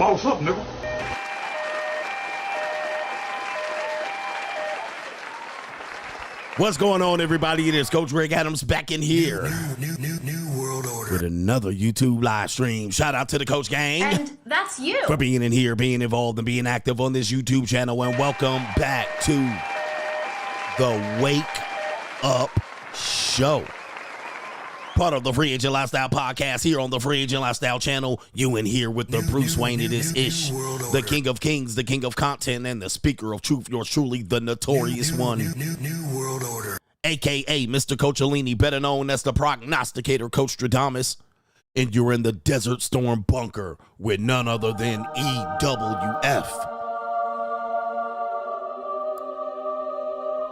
boss up, nigga. What's going on, everybody? It is Coach Greg Adams back in here. New world order. With another YouTube live stream. Shout out to the Coach Gang. And that's you. For being in here, being involved, and being active on this YouTube channel. And welcome back to the Wake Up Show. Part of the Free Agent Lifestyle podcast here on the Free Agent Lifestyle channel. You in here with the Bruce Wayne it is Ish, the King of Kings, the King of Content, and the Speaker of Truth, yours truly, the Notorious One. New world order. AKA Mr. Coachellini, better known as the prognosticator, Coach Stradamus. And you're in the Desert Storm bunker with none other than EWF.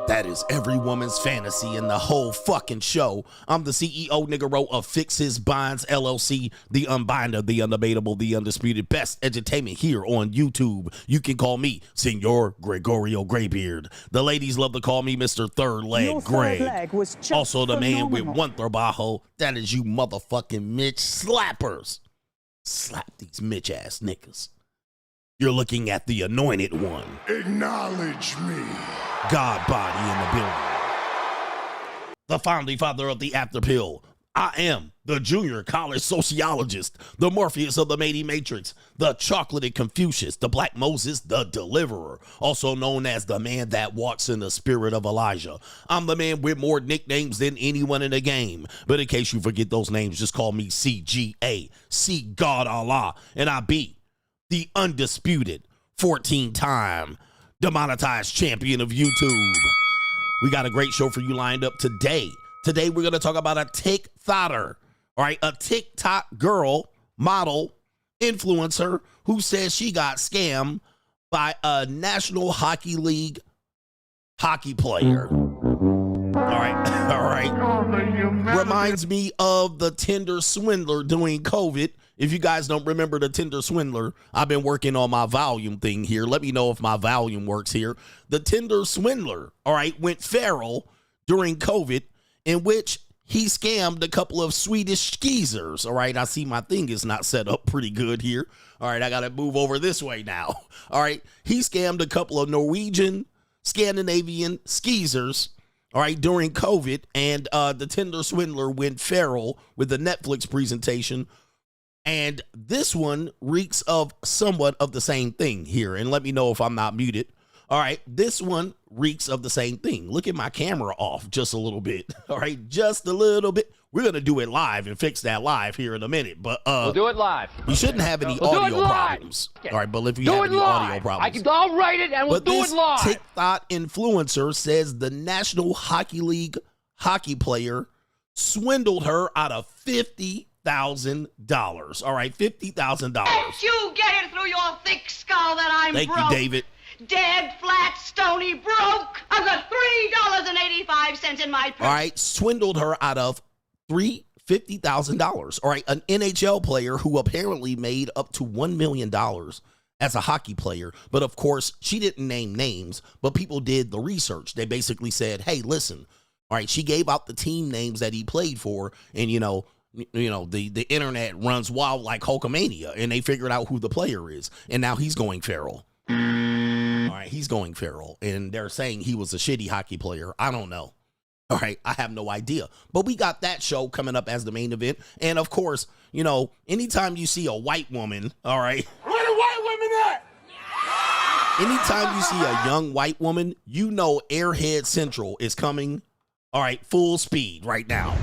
That is every woman's fantasy in the whole fucking show. I'm the CEO, Niggero, of Fix His Binds, LLC, the unbinder, the undebatable, the undisputed best entertainment here on YouTube. You can call me Senor Gregorio Graybeard. The ladies love to call me Mr. Third Leg Greg. Also the man with one trabajo. That is you motherfucking Mitch slappers. Slap these Mitch ass niggas. You're looking at the anointed one. Acknowledge me. God body in the building. The founding father of the after pill. I am the junior college sociologist, the Morpheus of the Matey Matrix, the chocolated Confucius, the Black Moses, the deliverer, also known as the man that walks in the spirit of Elijah. I'm the man with more nicknames than anyone in the game. But in case you forget those names, just call me CGA, see God Allah, and I be the undisputed 14-time demonetized champion of YouTube. We got a great show for you lined up today. Today, we're going to talk about a TikToker, all right, a TikTok girl, model, influencer who says she got scammed by a National Hockey League hockey player. All right. Reminds me of the Tinder swindler during COVID. If you guys don't remember the Tinder swindler, I've been working on my volume thing here. Let me know if my volume works here. The Tinder swindler, all right, went feral during COVID, in which he scammed a couple of Swedish skeezers. All right, I see my thing is not set up pretty good here. All right, I got to move over this way now. All right, he scammed a couple of Norwegian, Scandinavian skeezers, all right, during COVID, and the Tinder swindler went feral with the Netflix presentation. And this one reeks of somewhat of the same thing here. And let me know if I'm not muted. All right, this one reeks of the same thing. Look at my camera off just a little bit. All right, just a little bit. We're going to do it live and fix that live here in a minute. But we'll do it live. You shouldn't have any audio problems. All right, but if you have any audio problems. I'll write it and we'll do it live. This TikTok influencer says the National Hockey League hockey player swindled her out of $50,000. All right, $50,000. Can't you get it through your thick skull that I'm Thank broke? you, David. Dead, flat, stony, broke. I've got $3.85 in my purse. All right, swindled her out of $50,000. All right, an NHL player who apparently made up to $1 million as a hockey player. But of course, she didn't name names, but people did the research. They basically said, hey, listen, all right, she gave out the team names that he played for, and the internet runs wild like Hulkamania, and they figured out who the player is, and now he's going feral. All right, he's going feral, and they're saying he was a shitty hockey player. I don't know. All right, I have no idea. But we got that show coming up as the main event, and of course, anytime you see a white woman, all right. Where the white women at? Anytime you see a young white woman, Airhead Central is coming, all right, full speed right now.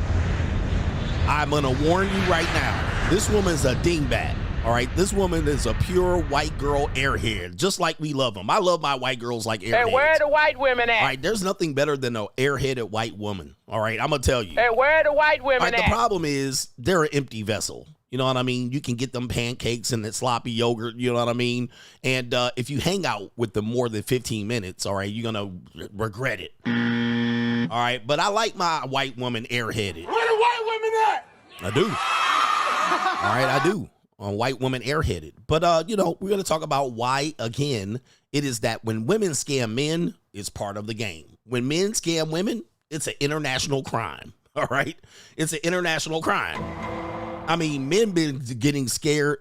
I'm going to warn you right now. This woman's a dingbat. All right, this woman is a pure white girl airhead, just like we love them. I love my white girls like airheads. Hey, where are the white women at? All right, there's nothing better than an airheaded white woman. All right, I'm going to tell you. Hey, where are the white women all right, at? The problem is they're an empty vessel. You know what I mean? You can get them pancakes and that sloppy yogurt, you know what I mean? And if you hang out with them more than 15 minutes, all right, you're going to regret it. All right, but I like my white woman airheaded. Where the white women at? I do. All right, I do. On white woman airheaded. But, we're going to talk about why, again, it is that when women scam men, it's part of the game. When men scam women, it's an international crime. All right? It's an international crime. I mean, men been getting scared,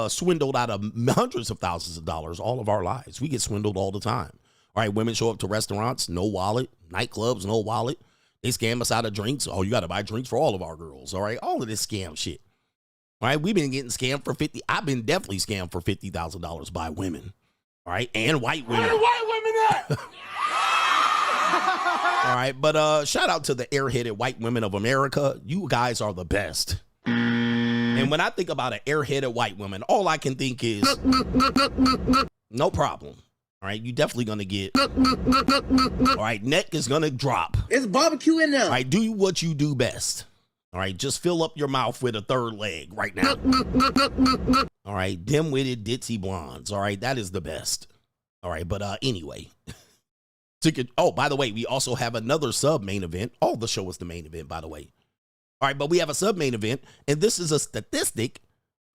swindled out of hundreds of thousands of dollars all of our lives. We get swindled all the time. All right, women show up to restaurants, no wallet. Nightclubs, no wallet. They scam us out of drinks. Oh, you got to buy drinks for all of our girls. All right, all of this scam shit. All right, we've been getting scammed for I've been definitely scammed for $50,000 by women. All right, and white women. Where the white women at? All right, but shout out to the airheaded white women of America. You guys are the best. And when I think about an airheaded white woman, all I can think is no problem. All right, you definitely gonna get. All right, neck is gonna drop. It's barbecue in there. All right, do what you do best. All right, just fill up your mouth with a third leg right now. All right, dim-witted ditzy blondes. All right, that is the best. All right, but anyway. Oh, by the way, we also have another sub-main event. Oh, the show is the main event, by the way. All right, but we have a sub-main event, and this is a statistic,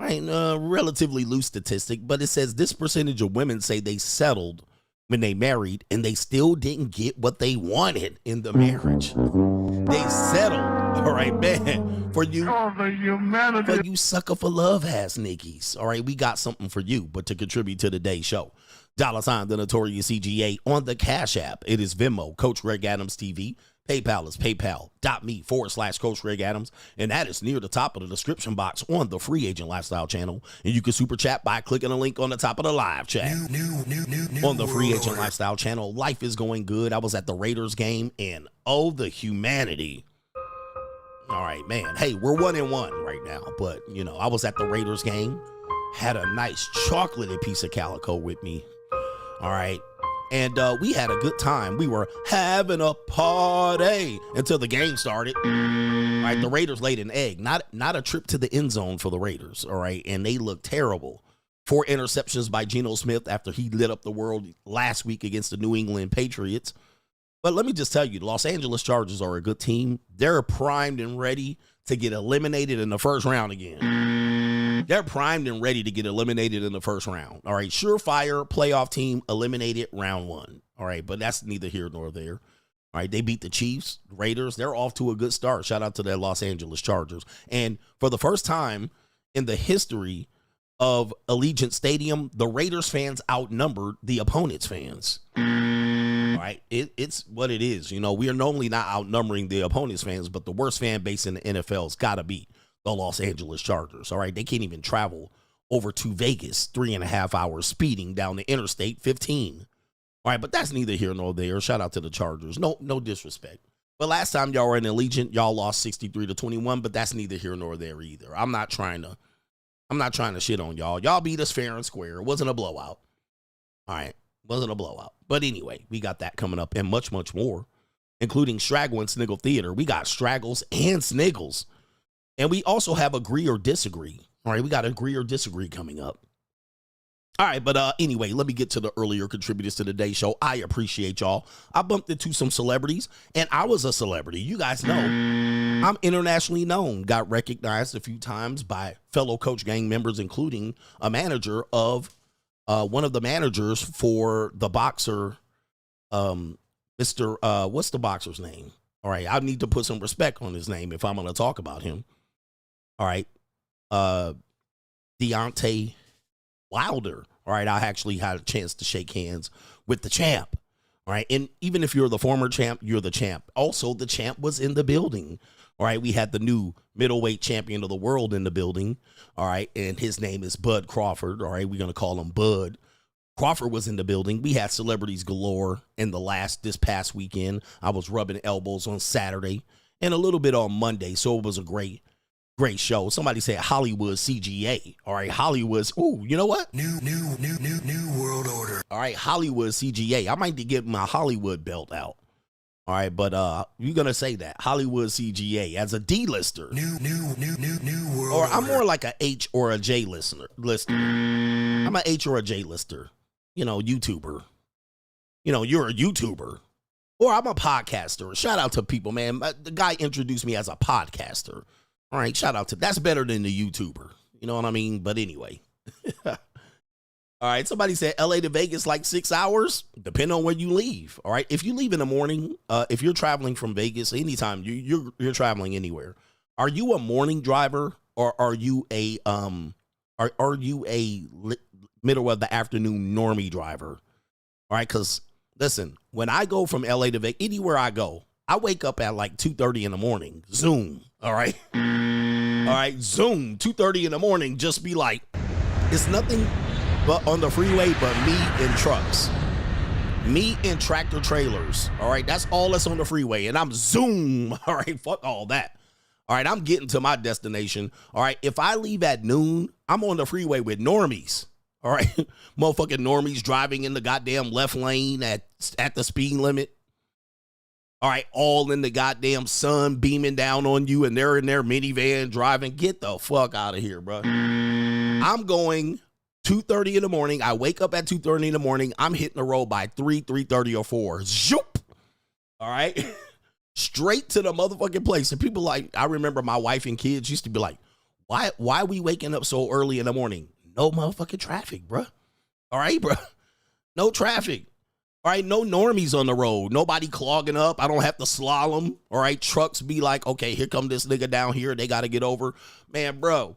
right? Relatively loose statistic, but it says this percentage of women say they settled when they married, and they still didn't get what they wanted in the marriage. They settled, all right, man, for you sucker for love ass niggas. All right, we got something for you, but to contribute to today's show. $, the Notorious CGA on the Cash App. It is Venmo, Coach Greg Adams TV. PayPal is paypal.me/Coach Greg Adams. And that is near the top of the description box on the Free Agent Lifestyle channel. And you can super chat by clicking a link on the top of the live chat. On the Free Agent Lifestyle channel, life is going good. I was at the Raiders game, and oh, the humanity. All right, man. Hey, we're 1-1 right now. But, you know, I was at the Raiders game, had a nice chocolatey piece of calico with me. All right. And we had a good time. We were having a party until the game started. All right, the Raiders laid an egg. Not a trip to the end zone for the Raiders, all right? And they looked terrible. 4 interceptions by Geno Smith after he lit up the world last week against the New England Patriots. But let me just tell you, the Los Angeles Chargers are a good team. They're primed and ready to get eliminated in the first round again. They're primed and ready to get eliminated in the first round. All right, surefire playoff team eliminated round 1. All right, but that's neither here nor there. All right, they beat the Chiefs, Raiders. They're off to a good start. Shout out to the Los Angeles Chargers. And for the first time in the history of Allegiant Stadium, the Raiders fans outnumbered the opponent's fans. All right, it's what it is. You know, we are normally not outnumbering the opponent's fans, but the worst fan base in the NFL's got to be the Los Angeles Chargers. All right, they can't even travel over to Vegas 3.5 hours speeding down the Interstate 15. All right, but that's neither here nor there. Shout out to the Chargers. No disrespect. But last time y'all were in Allegiant, y'all lost 63-21, but that's neither here nor there either. I'm not trying to shit on y'all. Y'all beat us fair and square. It wasn't a blowout. All right, wasn't a blowout. But anyway, we got that coming up and much, much more, including Straggle and Sniggle Theater. We got Straggles and Sniggles. And we also have Agree or Disagree. All right, we got Agree or Disagree coming up. All right, but anyway, let me get to the earlier contributors to today's show. I appreciate y'all. I bumped into some celebrities, and I was a celebrity. You guys know I'm internationally known. Got recognized a few times by fellow Coach Gang members, including a manager of one of the managers for the boxer, Mr. What's the boxer's name? All right, I need to put some respect on his name if I'm going to talk about him. All right, Deontay Wilder. All right, I actually had a chance to shake hands with the champ. All right, and even if you're the former champ, you're the champ. Also, the champ was in the building. All right, we had the new middleweight champion of the world in the building. All right, and his name is Bud Crawford. All right, we're going to call him Bud. Crawford was in the building. We had celebrities galore this past weekend. I was rubbing elbows on Saturday and a little bit on Monday, so it was a great show. Somebody said Hollywood CGA. All right, Hollywood's. Ooh, you know what? New world order. All right, Hollywood CGA. I might get my Hollywood belt out. All right, but you're gonna say that Hollywood CGA as a D-lister. New world or order. I'm more like a H or a J lister. I'm a H or a J lister. You know, YouTuber. You know, you're a YouTuber. Or I'm a podcaster. Shout out to people, man. The guy introduced me as a podcaster. All right, shout out to that's better than the YouTuber. You know what I mean? But anyway. All right, somebody said LA to Vegas like 6 hours, depending on where you leave. All right, if you leave in the morning, if you're traveling from Vegas, anytime you're traveling anywhere, are you a morning driver or are you a middle of the afternoon normie driver? All right, because listen, when I go from LA to Vegas, anywhere I go, I wake up at like 2:30 in the morning. Zoom. All right. All right. Zoom. 2:30 in the morning. Just be like, it's nothing but on the freeway but me and trucks. Me and tractor trailers. All right. That's all that's on the freeway. And I'm zoom. All right. Fuck all that. All right. I'm getting to my destination. All right. If I leave at noon, I'm on the freeway with normies. All right. Motherfucking normies driving in the goddamn left lane at the speed limit. All right. All in the goddamn sun beaming down on you, and they're in their minivan driving. Get the fuck out of here, bro. I'm going 2:30 in the morning. I wake up at 2:30 in the morning. I'm hitting the road by 3:30 or 4. Zoop. All right. Straight to the motherfucking place. And people like, I remember my wife and kids used to be like, why are we waking up so early in the morning? No motherfucking traffic, bro. All right, bro. No traffic. All right, no normies on the road. Nobody clogging up. I don't have to slalom. All right, trucks be like, okay, here come this nigga down here. They got to get over. Man, bro,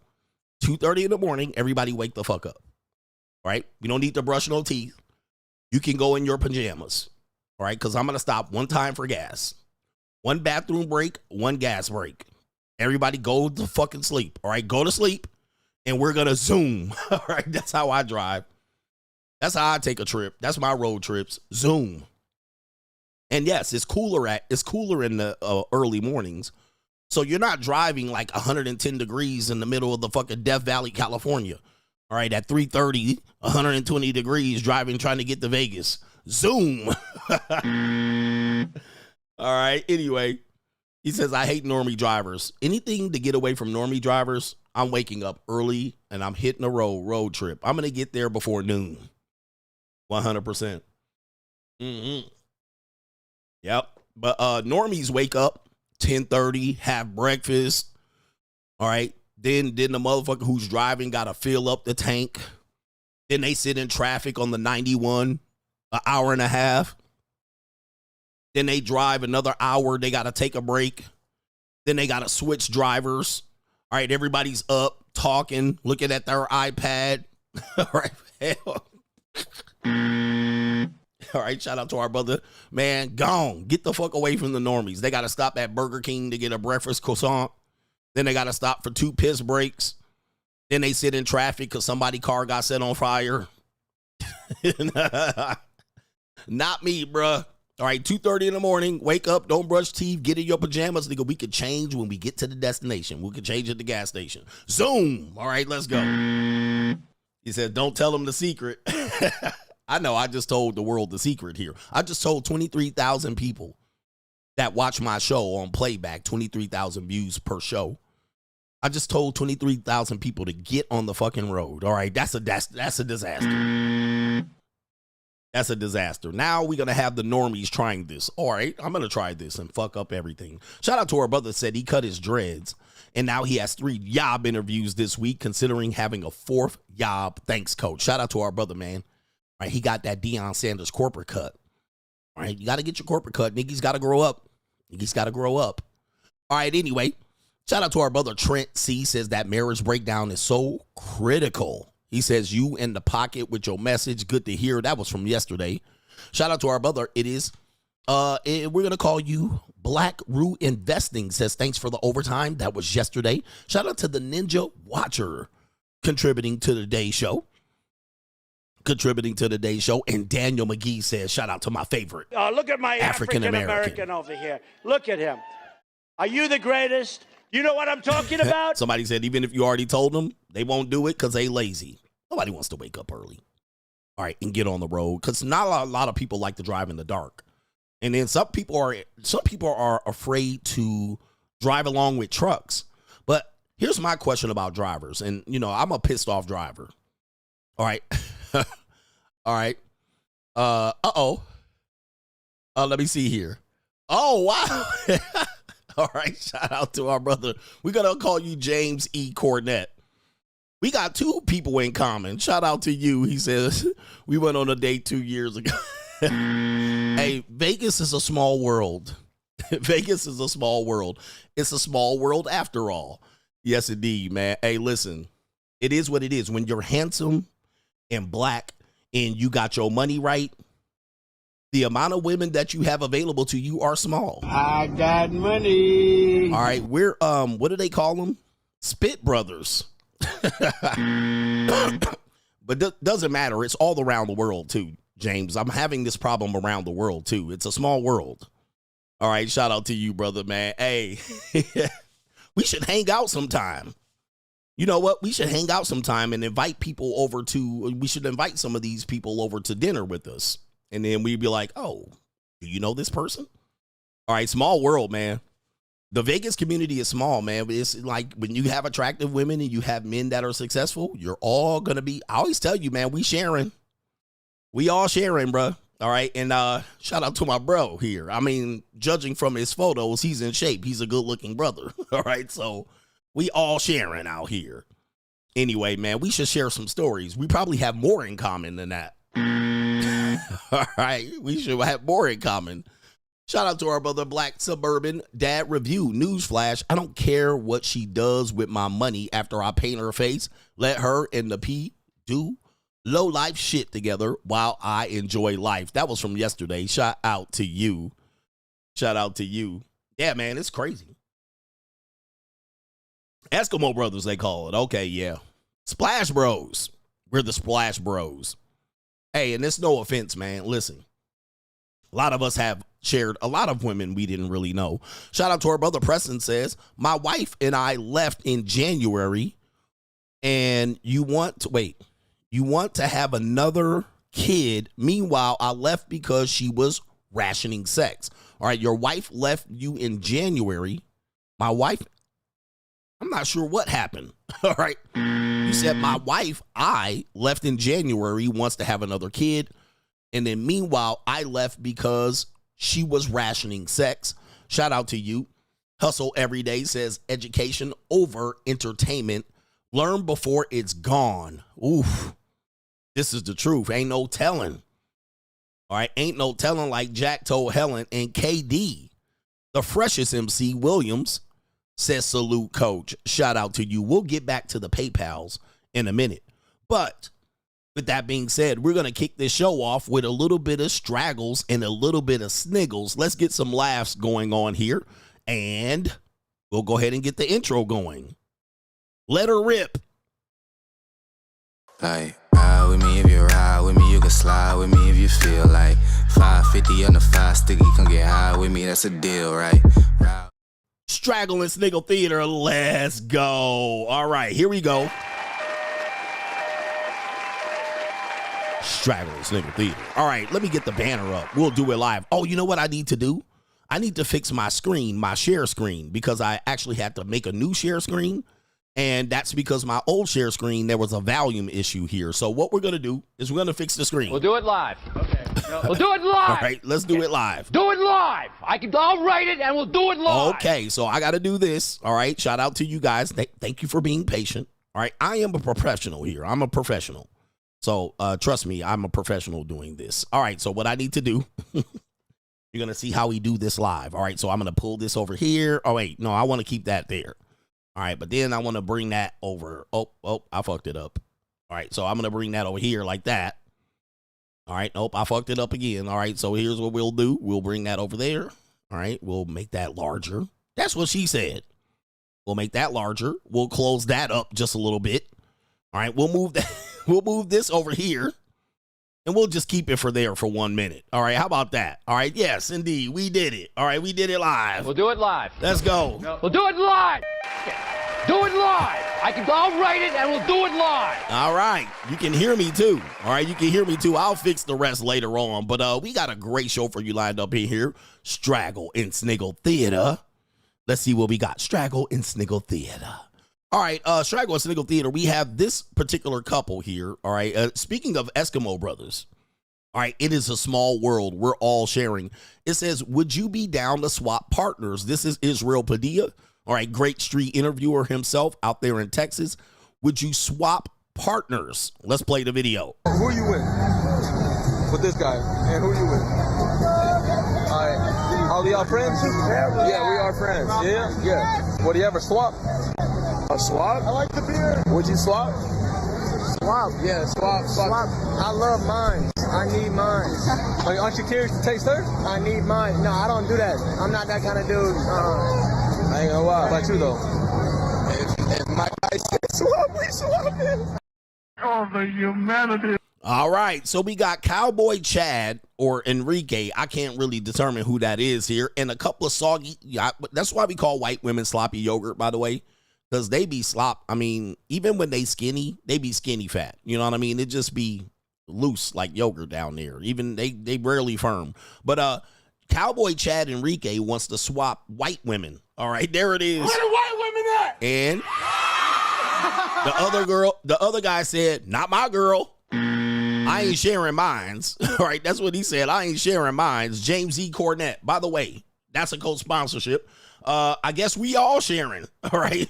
2:30 in the morning, everybody wake the fuck up. All right, you don't need to brush no teeth. You can go in your pajamas. All right, because I'm going to stop one time for gas. One bathroom break, one gas break. Everybody go to fucking sleep. All right, go to sleep, and we're going to zoom. All right, that's how I drive. That's how I take a trip. That's my road trips. Zoom. And yes, it's cooler in the early mornings. So you're not driving like 110 degrees in the middle of the fucking Death Valley, California. All right, at 3:30, 120 degrees trying to get to Vegas. Zoom. All right, anyway, he says, I hate normie drivers. Anything to get away from normie drivers, I'm waking up early and I'm hitting a road trip. I'm going to get there before noon. 100%. Yep. But normies wake up 10:30, have breakfast. All right. Then the motherfucker who's driving got to fill up the tank. Then they sit in traffic on the 91, an hour and a half. Then they drive another hour. They got to take a break. Then they got to switch drivers. All right. Everybody's up talking, looking at their iPad. All right. Hell. All right, shout out to our brother. Man, gone. Get the fuck away from the normies. They got to stop at Burger King to get a breakfast croissant. Then they got to stop for 2 piss breaks. Then they sit in traffic because somebody's car got set on fire. Not me, bruh. All right, 2:30 in the morning. Wake up, don't brush teeth, get in your pajamas. Nigga, we could change when we get to the destination. We could change at the gas station. Zoom. All right, let's go. He said, don't tell them the secret. I know, I just told the world the secret here. I just told 23,000 people that watch my show on playback, 23,000 views per show. I just told 23,000 people to get on the fucking road. All right, that's a disaster. That's a disaster. Now we're going to have the normies trying this. All right, I'm going to try this and fuck up everything. Shout out to our brother, said he cut his dreads. And now he has 3 job interviews this week, considering having a 4th job. Thanks, coach. Shout out to our brother, man. All right, he got that Deion Sanders corporate cut. All right, you got to get your corporate cut. Niggas got to grow up. Niggas got to grow up. All right, anyway, shout out to our brother Trent C. Says that marriage breakdown is so critical. He says, you in the pocket with your message. Good to hear. That was from yesterday. Shout out to our brother. It is, we're going to call you Black Roo Investing. Says, thanks for the overtime. That was yesterday. Shout out to the Ninja Watcher contributing to the day show. And Daniel McGee says, shout out to my favorite. Look at my African American over here. Look at him. Are you the greatest? You know what I'm talking about? Somebody said, even if you already told them, they won't do it because they lazy. Nobody wants to wake up early. All right, and get on the road, because not a lot of people like to drive in the dark. And then some people are afraid to drive along with trucks. But here's my question about drivers. And, you know, I'm a pissed off driver. All right. All right. Let me see here. Oh, wow. All right. Shout out to our brother. We're going to call you James E. Cornett. We got 2 people in common. Shout out to you. He says, we went on a date 2 years ago. Hey, Vegas is a small world. Vegas is a small world. It's a small world after all. Yes, indeed, man. Hey, listen, it is what it is. When you're handsome and black and you got your money right, the amount of women that you have available to you are small. I got money. All right, we're what do they call them? Spit brothers. But doesn't matter. It's all around the world too, James. I'm having this problem around the world too. It's a small world. All right, shout out to you, brother, man. Hey, we should hang out sometime. You know what? We should hang out sometime and invite people over to, we should invite some of these people over to dinner with us. And then we'd be like, oh, do you know this person? All right, small world, man. The Vegas community is small, man. But it's like when you have attractive women and you have men that are successful, you're all going to be, I always tell you, man, we sharing. We all sharing, bro. All right. And shout out to my bro here. I mean, judging from his photos, he's in shape. He's a good looking brother. All right. So we all sharing out here. Anyway, man, we should share some stories. We probably have more in common than that. All right. We should have more in common. Shout out to our brother Black Suburban Dad Review. Newsflash, I don't care what she does with my money after I paint her face. Let her and the P do low life shit together while I enjoy life. That was from yesterday. Shout out to you. Shout out to you. Yeah, man, it's crazy. Eskimo Brothers, they call it. Okay, yeah. Splash Bros. We're the Splash Bros. Hey, and it's no offense, man. Listen, a lot of us have shared a lot of women we didn't really know. Shout out to our brother Preston says, my wife and I left in January and you want to have another kid. Meanwhile, I left because she was rationing sex. All right. Your wife left you in January. My wife, I'm not sure what happened. All right. You said my wife, I left in January, wants to have another kid. And then meanwhile, I left because she was rationing sex. Shout out to you. Hustle Every Day says education over entertainment. Learn before it's gone. Oof. This is the truth. Ain't no telling. All right. Ain't no telling, like Jack told Helen. And KD, the freshest MC Williams, says salute, coach. Shout out to you. We'll get back to the PayPals in a minute. But with that being said, we're going to kick this show off with a little bit of Straggles and a little bit of Sniggles. Let's get some laughs going on here. And we'll go ahead and get the intro going. Let her rip. Like, ride with me if you ride with me. You can slide with me if you feel like 550 on the 5 sticky. Come get high with me. That's a deal, right? Ride. Straggle and Sniggle Theater. Let's go. All right, here we go. Straggle and Sniggle Theater. All right, let me get the banner up. We'll do it live. Oh, you know what I need to do? I need to fix my screen, my share screen, because I actually had to make a new share screen. And that's because my old share screen, there was a volume issue here. So what we're going to do is we're going to fix the screen. We'll do it live. Okay. We'll do it live. All right, let's do it live. Do it live. I'll write it and we'll do it live. Okay, so I got to do this. All right, shout out to you guys. Thank you for being patient. All right, I am a professional here. I'm a professional. So trust me, I'm a professional doing this. All right, so what I need to do, you're going to see how we do this live. All right, so I'm going to pull this over here. Oh, wait, no, I want to keep that there. All right, but then I want to bring that over. Oh, I fucked it up. All right, so I'm going to bring that over here like that. All right, nope, I fucked it up again. All right, so here's what we'll do. We'll bring that over there. All right, we'll make that larger. That's what she said. We'll make that larger. We'll close that up just a little bit. All right, we'll move that. We'll move this over here. And we'll just keep it for there for 1 minute. All right, how about that? All right, yes, indeed, we did it. All right, we did it live. We'll do it live. Let's go. We'll do it live. Do it live. I'll write it and we'll do it live. All right, you can hear me too. All right, you can hear me too. I'll fix the rest later on. But we got a great show for you lined up in here. Straggle and Sniggle Theater. Let's see what we got. Straggle and Sniggle Theater. All right, Straggle and Sniggle Theater, we have this particular couple here, all right? Speaking of Eskimo brothers, all right, it is a small world. We're all sharing. It says, would you be down to swap partners? This is Israel Padilla, all right, great street interviewer himself out there in Texas. Would you swap partners? Let's play the video. Who are you with this guy? And who are you with? All right, all y'all friends? Yeah, we are friends. Yeah? Yeah. Would you ever swap? A swap? I like the beer. Would you swap? Swap. Yeah, swap. I love mine. I need mine. Aren't you curious to taste hers? I need mine. No, I don't do that. I'm not that kind of dude. I ain't gonna lie. How about you though? If my guy said swap, we swap it. Oh, the humanity. All right, so we got Cowboy Chad or Enrique. I can't really determine who that is here. And a couple of soggy. Yeah, that's why we call white women sloppy yogurt, by the way. Because they be slop. I mean, even when they be skinny fat. You know what I mean? It just be loose like yogurt down there. Even they rarely firm. But Cowboy Chad Enrique wants to swap white women. All right, there it is. Where the white women at? And the other guy said, not my girl. I ain't sharing mines. All right, that's what he said. I ain't sharing mines. James E. Cornett. By the way, that's a co-sponsorship. I guess we all sharing. All right.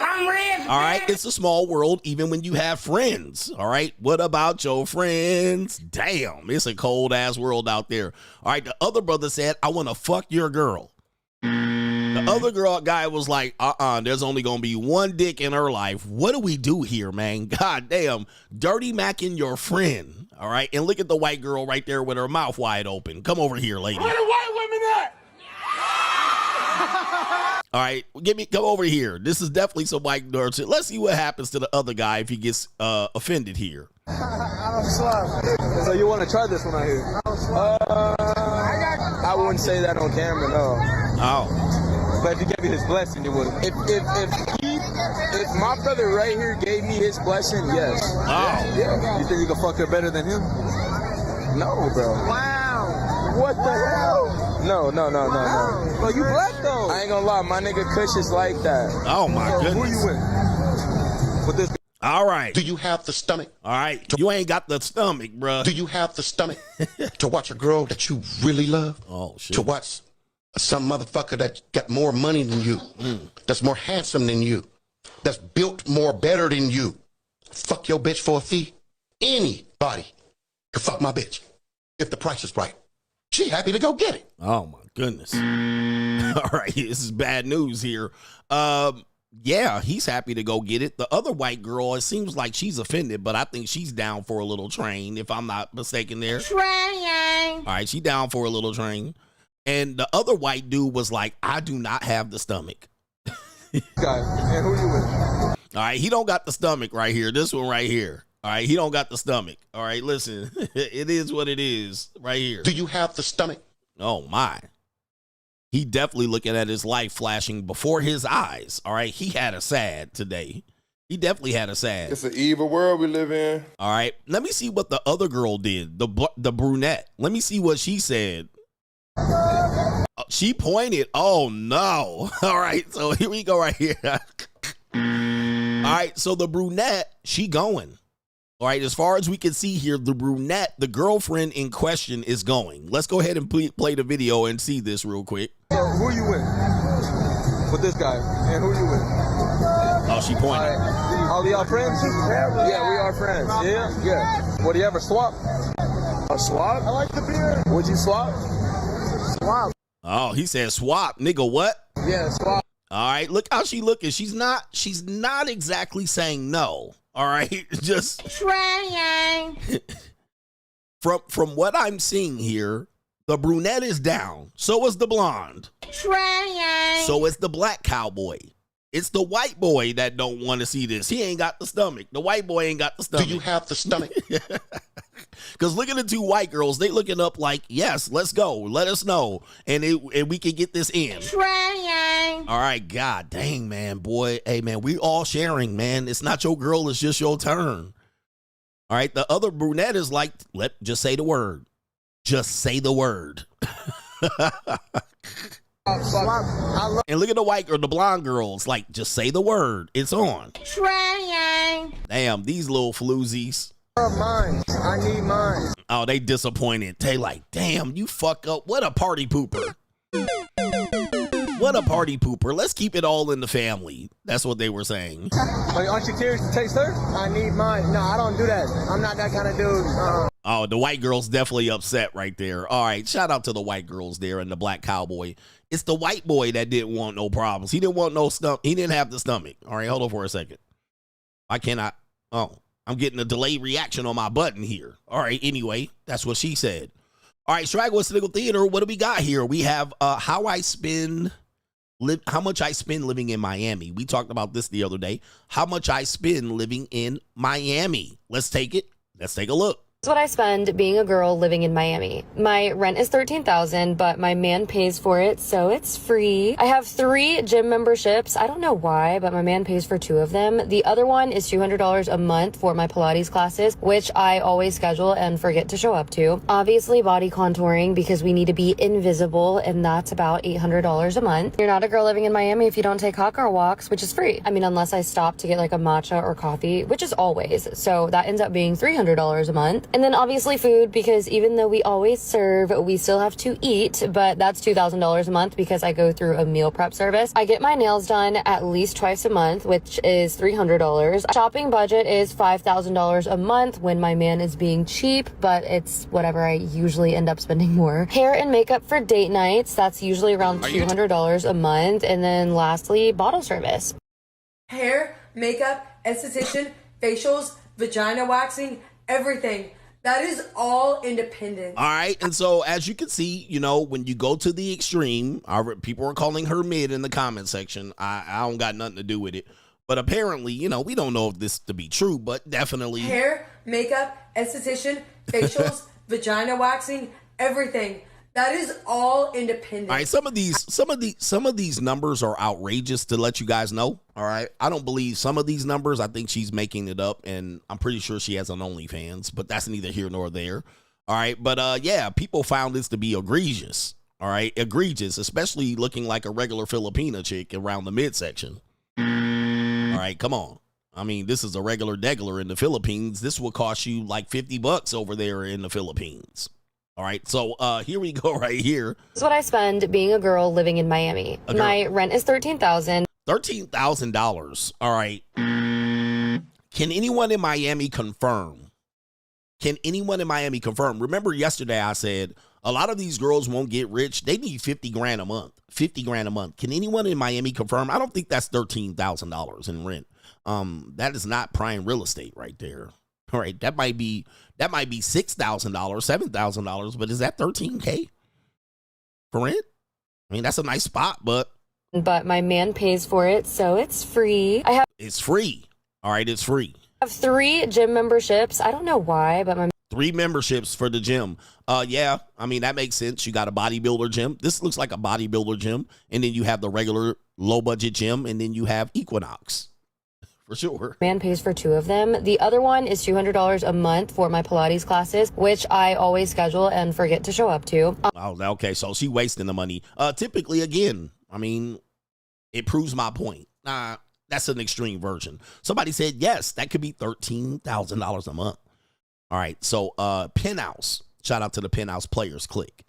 I'm rich. All right. It's a small world, even when you have friends. All right. What about your friends? Damn, it's a cold ass world out there. All right. The other brother said, I want to fuck your girl. The other guy was like, there's only going to be one dick in her life. What do we do here, man? God damn. Dirty macking your friend. All right. And look at the white girl right there with her mouth wide open. Come over here, lady. Where the white women at? All right. Come over here. This is definitely some white nerd. Let's see what happens to the other guy if he gets offended here. I don't slap. So you want to try this one out here? I wouldn't say that on camera, no. Oh. But if he gave me his blessing, you would. If my brother right here gave me his blessing, yes. Oh. Yeah. You think you can fuck her better than him? No, bro. Wow. What the hell? No. Bro, you black though. I ain't gonna lie, my nigga Kush is like that. Oh my goodness. Who you with? With this. All right. Do you have the stomach? All right. You ain't got the stomach, bruh. Do you have the stomach to watch a girl that you really love? Oh, shit. To watch some motherfucker that got more money than you, that's more handsome than you, that's built more better than you. Fuck your bitch for a fee? Anybody can fuck my bitch if the price is right. She happy to go get it. Oh, my goodness. All right. This is bad news here. Yeah, he's happy to go get it. The other white girl, it seems like she's offended, but I think she's down for a little train, if I'm not mistaken there. Train. All right, she down for a little train. And the other white dude was like, I do not have the stomach. Guy, and who you with? All right, he don't got the stomach right here. This one right here. All right, he don't got the stomach. All right, listen, it is what it is right here. Do you have the stomach? Oh, my. He definitely looking at his life flashing before his eyes. All right, he had a sad today. He definitely had a sad. It's an evil world we live in. All right, let me see what the other girl did, the brunette. Let me see what she said. She pointed. Oh, no. All right, so here we go right here. All right, so the brunette, she going. All right, as far as we can see here, the brunette, the girlfriend in question is going. Let's go ahead and play the video and see this real quick. Who you with? With this guy. And who you with? Oh, she pointed. All y'all friends? Yeah, we are friends. Yeah. Would you ever swap? A swap? I like the beer. Would you swap? Swap. Oh, he said swap. Nigga, what? Yeah, swap. All right, look how she looking. She's not exactly saying no. All right, just Trying. From what I'm seeing here, the brunette is down. So is the blonde. Trying. So is the black cowboy. It's the white boy that don't want to see this. He ain't got the stomach. The white boy ain't got the stomach. Do you have the stomach? Because look at the two white girls. They looking up like, yes, let's go. Let us know. And we can get this in. Trying. All right, God dang, man, boy. Hey, man, we all sharing, man. It's not your girl. It's just your turn. All right, the other brunette is like, just say the word. Just say the word. And look at the white girl, the blonde girls. Like, just say the word. It's on. Trying. Damn, these little floozies. Mine. I need mine. Oh, they disappointed. They like, damn, you fuck up. What a party pooper. What a party pooper. Let's keep it all in the family. That's what they were saying. Like, aren't you curious to taste theirs? I need mine. No, I don't do that. I'm not that kind of dude. Oh, the white girl's definitely upset right there. All right, shout out to the white girls there and the black cowboy. It's the white boy that didn't want no problems. He didn't want no stomach. He didn't have the stomach. All right, hold on for a second. I cannot. Oh, I'm getting a delayed reaction on my button here. All right, anyway, that's what she said. All right, Straggle and Sniggle Theater, what do we got here? We have how much I spend living in Miami. We talked about this the other day. How much I spend living in Miami. Let's take it. Let's take a look. That's what I spend being a girl living in Miami. My rent is $13,000, but my man pays for it, so it's free. I have 3 gym memberships. I don't know why, but my man pays for 2 of them. The other one is $200 a month for my Pilates classes, which I always schedule and forget to show up to. Obviously, body contouring because we need to be invisible, and that's about $800 a month. You're not a girl living in Miami if you don't take hot girl walks, which is free. I mean, unless I stop to get like a matcha or coffee, which is always. So that ends up being $300 a month. And then obviously food, because even though we always serve, we still have to eat, but that's $2,000 a month because I go through a meal prep service. I get my nails done at least twice a month, which is $300. Shopping budget is $5,000 a month when my man is being cheap, but it's whatever. I usually end up spending more. Hair and makeup for date nights, that's usually around $200 a month. And then lastly, bottle service. Hair, makeup, esthetician, facials, vagina waxing, everything. That is all independent. All right. And so as you can see, you know, when you go to the extreme, people are calling her mid in the comment section. I don't got nothing to do with it. But apparently, you know, we don't know if this to be true, but definitely. Hair, makeup, esthetician, facials, vagina waxing, everything. That is all independent. All right, some of these numbers are outrageous to let you guys know. All right, I don't believe some of these numbers. I think she's making it up, and I'm pretty sure she has an OnlyFans, but that's neither here nor there. All right, but yeah, people found this to be egregious. All right, egregious, especially looking like a regular Filipina chick around the midsection. All right, come on. I mean, this is a regular degular in the Philippines. This will cost you like $50 over there in the Philippines. All right, so here we go right here. This is what I spend being a girl living in Miami. My rent is $13,000. $13,000. All right. Can anyone in Miami confirm? Remember yesterday I said a lot of these girls won't get rich. They need $50,000 a month. $50,000 a month. Can anyone in Miami confirm? I don't think that's $13,000 in rent. That is not prime real estate right there. All right, that might be $6,000, $7,000, but is that $13K for rent? I mean, that's a nice spot, but my man pays for it, so it's free. It's free. All right, it's free. I have 3 gym memberships. I don't know why, but 3 memberships for the gym. Yeah, I mean, that makes sense. You got a bodybuilder gym. This looks like a bodybuilder gym, and then you have the regular low budget gym, and then you have Equinox. For sure. Man pays for 2 of them. The other one is $200 a month for my Pilates classes, which I always schedule and forget to show up to. Oh, okay. So she wasting the money. Typically, again, I mean, it proves my point. That's an extreme version. Somebody said, yes, that could be $13,000 a month. All right. So Penthouse. Shout out to the Penthouse Players Click.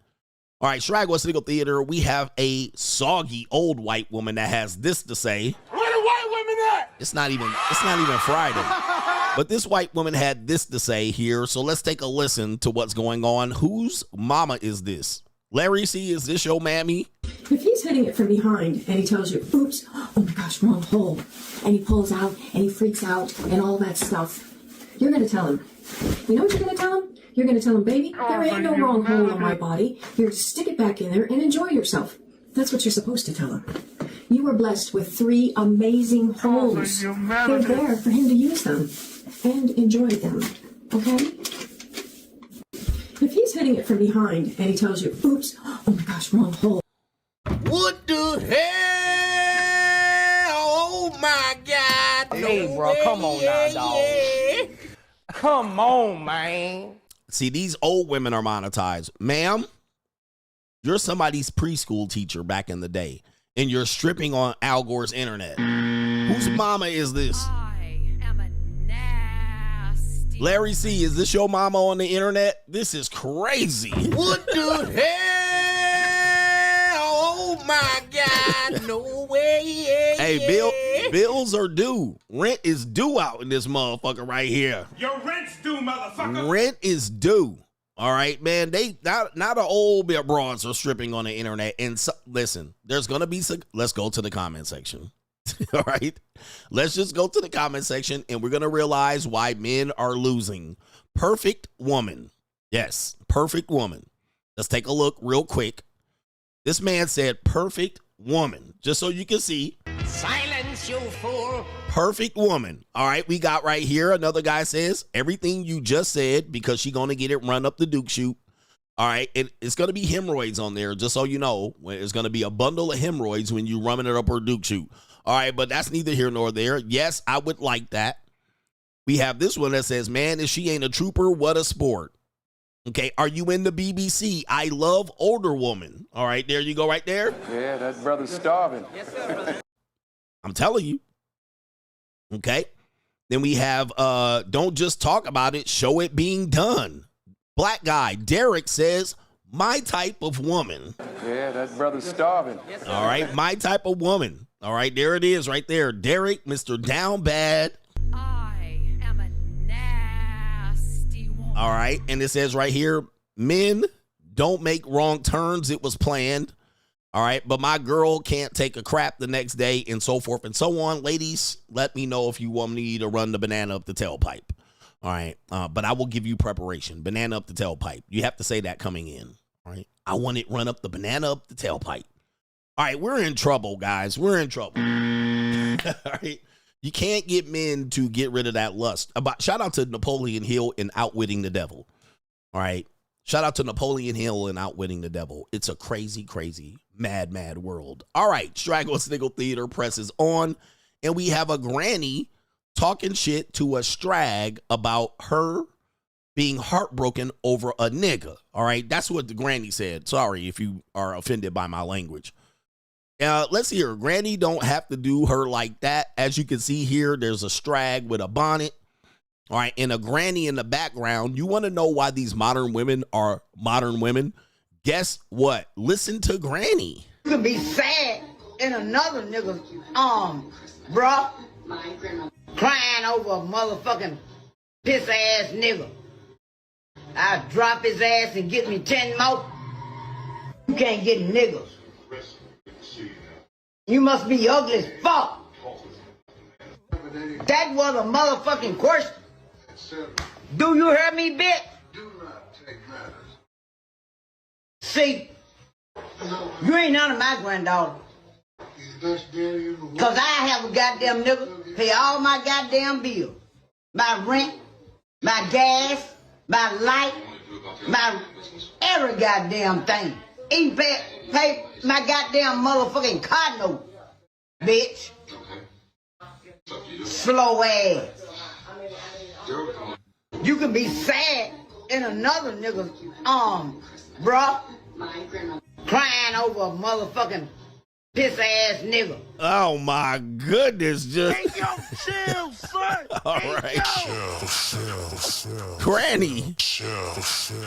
All right. Straggle and Sniggle Theater. We have a soggy old white woman that has this to say. It's not even Friday. But this white woman had this to say here. So let's take a listen to what's going on. Whose mama is this? Larry C., is this your mammy? If he's hitting it from behind and he tells you, oops, oh my gosh, wrong hole, and he pulls out and he freaks out and all that stuff, you're going to tell him. You know what you're going to tell him? You're going to tell him, baby, there ain't no wrong hole in my body. You're to stick it back in there and enjoy yourself. That's what you're supposed to tell him. You were blessed with 3 amazing holes. They're there for him to use them and enjoy them, okay? If he's hitting it from behind and he tells you, oops, oh my gosh, wrong hole. What the hell? Oh my God. Hey, bro, come on now, dog. Come on, man. See, these old women are monetized. Ma'am, you're somebody's preschool teacher back in the day, and you're stripping on Al Gore's internet. Whose mama is this? I am a nasty. Larry C., is this your mama on the internet? This is crazy. What the hell? Oh my God, no way. Hey, bills are due. Rent is due out in this motherfucker right here. Your rent's due, motherfucker. Rent is due. All right, man. They not the old bit broads are stripping on the internet. And so, listen, there's gonna be some. Let's go to the comment section. All right, let's just go to the comment section, and we're gonna realize why men are losing. Perfect woman. Yes, perfect woman. Let's take a look real quick. This man said perfect woman, just so you can see. Silence, you fool. Perfect woman. All right, we got right here. Another guy says everything you just said because she's going to get it run up the Duke chute. All right, it's going to be hemorrhoids on there, just so you know. It's going to be a bundle of hemorrhoids when you running it up her Duke chute. All right, but that's neither here nor there. Yes, I would like that. We have this one that says, man, if she ain't a trooper, what a sport. Okay, are you in the BBC? I love older woman. All right, there you go right there. Yeah, that brother's starving. Yes, sir, brother. I'm telling you. Okay. Then we have don't just talk about it, show it being done. Black guy, Derek says, my type of woman. Yeah, that brother's starving. Yes, sir, all right, brother. my type of woman. All right, there it is right there. Derek, Mr. Down Bad. I am a nasty woman. All right, and it says right here, men don't make wrong turns. It was planned. All right, but my girl can't take a crap the next day and so forth and so on. Ladies, let me know if you want me to run the banana up the tailpipe. All right, but I will give you preparation. Banana up the tailpipe. You have to say that coming in. All right, I want it run up the banana up the tailpipe. All right, we're in trouble, guys. We're in trouble. All right, you can't get men to get rid of that lust. Shout out to Napoleon Hill in Outwitting the Devil. All right. Shout out to Napoleon Hill and Outwitting the Devil. It's a crazy, crazy, mad, mad world. All right, Straggle Sniggle Theater presses on, and we have a granny talking shit to a strag about her being heartbroken over a nigga. All right, that's what the granny said. Sorry if you are offended by my language. Let's hear. Granny don't have to do her like that. As you can see here, there's a strag with a bonnet. All right, and a granny in the background. You want to know why these modern women are modern women? Guess what? Listen to Granny. You could be sad in another nigga's arm, bruh. Crying over a motherfucking piss ass nigga. I drop his ass and get me 10 more. You can't get niggas. You must be ugly as fuck. That was a motherfucking question. Do you hear me, bitch? Do not take matters. See, you ain't none of my granddaughter. He's the best daddy in the world. Cause I have a goddamn nigga pay all my goddamn bills. My rent, my gas, my light, my every goddamn thing. Even pay my goddamn motherfucking car note, bitch. Slow ass. You can be sad in another nigga's arm, bruh. Crying over a motherfucking piss ass nigga. Oh my goodness, just Hey, yo, chill, son. all Hey, right. yo. Granny.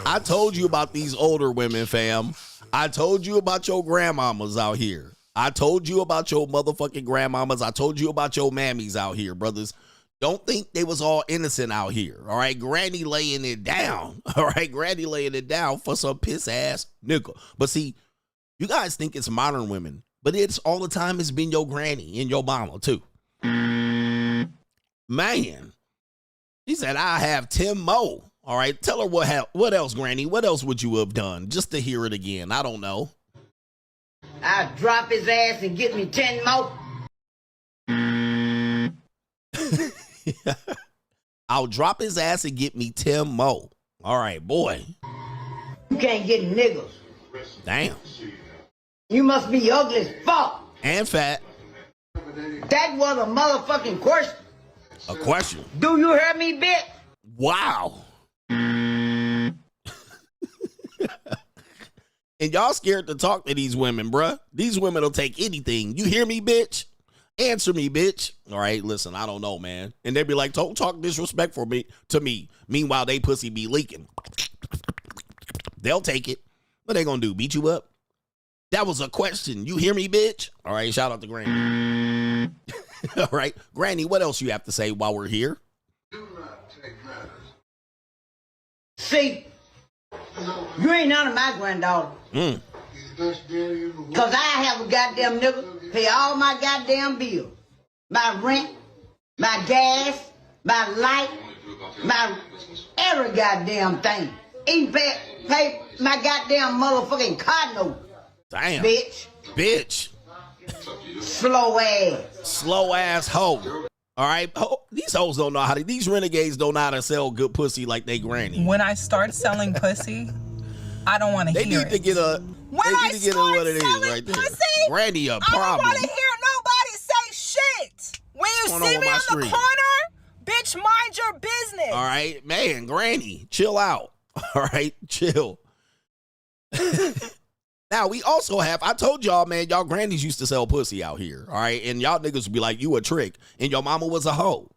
I told you about these older women, fam. I told you about your grandmamas out here. I told you about your motherfucking grandmamas. I told you about your mammies out here, brothers. Don't think they was all innocent out here. All right, Granny laying it down. All right, Granny laying it down for some piss ass nigga. But see, you guys think it's modern women, but it's all the time it's been your granny and your mama too. Man, he said I have 10 more. All right, tell her what else, Granny? What else would you have done just to hear it again? I don't know. I drop his ass and get me 10 more. I'll drop his ass and get me 10 more. All right, boy. You can't get niggas. Damn. You must be ugly as fuck. And fat. That was a motherfucking question. A question. Do you hear me, bitch? Wow. And y'all scared to talk to these women, bruh. These women will take anything. You hear me, bitch? Answer me, bitch. All right, listen, I don't know, man. And they be like, don't talk disrespectful to me. Meanwhile, they pussy be leaking. They'll take it. What they gonna do, beat you up? That was a question. You hear me, bitch? All right, shout out to Granny. All right, Granny, what else you have to say while we're here? Do not take matters. See, you ain't none of my granddaughter. He's the best daddy in the world. Because I have a goddamn nigga pay all my goddamn bills. My rent, my gas, my light, my every goddamn thing. Even pay my goddamn motherfucking car note. Damn. Bitch. Slow ass. Slow ass hoe. All right, these hoes don't know how to. These renegades don't know how to sell good pussy like they granny. When I start selling pussy, I don't want to hear it. They need to get a. When I start what it is selling right there. pussy, Granny a I problem. don't want to hear nobody say shit. When you What's going see on me on on my the street? corner, bitch, mind your business. All right, man, Granny, chill out. All right, chill. Now, we also have, I told y'all, man, y'all grannies used to sell pussy out here, all right? And y'all niggas would be like, you a trick, and your mama was a hoe.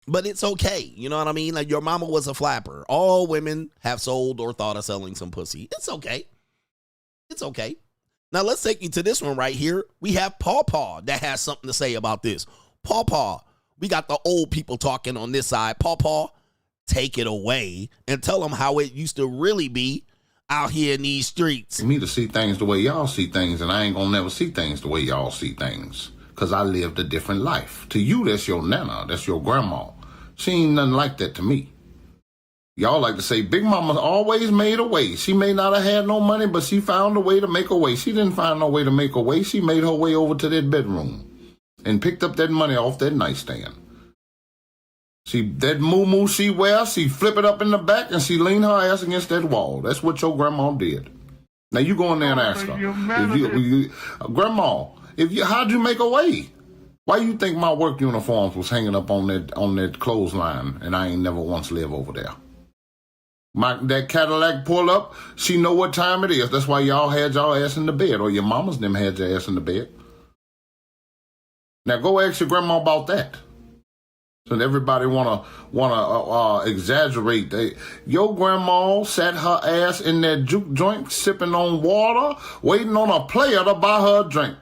But it's okay, you know what I mean? Like, your mama was a flapper. All women have sold or thought of selling some pussy. It's okay. It's okay. Now, let's take you to this one right here. We have Paw Paw that has something to say about this. Paw Paw, we got the old people talking on this side. Paw Paw, take it away and tell them how it used to really be out here in these streets. Me to see things the way y'all see things, and I ain't gonna never see things the way y'all see things, because I lived a different life. To you, that's your nana, that's your grandma. She ain't nothing like that to me. Y'all like to say, Big Mama always made a way. She may not have had no money, but she found a way to make a way. She didn't find no way to make a way. She made her way over to that bedroom and picked up that money off that nightstand. That moo-moo she wears, she flip it up in the back and she lean her ass against that wall. That's what your grandma did. Now you go in there and ask her, Grandma, how'd you make a way? Why you think my work uniforms was hanging up on that clothesline and I ain't never once live over there? That Cadillac pull up, she know what time it is. That's why y'all had y'all ass in the bed, or your mamas them had your ass in the bed. Now go ask your grandma about that. And everybody wanna exaggerate. Your grandma sat her ass in that juke joint, sipping on water, waiting on a player to buy her a drink.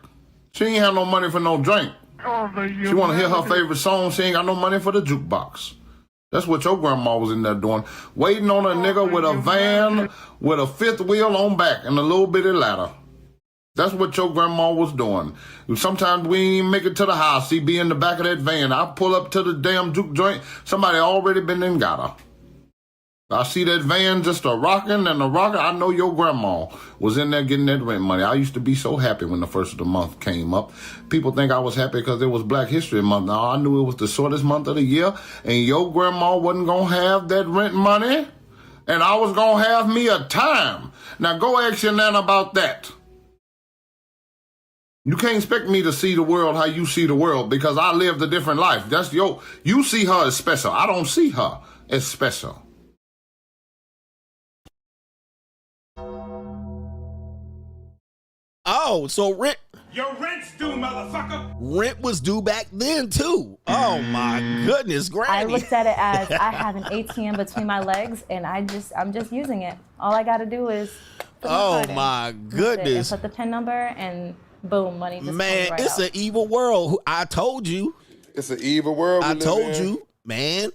She ain't have no money for no drink. She wanna hear her favorite song. She ain't got no money for the jukebox. That's what your grandma was in there doing, waiting on a nigga with a van with a fifth wheel on back and a little bitty ladder. That's what your grandma was doing. Sometimes we ain't even make it to the house. She be in the back of that van. I pull up to the damn juke joint. Somebody already been and got her. I see that van just a-rocking and a-rocking. I know your grandma was in there getting that rent money. I used to be so happy when the first of the month came up. People think I was happy because it was Black History Month. Now, I knew it was the shortest month of the year, and your grandma wasn't going to have that rent money, and I was going to have me a time. Now, go ask your nana about that. You can't expect me to see the world how you see the world because I lived a different life. You see her as special. I don't see her as special. Oh, so rent. Your rent's due, motherfucker. Rent was due back then too. Oh my goodness, Granny. I looked at it as I have an ATM between my legs and I'm just using it. All I got to do is put my goodness. And put the PIN number and boom, money just comes right it's out. an evil world. I told you. It's an evil world. I told you, man.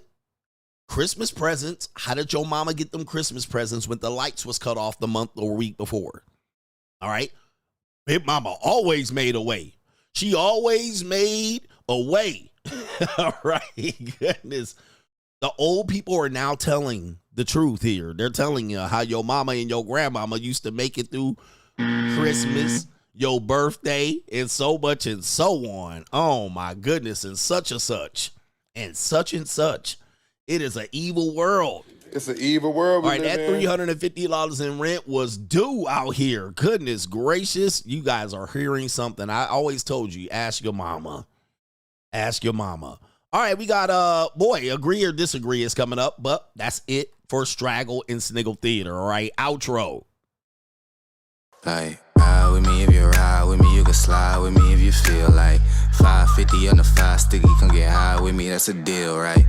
Christmas presents. How did your mama get them Christmas presents when the lights was cut off the month or week before? All right. Big Mama always made a way. She always made a way. All right. Goodness. The old people are now telling the truth here. They're telling you how your mama and your grandmama used to make it through Christmas, your birthday, and so much and so on. Oh my goodness. And such and such. And such and such. It is an evil world. It's an evil world. All right, that $350 in rent was due out here. Goodness gracious. You guys are hearing something. I always told you, ask your mama. Ask your mama. All right, we got, agree or disagree is coming up, but that's it for Straggle and Sniggle Theater. All right, outro. Like, ride with me if you ride with me, you can slide with me if you feel like 550 on the 5 sticky, come get high with me, that's a deal, right?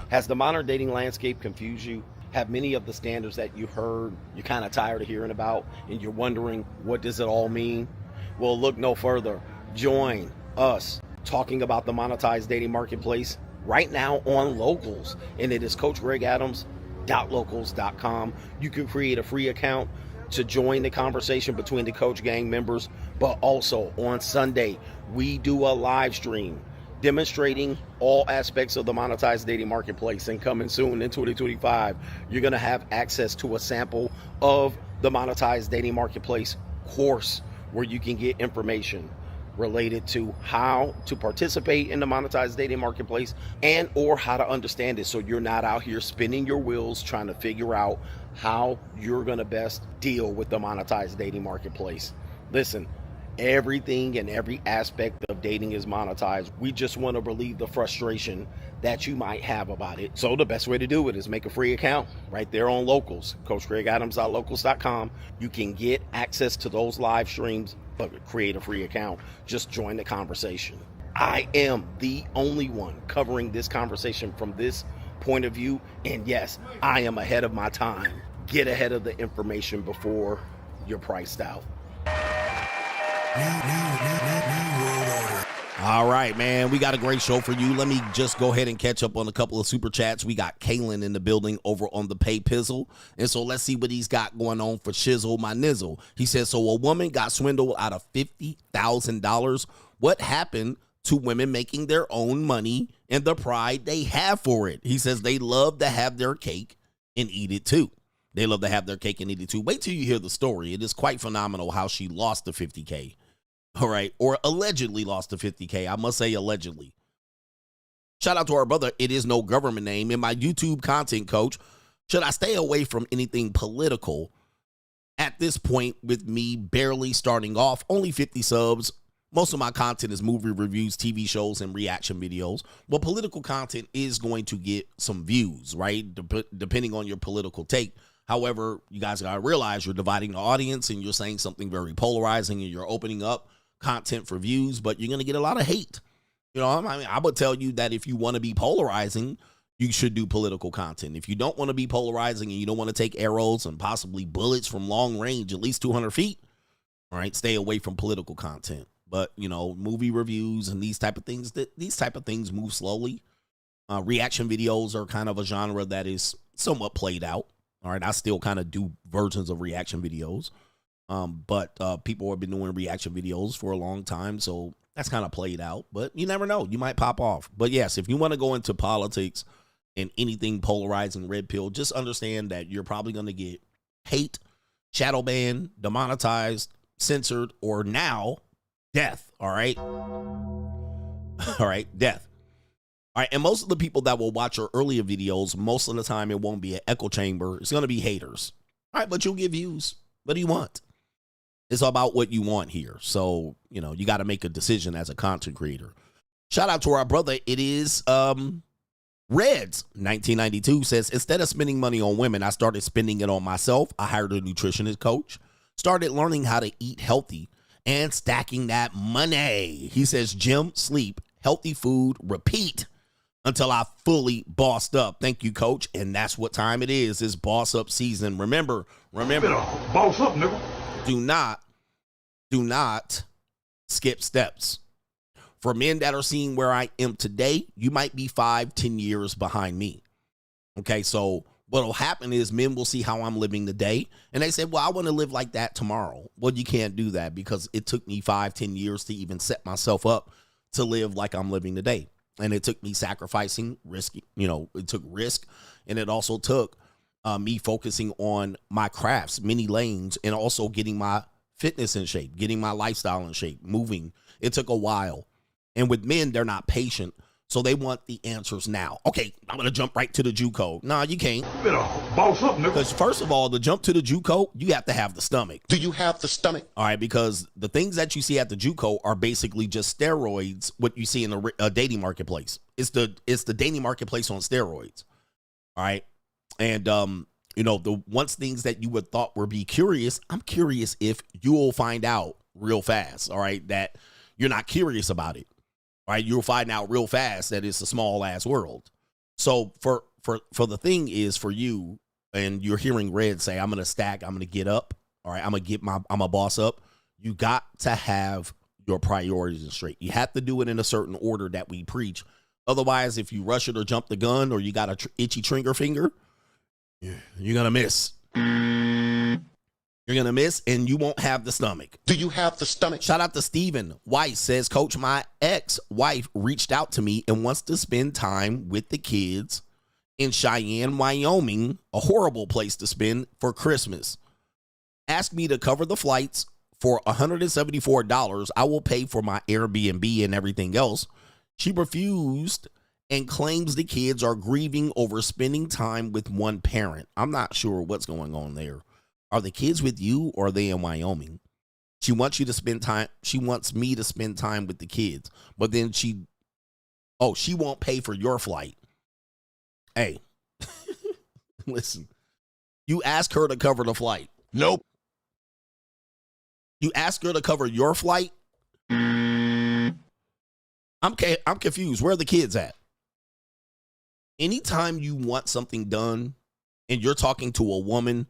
Has the modern dating landscape confused you? Have many of the standards that you heard you're kind of tired of hearing about, and you're wondering, what does it all mean? Well, look no further. Join us talking about the monetized dating marketplace right now on Locals, and it is CoachGregAdams.locals.com. You can create a free account to join the conversation between the Coach Gang members, but also on Sunday, we do a live stream demonstrating all aspects of the monetized dating marketplace. And coming soon in 2025, you're going to have access to a sample of the monetized dating marketplace course where you can get information related to how to participate in the monetized dating marketplace and or how to understand it, so you're not out here spinning your wheels trying to figure out how you're going to best deal with the monetized dating marketplace. Listen, everything and every aspect of dating is monetized. We just want to relieve the frustration that you might have about it. So the best way to do it is make a free account right there on Locals, CoachGregAdams.locals.com. You can get access to those live streams, but create a free account. Just join the conversation. I am the only one covering this conversation from this point of view. And yes, I am ahead of my time. Get ahead of the information before you're priced out. All right, man, we got a great show for you. Let me just go ahead and catch up on a couple of super chats. We got Kalen in the building over on the Pay Pizzle. And so let's see what he's got going on for Shizzle My Nizzle. He says, so a woman got swindled out of $50,000. What happened to women making their own money and the pride they have for it? He says they love to have their cake and eat it too. They love to have their cake and eat it too. Wait till you hear the story. It is quite phenomenal how she lost the $50K. All right, or allegedly lost the $50K. I must say allegedly. Shout out to our brother, It Is No Government Name. In my YouTube content coach, should I stay away from anything political at this point with me barely starting off? Only 50 subs. Most of my content is movie reviews, TV shows, and reaction videos. Well, political content is going to get some views, right? Depending on your political take. However, you guys got to realize you're dividing the audience and you're saying something very polarizing and you're opening up content for views, but you're going to get a lot of hate. You know, I mean, I would tell you that if you want to be polarizing, you should do political content. If you don't want to be polarizing and you don't want to take arrows and possibly bullets from long range, at least 200 feet, all right, stay away from political content. But, you know, movie reviews and these type of things move slowly. Reaction videos are kind of a genre that is somewhat played out. All right, I still kind of do versions of reaction videos. But people have been doing reaction videos for a long time, so that's kind of played out. But you never know. You might pop off. But yes, if you want to go into politics and anything polarizing, red pill, just understand that you're probably going to get hate, shadow banned, demonetized, censored, or now death. All right? All right, death. All right, and most of the people that will watch your earlier videos, most of the time it won't be an echo chamber. It's going to be haters. All right, but you'll get views. What do you want? It's all about what you want here. So, you know, you got to make a decision as a content creator. Shout out to our brother. It is Reds 1992 says, instead of spending money on women, I started spending it on myself. I hired a nutritionist coach, started learning how to eat healthy and stacking that money. He says, gym, sleep, healthy food, repeat until I fully bossed up. Thank you, coach. And that's what time it is. It's boss up season. Remember, boss up, nigga. Do not skip steps. For men that are seeing where I am today, you might be 5-10 years behind me. Okay, so what will happen is men will see how I'm living today, and they say, well, I want to live like that tomorrow. Well, you can't do that because it took me 5-10 years to even set myself up to live like I'm living today. And it took me sacrificing, risky, you know, it took risk, and it also took me focusing on my crafts, many lanes, and also getting my fitness in shape, getting my lifestyle in shape, moving. It took a while. And with men, they're not patient, so they want the answers now. Okay, I'm going to jump right to the JUCO. Nah, you can't. You better boss up, nigga. Because first of all, to jump to the JUCO, you have to have the stomach. Do you have the stomach? All right, because the things that you see at the JUCO are basically just steroids, what you see in the dating marketplace. It's the dating marketplace on steroids. All right. And, you know, the once things that you would thought were be curious, I'm curious if you will find out real fast, all right, that you're not curious about it. All right, you'll find out real fast that it's a small ass world. So for the thing is for you, and you're hearing Red say, I'm going to stack, I'm going to get up, all right, I'm a boss up, you got to have your priorities straight. You have to do it in a certain order that we preach. Otherwise, if you rush it or jump the gun or you got a itchy trigger finger, you're going to miss. You're going to miss, and you won't have the stomach. Do you have the stomach? Shout out to Steven Weiss says, Coach, my ex-wife reached out to me and wants to spend time with the kids in Cheyenne, Wyoming, a horrible place to spend, for Christmas. Asked me to cover the flights for $174. I will pay for my Airbnb and everything else. She refused and claims the kids are grieving over spending time with one parent. I'm not sure what's going on there. Are the kids with you or are they in Wyoming? She wants you to spend time. She wants me to spend time with the kids. But then she won't pay for your flight. Hey, listen, you ask her to cover the flight. Nope. You ask her to cover your flight. I'm confused. Where are the kids at? Anytime you want something done and you're talking to a woman,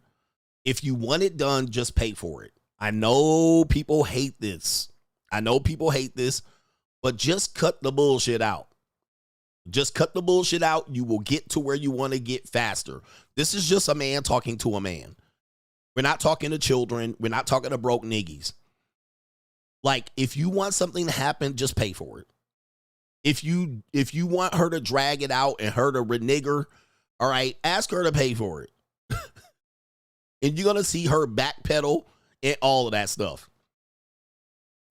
if you want it done, just pay for it. I know people hate this. But just cut the bullshit out. Just cut the bullshit out. You will get to where you want to get faster. This is just a man talking to a man. We're not talking to children. We're not talking to broke niggies. Like, if you want something to happen, just pay for it. If you want her to drag it out and her to renigger, all right, ask her to pay for it. And you're going to see her backpedal and all of that stuff.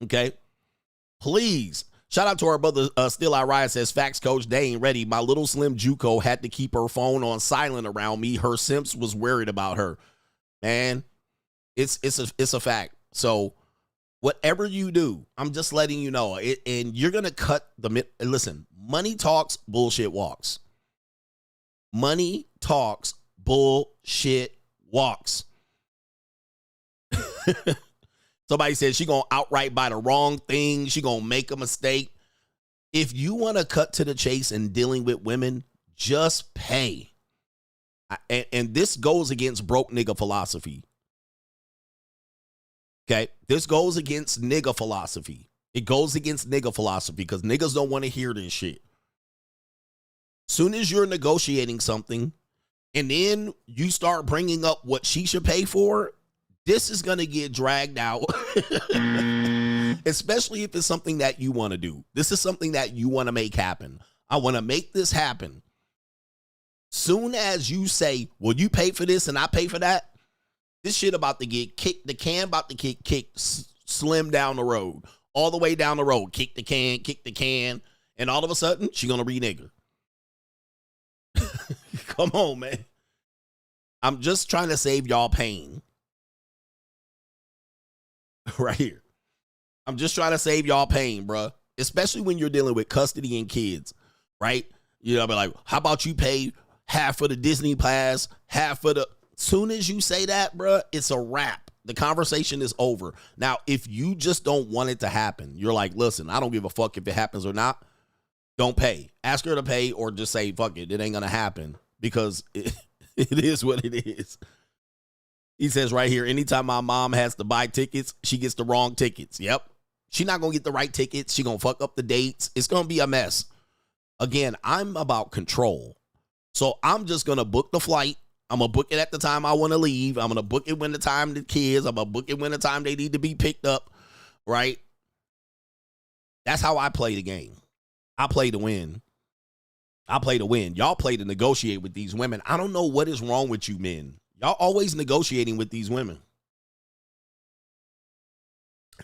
Okay? Please. Shout out to our brother, Still I Ride says, facts, Coach, they ain't ready. My little slim JUCO had to keep her phone on silent around me. Her simps was worried about her. Man, it's a fact. So whatever you do, I'm just letting you know. And you're going to cut the... Listen, money talks, bullshit walks. Money talks, bullshit walks. Somebody said she gonna outright buy the wrong thing. She gonna make a mistake. If you want to cut to the chase in dealing with women, just pay. And this goes against broke nigga philosophy. Okay, this goes against nigga philosophy. It goes against nigga philosophy because niggas don't want to hear this shit. Soon as you're negotiating something and then you start bringing up what she should pay for, this is going to get dragged out, especially if it's something that you want to do. This is something that you want to make happen. I want to make this happen. Soon as you say, well, you pay for this and I pay for that, this shit about to get kicked. The can about to get kicked slim down the road, all the way down the road. Kick the can. And all of a sudden, she going to renigger. Come on, man. I'm just trying to save y'all pain. Right here. I'm just trying to save y'all pain, bruh. Especially when you're dealing with custody and kids, right? You know, be like, how about you pay half for the Disney pass, half for the... Soon as you say that, bruh, it's a wrap. The conversation is over. Now, if you just don't want it to happen, you're like, listen, I don't give a fuck if it happens or not. Don't pay. Ask her to pay or just say, fuck it, it ain't gonna happen because it is what it is. He says right here, anytime my mom has to buy tickets, she gets the wrong tickets. Yep. She's not going to get the right tickets. She's going to fuck up the dates. It's going to be a mess. Again, I'm about control. So I'm just going to book the flight. I'm going to book it at the time I want to leave. I'm going to book it when the time the kids, I'm going to book it when the time they need to be picked up. Right? That's how I play the game. I play to win. I play to win. Y'all play to negotiate with these women. I don't know what is wrong with you men. Y'all always negotiating with these women.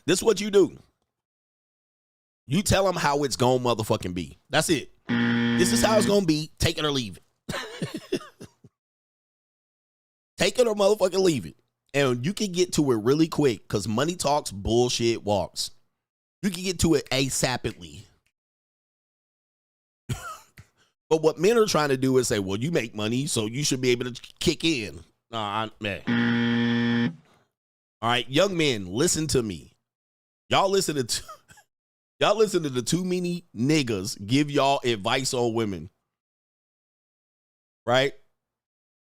This is what you do. You tell them how it's gonna motherfucking be. That's it. This is how it's gonna be. Take it or leave it. Take it or motherfucking leave it. And you can get to it really quick because money talks, bullshit walks. You can get to it ASAPidly. But what men are trying to do is say, well, you make money, so you should be able to kick in. Man. All right, young men, listen to me. Y'all listen to the too many niggas give y'all advice on women. Right?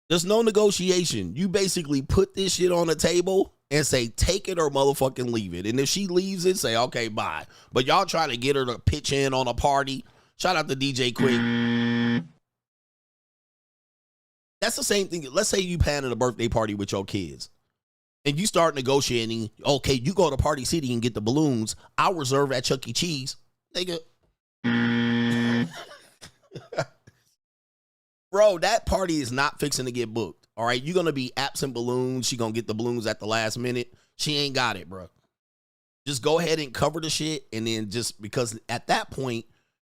There's no negotiation. You basically put this shit on the table and say, take it or motherfucking leave it. And if she leaves it, say, okay, bye. But y'all try to get her to pitch in on a party. Shout out to DJ Quick. That's the same thing. Let's say you planning a birthday party with your kids and you start negotiating. Okay, you go to Party City and get the balloons. I'll reserve at Chuck E. Cheese. Nigga. Bro, that party is not fixing to get booked. All right, you're going to be absent balloons. She going to get the balloons at the last minute. She ain't got it, bro. Just go ahead and cover the shit. And then just because at that point,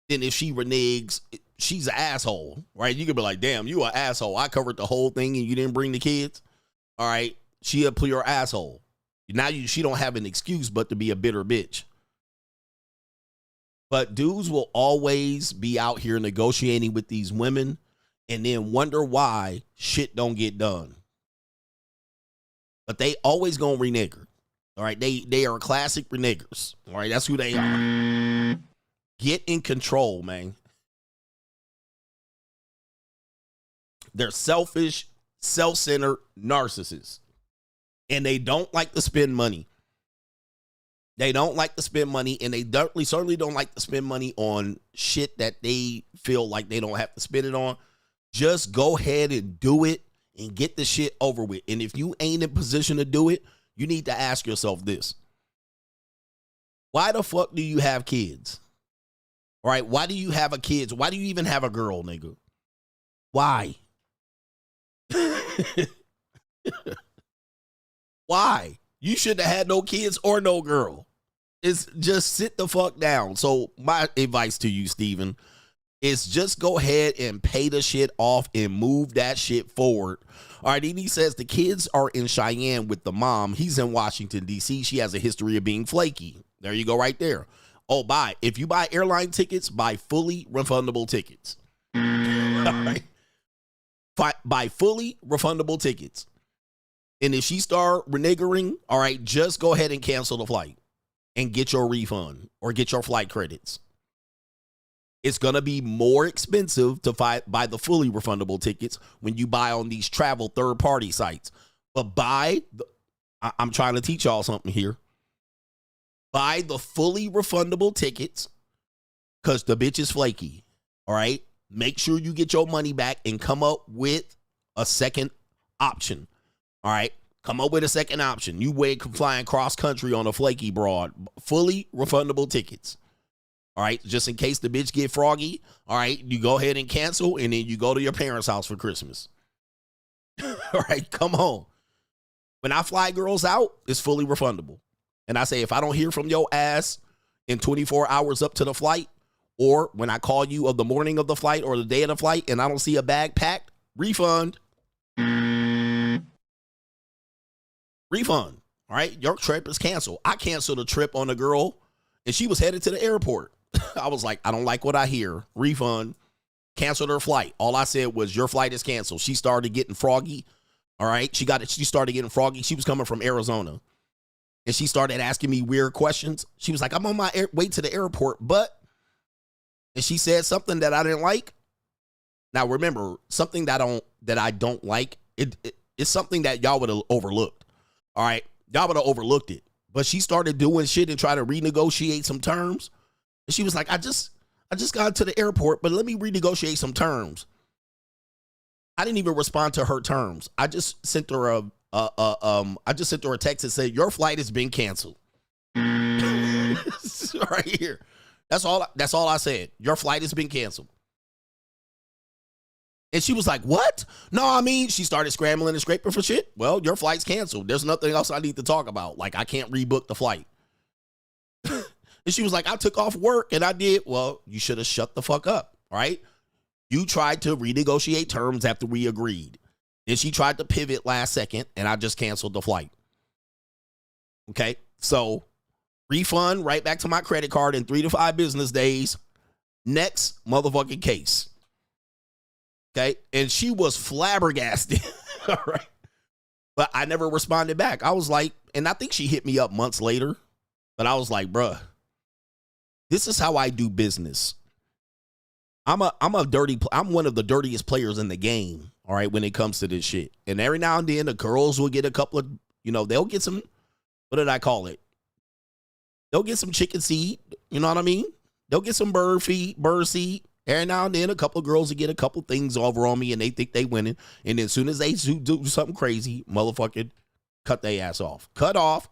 then if she reneges, she's an asshole, right? You could be like, damn, you an asshole. I covered the whole thing and you didn't bring the kids. All right, she a pure asshole. Now she don't have an excuse but to be a bitter bitch. But dudes will always be out here negotiating with these women and then wonder why shit don't get done. But they always gonna renege. All right, they are classic renegers. All right, that's who they are. Get in control, man. They're selfish, self-centered narcissists. And they don't like to spend money. They don't like to spend money, and they certainly don't like to spend money on shit that they feel like they don't have to spend it on. Just go ahead and do it and get the shit over with. And if you ain't in position to do it, you need to ask yourself this. Why the fuck do you have kids? All right, why do you have a kids? Why do you even have a girl, nigga? Why? Why? You shouldn't have had no kids or no girl. It's just sit the fuck down. So my advice to you, Steven, is just go ahead and pay the shit off and move that shit forward. All right, and he says the kids are in Cheyenne with the mom. He's in Washington, D.C. She has a history of being flaky. There you go right there. Oh, if you buy airline tickets, buy fully refundable tickets. All right. Buy fully refundable tickets. And if she start reneging, all right, just go ahead and cancel the flight and get your refund or get your flight credits. It's going to be more expensive to buy the fully refundable tickets when you buy on these travel third-party sites. But I'm trying to teach y'all something here. Buy the fully refundable tickets because the bitch is flaky, all right? Make sure you get your money back and come up with a second option, all right? Come up with a second option. You flying cross-country on a flaky broad. Fully refundable tickets. All right, just in case the bitch get froggy, all right, you go ahead and cancel, and then you go to your parents' house for Christmas. All right, come on. When I fly girls out, it's fully refundable. And I say, if I don't hear from your ass in 24 hours up to the flight, or when I call you of the morning of the flight or the day of the flight and I don't see a bag packed, refund. Refund. All right, your trip is canceled. I canceled a trip on a girl, and she was headed to the airport. I was like, I don't like what I hear. Refund. Canceled her flight. All I said was, your flight is canceled. She started getting froggy. All right. She started getting froggy. She was coming from Arizona. And she started asking me weird questions. She was like, I'm on my way to the airport, and she said something that I didn't like. Now remember, something that I don't like, it's something that y'all would have overlooked. All right. Y'all would have overlooked it. But she started doing shit and trying to renegotiate some terms. And she was like, I just got to the airport, but let me renegotiate some terms. I didn't even respond to her terms. I just sent her a text and said, your flight has been canceled. Right here. That's all I said. Your flight has been canceled. And she was like, what? No, I mean, she started scrambling and scraping for shit. Well, your flight's canceled. There's nothing else I need to talk about. Like, I can't rebook the flight. And she was like, I took off work and I did. Well, you should have shut the fuck up. All right. You tried to renegotiate terms after we agreed. Then she tried to pivot last second and I just canceled the flight. Okay. So refund right back to my credit card in 3 to 5 business days. Next motherfucking case. Okay. And she was flabbergasted. All right. But I never responded back. I was like, and I think she hit me up months later, but I was like, bruh, this is how I do business. I'm one of the dirtiest players in the game, all right, when it comes to this shit. And every now and then the girls will get a couple of, they'll get some, what did I call it? They'll get some chicken seed, you know what I mean? They'll get some bird seed. Every now and then a couple of girls will get a couple things over on me and they think they winning. And then as soon as they do something crazy, motherfucker, cut their ass off. Cut off,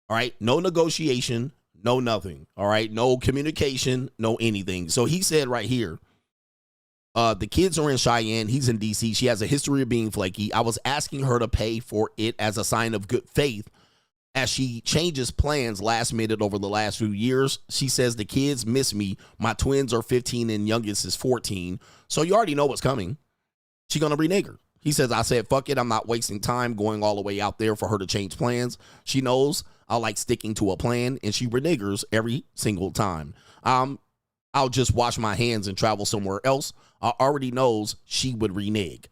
all right? No negotiation. No nothing, all right? No communication, no anything. So he said right here, the kids are in Cheyenne. He's in D.C. She has a history of being flaky. I was asking her to pay for it as a sign of good faith as she changes plans last minute over the last few years. She says the kids miss me. My twins are 15 and youngest is 14. So you already know what's coming. She going to renege her. He says, I said, fuck it. I'm not wasting time going all the way out there for her to change plans. She knows I like sticking to a plan, and she reneges every single time. I'll just wash my hands and travel somewhere else. I already knows she would renege.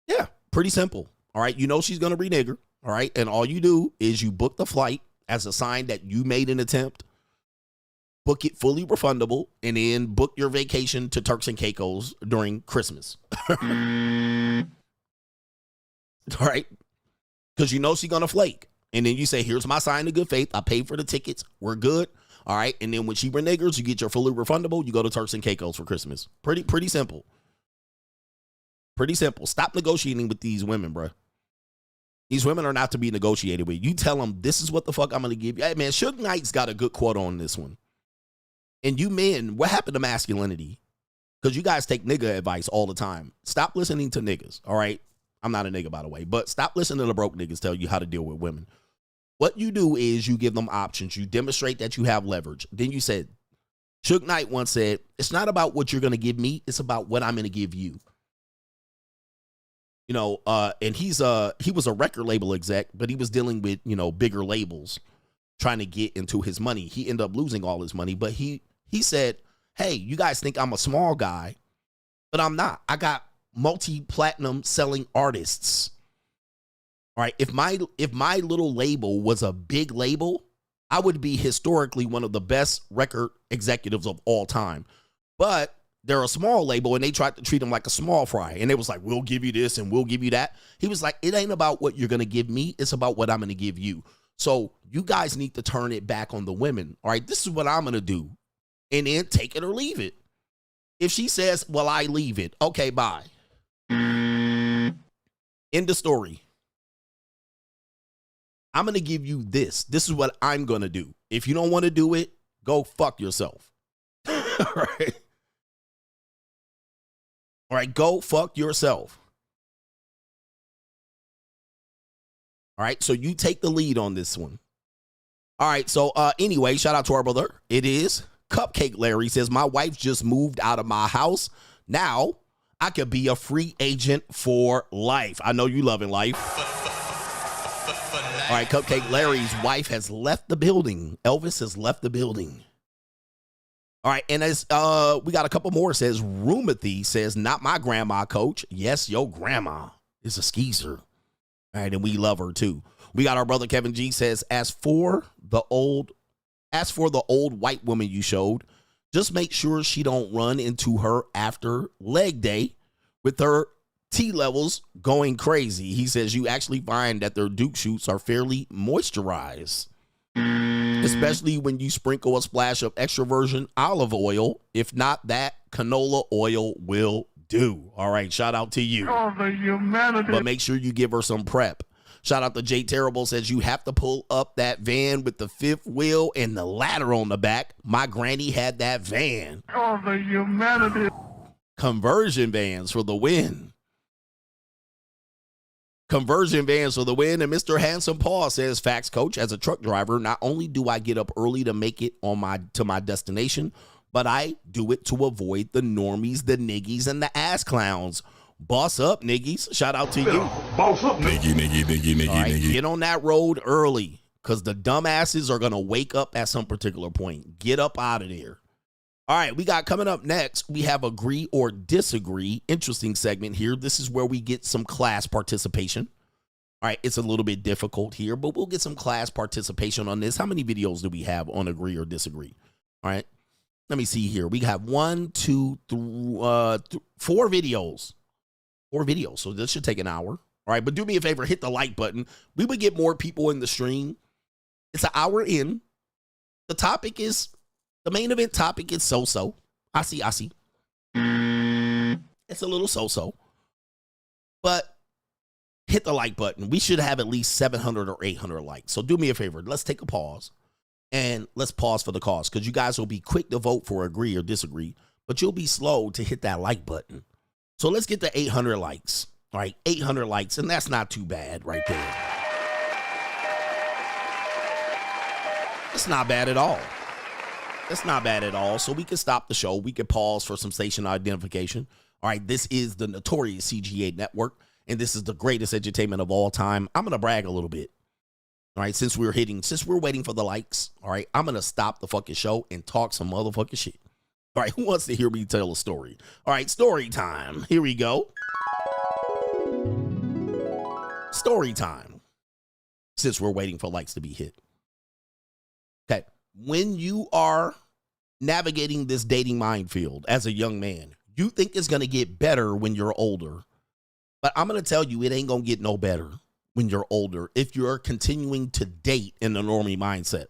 Yeah, pretty simple. All right, you know she's going to renege her. All right, and all you do is you book the flight as a sign that you made an attempt. Book it fully refundable, and then book your vacation to Turks and Caicos during Christmas. All right? Because you know she's going to flake. And then you say, here's my sign of good faith. I paid for the tickets. We're good. All right? And then when she reneges, you get your fully refundable. You go to Turks and Caicos for Christmas. Pretty simple. Pretty simple. Stop negotiating with these women, bro. These women are not to be negotiated with. You tell them, this is what the fuck I'm going to give you. Hey, man, Suge Knight's got a good quote on this one. And you men, what happened to masculinity? Because you guys take nigga advice all the time. Stop listening to niggas, all right? I'm not a nigga, by the way. But stop listening to the broke niggas tell you how to deal with women. What you do is you give them options. You demonstrate that you have leverage. Then you said, Suge Knight once said, it's not about what you're going to give me. It's about what I'm going to give you. You know, and he was a record label exec, but he was dealing with, bigger labels trying to get into his money. He ended up losing all his money, but he said, hey, you guys think I'm a small guy, but I'm not. I got multi-platinum selling artists. All right, if my little label was a big label, I would be historically one of the best record executives of all time. But they're a small label, and they tried to treat him like a small fry. And they was like, we'll give you this and we'll give you that. He was like, it ain't about what you're going to give me. It's about what I'm going to give you. So you guys need to turn it back on the women. All right, this is what I'm going to do. And then take it or leave it. If she says, well, I leave it. Okay, bye. End of story. I'm going to give you this. This is what I'm going to do. If you don't want to do it, go fuck yourself. All right. All right, go fuck yourself. All right, so you take the lead on this one. All right, so anyway, shout out to our brother. It is Cupcake Larry says, my wife just moved out of my house. Now I could be a free agent for life. I know you loving life. All right, Cupcake Larry's wife has left the building. Elvis has left the building. All right, and as we got a couple more. It says, Rumathy says, not my grandma, coach. Yes, your grandma is a skeezer. All right, and we love her too. We got our brother Kevin G says, as for the old white woman you showed, just make sure she don't run into her after leg day with her T levels going crazy. He says you actually find that their Duke shoots are fairly moisturized, especially when you sprinkle a splash of extra virgin olive oil. If not that, canola oil will do. All right, shout out to you. Oh, the humanity. But make sure you give her some prep. Shout out to Jay Terrible says you have to pull up that van with the fifth wheel and the ladder on the back. My granny had that van. Oh, the humanity. Conversion vans for the win. Conversion vans for the win. And Mr. Handsome Paul says, facts, coach, as a truck driver, not only do I get up early to make it to my destination, but I do it to avoid the normies, the niggies, and the ass clowns. Boss up, niggies. Shout out to you. Boss up, niggy. All right, get on that road early, because the dumbasses are going to wake up at some particular point. Get up out of there. All right, we got coming up next, we have Agree or Disagree. Interesting segment here. This is where we get some class participation. All right, it's a little bit difficult here, but we'll get some class participation on this. How many videos do we have on Agree or Disagree? All right. Let me see here. We have 4 videos. 4 videos. So this should take an hour. All right. But do me a favor. Hit the like button. We would get more people in the stream. It's an hour in. The main event topic is so-so. I see. It's a little so-so. But hit the like button. We should have at least 700 or 800 likes. So do me a favor. Let's take a pause. And let's pause for the cause. Because you guys will be quick to vote for agree or disagree. But you'll be slow to hit that like button. So let's get to 800 likes. All right, 800 likes. And that's not too bad right there. It's not bad at all. It's not bad at all. So we can stop the show. We can pause for some station identification. All right, this is the Notorious CGA network. And this is the greatest entertainment of all time. I'm going to brag a little bit. All right, since we're waiting for the likes, all right, I'm going to stop the fucking show and talk some motherfucking shit. All right, who wants to hear me tell a story? All right, story time. Here we go. Story time. Since we're waiting for likes to be hit. Okay, when you are navigating this dating minefield as a young man, you think it's going to get better when you're older. But I'm going to tell you, it ain't going to get no better when you're older if you're continuing to date in the normie mindset.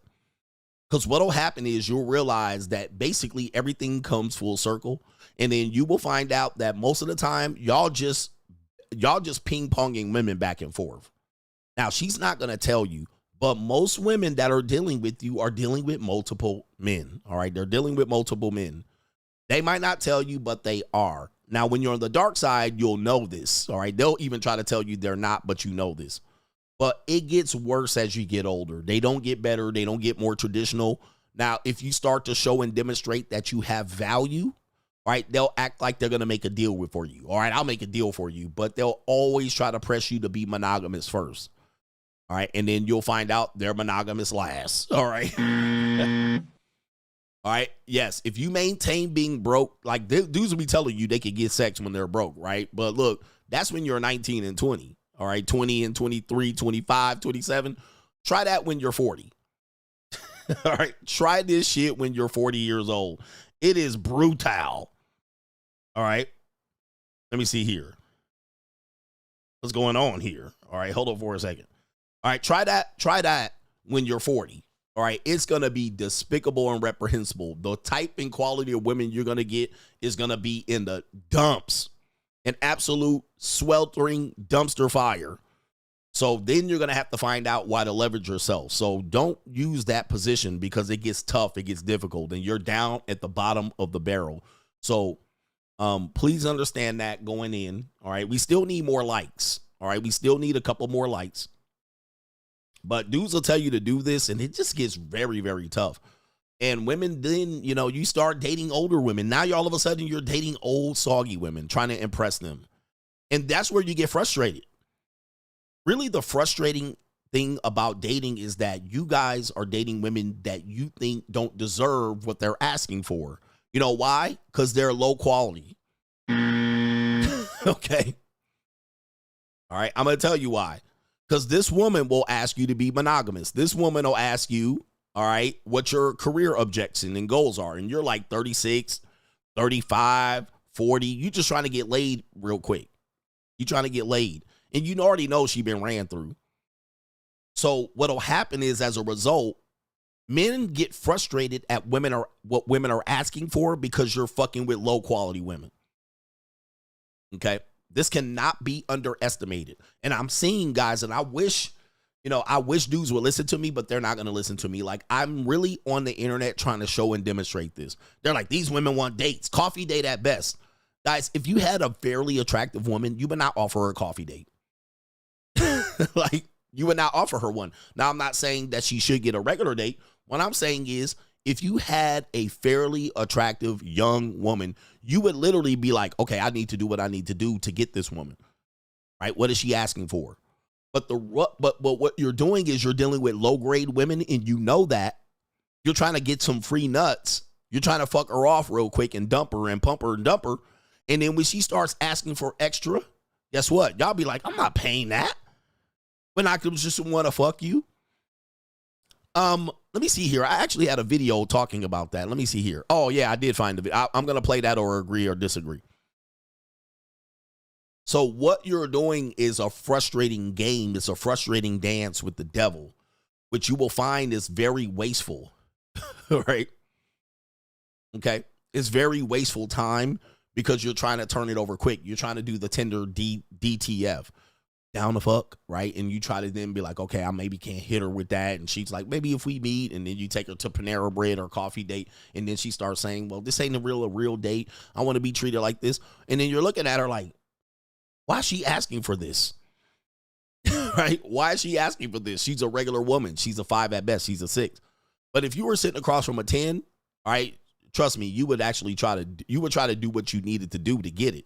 Because what will happen is you'll realize that basically everything comes full circle. And then you will find out that most of the time, y'all just ping-ponging women back and forth. Now, she's not going to tell you, but most women that are dealing with you are dealing with multiple men. All right, they're dealing with multiple men. They might not tell you, but they are. Now, when you're on the dark side, you'll know this, all right? They'll even try to tell you they're not, but you know this. But it gets worse as you get older. They don't get better. They don't get more traditional. Now, if you start to show and demonstrate that you have value, all right, they'll act like they're going to make a deal for you. All right, I'll make a deal for you. But they'll always try to press you to be monogamous first. All right, and then you'll find out they're monogamous last. All right. All right. Yes. If you maintain being broke, like dudes will be telling you they can get sex when they're broke. Right. But look, that's when you're 19 and 20. All right. 20 and 23, 25, 27. Try that when you're 40. All right. Try this shit when you're 40 years old. It is brutal. All right. Let me see here. What's going on here? All right. Hold on for a second. All right. Try that when you're 40. All right, it's going to be despicable and reprehensible. The type and quality of women you're going to get is going to be in the dumps, an absolute sweltering dumpster fire. So then you're going to have to find out why to leverage yourself. So don't use that position because it gets tough, it gets difficult, and you're down at the bottom of the barrel. So please understand that going in. All right, we still need more likes. All right, we still need a couple more likes. But dudes will tell you to do this, and it just gets very, very tough. And women, then, you start dating older women. Now all of a sudden you're dating old, soggy women, trying to impress them. And that's where you get frustrated. Really, the frustrating thing about dating is that you guys are dating women that you think don't deserve what they're asking for. You know why? Because they're low quality. Okay. All right, I'm going to tell you why. Because this woman will ask you to be monogamous. This woman will ask you, all right, what your career objectives and goals are. And you're like 36, 35, 40. You just trying to get laid real quick. You trying to get laid. And you already know she been ran through. So what'll happen is, as a result, men get frustrated at what women are asking for because you're fucking with low quality women. Okay? This cannot be underestimated. And I'm seeing guys, and I wish dudes would listen to me, but they're not going to listen to me. Like, I'm really on the internet trying to show and demonstrate this. They're like, these women want dates, coffee date at best. Guys, if you had a fairly attractive woman, you would not offer her a coffee date. Like, you would not offer her one. Now, I'm not saying that she should get a regular date. What I'm saying is, if you had a fairly attractive young woman, you would literally be like, okay, I need to do what I need to do to get this woman, right? What is she asking for? But what you're doing is you're dealing with low grade women, and you know that. You're trying to get some free nuts. You're trying to fuck her off real quick and dump her and pump her and dump her. And then when she starts asking for extra, guess what? Y'all be like, I'm not paying that when I just want to fuck you. Let me see here. I actually had a video talking about that. Let me see here. Oh, yeah, I did find the video. I'm going to play that or agree or disagree. So what you're doing is a frustrating game. It's a frustrating dance with the devil, which you will find is very wasteful, right? Okay? It's very wasteful time because you're trying to turn it over quick. You're trying to do the Tinder DTF. Down the fuck, right? And you try to then be like, okay, I maybe can't hit her with that. And she's like, maybe if we meet, and then you take her to Panera Bread or coffee date, and then she starts saying, well, this ain't a real date. I want to be treated like this. And then you're looking at her like, why is she asking for this? Right? Why is she asking for this? She's a regular woman. She's a 5 at best. She's a 6. But if you were sitting across from a 10, all right, trust me, you would actually try to do what you needed to do to get it.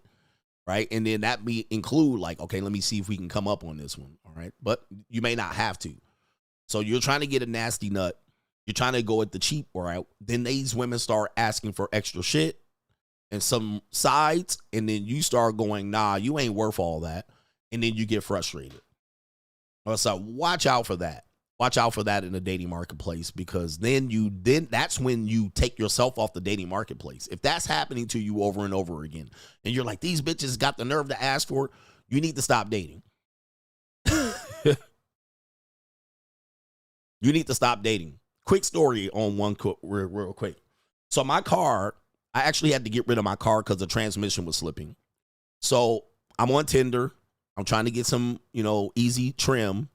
Right. And then that may include like, okay, let me see if we can come up on this one. All right. But you may not have to. So you're trying to get a nasty nut. You're trying to go at the cheap route. Then these women start asking for extra shit and some sides. And then you start going, nah, you ain't worth all that. And then you get frustrated. So watch out for that. Watch out for that in the dating marketplace, because then that's when you take yourself off the dating marketplace. If that's happening to you over and over again, and you're like, these bitches got the nerve to ask for it, you need to stop dating. You need to stop dating. Quick story on one real quick. So my car, I actually had to get rid of my car because the transmission was slipping. So I'm on Tinder. I'm trying to get some, easy trim.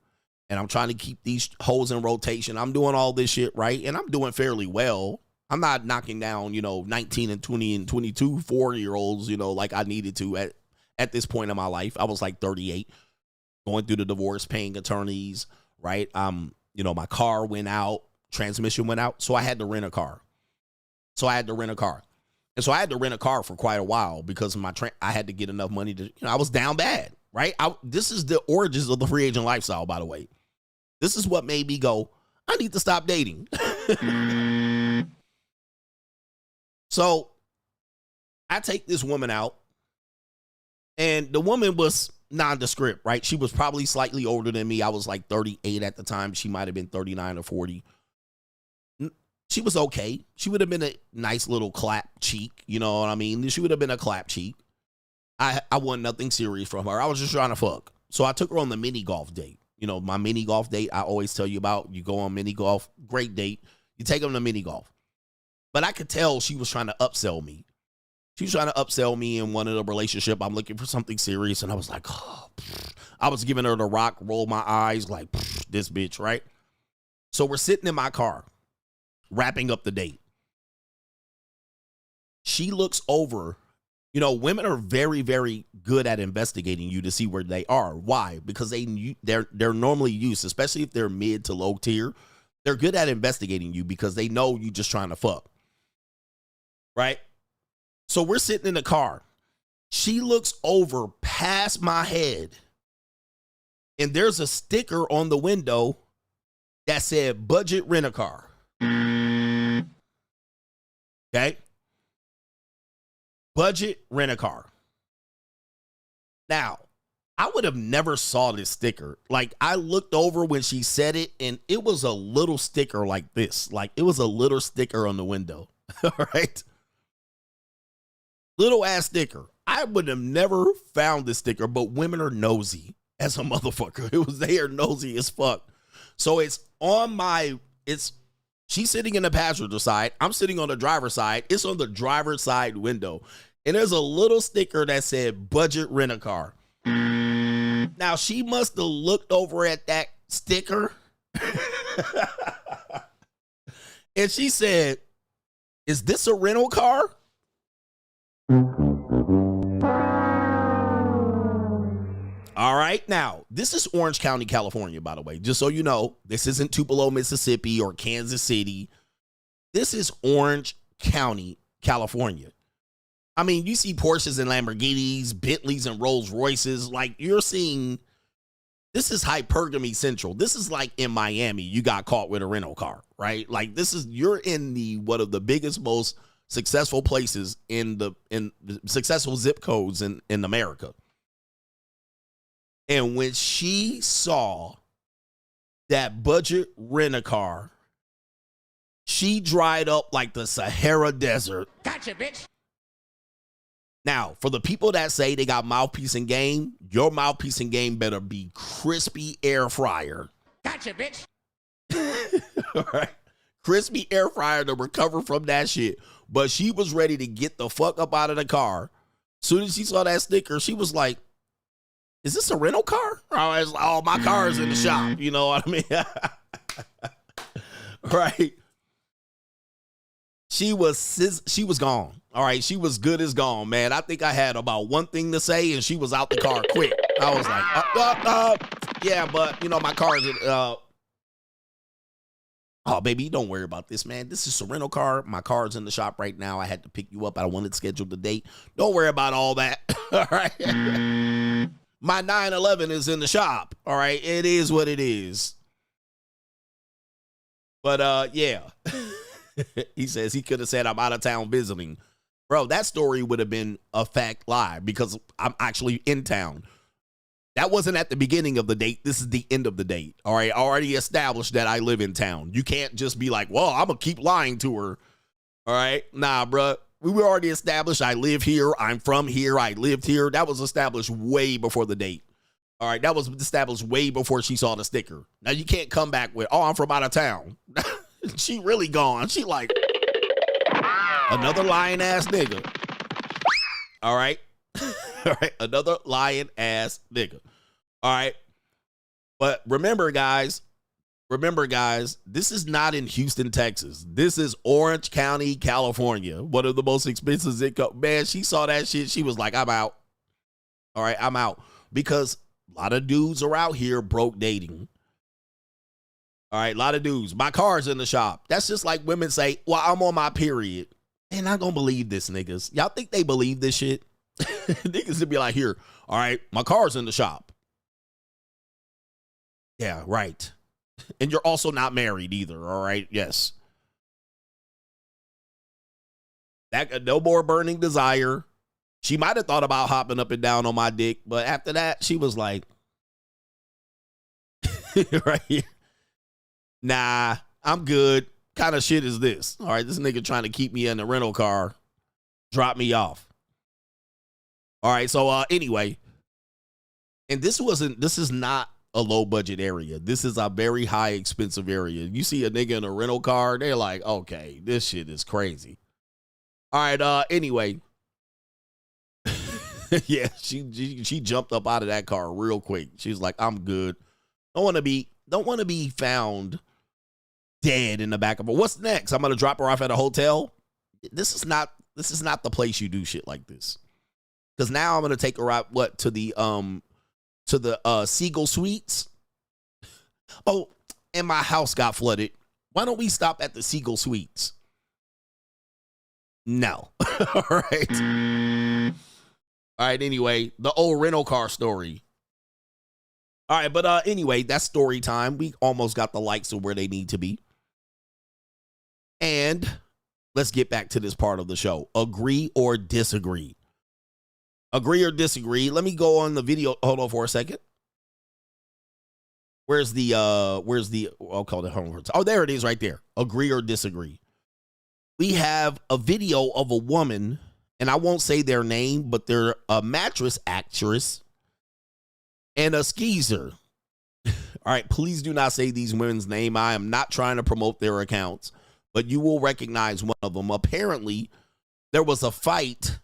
And I'm trying to keep these hoes in rotation. I'm doing all this shit, right? And I'm doing fairly well. I'm not knocking down, 19 and 20 and 22 4-year-olds, like I needed to at this point in my life. I was like 38, going through the divorce, paying attorneys, right? My car went out, transmission went out, so I had to rent a car. And so I had to rent a car for quite a while because I had to get enough money to, I was down bad, right? This is the origins of the free agent lifestyle, by the way. This is what made me go, I need to stop dating. So I take this woman out, and the woman was nondescript, right? She was probably slightly older than me. I was like 38 at the time. She might have been 39 or 40. She was okay. She would have been a nice little clap cheek. You know what I mean? She would have been a clap cheek. I want nothing serious from her. I was just trying to fuck. So I took her on the mini golf date. My mini golf date I always tell you about. You go on mini golf, great date. You take them to mini golf. But I could tell she was trying to upsell me. She was trying to upsell me in one of the relationship. I'm looking for something serious. And I was like, oh, I was giving her the rock, roll my eyes like, this bitch, right? So we're sitting in my car, wrapping up the date. She looks over. Women are very, very good at investigating you to see where they are. Why? Because they're normally used, especially if they're mid to low tier. They're good at investigating you because they know you just trying to fuck. Right? So we're sitting in the car. She looks over past my head, and there's a sticker on the window that said budget rent-a-car. Okay? Budget rent-a-car. Now, I would have never saw this sticker. Like, I looked over when she said it, and it was a little sticker like this. Like, it was a little sticker on the window. All right? Little ass sticker. I would have never found this sticker, but women are nosy as a motherfucker. They are nosy as fuck. So it's on she's sitting in the passenger side. I'm sitting on the driver's side. It's on the driver's side window. And there's a little sticker that said budget rent-a-car. Now, she must have looked over at that sticker. And she said, is this a rental car? All right. Now, this is Orange County, California, by the way. Just so you know, this isn't Tupelo, Mississippi or Kansas City. This is Orange County, California. I mean, you see Porsches and Lamborghinis, Bentleys and Rolls Royces. Like, you're seeing, this is hypergamy central. This is like in Miami, you got caught with a rental car, right? Like, you're in one of the biggest, most successful places in the successful zip codes in America. And when she saw that budget rent-a-car She dried up like the Sahara Desert. Gotcha, bitch. Now, for the people that say they got mouthpiece and game, your mouthpiece and game better be crispy air fryer. Gotcha, bitch. All right. Crispy air fryer to recover from that shit. But she was ready to get the fuck up out of the car. Soon as she saw that sticker, she was like, is this a rental car? I was like, oh, my car is in the shop. You know what I mean? Right. She was gone. All right. She was good as gone, man. I think I had about one thing to say and she was out the car quick. I was like, yeah, but you know, my car is, oh, baby, don't worry about this, man. This is a rental car. My car's in the shop right now. I had to pick you up. I wanted to schedule the date. Don't worry about all that. All right. My 911 is in the shop. All right. It is what it is. But, yeah. He says he could have said I'm out of town visiting. Bro, that story would have been a fact lie because I'm actually in town. That wasn't at the beginning of the date. This is the end of the date. All right. I already established that I live in town. You can't just be like, well, I'm going to keep lying to her. All right. Nah, bro. We were already established. I live here. I'm from here. I lived here. That was established way before the date. All right. That was established way before she saw the sticker. Now you can't come back with, oh, I'm from out of town. She really gone. She like another lying ass nigga. All right. All right. Another lying ass nigga. All right. But remember, guys, this is not in Houston, Texas. This is Orange County, California. One of the most expensive zip codes. Man, she saw that shit. She was like, I'm out. All right. I'm out. Because a lot of dudes are out here broke dating. All right, a lot of dudes. My car's in the shop. That's just like women say, well, I'm on my period. They're not going to believe this, niggas. Y'all think they believe this shit? Niggas would be like, here, all right, my car's in the shop. Yeah, right. And you're also not married either, all right? Yes. That no more burning desire. She might have thought about hopping up and down on my dick, but after that, she was like, right here. Nah, I'm good. Kind of shit is this? All right, this nigga trying to keep me in the rental car. Drop me off. All right, so anyway. And this is not a low budget area. This is a very high expensive area. You see a nigga in a rental car, they're like, okay, this shit is crazy. All right, anyway. Yeah, she jumped up out of that car real quick. She's like, I'm good. Don't want to be found dead in the back of her. What's next? I'm gonna drop her off at a hotel. This is not the place you do shit like this. Because now I'm gonna take her out to the Seagull Suites. Oh, and my house got flooded. Why don't we stop at the Seagull Suites? No. All right. All right. Anyway, the old rental car story. All right, but anyway, that's story time. We almost got the likes of where they need to be. And let's get back to this part of the show. Agree or disagree? Agree or disagree? Let me go on the video. Hold on for a second. Where's the I'll call it home. Oh, there it is right there. Agree or disagree? We have a video of a woman, and I won't say their name, but they're a mattress actress and a skeezer. All right, please do not say these women's name. I am not trying to promote their accounts, but you will recognize one of them. Apparently, there was a fight,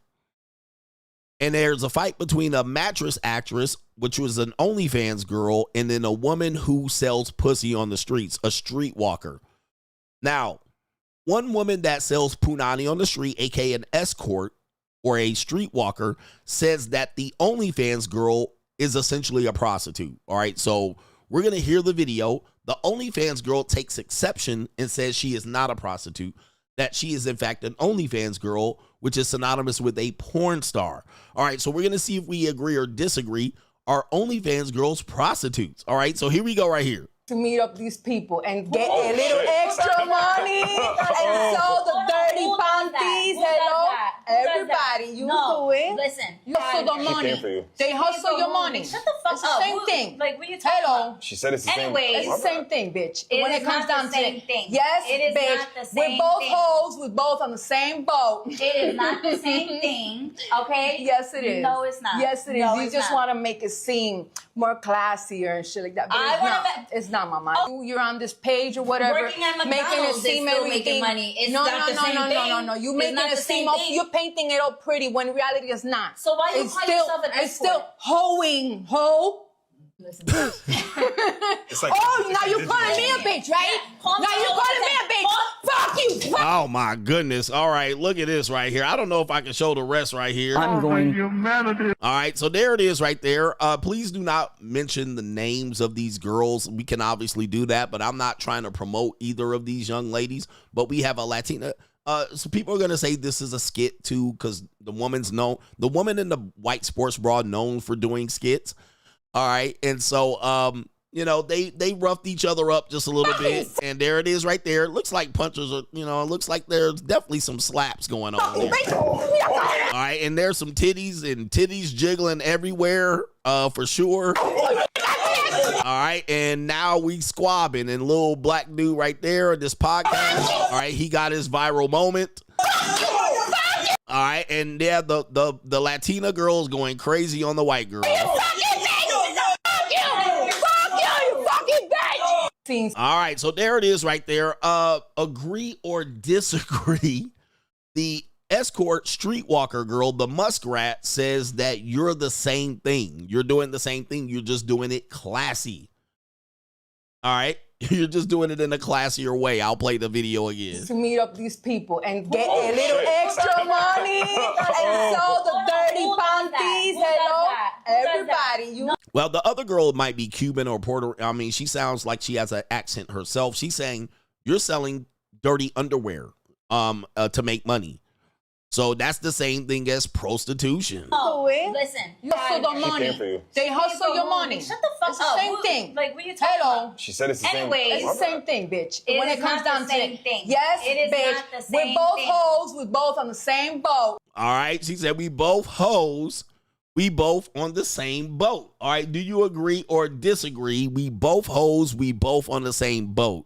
and there's a fight between a mattress actress, which was an OnlyFans girl, and then a woman who sells pussy on the streets, a streetwalker. Now, one woman that sells punani on the street, aka an escort or a streetwalker, says that the OnlyFans girl is essentially a prostitute. All right, so we're going to hear the video. The OnlyFans girl takes exception and says she is not a prostitute, that she is in fact an OnlyFans girl, which is synonymous with a porn star. All right, so we're going to see if we agree or disagree. Are OnlyFans girls prostitutes? All right, so here we go right here. To meet up these people and get a little extra money and sell the dirty panties. Hello, everybody. You do it. Listen, You hustle the money. They hustle your money. Shut the fuck up. It's the same thing. Like, what are you talking about? She said it's the same. It's the same thing, bitch. It When is it comes not the down to same it. thing. Yes, It is bitch. not the same We're both thing. hoes. We're both on the same boat. It is not the same thing, okay? Yes, it is. No, it's not. Yes, it is. No, You it's just not. want to make it seem more classier and shit like that. But I it's wanna not. ma- It's not, mama. You're on this page or whatever. Working at making it McDonald's is seem still everything. making money. It's no, not no, the no, same no, thing. no, no, no. You It's making not it the seem same up. thing. You're painting it all pretty when in reality it's not. So why you It's call still, yourself an it's still escort? hoeing, hoe. Listen. Oh, now you calling me a bitch, right? Now you calling me a bitch. Fuck you. Oh my goodness. All right, look at this right here. I don't know if I can show the rest right here. I'm going. Humanity. All right, so there it is right there. Please do not mention the names of these girls. We can obviously do that, but I'm not trying to promote either of these young ladies. But we have a Latina. So people are gonna say this is a skit too, because the woman in the white sports bra known for doing skits. All right, and so you know, they roughed each other up just a little bit, and there it is right there. It looks like punches are, you know, it looks like there's definitely some slaps going on there. All right, and there's some titties jiggling everywhere, for sure. All right, and now we squabbing, and little black dude right there in this podcast. All right, he got his viral moment. All right, and yeah, the Latina girl's going crazy on the white girl. All right, so there it is right there. Agree or disagree, the escort streetwalker girl, the muskrat, says that you're the same thing. You're doing the same thing. You're just doing it classy. All right? You're just doing it in a classier way. I'll play the video again. To meet up these people and get a little extra money and sell the dirty panties. Hello, everybody. Well, the other girl might be Cuban or I mean, she sounds like she has an accent herself. She's saying you're selling dirty underwear to make money. So that's the same thing as prostitution. Oh, listen. You hustle the money. They hustle your money. Shut the fuck it's up. the same thing. Like, what are you talking about? She said it's the same. Anyways, it's the same thing, bitch. It When is it comes not the down same to it. thing. Yes, It is bitch. not the same We're both thing. hoes. We're both on the same boat. All right. She said we both hoes. We both on the same boat. All right. Do you agree or disagree? We both hoes. We both on the same boat.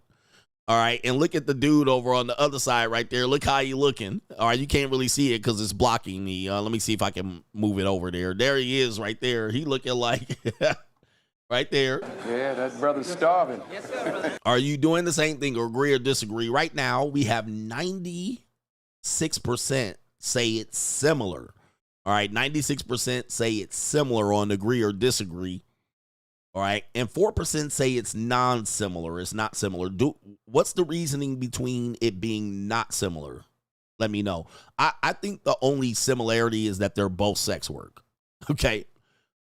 All right. And look at the dude over on the other side right there. Look how you looking. All right. You can't really see it because it's blocking me. Let me see if I can move it over there. There he is right there. He looking like right there. Yeah, that brother's starving. Yes, sir, brother. Are you doing the same thing or agree or disagree? Right now, we have 96% say it's similar. All right. 96% say it's similar on agree or disagree. All right. And 4% say it's non-similar. It's not similar. What's the reasoning between it being not similar? Let me know. I think the only similarity is that they're both sex work. Okay.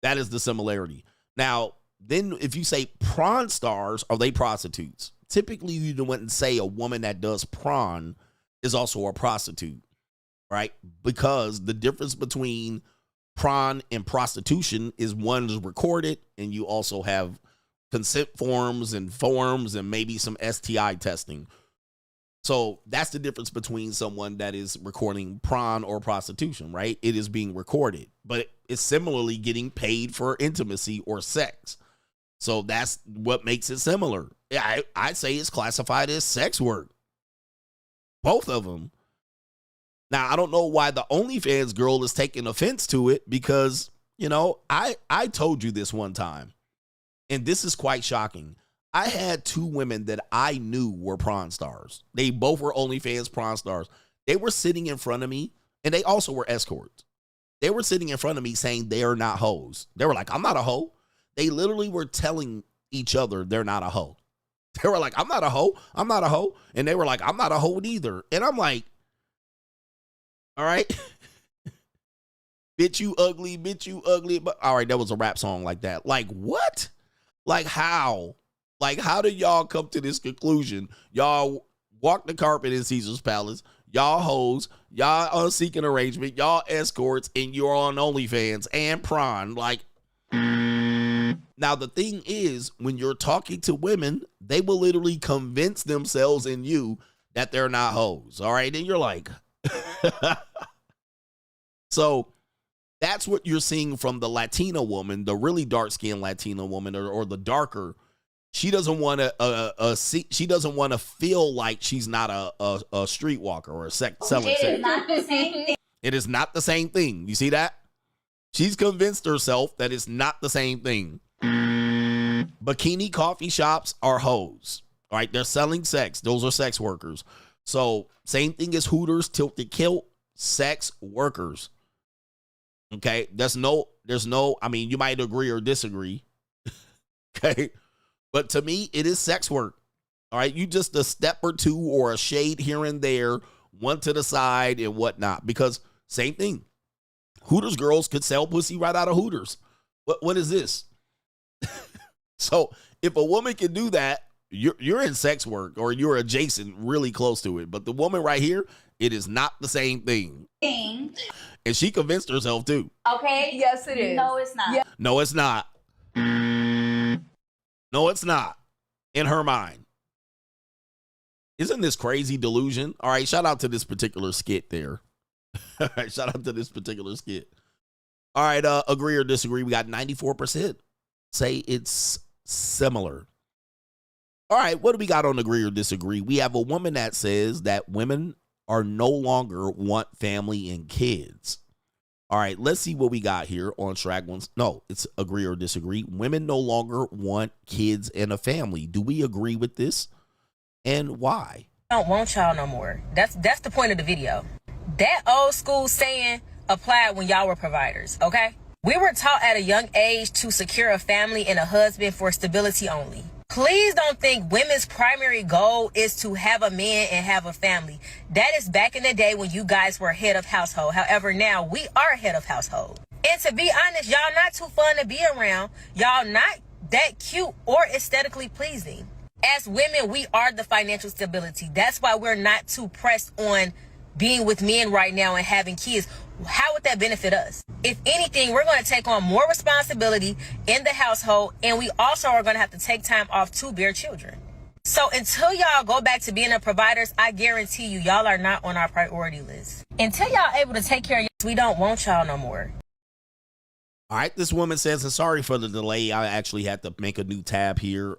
That is the similarity. Now, then if you say prawn stars, are they prostitutes? Typically, you wouldn't say a woman that does prawn is also a prostitute, right? Because the difference between prawn and prostitution is one is recorded, and you also have consent forms and maybe some STI testing. So that's the difference between someone that is recording prawn or prostitution, right? It is being recorded, but it's similarly getting paid for intimacy or sex. So that's what makes it similar. I say it's classified as sex work. Both of them. Now, I don't know why the OnlyFans girl is taking offense to it because, you know, I told you this one time, and this is quite shocking. I had two women that I knew were prawn stars. They both were OnlyFans prawn stars. They were sitting in front of me, and they also were escorts. They were sitting in front of me saying they are not hoes. They were like, I'm not a hoe. They literally were telling each other they're not a hoe. They were like, I'm not a hoe. I'm not a hoe. And they were like, I'm not a hoe either. And I'm like, all right. Bitch, you ugly. Bitch, you ugly. But all right, that was a rap song like that. Like, what? Like, how? Like, how did y'all come to this conclusion? Y'all walk the carpet in Caesar's Palace. Y'all hoes. Y'all on seeking arrangement. Y'all escorts. And you're on OnlyFans and prawn. Like, now the thing is, when you're talking to women, they will literally convince themselves in you that they're not hoes. All right. And you're like, so That's what you're seeing from the Latina woman, the really dark-skinned Latina woman, or the darker. She doesn't want to she doesn't want to feel like she's not a streetwalker or a selling sex. It is not the same thing. It is not the same thing. You see that? She's convinced herself that it's not the same thing. Bikini coffee shops are hoes. All right, they're selling sex. Those are sex workers. So same thing as Hooters, Tilted Kilt, sex workers. Okay, there's no, I mean, you might agree or disagree. Okay, but to me, it is sex work. All right, you just a step or two or a shade here and there, one to the side and whatnot, because same thing. Hooters girls could sell pussy right out of Hooters. What is this? So if a woman can do that, you're in sex work or you're adjacent, really close to it. But the woman right here, it is not the same thing. And she convinced herself too. Okay. Yes, it is. No, it's not. Yeah. No, it's not. No, it's not. In her mind. Isn't this crazy delusion? All right, shout out to this particular skit there. All right, shout out to this particular skit. All right, agree or disagree. We got 94% say it's similar. All right, what do we got on agree or disagree? We have a woman that says that women are no longer want family and kids. All right, let's see what we got here on Straggle. No, it's agree or disagree. Women no longer want kids and a family. Do we agree with this? And why? I don't want y'all no more. That's the point of the video. That old school saying applied when y'all were providers, okay? We were taught at a young age to secure a family and a husband for stability only. Please don't think women's primary goal is to have a man and have a family. That is back in the day when you guys were head of household. However, now we are head of household. And to be honest, y'all not too fun to be around. Y'all not that cute or aesthetically pleasing. As women, we are the financial stability. That's why we're not too pressed on being with men right now and having kids. How would that benefit us? If anything, we're going to take on more responsibility in the household, and we also are going to have to take time off to bear children. So until y'all go back to being the providers, I guarantee you, y'all are not on our priority list. Until y'all able to take care of you, we don't want y'all no more. All right, this woman says, and sorry for the delay. I actually had to make a new tab here.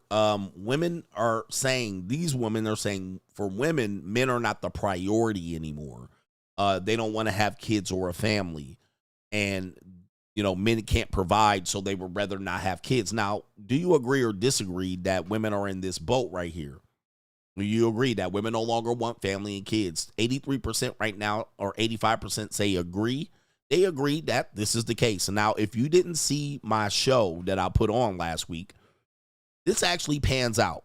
Women are saying, these women are saying, for women, men are not the priority anymore. They don't want to have kids or a family. And, you know, men can't provide, so they would rather not have kids. Now, do you agree or disagree that women are in this boat right here? Do you agree that women no longer want family and kids? 83% right now, or 85% say agree. They agree that this is the case. And now, if you didn't see my show that I put on last week, this actually pans out.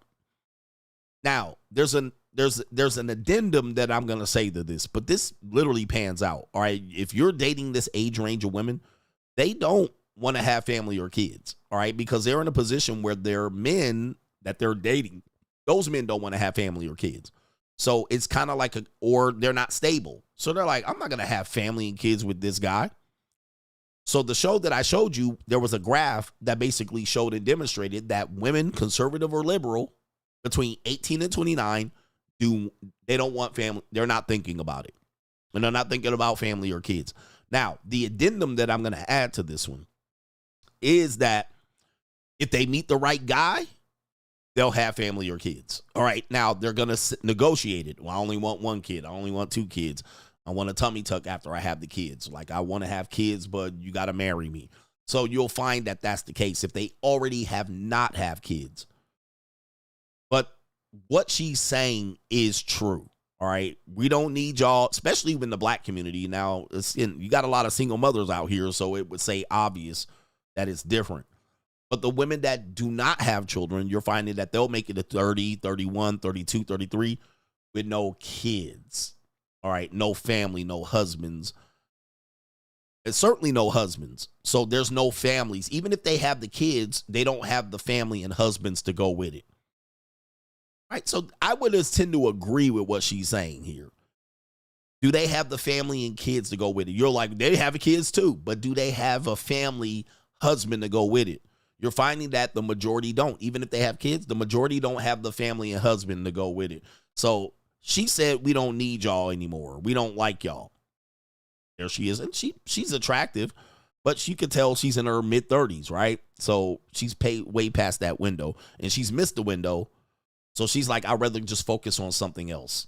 Now, there's an addendum that I'm going to say to this, but this literally pans out. All right. If you're dating this age range of women, they don't want to have family or kids. All right. Because they're in a position where their men that they're dating, those men don't want to have family or kids. So it's kind of like or they're not stable. So they're like, I'm not going to have family and kids with this guy. So the show that I showed you, there was a graph that basically showed and demonstrated that women, conservative or liberal, between 18 and 29, they don't want family. They're not thinking about it. And they're not thinking about family or kids. Now, the addendum that I'm going to add to this one is that if they meet the right guy, they'll have family or kids. All right. Now, they're going to negotiate it. Well, I only want one kid. I only want two kids. I want a tummy tuck after I have the kids. Like, I want to have kids, but you got to marry me. So you'll find that that's the case if they already have not have kids. But what she's saying is true. All right. We don't need y'all, especially in the black community. Now, you got a lot of single mothers out here, so it would say obvious that it's different. But the women that do not have children, you're finding that they'll make it to 30, 31, 32, 33 with no kids. All right. No family, no husbands. And certainly no husbands. So there's no families. Even if they have the kids, they don't have the family and husbands to go with it. All right. So I would tend to agree with what she's saying here. Do they have the family and kids to go with it? You're like, they have kids too, but do they have a family husband to go with it? You're finding that the majority don't. Even if they have kids, the majority don't have the family and husband to go with it. So she said, we don't need y'all anymore. We don't like y'all. There she is. And she's attractive. But she could tell she's in her mid-30s, right? So she's paid way past that window, and she's missed the window. So she's like, I'd rather just focus on something else.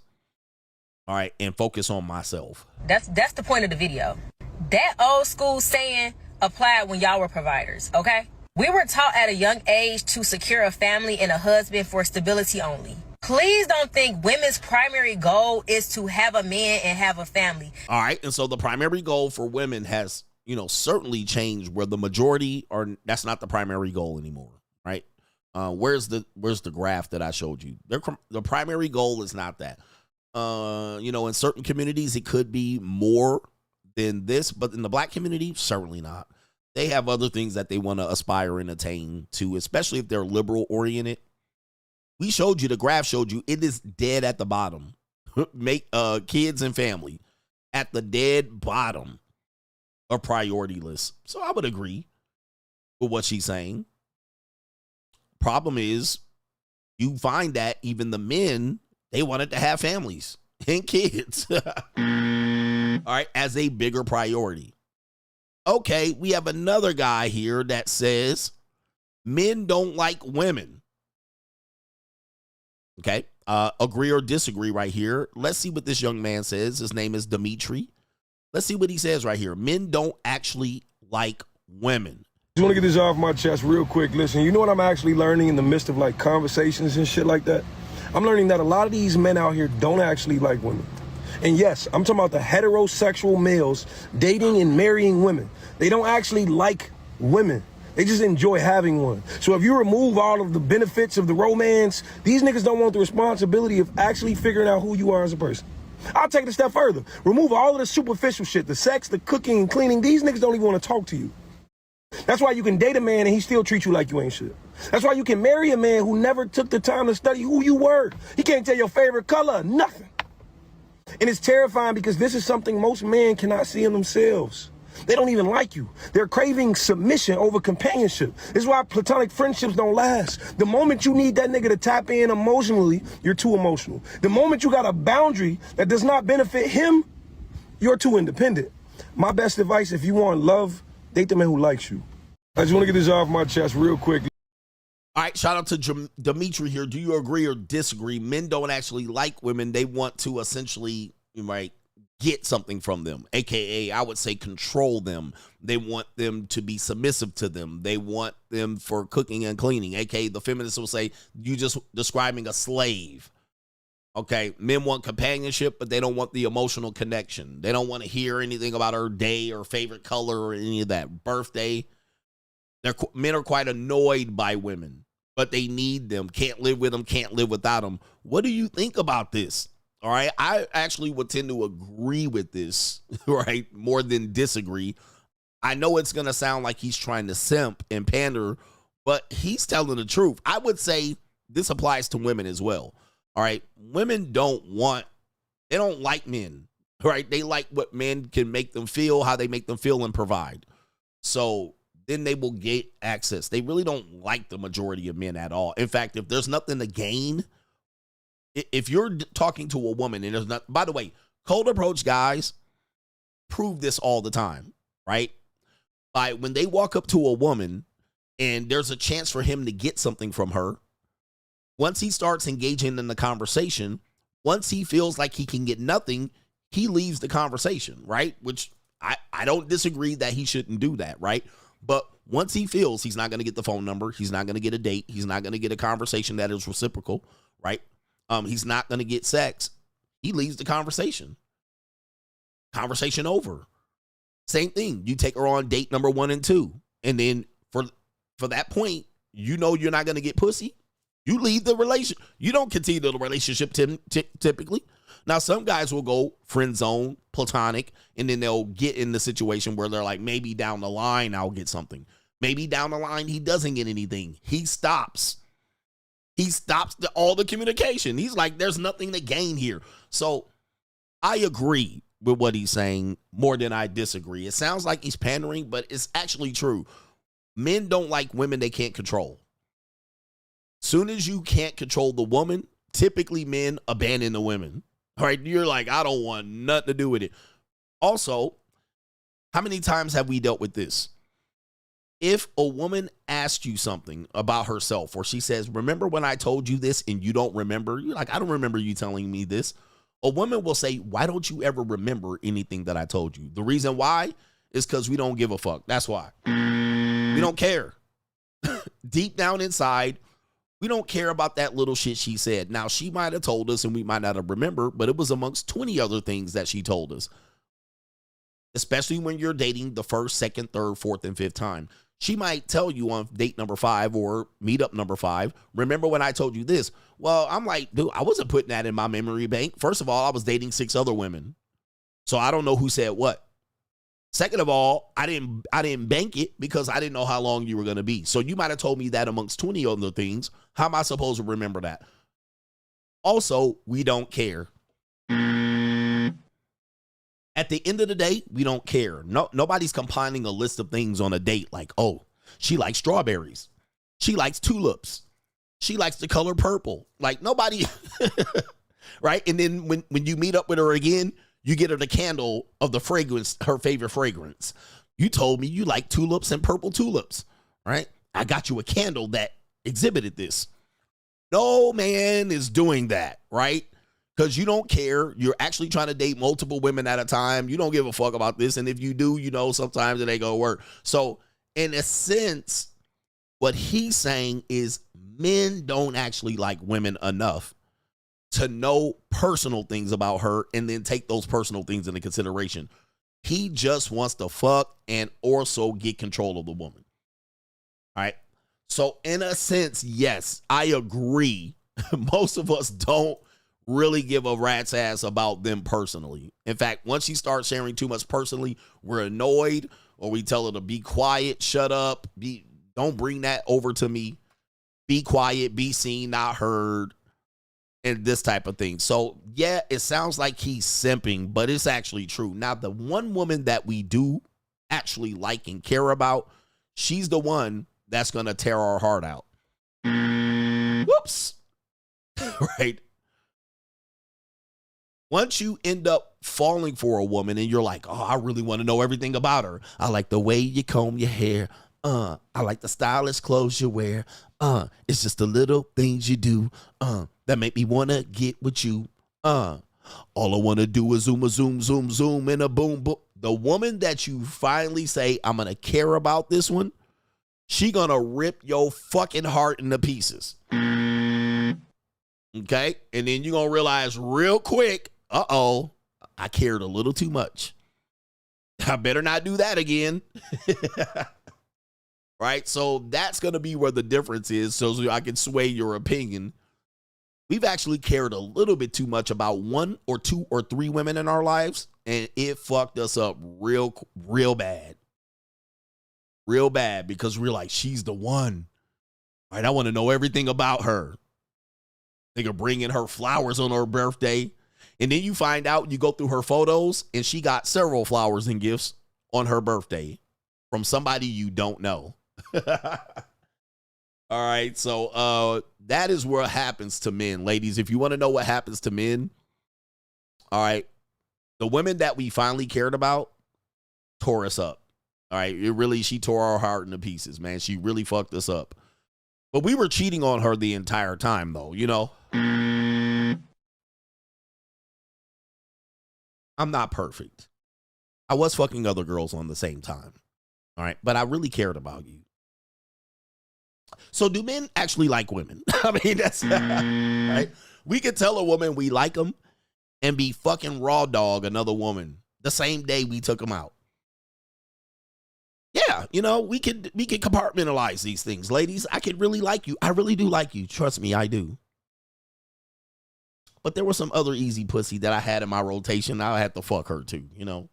All right, and focus on myself. That's the point of the video. That old school saying applied when y'all were providers, okay? We were taught at a young age to secure a family and a husband for stability only. Please don't think women's primary goal is to have a man and have a family. All right, and so the primary goal for women has, certainly changed, where the majority that's not the primary goal anymore, right? Where's the graph that I showed you? The primary goal is not that. In certain communities it could be more than this, but in the black community, certainly not. They have other things that they want to aspire and attain to, especially if they're liberal oriented. We showed you, the graph showed you, it is dead at the bottom. Make kids and family at the dead bottom of priority list. So I would agree with what she's saying. Problem is, you find that even the men, they wanted to have families and kids. All right, as a bigger priority. Okay, we have another guy here that says men don't like women. Okay, agree or disagree right here. Let's see what this young man says. His name is Dimitri. Let's see what he says right here. Men don't actually like women. Just want to get this off my chest real quick. Listen, you know what I'm actually learning in the midst of like conversations and shit like that? I'm learning that a lot of these men out here don't actually like women. And yes, I'm talking about the heterosexual males dating and marrying women. They don't actually like women. They just enjoy having one. So if you remove all of the benefits of the romance, these niggas don't want the responsibility of actually figuring out who you are as a person. I'll take it a step further. Remove all of the superficial shit, the sex, the cooking and cleaning. These niggas don't even want to talk to you. That's why you can date a man and he still treat you like you ain't shit. That's why you can marry a man who never took the time to study who you were. He can't tell your favorite color, nothing. And it's terrifying because this is something most men cannot see in themselves. They don't even like you. They're craving submission over companionship. This is why platonic friendships don't last. The moment you need that nigga to tap in emotionally, you're too emotional. The moment you got a boundary that does not benefit him, you're too independent. My best advice, if you want love, date the man who likes you. I just want to get this off my chest real quick. All right, shout out to Dimitri here. Do you agree or disagree? Men don't actually like women. They want to essentially, get something from them, aka I would say control them. They want them to be submissive to them. They want them for cooking and cleaning, aka the feminists will say you just describing a slave. Okay, men want companionship, but they don't want the emotional connection. They don't want to hear anything about her day or favorite color or any of that. Birthday. Men are quite annoyed by women, but they need them. Can't live with them, can't live without them. What do you think about this? All right, I actually would tend to agree with this, right, more than disagree. I know it's going to sound like he's trying to simp and pander, but he's telling the truth. I would say this applies to women as well. All right, women don't like men, right? They like what men can make them feel, how they make them feel and provide. So then they will get access. They really don't like the majority of men at all. In fact, if there's nothing to gain, if you're talking to a woman and there's not, by the way, cold approach guys prove this all the time, right? By when they walk up to a woman and there's a chance for him to get something from her, once he starts engaging in the conversation, once he feels like he can get nothing, he leaves the conversation, right? Which I don't disagree that he shouldn't do that, right? But once he feels he's not going to get the phone number, he's not going to get a date, he's not going to get a conversation that is reciprocal, right? He's not going to get sex. He leaves the conversation. Conversation over. Same thing. You take her on date number 1 and 2. And then for that point, you're not going to get pussy. You leave the relationship. You don't continue the relationship typically. Now, some guys will go friend zone, platonic, and then they'll get in the situation where they're like, maybe down the line, I'll get something. Maybe down the line, he doesn't get anything. He stops. He stops all the communication. He's like, there's nothing to gain here. So I agree with what he's saying more than I disagree. It sounds like he's pandering, but it's actually true. Men don't like women they can't control. Soon as you can't control the woman, typically men abandon the women. All right, you're like, I don't want nothing to do with it. Also, How many times have we dealt with this? If a woman asks you something about herself, or she says, remember when I told you this, and you don't remember, you're like, I don't remember you telling me this. A woman will say, why don't you ever remember anything that I told you? The reason why is because we don't give a fuck. That's why. We don't care. Deep down inside, we don't care about that little shit she said. Now, she might have told us and we might not have remembered, but it was amongst 20 other things that she told us. Especially when you're dating the first, second, third, fourth, and fifth time. She might tell you on date number 5 or meetup number 5, remember when I told you this? Well, I'm like, dude, I wasn't putting that in my memory bank. First of all, I was dating 6 other women. So I don't know who said what. Second of all, I didn't bank it because I didn't know how long you were going to be. So you might have told me that amongst 20 other things. How am I supposed to remember that? Also, we don't care. At the end of the day, we don't care. Nobody's compiling a list of things on a date like, oh, she likes strawberries. She likes tulips. She likes the color purple. Like nobody, right? And then when you meet up with her again, you get her the candle of the fragrance, her favorite fragrance. You told me you like tulips and purple tulips, right? I got you a candle that exhibited this. No man is doing that, right? Because you don't care. You're actually trying to date multiple women at a time. You don't give a fuck about this. And if you do, you know, sometimes it ain't gonna work. So in a sense, what he's saying is men don't actually like women enough to know personal things about her and then take those personal things into consideration. He just wants to fuck and also get control of the woman. All right. So in a sense, yes, I agree. Most of us don't really give a rat's ass about them personally. In fact, once she starts sharing too much personally, we're annoyed, or we tell her to be quiet, shut up, don't bring that over to me, be quiet, be seen, not heard, and this type of thing. So yeah, it sounds like he's simping, but it's actually true. Now, the one woman that we do actually like and care about, she's the one that's going to tear our heart out. Whoops. Right? Once you end up falling for a woman and you're like, oh, I really want to know everything about her. I like the way you comb your hair. I like the stylish clothes you wear. It's just the little things you do that make me want to get with you. All I want to do is zoom, and a boom, boom. The woman that you finally say, I'm going to care about this one, she going to rip your fucking heart into pieces. Okay? And then you're going to realize real quick, uh-oh, I cared a little too much. I better not do that again. Right? So that's going to be where the difference is, so I can sway your opinion. We've actually cared a little bit too much about 1 or 2 or 3 women in our lives, and it fucked us up real bad. Real bad, because we're like, she's the one. Right? I want to know everything about her. They could bring in her flowers on her birthday. And then you find out, you go through her photos, and she got several flowers and gifts on her birthday from somebody you don't know. All right. So that is what happens to men. Ladies, if you want to know what happens to men, all right, the women that we finally cared about tore us up. All right. She tore our heart into pieces, man. She really fucked us up. But we were cheating on her the entire time, though, you know. I'm not perfect. I was fucking other girls on the same time. All right. But I really cared about you. So do men actually like women? I mean, that's right. We could tell a woman we like them and be fucking raw dog another woman the same day we took them out. Yeah, you know, we could compartmentalize these things. Ladies, I could really like you. I really do like you. Trust me, I do. But there was some other easy pussy that I had in my rotation. I had to fuck her too, you know.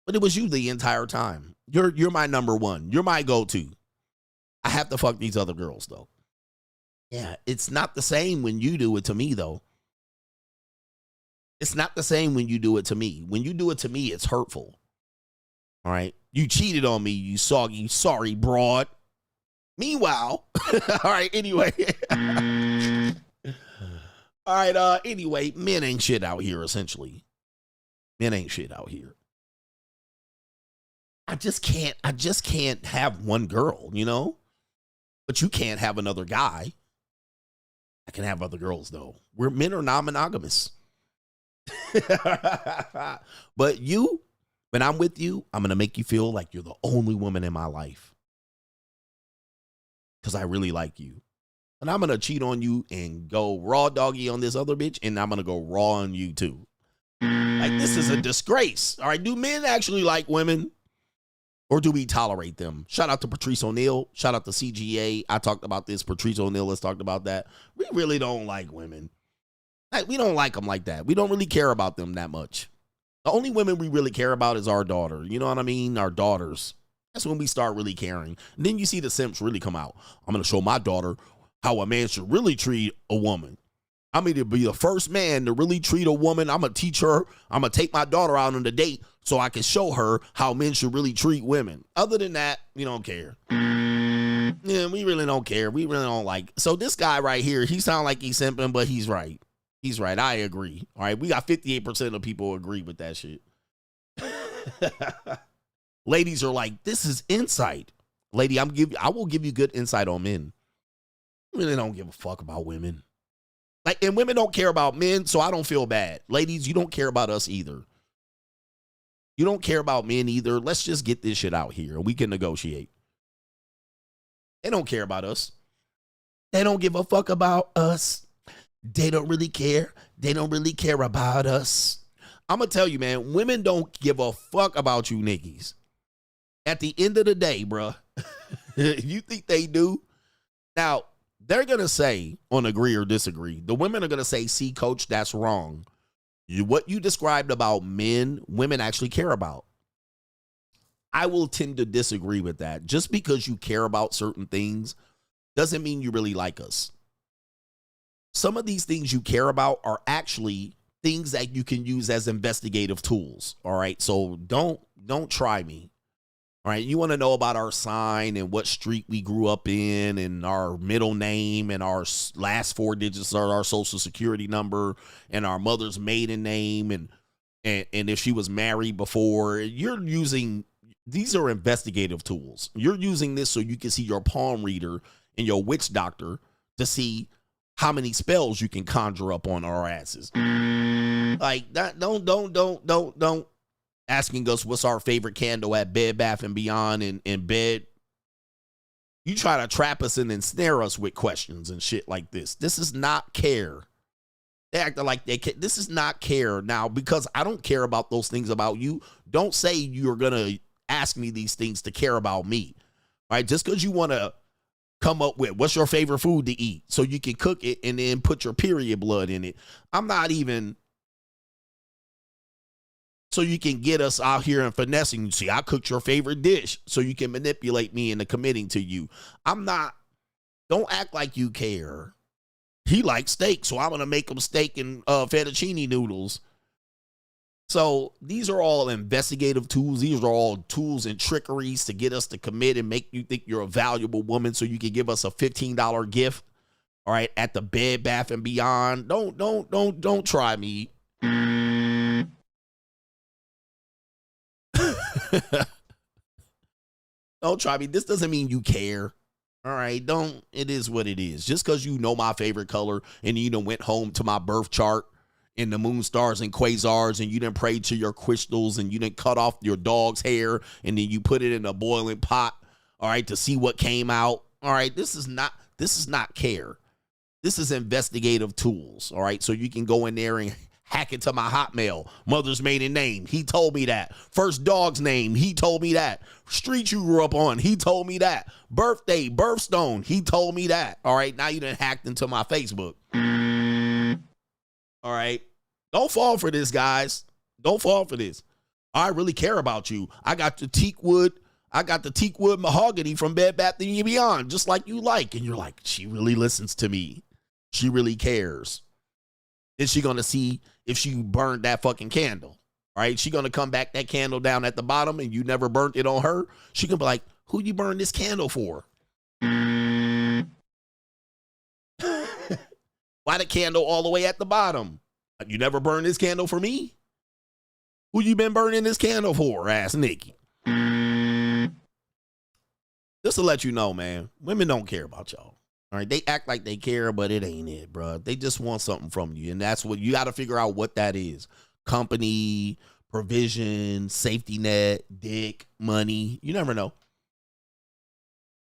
But it was you the entire time. You're my number one. You're my go-to. I have to fuck these other girls, though. Yeah, it's not the same when you do it to me, though. It's not the same when you do it to me. When you do it to me, it's hurtful. All right? You cheated on me, you soggy, sorry broad. Meanwhile, all right, anyway. All right, anyway, men ain't shit out here, essentially. Men ain't shit out here. I just can't have one girl, you know? But you can't have another guy. I can have other girls, though. Men are non-monogamous. But you, when I'm with you, I'm going to make you feel like you're the only woman in my life. Because I really like you. And I'm going to cheat on you and go raw doggy on this other bitch, and I'm going to go raw on you, too. Like, this is a disgrace. All right, do men actually like women? Or do we tolerate them? Shout out to Patrice O'Neal. Shout out to CGA. I talked about this. Patrice O'Neal has talked about that. We really don't like women. Like, we don't like them like that. We don't really care about them that much. The only women we really care about is our daughter. You know what I mean? Our daughters. That's when we start really caring. And then you see the simps really come out. I'm going to show my daughter how a man should really treat a woman. I'm going to be the first man to really treat a woman. I'm going to teach her. I'm going to take my daughter out on a date so I can show her how men should really treat women. Other than that, we don't care. Yeah, we really don't care. We really don't like. So this guy right here, he sounds like he's simping, but he's right. He's right. I agree. All right. We got 58% of people agree with that shit. Ladies are like, this is insight. Lady, I will give you good insight on men. I really don't give a fuck about women. Like, and women don't care about men, so I don't feel bad. Ladies, you don't care about us either. You don't care about men either. Let's just get this shit out here and we can negotiate. They don't care about us. They don't give a fuck about us. They don't really care. They don't really care about us. I'm going to tell you, man, women don't give a fuck about you niggas. At the end of the day, bruh, you think they do? Now, they're going to say on agree or disagree. The women are going to say, see, coach, that's wrong. What you described about men, women actually care about. I will tend to disagree with that. Just because you care about certain things doesn't mean you really like us. Some of these things you care about are actually things that you can use as investigative tools. All right. So don't try me. All right. You want to know about our sign and what street we grew up in and our middle name and our last 4 digits are our social security number and our mother's maiden name and if she was married before. You're using, these are investigative tools. You're using this so you can see your palm reader and your witch doctor to see how many spells you can conjure up on our asses. Like that. Don't asking us what's our favorite candle at Bed Bath & Beyond in bed. You try to trap us and ensnare us with questions and shit like this. This is not care. They act like they care. This is not care. Now, because I don't care about those things about you, don't say you're going to ask me these things to care about me. All right? Just because you want to come up with what's your favorite food to eat so you can cook it and then put your period blood in it. I'm not even... So you can get us out here and finessing. You see, I cooked your favorite dish so you can manipulate me into committing to you. I'm not. Don't act like you care. He likes steak, so I'm going to make him steak and fettuccine noodles. So these are all investigative tools. These are all tools and trickeries to get us to commit and make you think you're a valuable woman so you can give us a $15 gift. All right, at the Bed Bath & Beyond. Don't try me. Don't try me. This doesn't mean you care. All right, it is what it is. Just because you know my favorite color and you done went home to my birth chart and the moon stars and quasars and you done prayed to your crystals and you done cut off your dog's hair and then you put it in a boiling pot, all right, to see what came out. All right, this is not care. This is investigative tools, all right? So you can go in there and hack into my Hotmail. Mother's maiden name, he told me that. First dog's name, he told me that. Street you grew up on, he told me that. Birthday, birthstone, he told me that. All right, now you done hacked into my Facebook. All right, don't fall for this, guys. Don't fall for this. I really care about you. I got the teak wood mahogany from Bed Bath & Beyond, just like you like. And you're like, she really listens to me. She really cares. Is she going to see if she burned that fucking candle? All right. She going to come back that candle down at the bottom and you never burnt it on her. She can be like, who you burn this candle for? Why the candle all the way at the bottom? You never burned this candle for me? Who you been burning this candle for, ass Nikki? Just to let you know, man, women don't care about y'all. All right, they act like they care, but it ain't it, bro. They just want something from you, and that's what you got to figure out what that is. Company, provision, safety net, dick, money. You never know.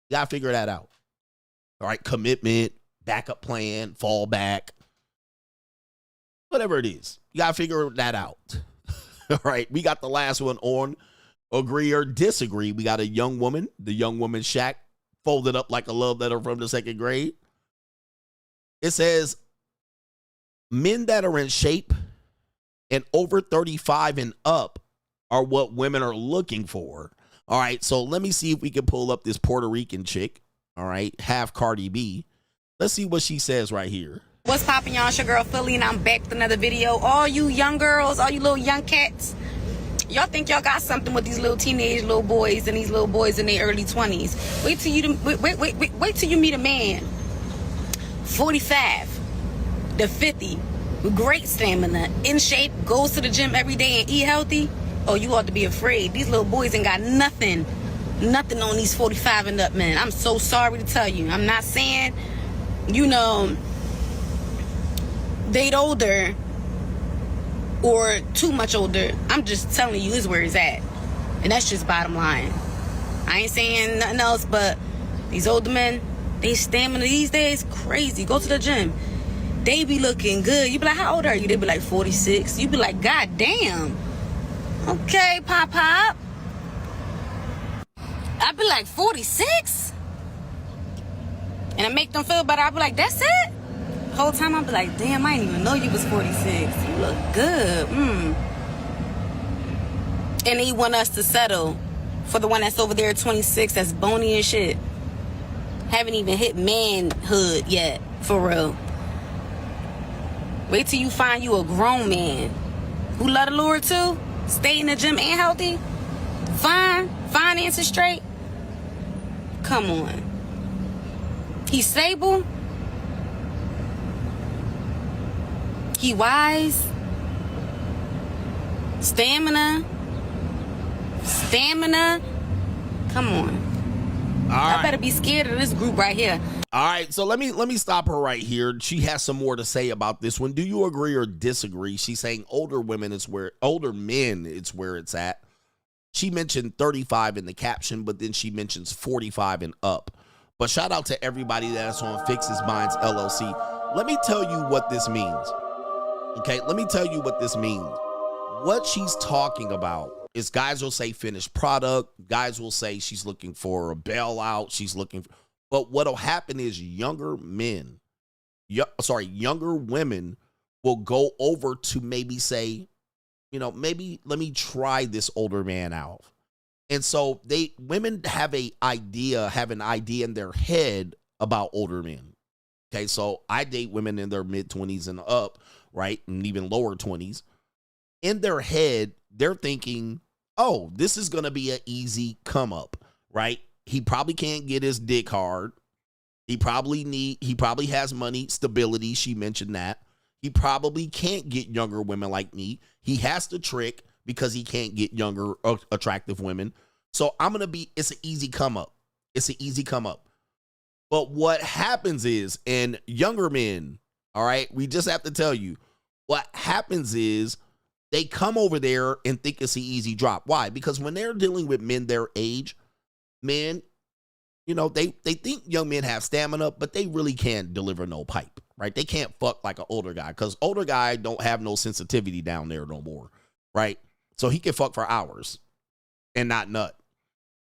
You got to figure that out. All right, commitment, backup plan, fallback, whatever it is. You got to figure that out. All right, we got the last one on agree or disagree. We got a young woman, the young woman Shaq, folded up like a love letter from the 2nd grade. It says, men that are in shape and over 35 and up are what women are looking for. All right, so let me see if we can pull up this Puerto Rican chick, all right, half Cardi B. Let's see what she says right here. What's poppin', y'all? It's your girl Philly, and I'm back with another video. All you young girls, all you little young cats, y'all think y'all got something with these little teenage little boys and these little boys in their early 20s. Wait till you meet a man, 45 to 50, with great stamina, in shape, goes to the gym every day and eat healthy. Oh, you ought to be afraid. These little boys ain't got nothing on these 45 and up men. I'm so sorry to tell you. I'm not saying, you know, date older or too much older. I'm just telling you is where it's at. And that's just bottom line. I ain't saying nothing else, but these older men, they stamina these days crazy. Go to the gym. They be looking good. You be like, how old are you? They be like 46. You be like, God damn. Okay, Pop. I be like 46? And I make them feel better. I be like, that's it? The whole time I be like, damn, I didn't even know you was 46. You look good. And he want us to settle for the one that's over there at 26 that's bony and shit. Haven't even hit manhood yet, for real. Wait till you find you a grown man who love the Lord too, stay in the gym and healthy, fine, finances straight. Come on. He's stable. He wise. Stamina. Come on. I better be scared of this group right here. All right, so let me stop her right here. She has some more to say about this one. Do you agree or disagree? She's saying older men, it's where it's at. She mentioned 35 in the caption, but then she mentions 45 and up. But shout out to everybody that's on Fix His Minds LLC. Let me tell you what this means. Okay, let me tell you what this means. What she's talking about is guys will say finished product. Guys will say she's looking for a bailout. But what'll happen is younger women will go over to maybe say, you know, maybe let me try this older man out. And so women have an idea in their head about older men. Okay, so I date women in their mid-20s and up, right? And even lower 20s. In their head, they're thinking, oh, this is going to be an easy come up, right? He probably can't get his dick hard. He probably has money, stability. She mentioned that. He probably can't get younger women like me. He has to trick because he can't get younger, attractive women. So it's an easy come up. But what happens is, and younger men, all right, we just have to tell you, what happens is they come over there and think it's an easy drop. Why? Because when they're dealing with men their age, men, you know, they think young men have stamina, but they really can't deliver no pipe, right? They can't fuck like an older guy because older guy don't have no sensitivity down there no more, right? So he can fuck for hours and not nut.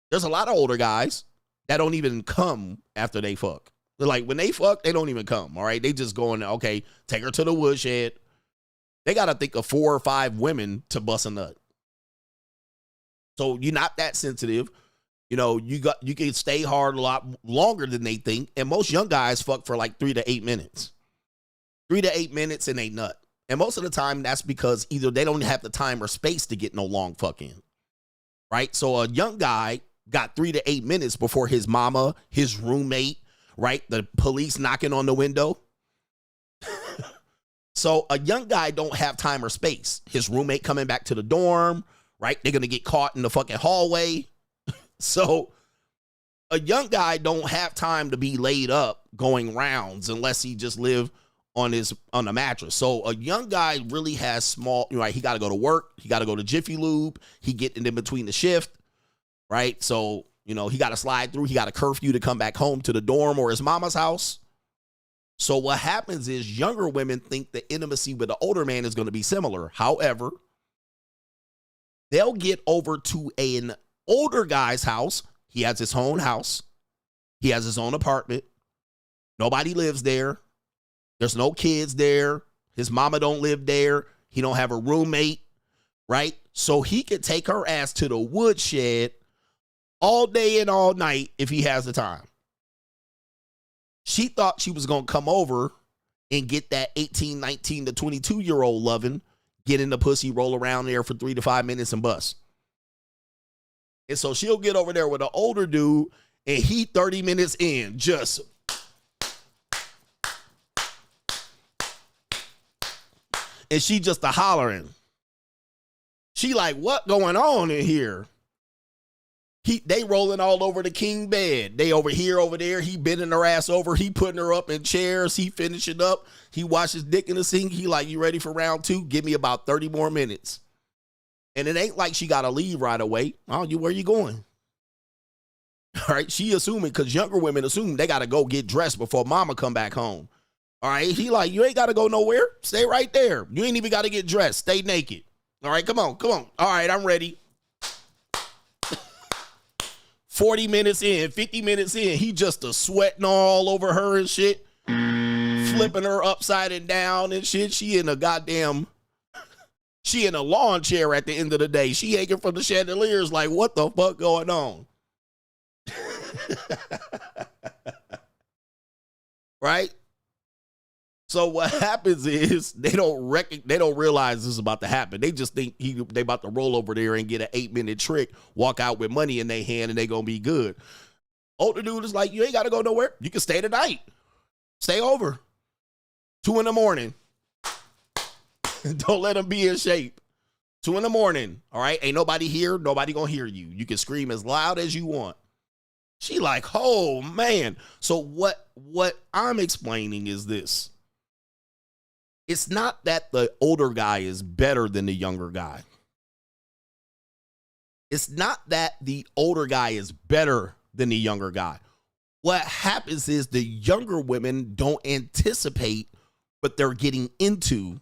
There's a lot of older guys that don't even come after they fuck. They're like, when they fuck, they don't even come, all right? They just going, okay, take her to the woodshed. They got to think of 4 or 5 women to bust a nut. So you're not that sensitive. You know, you can stay hard a lot longer than they think. And most young guys fuck for like 3 to 8 minutes. 3 to 8 minutes and they nut. And most of the time that's because either they don't have the time or space to get no long fuck in. Right? So a young guy got 3 to 8 minutes before his mama, his roommate, right? The police knocking on the window. So a young guy don't have time or space. His roommate coming back to the dorm, right? They're going to get caught in the fucking hallway. So a young guy don't have time to be laid up going rounds unless he just live on a mattress. So a young guy really has small, right? He got to go to work. He got to go to Jiffy Lube. He getting in between the shift, right? So, you know, he got to slide through. He got a curfew to come back home to the dorm or his mama's house. So what happens is younger women think the intimacy with the older man is going to be similar. However, they'll get over to an older guy's house. He has his own house. He has his own apartment. Nobody lives there. There's no kids there. His mama don't live there. He don't have a roommate, right? So he could take her ass to the woodshed all day and all night if he has the time. She thought she was going to come over and get that 18, 19 to 22-year-old loving, get in the pussy, roll around there for 3 to 5 minutes and bust. And so she'll get over there with an older dude and he 30 minutes in just... And she just a hollering. She like, what going on in here? They rolling all over the king bed. They over here, over there. He bending her ass over. He putting her up in chairs. He finishing up. He washes dick in the sink. He like, you ready for round 2? Give me about 30 more minutes. And it ain't like she got to leave right away. Oh, where you going? All right. She assuming, because younger women assume they got to go get dressed before mama come back home. All right, he like, you ain't got to go nowhere. Stay right there. You ain't even got to get dressed. Stay naked. All right, come on, come on. All right, I'm ready. 40 minutes in, 50 minutes in, he just sweating all over her and shit, flipping her upside and down and shit. She in a lawn chair at the end of the day. She hanging from the chandeliers like, what the fuck going on? Right? So what happens is they don't realize this is about to happen. They just think they about to roll over there and get an 8-minute trick, walk out with money in their hand, and they gonna be good. Older dude is like, you ain't gotta go nowhere. You can stay tonight. Stay over. 2 in the morning. Don't let them be in shape. 2 in the morning. All right. Ain't nobody here. Nobody gonna hear you. You can scream as loud as you want. She like, oh man. So what I'm explaining is this. It's not that the older guy is better than the younger guy. It's not that the older guy is better than the younger guy. What happens is the younger women don't anticipate what they're getting into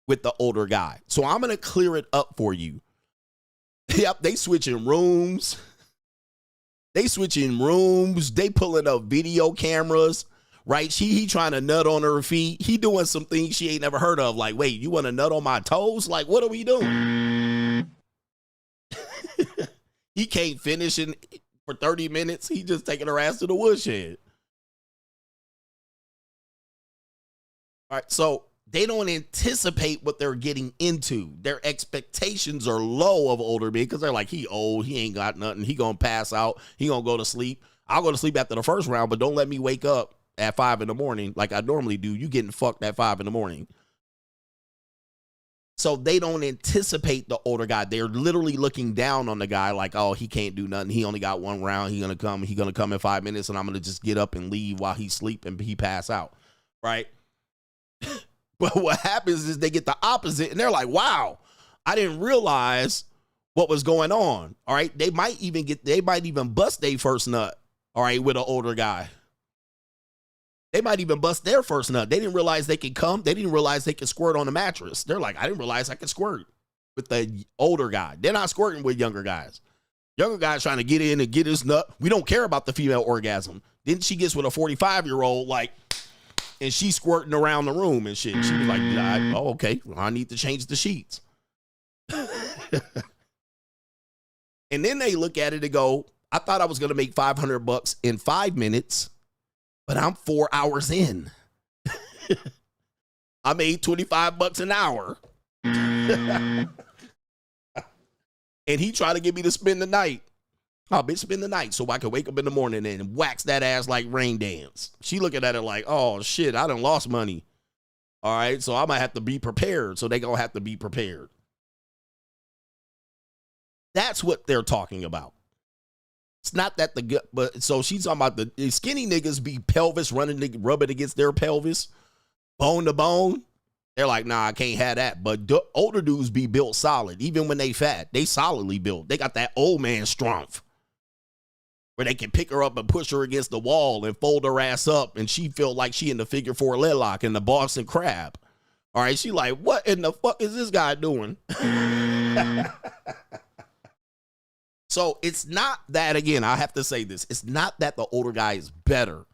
with the older guy. So I'm going to clear it up for you. Yep, they switching rooms. They pulling up video cameras. Right? He trying to nut on her feet. He doing some things she ain't never heard of. Like, wait, you want to nut on my toes? Like, what are we doing? He can't finish for 30 minutes. He just taking her ass to the woodshed. All right. So they don't anticipate what they're getting into. Their expectations are low of older men because they're like, he old. He ain't got nothing. He going to pass out. He going to go to sleep. I'll go to sleep after the first round, but don't let me wake up at 5 in the morning like I normally do. You getting fucked at 5 in the morning. So they don't anticipate the older guy. They're literally looking down on the guy like, oh, he can't do nothing. He only got 1 round. He gonna come in 5 minutes and I'm gonna just get up and leave while he's sleep and he pass out. Right? But what happens is they get the opposite and they're like, wow, I didn't realize what was going on. All right. They might even bust their first nut. All right. With an older guy. They might even bust their first nut. They didn't realize they could come. They didn't realize they could squirt on the mattress. They're like, I didn't realize I could squirt with the older guy. They're not squirting with younger guys. Younger guys trying to get in and get his nut. We don't care about the female orgasm. Then she gets with a 45-year-old, like, and she's squirting around the room and shit. She was like, oh, okay. Well, I need to change the sheets. And then they look at it and go, I thought I was going to make $500 in 5 minutes. But I'm 4 hours in. I made $25 an hour. And he tried to get me to spend the night. Oh, bitch, spend the night so I can wake up in the morning and wax that ass like Rain Dance. She looking at it like, oh, shit, I done lost money. All right, so I might have to be prepared. So they going to have to be prepared. That's what they're talking about. It's not that the good, but so she's talking about the skinny niggas be pelvis rubbing against their pelvis, bone to bone. They're like, nah, I can't have that. But older dudes be built solid. Even when they fat, they solidly built. They got that old man strength where they can pick her up and push her against the wall and fold her ass up. And she feel like she in the figure 4 leg lock in the Boston Crab. All right. She like, what in the fuck is this guy doing? So it's not that, again, I have to say this. It's not that the older guy is better.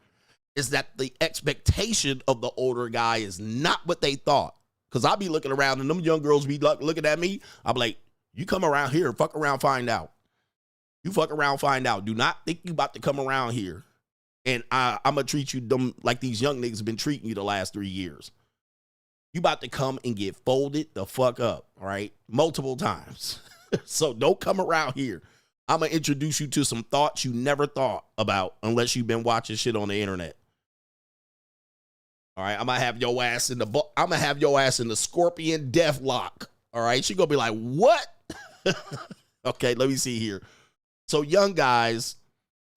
Is that the expectation of the older guy is not what they thought. Because I'll be looking around and them young girls be looking at me. I'm like, you come around here, fuck around, find out. You fuck around, find out. Do not think you about to come around here. And I'm going to treat you dumb like these young niggas been treating you the last 3 years. You about to come and get folded the fuck up, all right? Multiple times. So don't come around here. I'm going to introduce you to some thoughts you never thought about unless you've been watching shit on the internet. All right, I'm gonna have your ass in the scorpion death lock. All right, she gonna be like, what? Okay, let me see here. So young guys,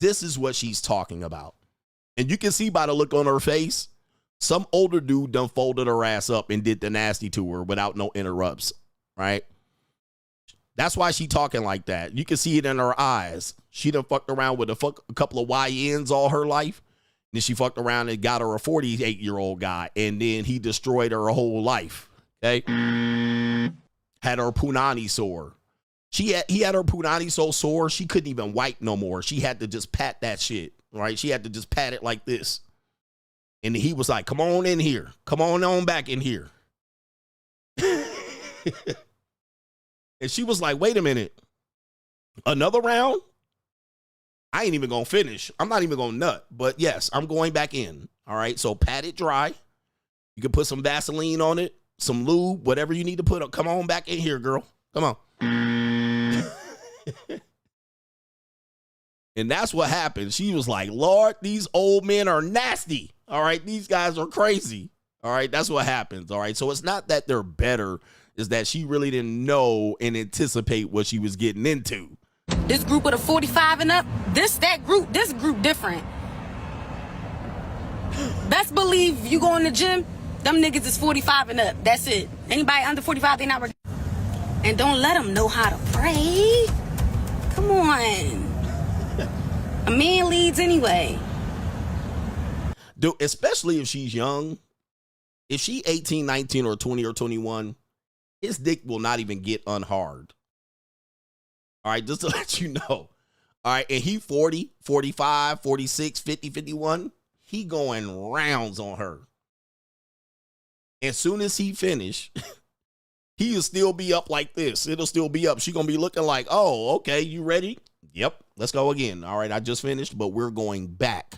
this is what she's talking about. And you can see by the look on her face, some older dude done folded her ass up and did the nasty to her without no interrupts, right? That's why she talking like that. You can see it in her eyes. She done fucked around with a couple of YNs all her life. Then she fucked around and got her a 48-year-old guy, and then he destroyed her whole life. Okay, had her punani sore. He had her punani so sore she couldn't even wipe no more. She had to just pat that shit. Right? She had to just pat it like this. And he was like, "Come on in here. Come on back in here." And she was like, "Wait a minute, another round? I ain't even gonna finish. I'm not even gonna nut, but yes, I'm going back in." All right, so pat it dry. You can put some Vaseline on it, some lube, whatever you need to put up. Come on back in here, girl. Come on. And that's what happened. She was like, "Lord, these old men are nasty. All right, these guys are crazy." All right, that's what happens. All right, so it's not that they're better, it's that she really didn't know and anticipate what she was getting into. This group of the 45 and up, this group different. Best believe you go in the gym, them niggas is 45 and up. That's it. Anybody under 45, they not. And don't let them know how to pray. Come on. A man leads anyway. Dude, especially if she's young. If she 18, 19, or 20 or 21, his dick will not even get unhard. All right, just to let you know. All right, and he 40, 45, 46, 50, 51. He going rounds on her. As soon as he finish, he'll still be up like this. It'll still be up. She going to be looking like, "Oh, okay, you ready? Yep, let's go again. All right, I just finished, but we're going back.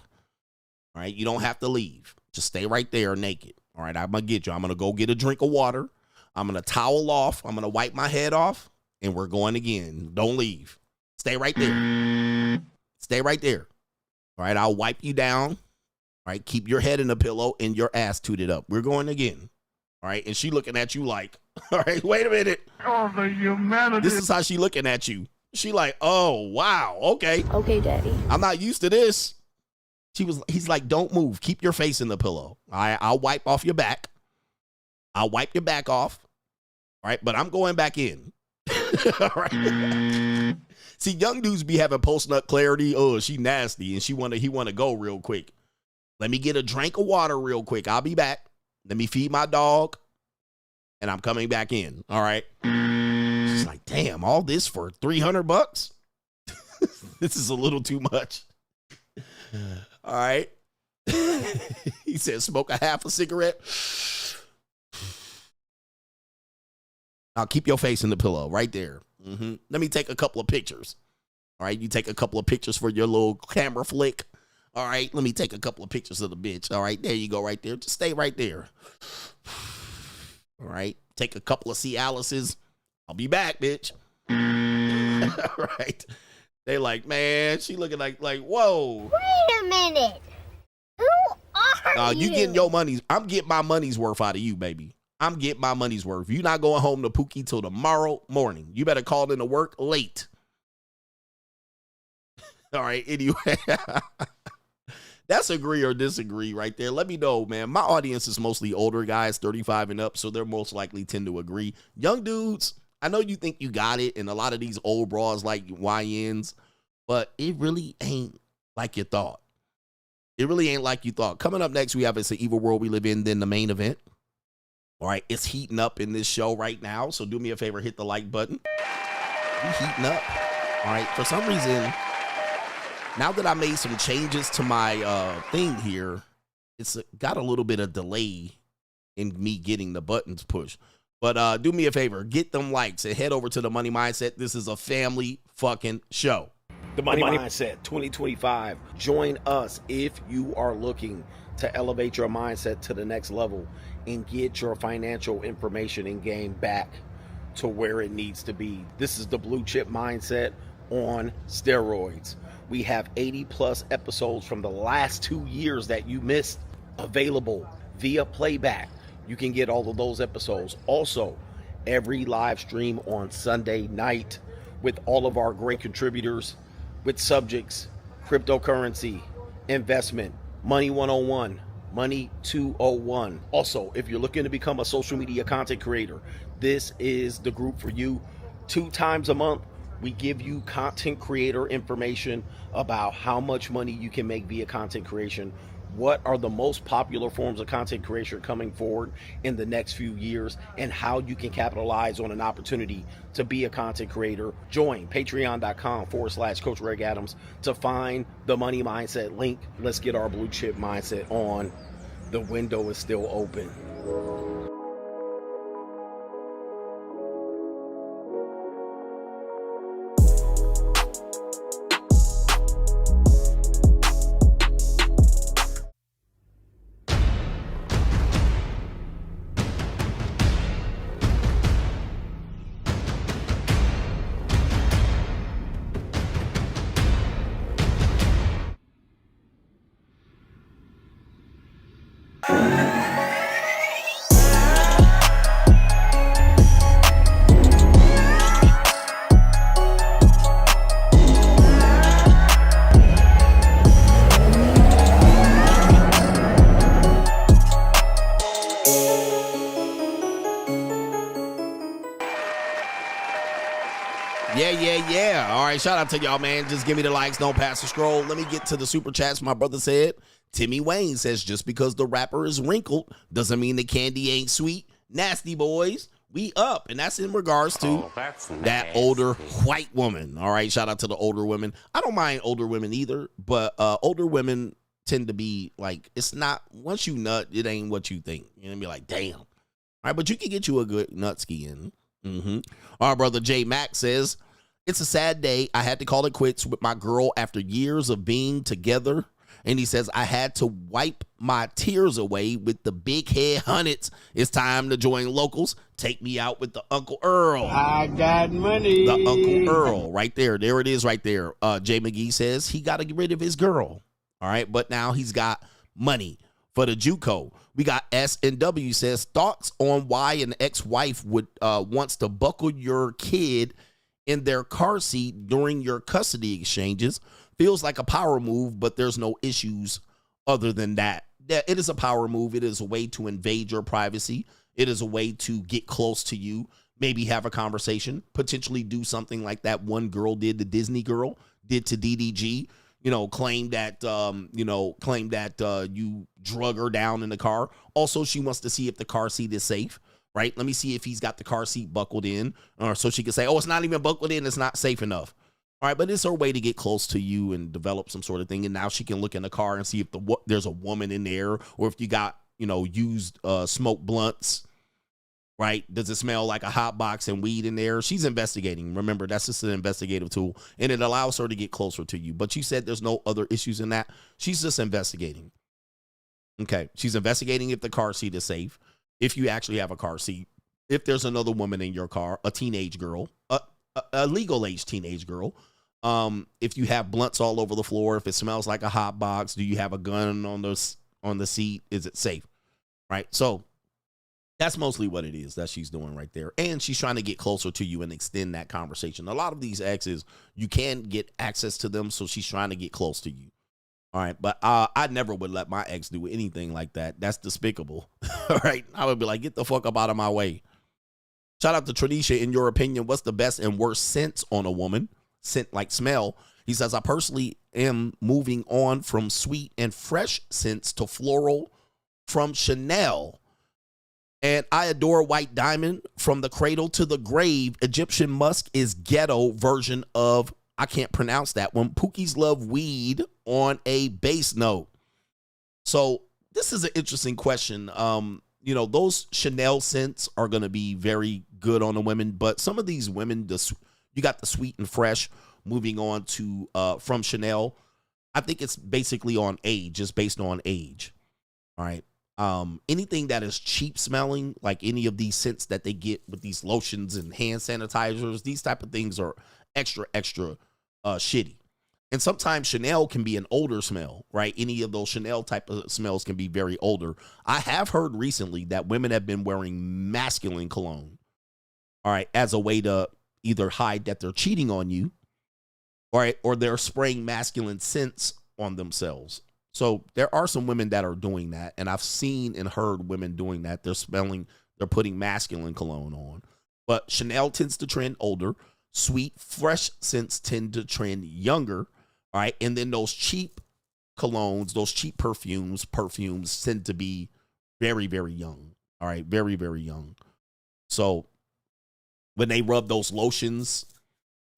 All right, you don't have to leave. Just stay right there naked. All right, I'm going to get you. I'm going to go get a drink of water. I'm going to towel off. I'm going to wipe my head off. And we're going again. Don't leave. Stay right there. Stay right there. All right, I'll wipe you down. All right, keep your head in the pillow and your ass tooted up. We're going again. All right, and she looking at you like, all right, wait a minute. Oh, the humanity. This is how she looking at you. She like, "Oh, wow, okay. Okay, daddy. I'm not used to this." He's like, "Don't move. Keep your face in the pillow. I'll wipe off your back. I'll wipe your back off. All right, but I'm going back in." All right. See, young dudes be having post-nut clarity. Oh, she nasty, and he want to go real quick. Let me get a drink of water real quick. I'll be back. Let me feed my dog, and I'm coming back in. All right. She's like, "Damn, all this for $300? This is a little too much." All right. He said, "Smoke a half a cigarette." Now keep your face in the pillow right there. Let me take a couple of pictures. All right, you take a couple of pictures for your little camera flick. All right, let me take a couple of pictures of the bitch. All right, there you go right there. Just stay right there. All right, take a couple of Cialises. I'll be back, bitch. All right. They like, "Man, she looking like whoa. Wait a minute. Who are you? You getting your money's. I'm getting my money's worth out of you, baby. I'm getting my money's worth. You're not going home to Pookie till tomorrow morning. You better call in to work late." All right. Anyway, that's agree or disagree right there. Let me know, man. My audience is mostly older guys, 35 and up, so they're most likely tend to agree. Young dudes, I know you think you got it, and a lot of these old bras like YNs, but it really ain't like you thought. It really ain't like you thought. Coming up next, we have It's an Evil World We Live In, then the main event. All right, it's heating up in this show right now, so do me a favor, hit the like button. We heating up. All right, for some reason, now that I made some changes to my thing here, it's got a little bit of delay in me getting the buttons pushed. But do me a favor, get them likes and head over to the Money Mindset. This is a family fucking show. The Money Mindset 2025. Join us if you are looking to elevate your mindset to the next level and get your financial information and game back to where it needs to be. This is the blue chip mindset on steroids. We have 80 plus episodes from the last 2 years that you missed available via playback. You can get all of those episodes. Also, every live stream on Sunday night with all of our great contributors with subjects, cryptocurrency, investment, Money 101, Money 201. Also, if you're looking to become a social media content creator, this is the group for you. 2 times a month, we give you content creator information about how much money you can make via content creation. What are the most popular forms of content creation coming forward in the next few years, and how you can capitalize on an opportunity to be a content creator. Join patreon.com/Coach Greg Adams to find the Money Mindset link. Let's get our blue chip mindset on. The window is still open. Yeah. All right, shout out to y'all, man. Just give me the likes, don't pass the scroll. Let me get to the super chats. My brother said, Timmy Wayne says, just because the rapper is wrinkled doesn't mean the candy ain't sweet. Nasty boys, we up. And that's in regards to that older white woman. All right, shout out to the older women. I don't mind older women either, but older women tend to be like, it's not, once you nut, it ain't what you think. You're gonna be like, damn. All right, but you can get you a good nut skiing. Our brother J Mac says, it's a sad day. I had to call it quits with my girl after years of being together. And he says, I had to wipe my tears away with the big head hundreds. It's time to join locals. Take me out with the Uncle Earl. I got money. The Uncle Earl right there. There it is right there. Jay McGee says he got to get rid of his girl. All right. But now he's got money for the JUCO. We got S&W says, thoughts on why an ex-wife would wants to buckle your kid in their car seat during your custody exchanges. Feels like a power move, but there's no issues other than that. Yeah, it is a power move. It is a way to invade your privacy. It is a way to get close to you, maybe have a conversation, potentially do something like that one girl did, the Disney girl did to DDG, claim that you drug her down in the car. Also, she wants to see if the car seat is safe. Right? Let me see if he's got the car seat buckled in, or so she can say, oh, it's not even buckled in. It's not safe enough. All right. But it's her way to get close to you and develop some sort of thing. And now she can look in the car and see if there's a woman in there, or if you got, used smoke blunts. Right? Does it smell like a hot box and weed in there? She's investigating. Remember, that's just an investigative tool, and it allows her to get closer to you. But you said there's no other issues in that. She's just investigating. Okay. She's investigating if the car seat is safe. If you actually have a car seat, if there's another woman in your car, a teenage girl, a legal age teenage girl, if you have blunts all over the floor, if it smells like a hot box, do you have a gun on the seat? Is it safe? Right. So That's mostly what it is that she's doing right there. And she's trying to get closer to you and extend that conversation. A lot of these exes, you can get access to them, so she's trying to get close to you. All right, but I never would let my ex do anything like that. That's despicable. All right, I would be like, get the fuck up out of my way. Shout out to Tranisha. In your opinion, what's the best and worst scent on a woman? Scent like smell. He says, I personally am moving on from sweet and fresh scents to floral from Chanel. And I adore White Diamond from the cradle to the grave. Egyptian musk is ghetto version of, I can't pronounce that one. Pookies love weed on a bass note. So this is an interesting question. You know, those Chanel scents are going to be very good on the women, but some of these women, you got the sweet and fresh moving on to from Chanel. I think it's basically on age, just based on age. All right. Anything that is cheap smelling, like any of these scents that they get with these lotions and hand sanitizers, these type of things are extra shitty. And sometimes Chanel can be an older smell, right? Any of those Chanel type of smells can be very older. I have heard recently that women have been wearing masculine cologne, all right, as a way to either hide that they're cheating on you, all right, or they're spraying masculine scents on themselves. So there are some women that are doing that, and I've seen and heard women doing that. They're putting masculine cologne on. But Chanel tends to trend older. Sweet, fresh scents tend to trend younger. All right. And then those cheap colognes, those cheap perfumes tend to be very, very young. All right. Very, very young. So when they rub those lotions,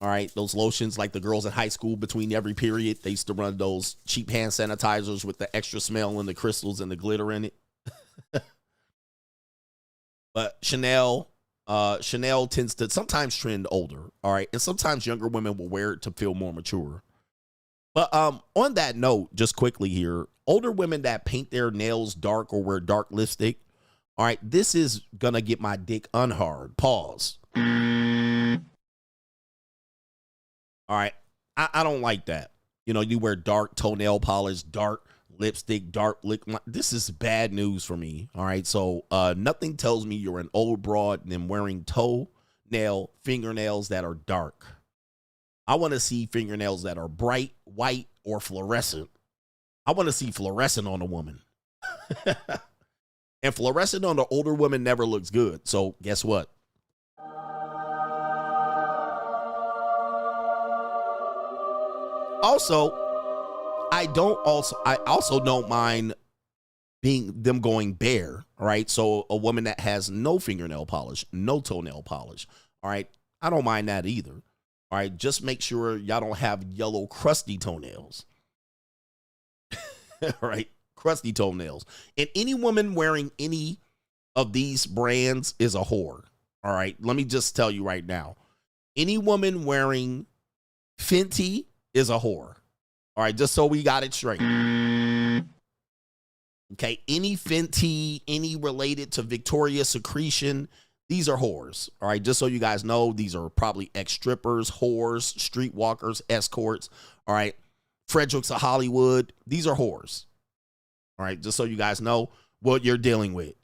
all right, those lotions like the girls in high school between every period, they used to run those cheap hand sanitizers with the extra smell and the crystals and the glitter in it. But Chanel tends to sometimes trend older, all right? And sometimes younger women will wear it to feel more mature. But on that note, just quickly here, older women that paint their nails dark or wear dark lipstick, all right, this is going to get my dick unhard. Pause. All right, I don't like that. You know, you wear dark toenail polish, dark lipstick, dark lip. This is bad news for me. All right, so nothing tells me you're an old broad than wearing fingernails that are dark. I want to see fingernails that are bright, white, or fluorescent. I want to see fluorescent on a woman. And fluorescent on the older woman never looks good. So guess what? Also, I also don't mind them going bare, all right? So a woman that has no fingernail polish, no toenail polish, all right? I don't mind that either, all right? Just make sure y'all don't have yellow crusty toenails, all right? Crusty toenails. And any woman wearing any of these brands is a whore, all right? Let me just tell you right now. Any woman wearing Fenty is a whore. All right, just so we got it straight. Okay, any Fenty, any related to Victoria Secretion, these are whores. All right, just so you guys know, these are probably ex-strippers, whores, streetwalkers, escorts. All right, Fredericks of Hollywood, these are whores. All right, just so you guys know what you're dealing with.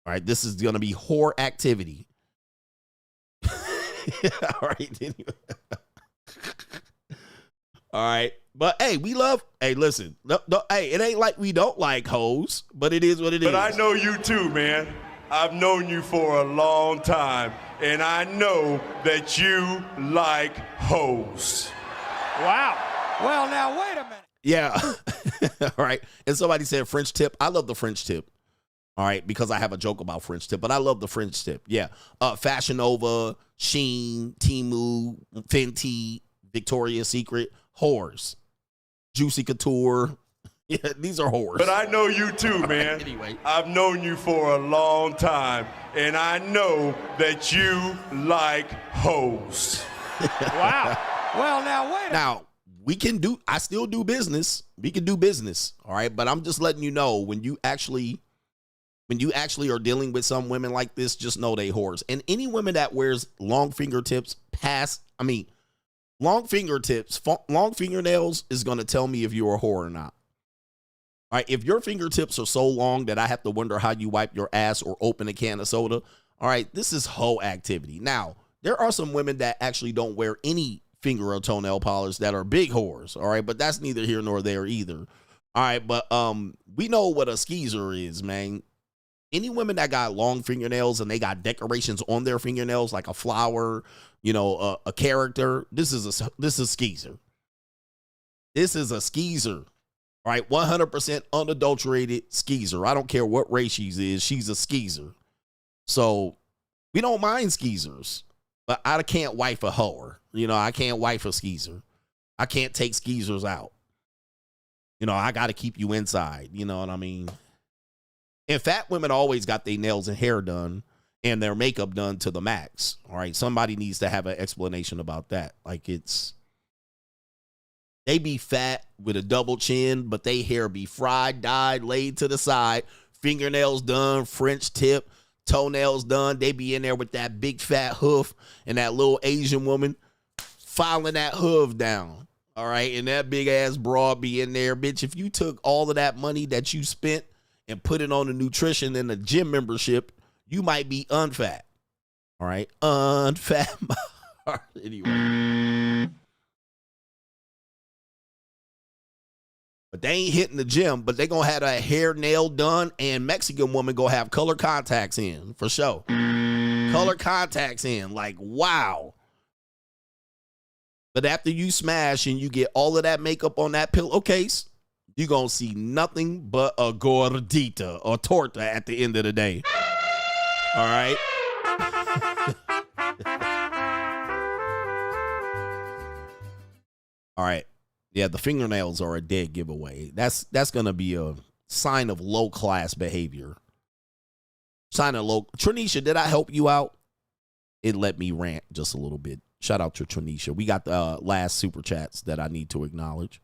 All right, this is going to be whore activity. All right, anyway. All right. But hey, listen. Hey, it ain't like we don't like hoes, but it is what it is. But I know you too, man. I've known you for a long time, and I know that you like hoes. Wow. Well, now, wait a minute. Yeah. All right. And somebody said French tip. I love the French tip. All right. Because I have a joke about French tip, but I love the French tip. Yeah. Fashion Nova, Shein, Temu, Fenty, Victoria's Secret, whores. Juicy Couture. Yeah, these are whores. But I know you too, man. Anyway. I've known you for a long time, and I know that you like hoes. Wow. Well, now, wait a minute. Now, I still do business. We can do business. All right. But I'm just letting you know when you actually are dealing with some women like this, just know they whores. And any women that wears long fingertips long fingernails is going to tell me if you're a whore or not. All right, if your fingertips are so long that I have to wonder how you wipe your ass or open a can of soda, all right, this is hoe activity. Now, there are some women that actually don't wear any finger or toenail polish that are big whores, all right, but that's neither here nor there either. All right, but we know what a skeezer is, man. Any women that got long fingernails and they got decorations on their fingernails like a flower, you know, a character, this is skeezer. This is a skeezer. All right, 100% unadulterated skeezer. I don't care what race she is, she's a skeezer. So we don't mind skeezers, but I can't wife a whore. You know, I can't wife a skeezer. I can't take skeezers out. You know, I got to keep you inside. You know what I mean? And fat women always got their nails and hair done and their makeup done to the max. All right, somebody needs to have an explanation about that. Like they be fat with a double chin, but they hair be fried, dyed, laid to the side, fingernails done, French tip, toenails done. They be in there with that big fat hoof and that little Asian woman filing that hoof down. All right, and that big ass broad be in there. Bitch, if you took all of that money that you spent and put it on the nutrition and the gym membership, you might be unfat. All right, unfat. Anyway. But they ain't hitting the gym, but they going to have a hair, nail done, and Mexican woman going to have color contacts in, for sure. Color contacts in, like, wow. But after you smash and you get all of that makeup on that pillowcase, you're going to see nothing but a gordita or torta at the end of the day. All right? All right. Yeah, the fingernails are a dead giveaway. That's going to be a sign of low-class behavior. Sign of low. Tranisha, did I help you out? It let me rant just a little bit. Shout out to Tranisha. We got the last super chats that I need to acknowledge.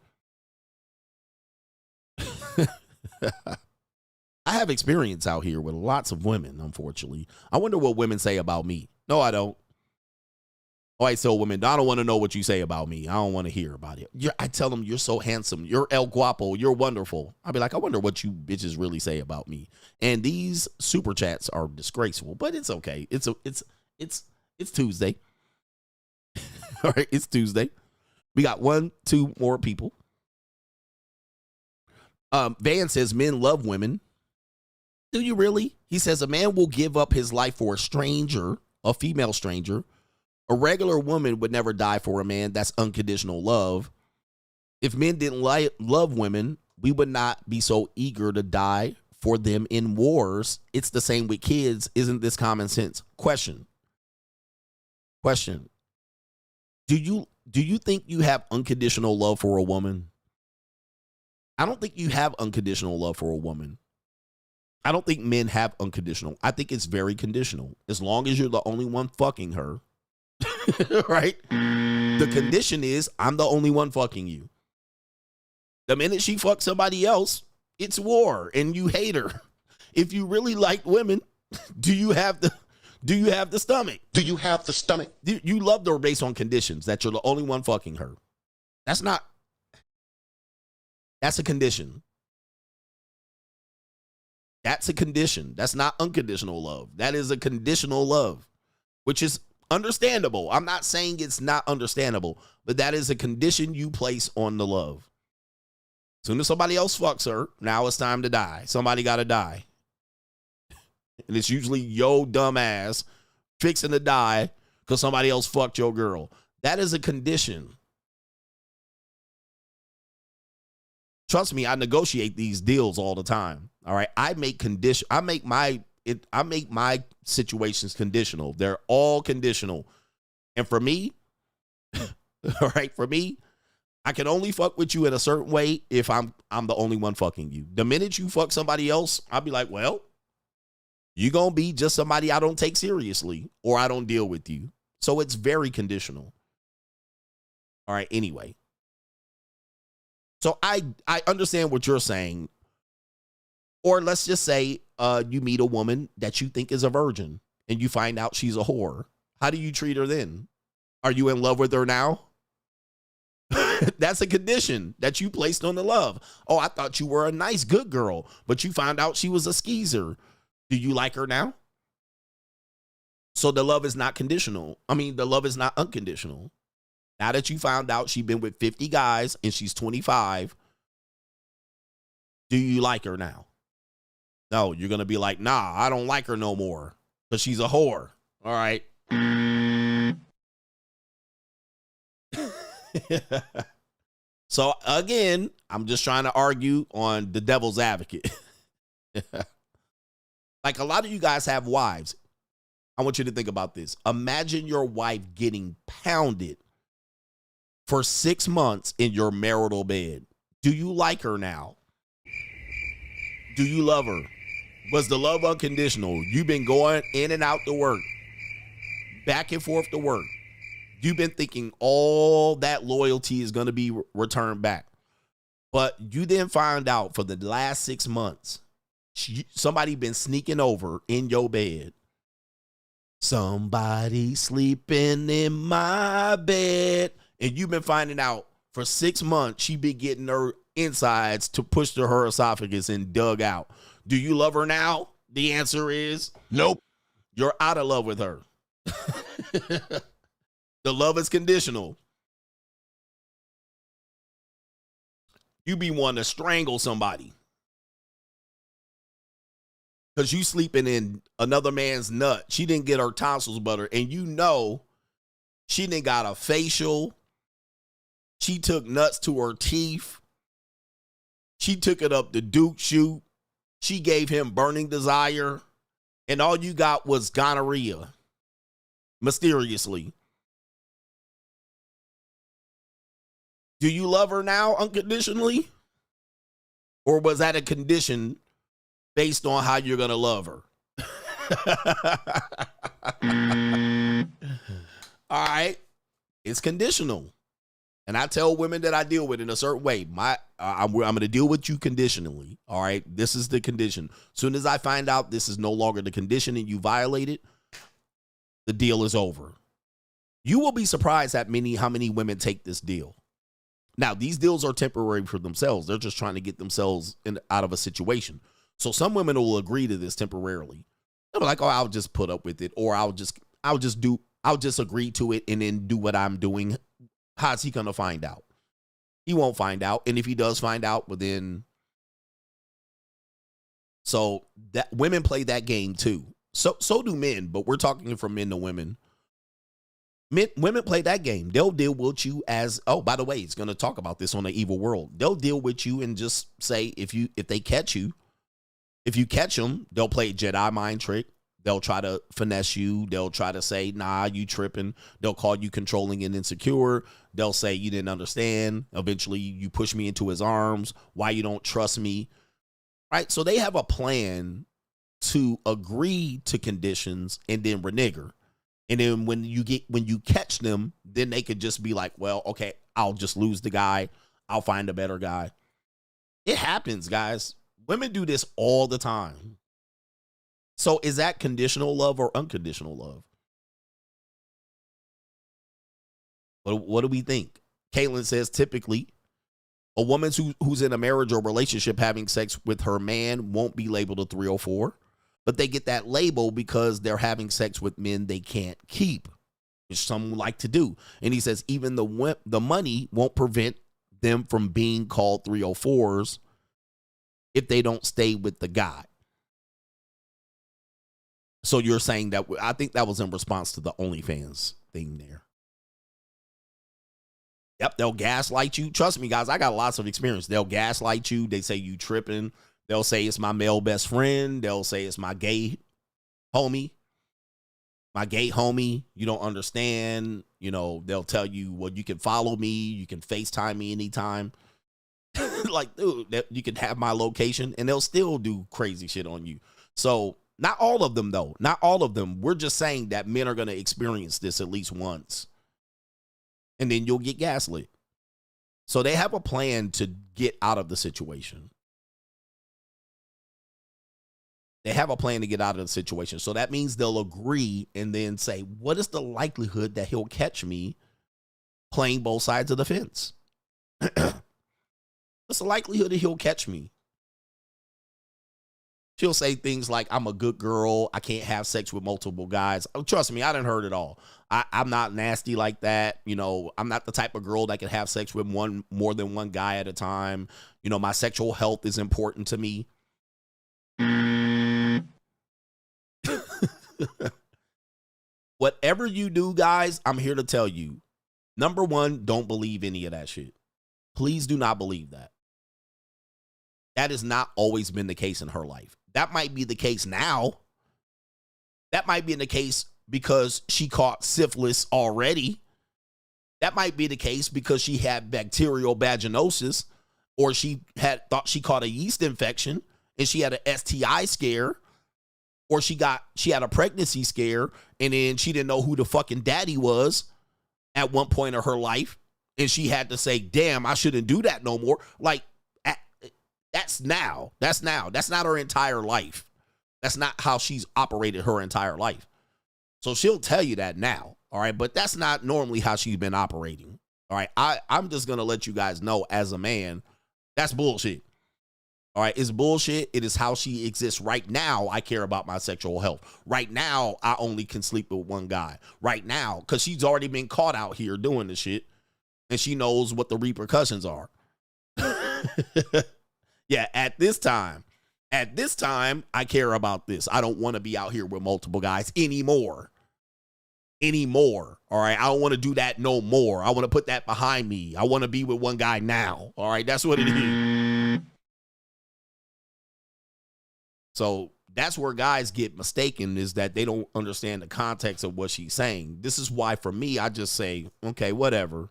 I have experience out here with lots of women, unfortunately. I wonder what women say about me. No, I don't. Oh, I tell women, I don't want to know what you say about me. I don't want to hear about it. I tell them, you're so handsome. You're El Guapo. You're wonderful. I'll be like, I wonder what you bitches really say about me. And these super chats are disgraceful, but it's okay. It's Tuesday. All right, it's Tuesday. We got 2 more people. Van says men love women. Do you really? He says a man will give up his life for a stranger, a female stranger. A regular woman would never die for a man. That's unconditional love. If men didn't love women, we would not be so eager to die for them in wars. It's the same with kids. Isn't this common sense? Question. Do you think you have unconditional love for a woman? I don't think you have unconditional love for a woman. I don't think men have unconditional. I think it's very conditional. As long as you're the only one fucking her. Right? The condition is I'm the only one fucking you. The minute she fucks somebody else, it's war and you hate her. If you really like women, do you have the stomach? Do you have the stomach? You love her based on conditions that you're the only one fucking her. That's a condition. That's a condition. That's not unconditional love. That is a conditional love, which is understandable. I'm not saying it's not understandable, but that is a condition you place on the love. As soon as somebody else fucks her, now it's time to die. Somebody got to die. And it's usually yo dumb ass fixing to die because somebody else fucked your girl. That is a condition. Trust me, I negotiate these deals all the time. All right. I make my situations conditional. They're all conditional. And for me, all right, I can only fuck with you in a certain way if I'm the only one fucking you. The minute you fuck somebody else, I'll be like, well, you're going to be just somebody I don't take seriously or I don't deal with you. So it's very conditional. All right, anyway. So I understand what you're saying. Or let's just say you meet a woman that you think is a virgin and you find out she's a whore. How do you treat her then? Are you in love with her now? That's a condition that you placed on the love. Oh, I thought you were a nice, good girl, but you found out she was a skeezer. Do you like her now? So the love is not conditional. I mean, the love is not unconditional. Now that you found out she's been with 50 guys and she's 25, do you like her now? No, you're going to be like, nah, I don't like her no more because she's a whore. All right. So again, I'm just trying to argue on the devil's advocate. Like a lot of you guys have wives. I want you to think about this. Imagine your wife getting pounded for 6 months in your marital bed. Do you like her now? Do you love her? Was the love unconditional? You've been going in and out to work, back and forth to work. You've been thinking all that loyalty is going to be returned back. But you then find out for the last 6 months, somebody been sneaking over in your bed. Somebody sleeping in my bed. And you've been finding out for 6 months she been getting her insides to push to her esophagus and dug out. Do you love her now? The answer is nope. You're out of love with her. The love is conditional. You be wanting to strangle somebody because you sleeping in another man's nut. She didn't get her tonsils buttered, and you know she didn't got a facial. She took nuts to her teeth. She took it up the Duke shoot. She gave him burning desire, and all you got was gonorrhea. Mysteriously. Do you love her now unconditionally? Or was that a condition based on how you're going to love her? All right. It's conditional. And I tell women that I deal with in a certain way. I'm going to deal with you conditionally. All right. This is the condition. Soon as I find out this is no longer the condition and you violate it, the deal is over. You will be surprised at how many women take this deal. Now, these deals are temporary for themselves. They're just trying to get themselves out of a situation. So some women will agree to this temporarily. They'll be like, oh, I'll just put up with it. Or I'll just agree to it and then do what I'm doing. How's he going to find out? He won't find out. And if he does find out, well then. So that women play that game too. So do men, but we're talking from men to women. Women play that game. They'll deal with you as, oh, by the way, it's going to talk about this on the evil world. They'll deal with you and just say, if they catch you, if you catch them, they'll play a Jedi mind trick. They'll try to finesse you. They'll try to say, nah, you tripping. They'll call you controlling and insecure. They'll say you didn't understand. Eventually, you push me into his arms. Why you don't trust me? Right? So they have a plan to agree to conditions and then renege. And then when you catch them, then they could just be like, well, okay, I'll just lose the guy. I'll find a better guy. It happens, guys. Women do this all the time. So is that conditional love or unconditional love? What do we think? Caitlin says typically a woman who's in a marriage or relationship having sex with her man won't be labeled a 304. But they get that label because they're having sex with men they can't keep, which some like to do. And he says even the money won't prevent them from being called 304s if they don't stay with the guy. So you're saying that, I think that was in response to the OnlyFans thing there. Yep, they'll gaslight you. Trust me, guys, I got lots of experience. They'll gaslight you. They say you tripping. They'll say it's my male best friend. They'll say it's my gay homie. My gay homie. You don't understand. You know, they'll tell you, well, you can follow me. You can FaceTime me anytime. Like, dude, you can have my location. And they'll still do crazy shit on you. So, not all of them, though. Not all of them. We're just saying that men are going to experience this at least once. And then you'll get gaslit. So, they have a plan to get out of the situation. They have a plan to get out of the situation. So that means they'll agree and then say, what is the likelihood that he'll catch me playing both sides of the fence? What's the likelihood that he'll catch me? She'll say things like, I'm a good girl. I can't have sex with multiple guys. Oh, trust me, I done heard it all. I'm not nasty like that. You know, I'm not the type of girl that can have sex with more than one guy at a time. You know, my sexual health is important to me. Whatever you do, guys, I'm here to tell you. Number one, don't believe any of that shit. Please do not believe that. That has not always been the case in her life. That might be the case now. That might be the case because she caught syphilis already. That might be the case because she had bacterial vaginosis, or she thought she caught a yeast infection and she had an STI scare, or she had a pregnancy scare and then she didn't know who the fucking daddy was at one point of her life, and she had to say, damn, I shouldn't do that no more. Like, that's now. That's not her entire life. That's not how she's operated her entire life. So she'll tell you that now, all right? But that's not normally how she's been operating, all right? I'm just going to let you guys know as a man, that's bullshit, all right? It's bullshit. It is how she exists right now. I care about my sexual health. Right now, I only can sleep with one guy. Right now, because she's already been caught out here doing this shit, and she knows what the repercussions are. Yeah, at this time, I care about this. I don't want to be out here with multiple guys anymore. All right, I don't want to do that no more. I want to put that behind me. I want to be with one guy now. All right, that's what it is. So that's where guys get mistaken, is that they don't understand the context of what she's saying. This is why, for me, I just say, okay, whatever.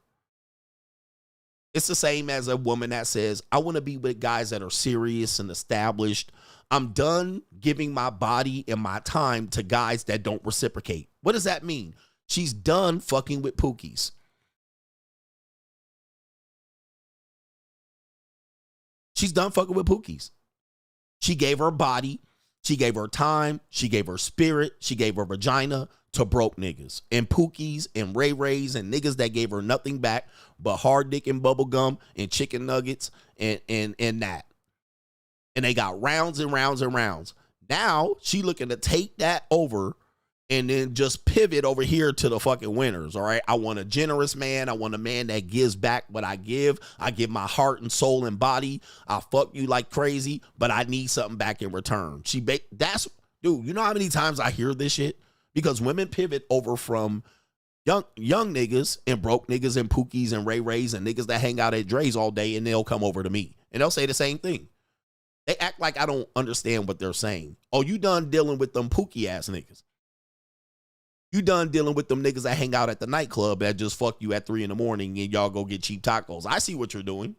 It's the same as a woman that says, I want to be with guys that are serious and established. I'm done giving my body and my time to guys that don't reciprocate. What does that mean? She's done fucking with pookies. She's done fucking with pookies. She gave her body, she gave her time, she gave her spirit, she gave her vagina to broke niggas and pookies and ray-rays and niggas that gave her nothing back but hard dick and bubble gum and chicken nuggets and that. And they got rounds and rounds and rounds. Now she looking to take that over and then just pivot over here to the fucking winners. All right. I want a generous man. I want a man that gives back what I give. I give my heart and soul and body. I fuck you like crazy, but I need something back in return. That's, dude, you know how many times I hear this shit? Because women pivot over from young niggas and broke niggas and pookies and ray-rays and niggas that hang out at Dre's all day, and they'll come over to me and they'll say the same thing. They act like I don't understand what they're saying. Oh, you done dealing with them pookie ass niggas. You done dealing with them niggas that hang out at the nightclub that just fuck you at 3 a.m. and y'all go get cheap tacos. I see what you're doing.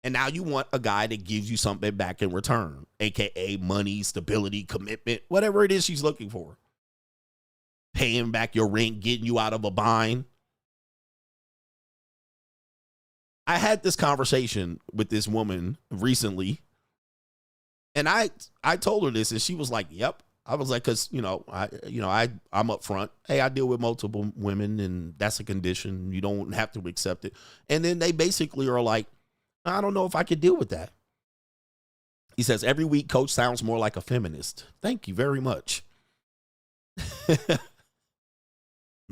And now you want a guy that gives you something back in return, aka money, stability, commitment, whatever it is she's looking for. Paying back your rent, getting you out of a bind. I had this conversation with this woman recently, and I told her this, and she was like, "Yep." I was like, "Cause I'm up front. Hey, I deal with multiple women, and that's a condition. You don't have to accept it." And then they basically are like, "I don't know if I could deal with that." He says, "Every week, Coach sounds more like a feminist." Thank you very much.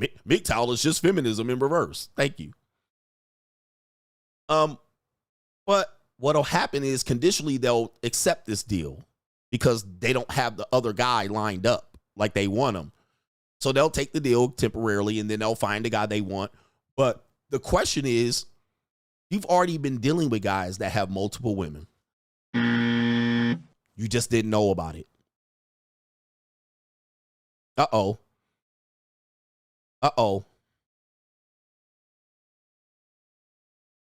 MGTOW is just feminism in reverse. Thank you. But what'll happen is conditionally they'll accept this deal because they don't have the other guy lined up like they want him. So they'll take the deal temporarily and then they'll find the guy they want. But the question is, you've already been dealing with guys that have multiple women. You just didn't know about it. Uh-oh.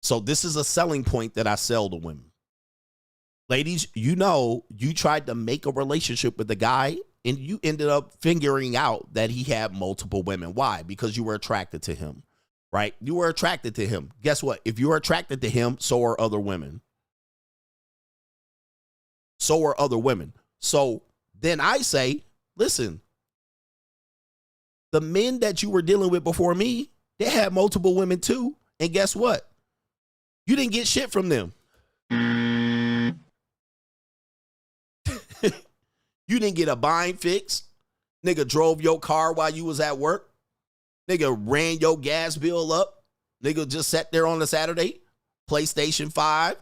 So this is a selling point that I sell to women. Ladies, you know, you tried to make a relationship with the guy and you ended up figuring out that he had multiple women. Why? Because you were attracted to him, right? You were attracted to him. Guess what? If you're attracted to him, so are other women. So are other women. So then I say, listen, the men that you were dealing with before me, they had multiple women too. And guess what? You didn't get shit from them. You didn't get a bind fix. Nigga drove your car while you was at work. Nigga ran your gas bill up. Nigga just sat there on a Saturday. PlayStation 5.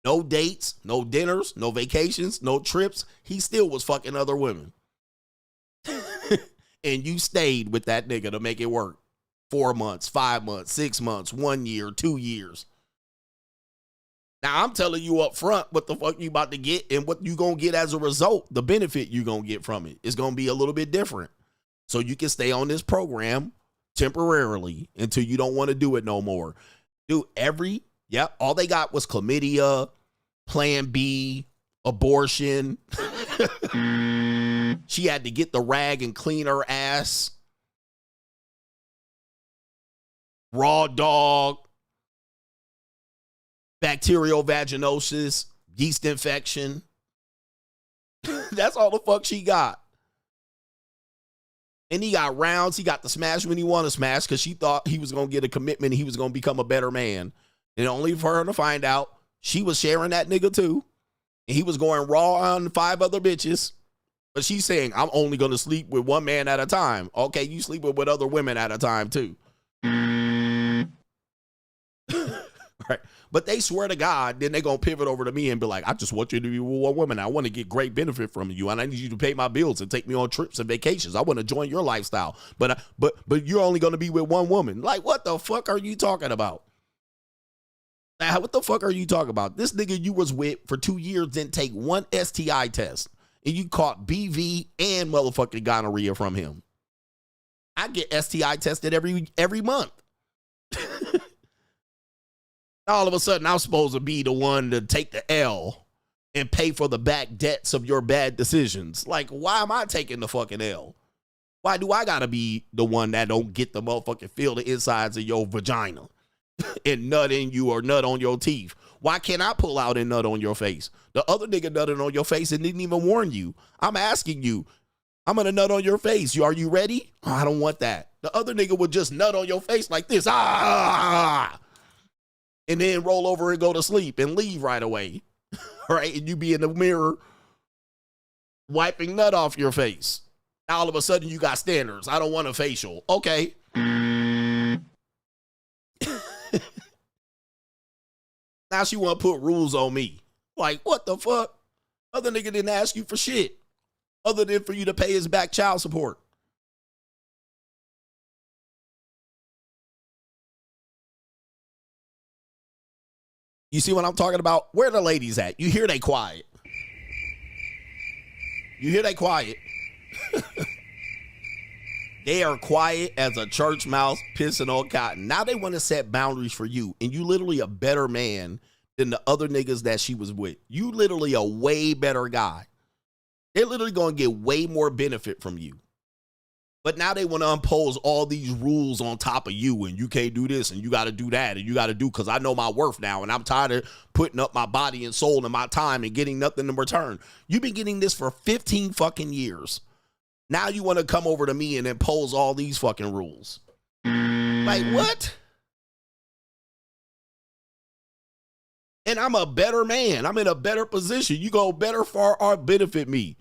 No dates, no dinners, no vacations, no trips. He still was fucking other women. And you stayed with that nigga to make it work. 4 months, 5 months, 6 months, 1 year, 2 years. Now, I'm telling you up front what the fuck you about to get and what you going to get as a result. The benefit you going to get from it is going to be a little bit different. So you can stay on this program temporarily until you don't want to do it no more. Dude, all they got was chlamydia, Plan B, abortion. She had to get the rag and clean her ass. Raw dog. Bacterial vaginosis, yeast infection. That's all the fuck she got. And he got rounds. He got to smash when he wanted to smash because she thought he was going to get a commitment and he was going to become a better man. And only for her to find out she was sharing that nigga too. And he was going raw on 5 other bitches. But she's saying, I'm only going to sleep with one man at a time. Okay, you sleep with other women at a time too. Right. But they swear to God, then they're going to pivot over to me and be like, I just want you to be with one woman. I want to get great benefit from you. And I need you to pay my bills and take me on trips and vacations. I want to join your lifestyle. But you're only going to be with one woman. Like, what the fuck are you talking about? What the fuck are you talking about? This nigga you was with for 2 years didn't take one STI test. And you caught BV and motherfucking gonorrhea from him. I get STI tested every month. All of a sudden, I'm supposed to be the one to take the L and pay for the back debts of your bad decisions. Like, why am I taking the fucking L? Why do I gotta be the one that don't get the motherfucking feel the insides of your vagina and nut in you or nut on your teeth? Why can't I pull out and nut on your face? The other nigga nutted on your face and didn't even warn you. I'm asking you, I'm gonna nut on your face. Are you ready? Oh, I don't want that. The other nigga would just nut on your face like this. And then roll over and go to sleep and leave right away. Right? And you be in the mirror wiping nut off your face. Now all of a sudden you got standards. I don't want a facial. Okay. Now she want to put rules on me. Like, what the fuck? Other nigga didn't ask you for shit other than for you to pay his back child support. You see what I'm talking about? Where the ladies at? You hear they quiet. You hear they quiet. They are quiet as a church mouse pissing on cotton. Now they want to set boundaries for you. And you literally a better man than the other niggas that she was with. You literally a way better guy. They're literally going to get way more benefit from you. But now they want to impose all these rules on top of you, and you can't do this, and you got to do that, and you got to do, because I know my worth now, and I'm tired of putting up my body and soul and my time and getting nothing in return. You've been getting this for 15 fucking years. Now you want to come over to me and impose all these fucking rules. Like, what? And I'm a better man. I'm in a better position. You go better far or benefit me.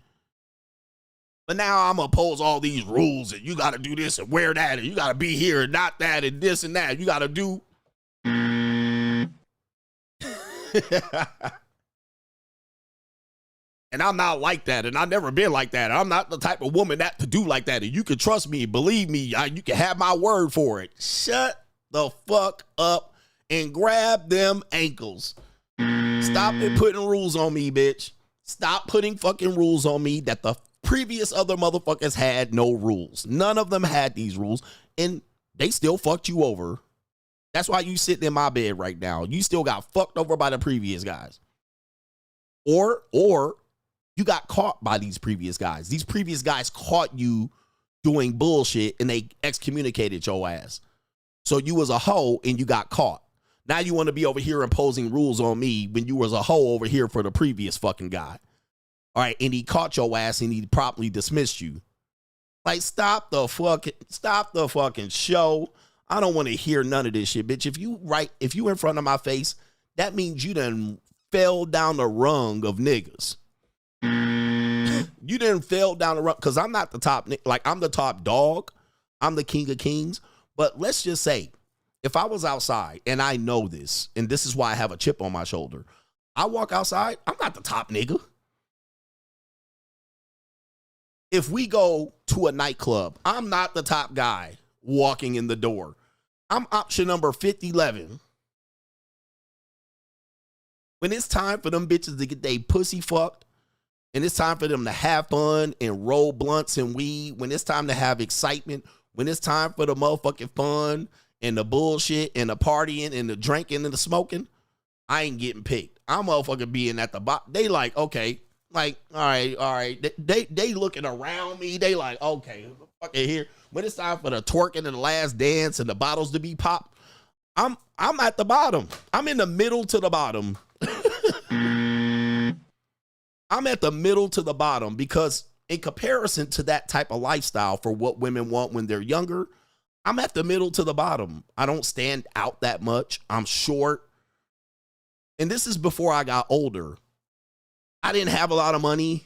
But now I'm going to pose all these rules and you got to do this and wear that and you got to be here and not that and this and that. You got to do. And I'm not like that. And I've never been like that. I'm not the type of woman that to do like that. And you can trust me. Believe me. You can have my word for it. Shut the fuck up and grab them ankles. Stop it putting rules on me, bitch. Stop putting fucking rules on me that the previous other motherfuckers had no rules. None of them had these rules, and they still fucked you over. That's why you sitting in my bed right now. You still got fucked over by the previous guys. Or you got caught by these previous guys. These previous guys caught you doing bullshit, and they excommunicated your ass. So you was a hoe, and you got caught. Now you want to be over here imposing rules on me when you was a hoe over here for the previous fucking guy. All right, and he caught your ass and he promptly dismissed you. Like, stop the fucking show. I don't want to hear none of this shit, bitch. If you in front of my face, that means you done fell down the rung of niggas. You done fell down the rung, because I'm not the top, like I'm the top dog. I'm the king of kings. But let's just say, if I was outside, and I know this, and this is why I have a chip on my shoulder, I walk outside, I'm not the top nigga. If we go to a nightclub, I'm not the top guy walking in the door. I'm option number 5011. When it's time for them bitches to get they pussy fucked, and it's time for them to have fun and roll blunts and weed, when it's time to have excitement, when it's time for the motherfucking fun and the bullshit and the partying and the drinking and the smoking, I ain't getting picked. I'm motherfucking being at the bottom. They like, okay, like, all right. They looking around me. They like, okay, fucking here. When it's time for the twerking and the last dance and the bottles to be popped, I'm at the bottom. I'm in the middle to the bottom. I'm at the middle to the bottom because in comparison to that type of lifestyle for what women want when they're younger, I'm at the middle to the bottom. I don't stand out that much. I'm short. And this is before I got older. I didn't have a lot of money.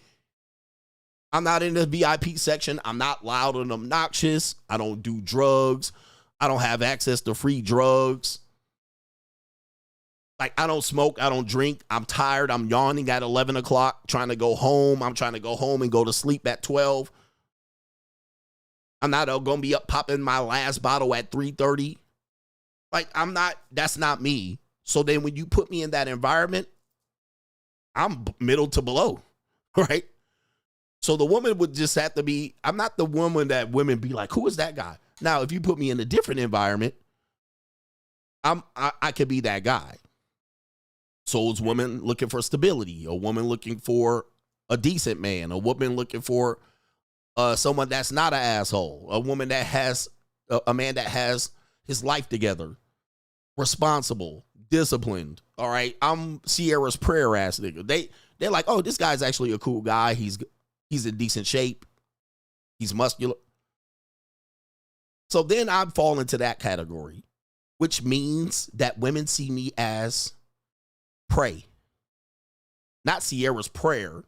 I'm not in the VIP section. I'm not loud and obnoxious. I don't do drugs. I don't have access to free drugs. Like, I don't smoke. I don't drink. I'm tired. I'm yawning at 11 o'clock, trying to go home. I'm trying to go home and go to sleep at 12. I'm not going to be up popping my last bottle at 3:30. Like, I'm not, that's not me. So then when you put me in that environment, I'm middle to below, right? So the woman would just have to be, I'm not the woman that women be like, who is that guy? Now, if you put me in a different environment, I could be that guy. So it's women looking for stability, a woman looking for a decent man, a woman looking for someone that's not an asshole, a woman that has, a man that has his life together, responsible, disciplined. All right, I'm Sierra's prayer ass nigga. They're like, oh, this guy's actually a cool guy. He's in decent shape. He's muscular. So then I fall into that category, which means that women see me as prey. Not Sierra's prayer.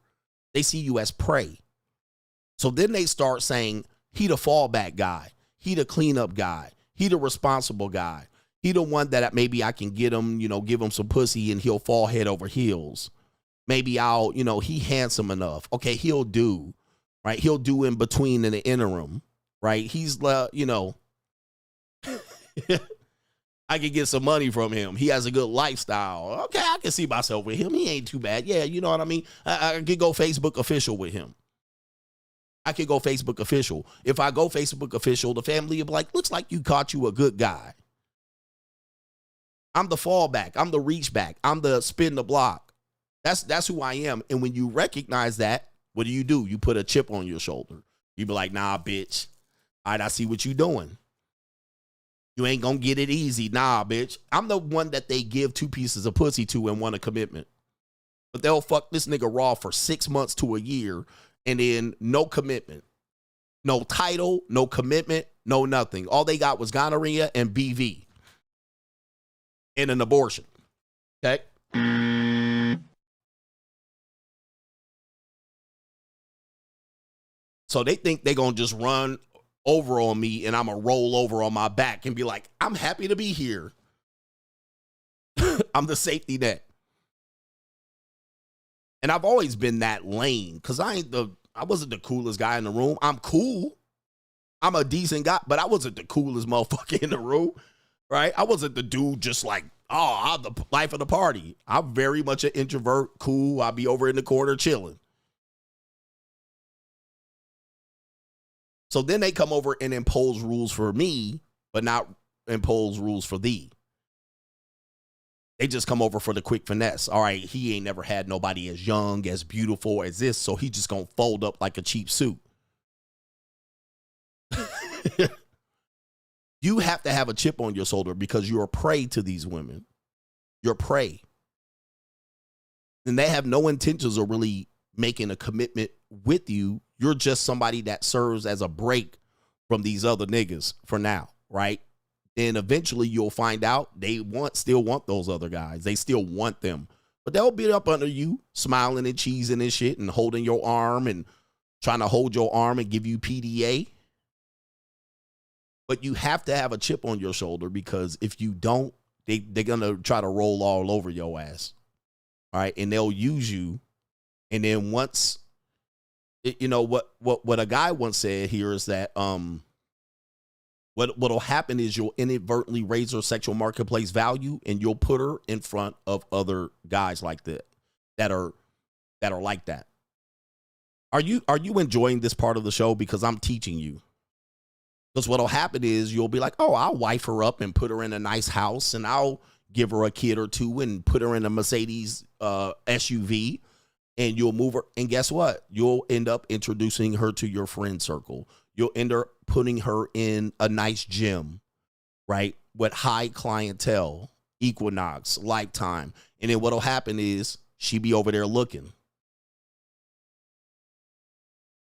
They see you as prey. So then they start saying, he the fallback guy. He the cleanup guy. He the responsible guy. He the one that maybe I can get him, give him some pussy and he'll fall head over heels. Maybe I'll, he handsome enough. Okay, he'll do, right? He'll do in between in the interim, right? He's, I can get some money from him. He has a good lifestyle. Okay, I can see myself with him. He ain't too bad. Yeah, you know what I mean? I could go Facebook official with him. I could go Facebook official. If I go Facebook official, the family will be like, looks like you caught you a good guy. I'm the fallback. I'm the reach back. I'm the spin the block. That's who I am. And when you recognize that, what do? You put a chip on your shoulder. You be like, nah, bitch. All right, I see what you doing. You ain't gonna get it easy. Nah, bitch. I'm the one that they give 2 pieces of pussy to and want a commitment. But they'll fuck this nigga raw for 6 months to a year and then no commitment. No title, no commitment, no nothing. All they got was gonorrhea and BV. And an abortion. Okay? So they think they're going to just run over on me and I'm going to roll over on my back and be like, I'm happy to be here. I'm the safety net. And I've always been that lame because I wasn't the coolest guy in the room. I'm cool. I'm a decent guy, but I wasn't the coolest motherfucker in the room, right? I wasn't the dude just like, oh, I'm the life of the party. I'm very much an introvert, cool. I'll be over in the corner chilling. So then they come over and impose rules for me, but not impose rules for thee. They just come over for the quick finesse. All right, he ain't never had nobody as young, as beautiful as this, so he just gonna fold up like a cheap suit. You have to have a chip on your shoulder because you're a prey to these women. You're prey. And they have no intentions of really making a commitment with you. You're just somebody that serves as a break from these other niggas for now, right? then eventually you'll find out they still want those other guys. They still want them. But they'll be up under you, smiling and cheesing and shit and holding your arm and trying to hold your arm and give you PDA. But you have to have a chip on your shoulder, because if you don't, they're going to try to roll all over your ass. All right. And they'll use you. And then once, you know, what a guy once said here is that what'll happen is you'll inadvertently raise her sexual marketplace value, and you'll put her in front of other guys like that are like that. Are you enjoying this part of the show? Because I'm teaching you. Because what'll happen is you'll be like, oh, I'll wife her up and put her in a nice house, and I'll give her a kid or two and put her in a Mercedes SUV, and you'll move her. And guess what? You'll end up introducing her to your friend circle. You'll end up putting her in a nice gym, right, with high clientele, Equinox, Lifetime. And then what'll happen is she be over there looking.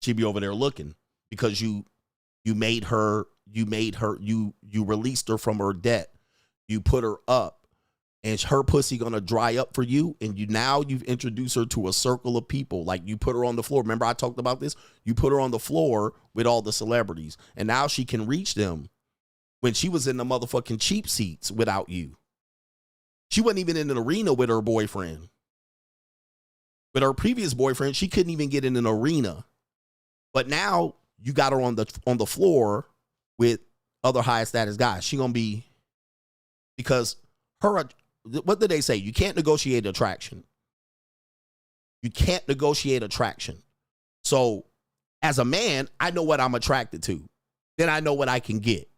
She'd be over there looking because you released her from her debt. You put her up, and her pussy gonna dry up for you. And you've introduced her to a circle of people. Like, you put her on the floor. Remember I talked about this? You put her on the floor with all the celebrities, and now she can reach them when she was in the motherfucking cheap seats without you. She wasn't even in an arena with her boyfriend. With her previous boyfriend, she couldn't even get in an arena. But now you got her on the floor with other high status guys. She gonna be, because her, what did they say? You can't negotiate attraction. You can't negotiate attraction. So as a man, I know what I'm attracted to. Then I know what I can get.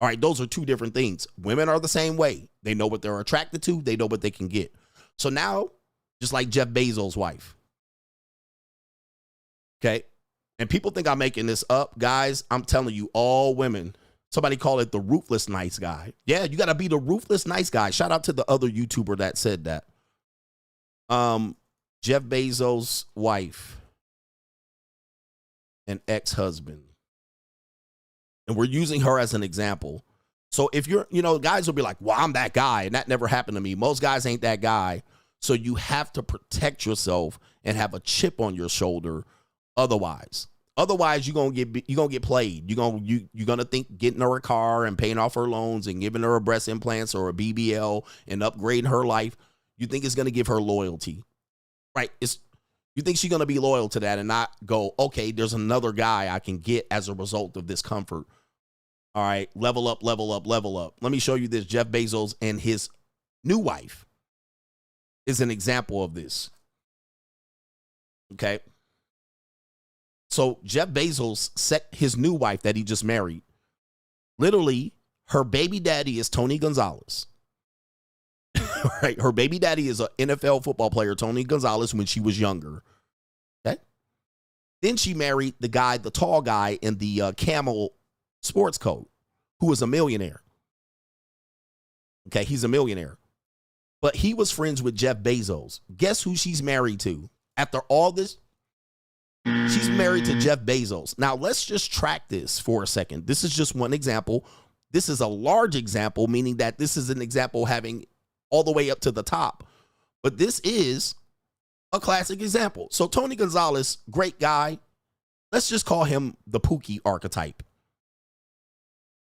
All right, those are two different things. Women are the same way. They know what they're attracted to. They know what they can get. So now, just like Jeff Bezos' wife. Okay. And people think I'm making this up. Guys, I'm telling you, all women. Somebody call it the ruthless nice guy. Yeah, you got to be the ruthless nice guy. Shout out to the other YouTuber that said that. Jeff Bezos' wife and ex-husband. And we're using her as an example. So if you're, guys will be like, well, I'm that guy, and that never happened to me. Most guys ain't that guy. So you have to protect yourself and have a chip on your shoulder. Otherwise you're gonna get played. You're gonna think getting her a car and paying off her loans and giving her a breast implants or a BBL and upgrading her life. You think it's gonna give her loyalty, right? You think she's gonna be loyal to that and not go, okay, there's another guy I can get as a result of this comfort. All right, level up, level up, level up. Let me show you this. Jeff Bezos and his new wife is an example of this. Okay. So Jeff Bezos, his new wife that he just married, literally her baby daddy is Tony Gonzalez. Right? Her baby daddy is an NFL football player, Tony Gonzalez, when she was younger. Okay. Then she married the tall guy in the camel sports coat, who was a millionaire. Okay, he's a millionaire. But he was friends with Jeff Bezos. Guess who she's married to? After all this, she's married to Jeff Bezos. Now, let's just track this for a second. This is just one example. This is a large example, meaning that this is an example having all the way up to the top. But this is a classic example. So Tony Gonzalez, great guy. Let's just call him the Pookie archetype.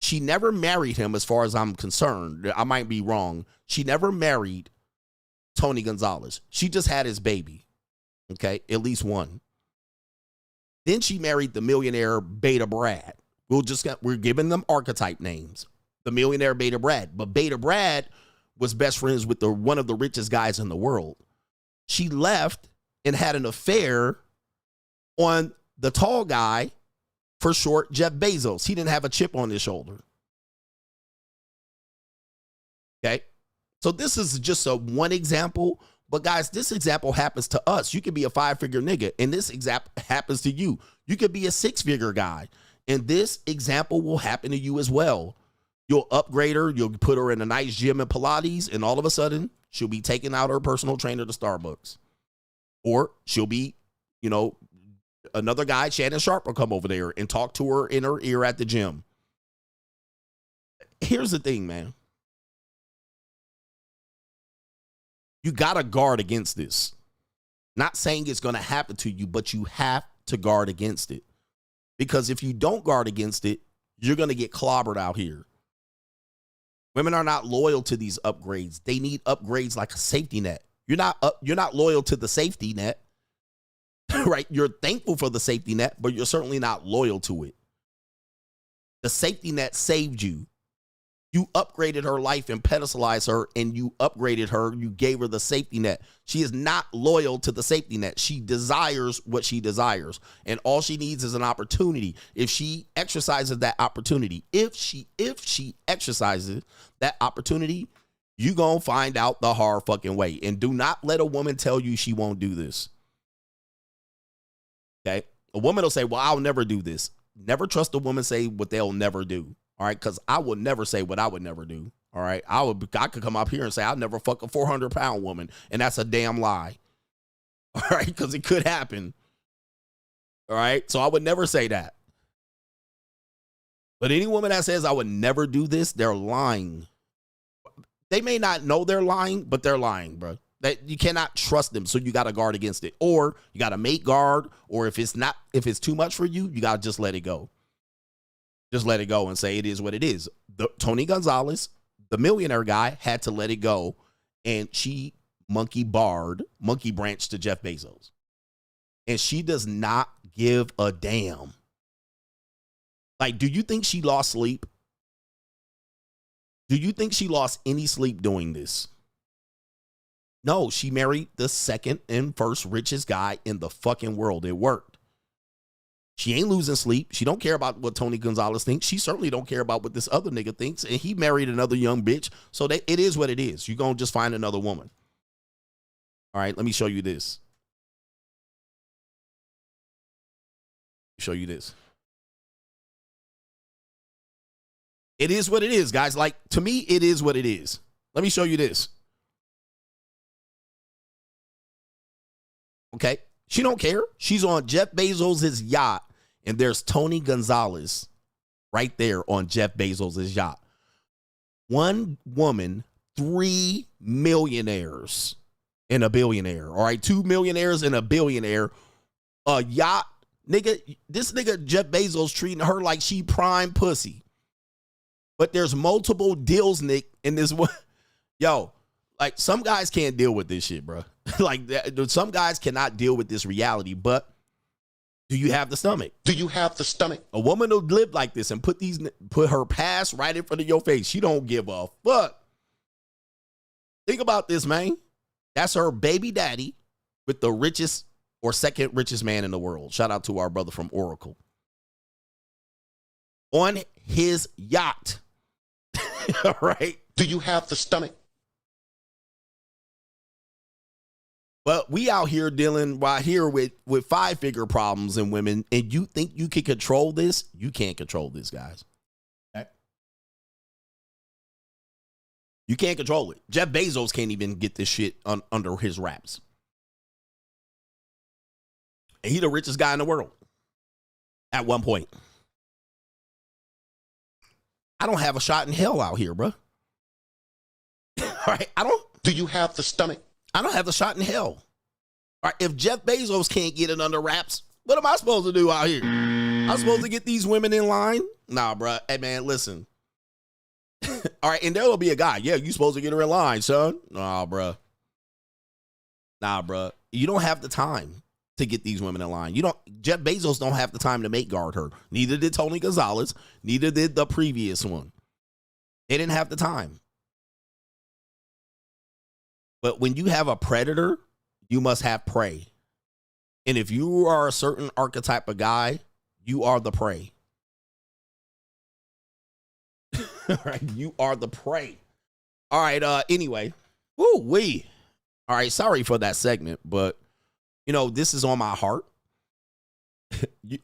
She never married him as far as I'm concerned. I might be wrong. She never married Tony Gonzalez. She just had his baby. Okay, at least one. Then she married the millionaire Beta Brad. We're giving them archetype names. The millionaire Beta Brad. But Beta Brad was best friends with one of the richest guys in the world. She left and had an affair on the tall guy, for short, Jeff Bezos. He didn't have a chip on his shoulder. Okay. So this is just one example. But guys, this example happens to us. You could be a 5-figure nigga, and this example happens to you. You could be a 6-figure guy, and this example will happen to you as well. You'll upgrade her. You'll put her in a nice gym and Pilates, and all of a sudden, she'll be taking out her personal trainer to Starbucks. Or she'll be, another guy, Shannon Sharp, will come over there and talk to her in her ear at the gym. here's the thing, man. You got to guard against this. Not saying it's going to happen to you, but you have to guard against it. Because if you don't guard against it, you're going to get clobbered out here. Women are not loyal to these upgrades. They need upgrades like a safety net. You're not loyal to the safety net, right? You're thankful for the safety net, but you're certainly not loyal to it. The safety net saved you. You upgraded her life and pedestalized her, and you upgraded her. You gave her the safety net. She is not loyal to the safety net. She desires what she desires, and all she needs is an opportunity. If she exercises that opportunity, if she exercises that opportunity, you gonna find out the hard fucking way. And do not let a woman tell you she won't do this. Okay? A woman will say, well, I'll never do this. Never trust a woman say what they'll never do. All right, because I would never say what I would never do. All right, I could come up here and say I'll never fuck a 400-pound woman, and that's a damn lie. All right, because it could happen. All right, so I would never say that. But any woman that says I would never do this, they're lying. They may not know they're lying, but they're lying, bro. That you cannot trust them, so you got to guard against it, or you got to make guard, or if it's too much for you, you got to just let it go. Just let it go and say it is what it is. Tony Gonzalez, the millionaire guy, had to let it go, and she monkey branched to Jeff Bezos. And she does not give a damn. Like, do you think she lost sleep? Do you think she lost any sleep doing this? No, she married the second and first richest guy in the fucking world. It worked. She ain't losing sleep. She don't care about what Tony Gonzalez thinks. She certainly don't care about what this other nigga thinks. And he married another young bitch. So it is what it is. You're going to just find another woman. All right, let me show you this. Show you this. It is what it is, guys. Like, to me, it is what it is. Let me show you this. Okay. She don't care. She's on Jeff Bezos' yacht, and there's Tony Gonzalez right there on Jeff Bezos' yacht. One woman, 3 millionaires and a billionaire. All right, 2 millionaires and a billionaire. A yacht. Nigga, this nigga Jeff Bezos treating her like she prime pussy. But there's multiple deals, Nick, in this one. Yo, like, some guys can't deal with this shit, bro. Like, some guys cannot deal with this reality, but do you have the stomach? Do you have the stomach? A woman will live like this and put her past right in front of your face. She don't give a fuck. Think about this, man. That's her baby daddy with the richest or second richest man in the world. Shout out to our brother from Oracle. On his yacht. All right. Do you have the stomach? But we out here dealing right here with 5-figure problems in women, and you think you can control this? You can't control this, guys. Okay. You can't control it. Jeff Bezos can't even get this shit under his wraps. And he the richest guy in the world at one point. I don't have a shot in hell out here, bro. All right, Do you have the stomach? I don't have the shot in hell. All right, if Jeff Bezos can't get it under wraps, what am I supposed to do out here? I'm supposed to get these women in line? Nah, bro. Hey, man, listen. All right, and there will be a guy. Yeah, you supposed to get her in line, son. Nah, bro. You don't have the time to get these women in line. Jeff Bezos don't have the time to make guard her. Neither did Tony Gonzalez. Neither did the previous one. They didn't have the time. But when you have a predator, you must have prey. And if you are a certain archetype of guy, you are the prey. All right, you are the prey. All right, anyway. Woo-wee. All right, sorry for that segment, but, this is on my heart.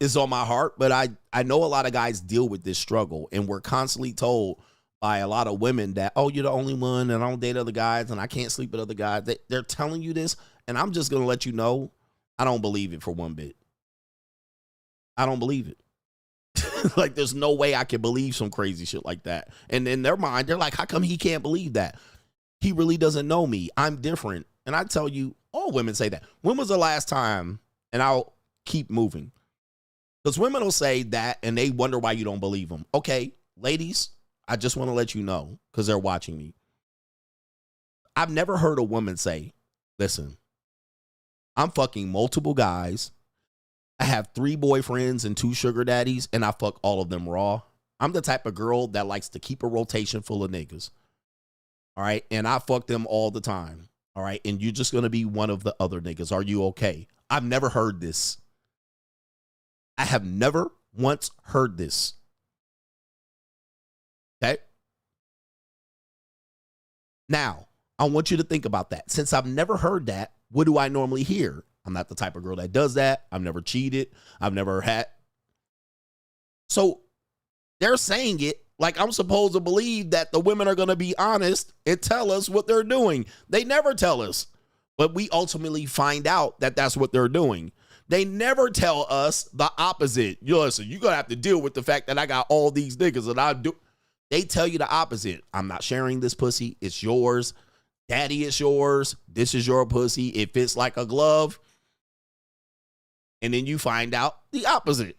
It's on my heart, but I know a lot of guys deal with this struggle, and we're constantly told by a lot of women that, oh, you're the only one, and I don't date other guys, and I can't sleep with other guys. They're telling you this, and I'm just going to let you know, I don't believe it for one bit. I don't believe it. Like, there's no way I can believe some crazy shit like that. And in their mind, they're like, how come he can't believe that? He really doesn't know me. I'm different. And I tell you, all women say that. When was the last time, and I'll keep moving, because women will say that and they wonder why you don't believe them. Okay, ladies, I just want to let you know, because they're watching me. I've never heard a woman say, listen, I'm fucking multiple guys. I have 3 boyfriends and 2 sugar daddies, and I fuck all of them raw. I'm the type of girl that likes to keep a rotation full of niggas. All right. And I fuck them all the time. All right. And you're just going to be one of the other niggas. Are you okay? I've never heard this. I have never once heard this. Okay. Now, I want you to think about that. Since I've never heard that, what do I normally hear? I'm not the type of girl that does that. I've never cheated. I've never had. So they're saying it like I'm supposed to believe that the women are going to be honest and tell us what they're doing. They never tell us, but we ultimately find out that that's what they're doing. They never tell us the opposite. You listen, you're going to have to deal with the fact that I got all these niggas and I do. They tell you the opposite. I'm not sharing this pussy. It's yours. Daddy, it's yours. This is your pussy. It fits like a glove. And then you find out the opposite.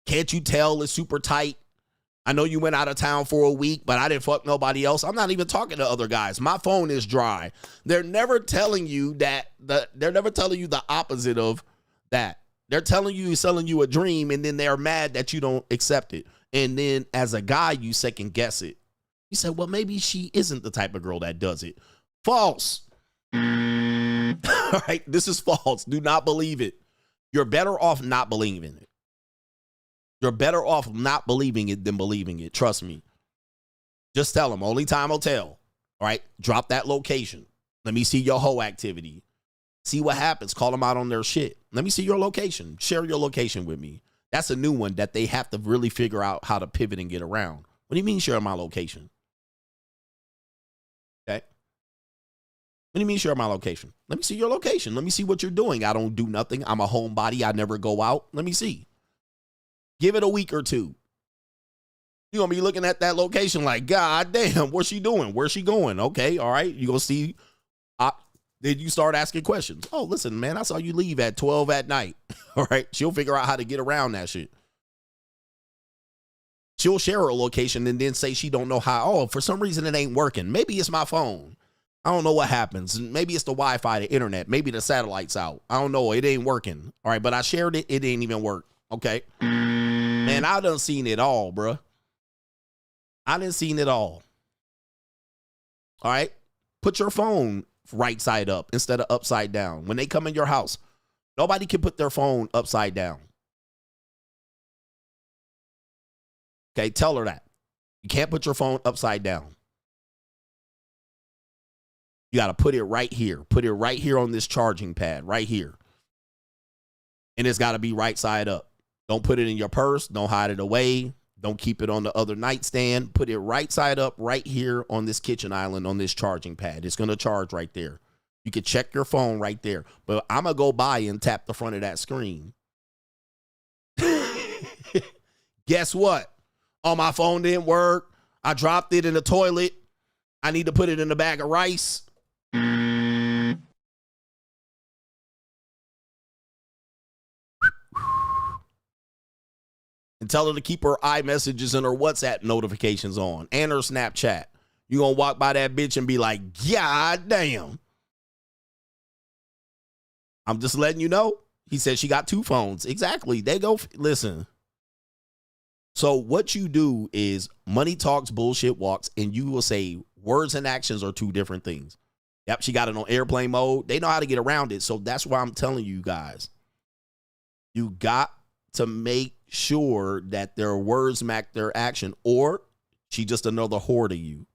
Can't you tell it's super tight? I know you went out of town for a week, but I didn't fuck nobody else. I'm not even talking to other guys. My phone is dry. They're never telling you that. They're never telling you the opposite of that. They're telling you, selling you a dream, and then they're mad that you don't accept it. And then as a guy, you second guess it. You say, well, maybe she isn't the type of girl that does it. False. All right, this is false. Do not believe it. You're better off not believing it. You're better off not believing it than believing it. Trust me. Just tell them. Only time will tell. All right, drop that location. Let me see your whole activity. See what happens. Call them out on their shit. Let me see your location. Share your location with me. That's a new one that they have to really figure out how to pivot and get around. What do you mean share my location? Okay. What do you mean share my location? Let me see your location. Let me see what you're doing. I don't do nothing. I'm a homebody. I never go out. Let me see. Give it a week or two. You're going to be looking at that location like, God damn, what's she doing? Where's she going? Okay, all right. You're going to see. Then you start asking questions. Oh, listen, man, I saw you leave at 12 at night. All right. She'll figure out how to get around that shit. She'll share her location and then say she don't know how. Oh, for some reason it ain't working. Maybe it's my phone. I don't know what happens. Maybe it's the Wi-Fi, the internet. Maybe the satellite's out. I don't know. It ain't working. All right, but I shared it. It didn't even work. Okay. Man, I done seen it all, bruh. I done seen it all. All right. Put your phone right side up instead of upside down. When they come in your house, nobody can put their phone upside down. Okay, tell her that. You can't put your phone upside down. You got to put it right here. Put it right here on this charging pad, right here. And it's got to be right side up. Don't put it in your purse. Don't hide it away. Don't keep it on the other nightstand. Put it right side up right here on this kitchen island on this charging pad. It's going to charge right there. You can check your phone right there. But I'm going to go by and tap the front of that screen. Guess what? Oh, my phone didn't work. I dropped it in the toilet. I need to put it in a bag of rice. And tell her to keep her iMessages and her WhatsApp notifications on and her Snapchat. You're going to walk by that bitch and be like, God damn. I'm just letting you know. He said she got 2 phones. Exactly. They go, listen. So what you do is money talks, bullshit walks, and you will say words and actions are 2 different things. Yep, she got it on airplane mode. They know how to get around it. So that's why I'm telling you guys. You got to make sure that their words match their action, or she just another whore to you.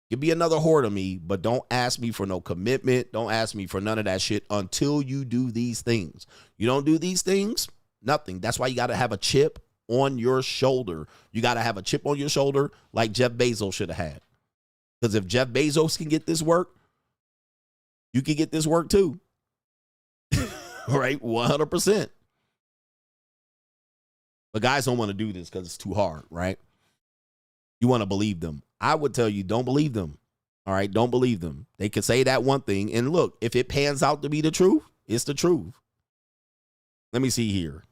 You be another whore to me, but don't ask me for no commitment. Don't ask me for none of that shit until you do these things. You don't do these things, nothing. That's why you got to have a chip on your shoulder. You got to have a chip on your shoulder like Jeff Bezos should have had. Because if Jeff Bezos can get this work, you can get this work too. All right, 100%. But guys don't want to do this because it's too hard, right? You want to believe them. I would tell you, don't believe them. All right, don't believe them. They could say that one thing, and look, if it pans out to be the truth, it's the truth. Let me see here.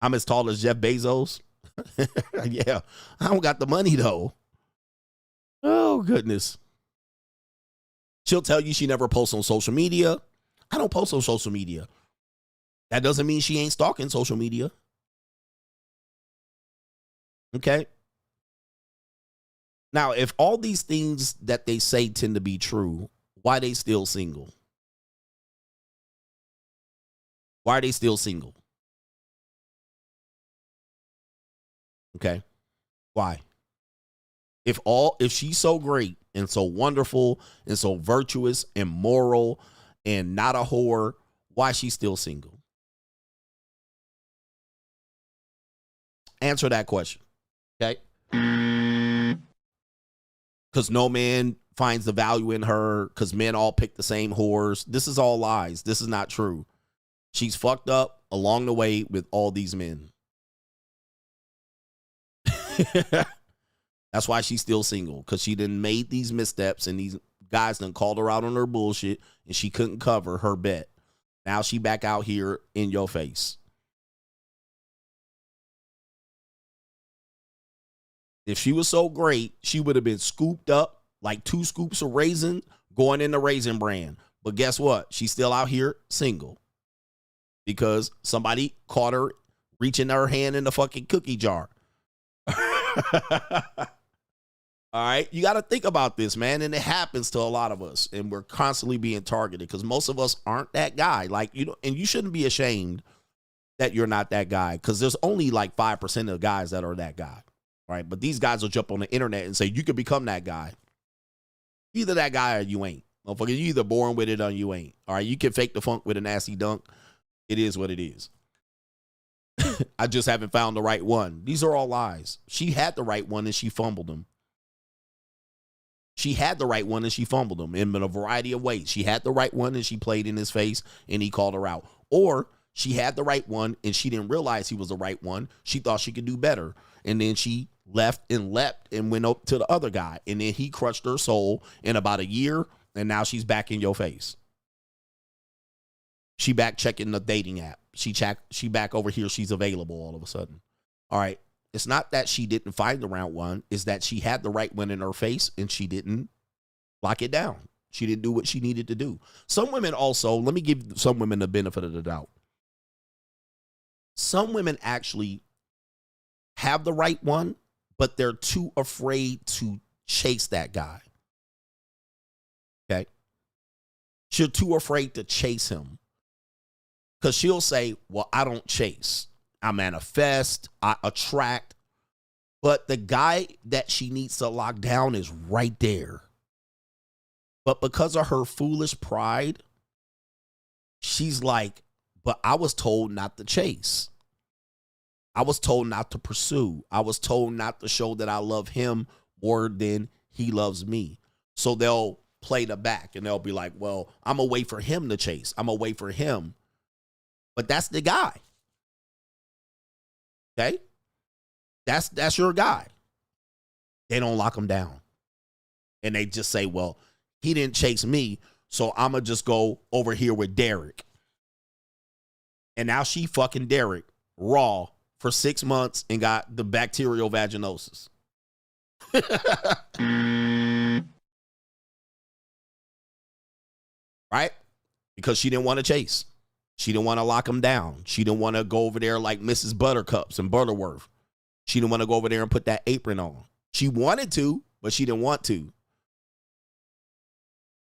I'm as tall as Jeff Bezos. Yeah, I don't got the money, though. Oh, goodness. She'll tell you she never posts on social media. I don't post on social media. That doesn't mean she ain't stalking social media. Okay? Now, if all these things that they say tend to be true, why are they still single? Why are they still single? Okay? Why? If she's so great and so wonderful and so virtuous and moral and not a whore, why is she still single? Answer that question. Okay? Because no man finds the value in her, because men all pick the same whores. This is all lies. This is not true. She's fucked up along the way with all these men. That's why she's still single, because she done made these missteps and these guys done called her out on her bullshit and she couldn't cover her bet. Now she back out here in your face. If she was so great, she would have been scooped up like 2 scoops of raisin going in the Raisin Bran. But guess what? She's still out here single because somebody caught her reaching her hand in the fucking cookie jar. All right. You got to think about this, man. And it happens to a lot of us. And we're constantly being targeted because most of us aren't that guy. Like, you know, and you shouldn't be ashamed that you're not that guy, because there's only like 5% of guys that are that guy. Right. But these guys will jump on the internet and say, you could become that guy. Either that guy or you ain't. Motherfucker, you either born with it or you ain't. All right. You can fake the funk with a nasty dunk. It is what it is. I just haven't found the right one. These are all lies. She had the right one and she fumbled them. She had the right one and she fumbled him in a variety of ways. She had the right one and she played in his face and he called her out. Or she had the right one and she didn't realize he was the right one. She thought she could do better. And then she left and leapt and went up to the other guy. And then he crushed her soul in about a year. And now she's back in your face. She back checking the dating app. She back over here. She's available all of a sudden. All right. It's not that she didn't find the right one. It's that she had the right one in her face and she didn't lock it down. She didn't do what she needed to do. Some women also, let me give some women the benefit of the doubt. Some women actually have the right one, but they're too afraid to chase that guy. Okay? She's too afraid to chase him. Because she'll say, well, I don't chase. I manifest, I attract, but the guy that she needs to lock down is right there. But because of her foolish pride, she's like, but I was told not to chase. I was told not to pursue. I was told not to show that I love him more than he loves me. So they'll play the back and they'll be like, well, I'm going to wait for him to chase. I'm going to wait for him. But that's the guy. Okay? That's your guy. They don't lock him down. And they just say, well, he didn't chase me, so I'm going to just go over here with Derek. And now she fucking Derek raw for 6 months and got the bacterial vaginosis. Right? Because she didn't want to chase. She didn't want to lock him down. She didn't want to go over there like Mrs. Buttercups and Butterworth. She didn't want to go over there and put that apron on. She wanted to, but she didn't want to.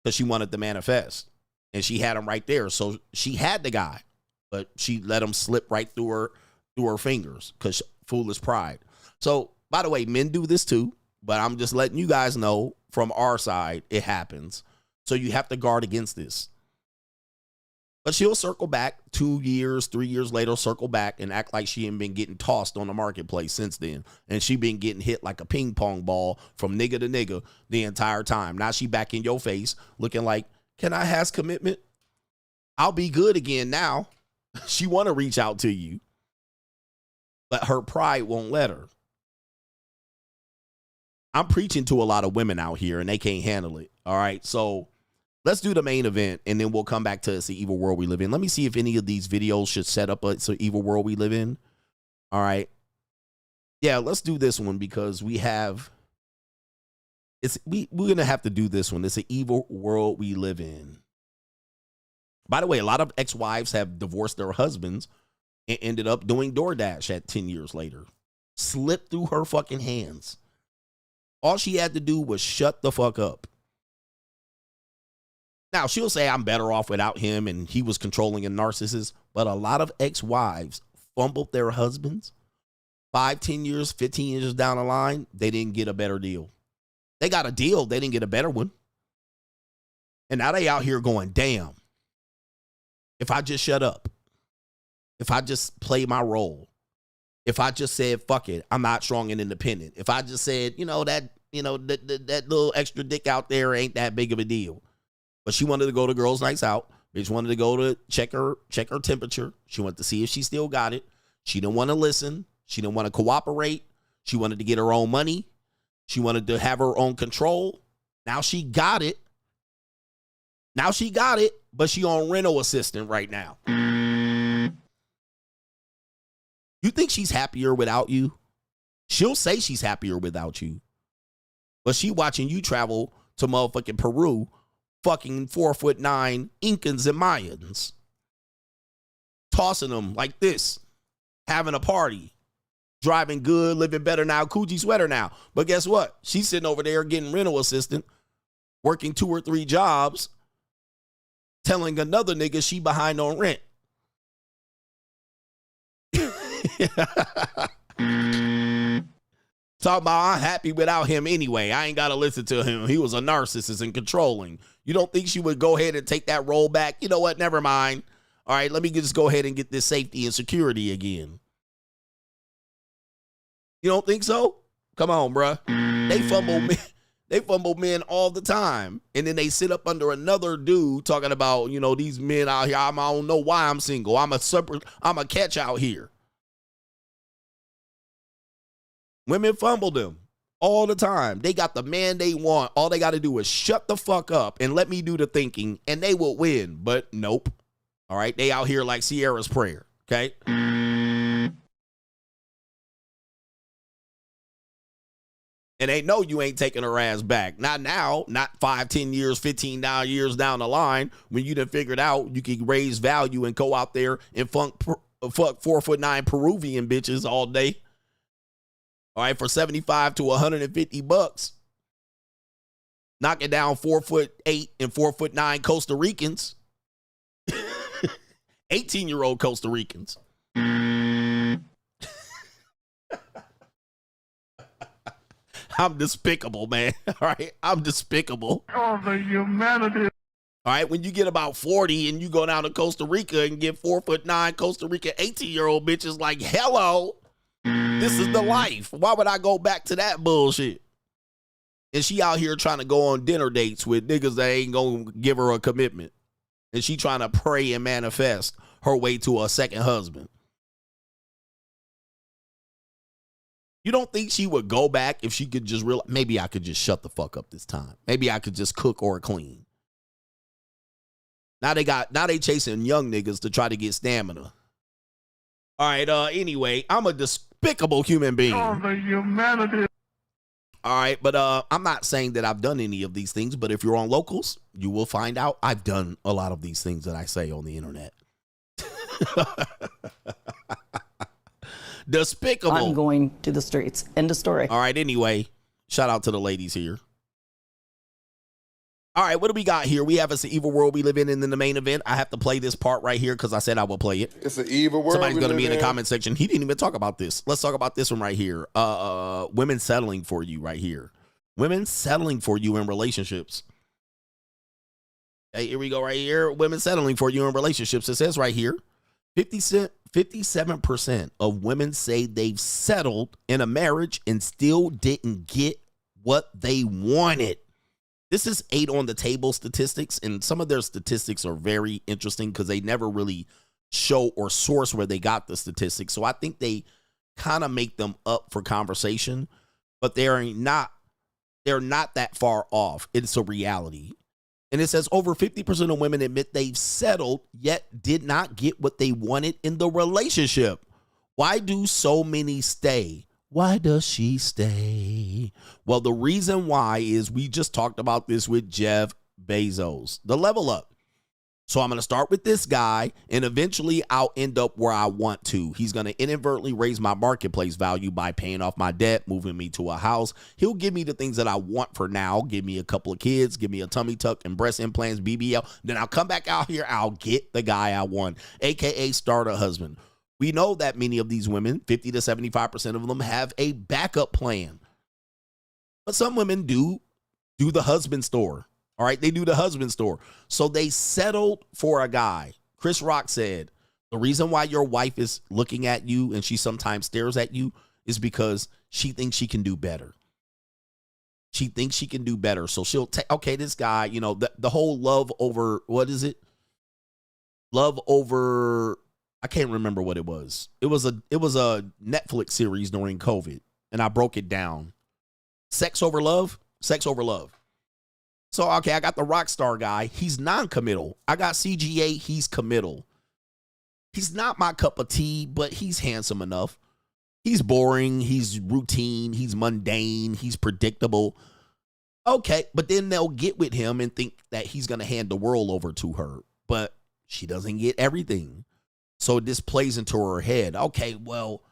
Because she wanted to manifest. And she had him right there. So she had the guy. But she let him slip right through her fingers. Because foolish pride. So, by the way, men do this too. But I'm just letting you guys know from our side, it happens. So you have to guard against this. But she'll circle back 2 years, 3 years later, circle back and act like she ain't been getting tossed on the marketplace since then. And she been getting hit like a ping pong ball from nigga to nigga the entire time. Now she back in your face looking like, can I have commitment? I'll be good again now. She want to reach out to you. but her pride won't let her. I'm preaching to a lot of women out here, and they can't handle it. All right, so let's do the main event, and then we'll come back to It's the Evil World We Live In. Let me see if any of these videos should set up It's the Evil World We Live In. All right. Yeah, let's do this one because we're going to have to do this one. It's the Evil World We Live In. By the way, a lot of ex-wives have divorced their husbands and ended up doing DoorDash at 10 years later. Slipped through her fucking hands. All she had to do was shut the fuck up. Now, she'll say I'm better off without him and he was controlling and narcissist, but a lot of ex-wives fumbled their husbands. 5, 10 years, 15 years down the line, they didn't get a better deal. They got a deal, they didn't get a better one. And now they out here going, damn, if I just shut up, if I just play my role, if I just said, fuck it, I'm not strong and independent. If I just said, that little extra dick out there ain't that big of a deal. But she wanted to go to girls' nights out. Bitch wanted to go to check her temperature. She wanted to see if she still got it. She didn't want to listen. She didn't want to cooperate. She wanted to get her own money. She wanted to have her own control. Now she got it. But she on rental assistant right now. You think she's happier without you? She'll say she's happier without you. But she watching you travel to motherfucking Peru, fucking 4'9" Incans and Mayans. Tossing them like this. Having a party. Driving good, living better now, Coogee sweater now. But guess what? She's sitting over there getting rental assistant, working 2 or 3 jobs, telling another nigga she behind on rent. Talking about I'm happy without him anyway. I ain't got to listen to him. He was a narcissist and controlling. You don't think she would go ahead and take that role back? You know what? Never mind. All right, let me just go ahead and get this safety and security again. You don't think so? Come on, bruh. They fumble men all the time. And then they sit up under another dude talking about, these men out here. I don't know why I'm single. I'm a catch out here. Women fumble them all the time. They got the man they want. All they got to do is shut the fuck up and let me do the thinking, and they will win. But nope. All right, they out here like Sierra's prayer, okay? And they know you ain't taking her ass back. Not now, not 5, 10 years, 15 years down the line when you done figured out you can raise value and go out there and fuck 4'9" Peruvian bitches all day. All right, for $75 to $150. Knocking down 4'8" and 4'9" Costa Ricans. 18-year-old Costa Ricans. I'm despicable, man. All right, I'm despicable. Oh, the humanity. All right, when you get about 40 and you go down to Costa Rica and get 4'9" Costa Rica 18-year-old bitches like, hello. This is the life. Why would I go back to that bullshit? And she out here trying to go on dinner dates with niggas that ain't gonna give her a commitment. And she trying to pray and manifest her way to a second husband. You don't think she would go back if she could just realize, maybe I could just shut the fuck up this time. Maybe I could just cook or clean. Now they chasing young niggas to try to get stamina. All right, anyway, I'm a despicable human being. Oh, the humanity. All right, but I'm not saying that I've done any of these things, but if you're on Locals, you will find out I've done a lot of these things that I say on the internet. Despicable. I'm going to the streets. End of story. All right, anyway, shout out to the ladies here. All right, what do we got here? We have It's the Evil World We Live In, and then the main event. I have to play this part right here because I said I will play it. It's an evil world. Somebody's going to be in the comment section. He didn't even talk about this. Let's talk about this one right here. Women settling for you right here. Women settling for you in relationships. Hey, here we go right here. Women settling for you in relationships. It says right here, 57% of women say they've settled in a marriage and still didn't get what they wanted. This is 8 on the table statistics, and some of their statistics are very interesting because they never really show or source where they got the statistics. So I think they kind of make them up for conversation, but they're not that far off. It's a reality. And it says over 50% of women admit they've settled yet did not get what they wanted in the relationship. Why do so many stay? Why does she stay? Well, the reason why is we just talked about this with Jeff Bezos, the level up. So I'm going to start with this guy, and eventually I'll end up where I want to. He's going to inadvertently raise my marketplace value by paying off my debt, moving me to a house. He'll give me the things that I want for now. Give me a couple of kids, give me a tummy tuck and breast implants, BBL. Then I'll come back out here. I'll get the guy I want, a.k.a. start a husband. We know that many of these women, 50 to 75% of them, have a backup plan. But some women do the husband store. All right, they do the husband store. So they settled for a guy. Chris Rock said, the reason why your wife is looking at you and she sometimes stares at you is because she thinks she can do better. She thinks she can do better. So she'll take, okay, this guy, you know, the whole love over, what is it? Love over, I can't remember what it was. It was a Netflix series during COVID, and I broke it down. Sex over love? Sex over love. So, okay, I got the rock star guy. He's non-committal. I got CGA. He's committal. He's not my cup of tea, but he's handsome enough. He's boring. He's routine. He's mundane. He's predictable. Okay, but then they'll get with him and think that he's going to hand the world over to her. But she doesn't get everything. So this plays into her head. Okay, well,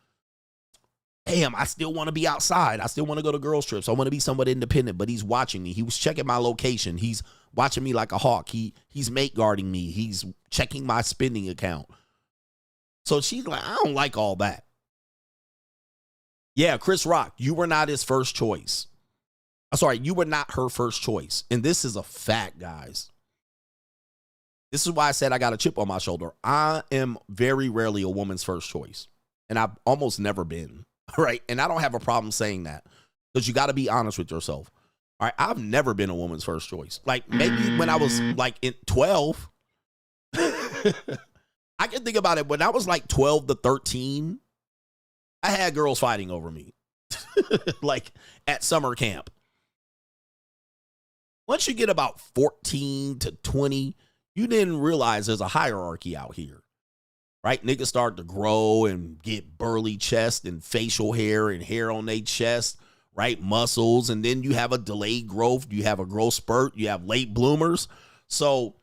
damn, I still want to be outside. I still want to go to girls' trips. I want to be somewhat independent, but he's watching me. He was checking my location. He's watching me like a hawk. He's mate guarding me. He's checking my spending account. So she's like, I don't like all that. Yeah, Chris Rock, you were not his first choice. I'm sorry, you were not her first choice. And this is a fact, guys. This is why I said I got a chip on my shoulder. I am very rarely a woman's first choice. And I've almost never been. Right. And I don't have a problem saying that, because you got to be honest with yourself. All right. I've never been a woman's first choice. Like maybe when I was like in 12, I can think about it. When I was like 12 to 13, I had girls fighting over me, like at summer camp. Once you get about 14 to 20, you didn't realize there's a hierarchy out here. Right? Niggas start to grow and get burly chest and facial hair and hair on their chest, right? Muscles. And then you have a delayed growth. You have a growth spurt. You have late bloomers. So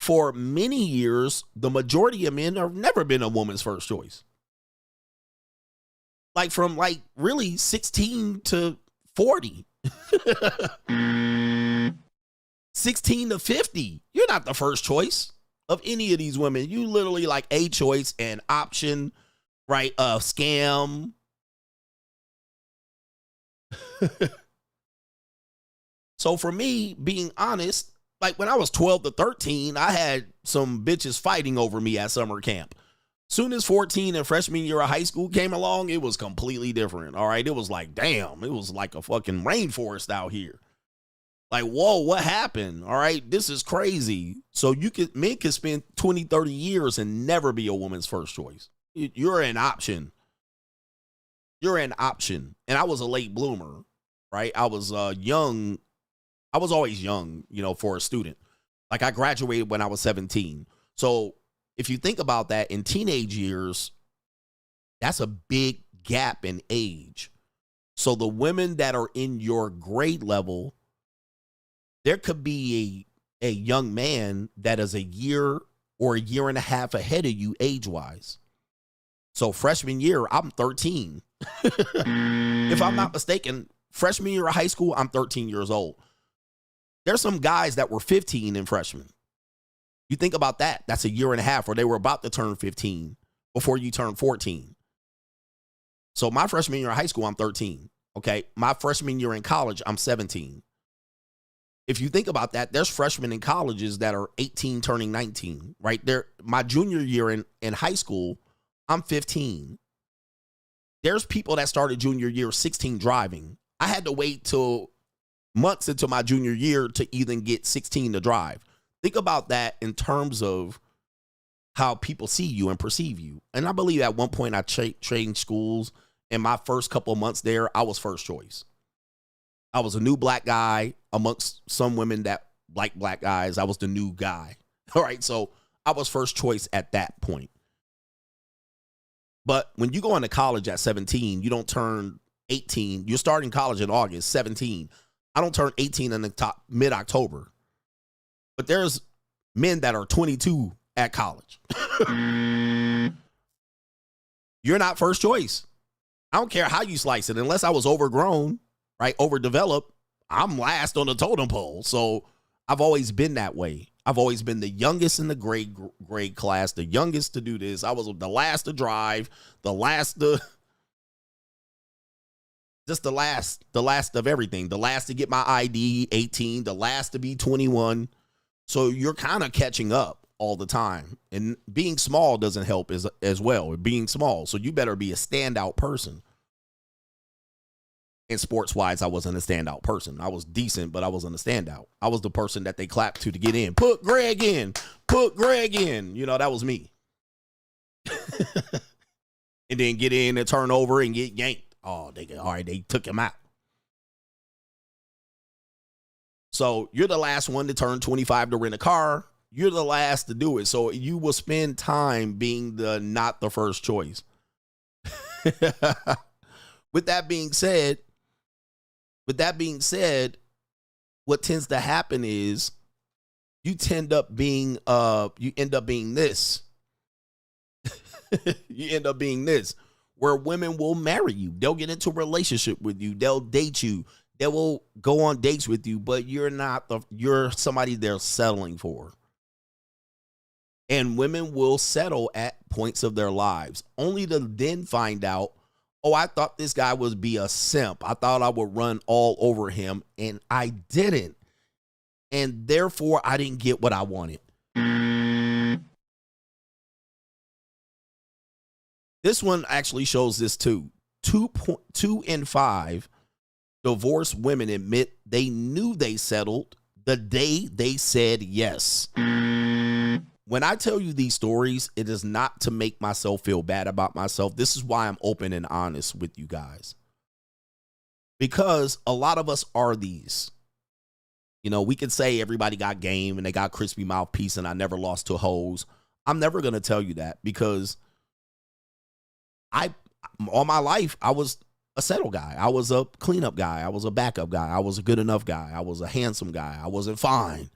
for many years, the majority of men have never been a woman's first choice. Like from like really 16 to 40. 16 to 50. You're not the first choice of any of these women. You literally like a choice, an option, right? A scam. So for me, being honest, like when I was 12 to 13, I had some bitches fighting over me at summer camp. Soon as 14 and freshman year of high school came along, it was completely different. All right. It was like, damn, it was like a fucking rainforest out here. Like, whoa, what happened? All right, this is crazy. So men can spend 20, 30 years and never be a woman's first choice. You're an option. You're an option. And I was a late bloomer, right? I was young. I was always young, you know, for a student. Like I graduated when I was 17. So if you think about that in teenage years, that's a big gap in age. So the women that are in your grade level, there could be a young man that is a year or a year and a half ahead of you age-wise. So freshman year, I'm 13. If I'm not mistaken, freshman year of high school, I'm 13 years old. There's some guys that were 15 in freshman. You think about that. That's a year and a half, or they were about to turn 15 before you turn 14. So my freshman year of high school, I'm 13. Okay. My freshman year in college, I'm 17. If you think about that, there's freshmen in colleges that are 18 turning 19, right? There, my junior year in high school, I'm 15. There's people that started junior year 16 driving. I had to wait till months into my junior year to even get 16 to drive. Think about that in terms of how people see you and perceive you. And I believe at one point I changed schools. In my first couple of months there, I was first choice. I was a new black guy amongst some women that like black guys. I was the new guy. All right, so I was first choice at that point. But when you go into college at 17, you don't turn 18. You're starting college in August, 17. I don't turn 18 in the mid-October. But there's men that are 22 at college. You're not first choice. I don't care how you slice it. Unless I was overgrown, right, overdeveloped, I'm last on the totem pole. So I've always been that way. I've always been the youngest in the grade class, the youngest to do this. I was the last to drive, the last of everything, the last to get my ID, 18, the last to be 21. So you're kind of catching up all the time. And being small doesn't help as well, being small. So you better be a standout person. And sports-wise, I wasn't a standout person. I was decent, but I wasn't a standout. I was the person that they clapped to get in. Put Greg in. Put Greg in. You know, that was me. And then get in and turn over and get yanked. Oh, they took him out. So you're the last one to turn 25 to rent a car. You're the last to do it. So you will spend time being not the first choice. With that being said, what tends to happen is you end up being this. You end up being this, where women will marry you. They'll get into a relationship with you. They'll date you. They will go on dates with you, but you're somebody they're settling for. And women will settle at points of their lives, only to then find out, oh, I thought this guy would be a simp. I thought I would run all over him, and I didn't. And therefore, I didn't get what I wanted. This one actually shows this too. 2 in 5 divorced women admit they knew they settled the day they said yes. When I tell you these stories, it is not to make myself feel bad about myself. This is why I'm open and honest with you guys. Because a lot of us are these. You know, we can say everybody got game and they got crispy mouthpiece and I never lost to hoes. I'm never going to tell you that because all my life, I was a settle guy. I was a cleanup guy. I was a backup guy. I was a good enough guy. I was a handsome guy. I wasn't fine.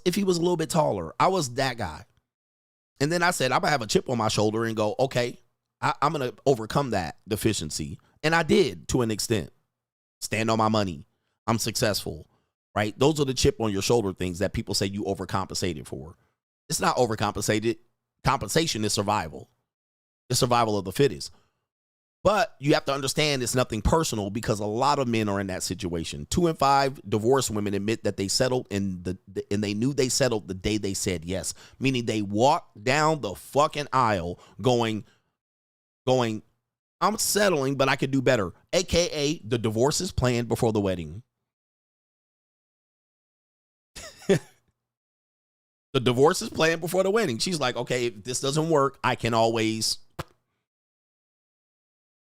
If he was a little bit taller, I was that guy. And then I said, I'm going to have a chip on my shoulder and go, okay, I'm going to overcome that deficiency. And I did to an extent. Stand on my money. I'm successful, right? Those are the chip on your shoulder things that people say you overcompensated for. It's not overcompensated. Compensation is survival. It's survival of the fittest. But you have to understand it's nothing personal because a lot of men are in that situation. 2 in 5 divorced women admit that they settled and they knew they settled the day they said yes. Meaning they walked down the fucking aisle going, I'm settling, but I could do better. AKA the divorce is planned before the wedding. The divorce is planned before the wedding. She's like, okay, if this doesn't work, I can always.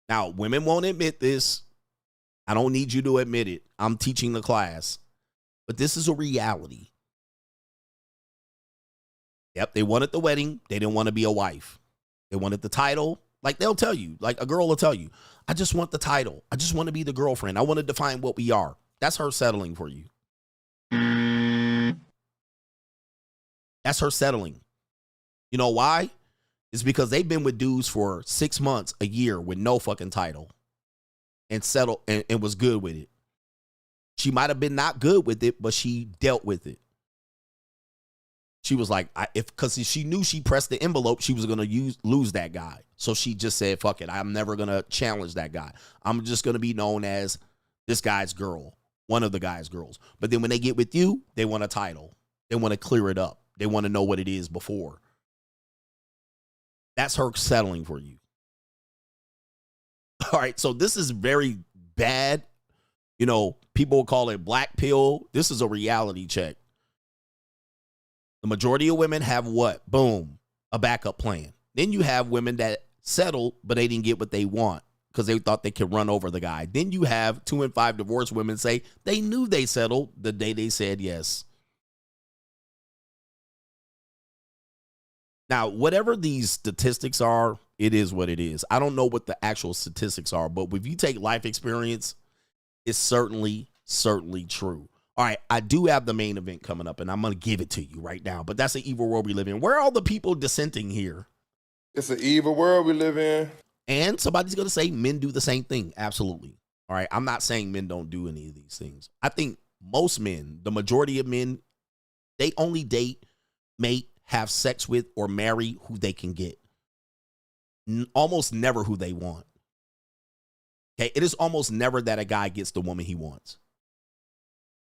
Now, women won't admit this. I don't need you to admit it. I'm teaching the class. But this is a reality. Yep, they wanted the wedding. They didn't want to be a wife. They wanted the title. Like they'll tell you, like a girl will tell you, I just want the title. I just want to be the girlfriend. I want to define what we are. That's her settling for you. That's her settling. You know why? It's because they've been with dudes for 6 months, a year with no fucking title and settled and was good with it. She might have been not good with it, but she dealt with it. She was like, because she knew she pressed the envelope, she was going to lose that guy. So she just said, fuck it. I'm never going to challenge that guy. I'm just going to be known as this guy's girl, one of the guy's girls. But then when they get with you, they want a title. They want to clear it up. They want to know what it is before. That's her settling for you. All right, so this is very bad. You know, people call it black pill. This is a reality check. The majority of women have what? Boom, a backup plan. Then you have women that settled, but they didn't get what they want because they thought they could run over the guy. Then you have 2 in 5 divorced women say they knew they settled the day they said yes. Now, whatever these statistics are, it is what it is. I don't know what the actual statistics are, but if you take life experience, it's certainly true. All right, I do have the main event coming up, and I'm going to give it to you right now. But that's the evil world we live in. Where are all the people dissenting here? It's an evil world we live in. And somebody's going to say men do the same thing. Absolutely. All right, I'm not saying men don't do any of these things. I think most men, the majority of men, they only date, mate, have sex with, or marry who they can get. Almost never who they want. Okay, it is almost never that a guy gets the woman he wants.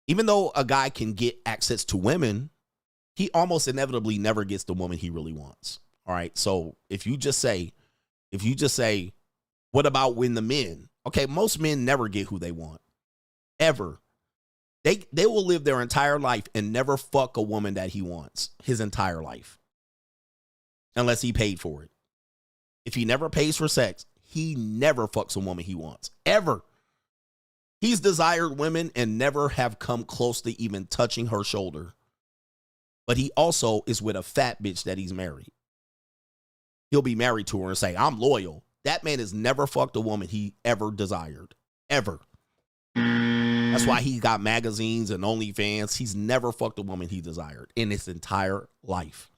Even though a guy can get access to women, he almost inevitably never gets the woman he really wants. All right. So if you just say, what about when the men? Okay, most men never get who they want. Ever. They will live their entire life and never fuck a woman that he wants his entire life. Unless he paid for it. If he never pays for sex, he never fucks a woman he wants. Ever. He's desired women and never have come close to even touching her shoulder. But he also is with a fat bitch that he's married. He'll be married to her and say, I'm loyal. That man has never fucked a woman he ever desired. Ever. That's why he got magazines and OnlyFans. He's never fucked a woman he desired in his entire life.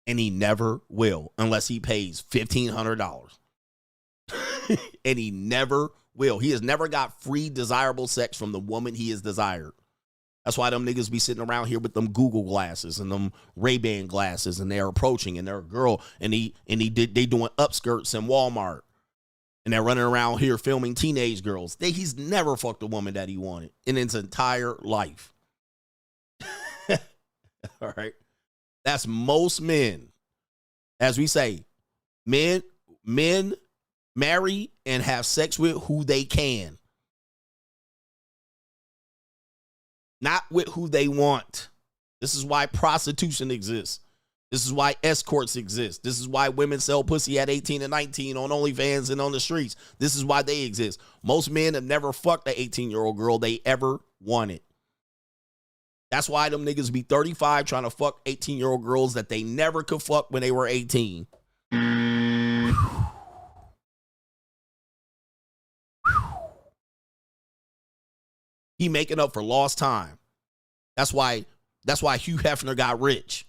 And he never will unless he pays $1,500. And he never will. He has never got free desirable sex from the woman he has desired. That's why them niggas be sitting around here with them Google glasses and them Ray-Ban glasses, and they're approaching, and they're a girl, and they doing upskirts in Walmart, and they're running around here filming teenage girls. He's never fucked a woman that he wanted in his entire life. All right. That's most men. As we say, men marry and have sex with who they can. Not with who they want. This is why prostitution exists. This is why escorts exist. This is why women sell pussy at 18 and 19 on OnlyFans and on the streets. This is why they exist. Most men have never fucked an 18-year-old girl they ever wanted. That's why them niggas be 35 trying to fuck 18-year-old girls that they never could fuck when they were 18. He making up for lost time. That's why Hugh Hefner got rich.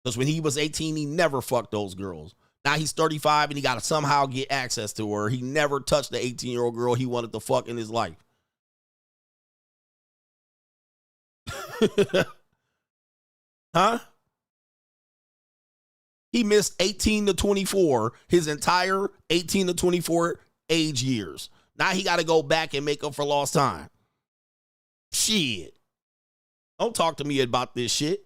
Because when he was 18, he never fucked those girls. Now he's 35 and he got to somehow get access to her. He never touched the 18-year-old girl he wanted to fuck in his life. Huh? He missed 18 to 24, his entire 18 to 24 age years. Now he got to go back and make up for lost time. Shit. Don't talk to me about this shit.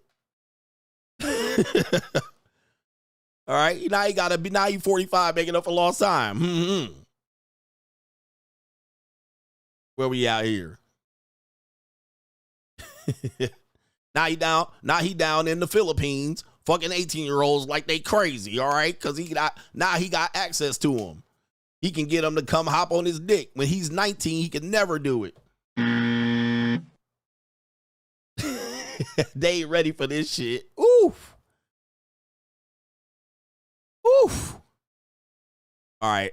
All right. Now he got to be, now he's 45 making up for lost time. Mm-hmm. Where we out here? Now he down in the Philippines fucking 18-year-olds like they crazy, all right? Because he got access to them. He can get them to come hop on his dick. When he's 19, he can never do it. They ain't ready for this shit. Oof. Oof. All right.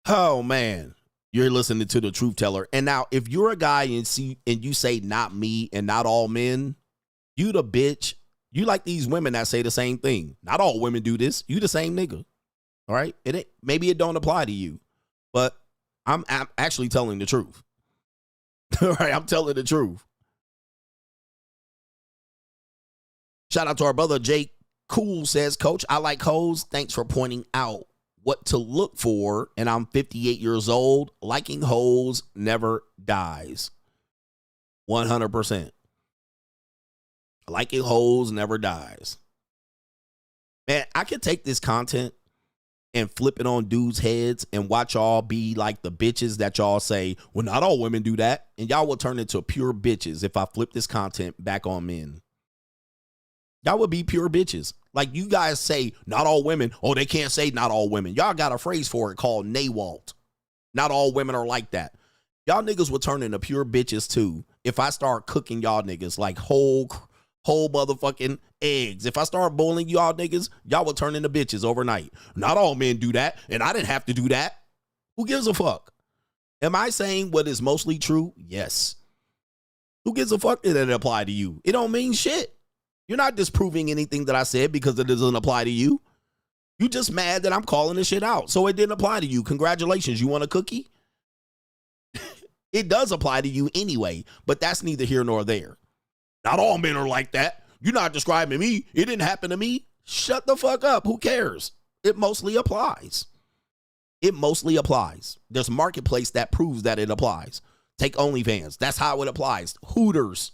Oh, man. You're listening to The Truth Teller. And now, if you're a guy and you say not me and not all men, you the bitch. You like these women that say the same thing. Not all women do this. You the same nigga. All right? Maybe it don't apply to you. But I'm actually telling the truth. All right? I'm telling the truth. Shout out to our brother Jake Cool says, Coach, I like hoes. Thanks for pointing out what to look for, and I'm 58 years old. Liking hoes never dies. 100%. Liking hoes never dies. Man, I could take this content and flip it on dudes' heads and watch y'all be like the bitches that y'all say, well, not all women do that. And y'all will turn into pure bitches if I flip this content back on men. Y'all would be pure bitches. Like you guys say, not all women. Oh, they can't say not all women. Y'all got a phrase for it called NAWALT. Not all women are like that. Y'all niggas will turn into pure bitches too if I start cooking y'all niggas like whole motherfucking eggs. If I start boiling y'all niggas, y'all will turn into bitches overnight. Not all men do that, and I didn't have to do that. Who gives a fuck? Am I saying what is mostly true? Yes. Who gives a fuck that it apply to you? It don't mean shit. You're not disproving anything that I said because it doesn't apply to you. You just mad that I'm calling this shit out. So it didn't apply to you. Congratulations. You want a cookie? It does apply to you anyway, but that's neither here nor there. Not all men are like that. You're not describing me. It didn't happen to me. Shut the fuck up. Who cares? It mostly applies. It mostly applies. There's a marketplace that proves that it applies. Take OnlyFans. That's how it applies. Hooters.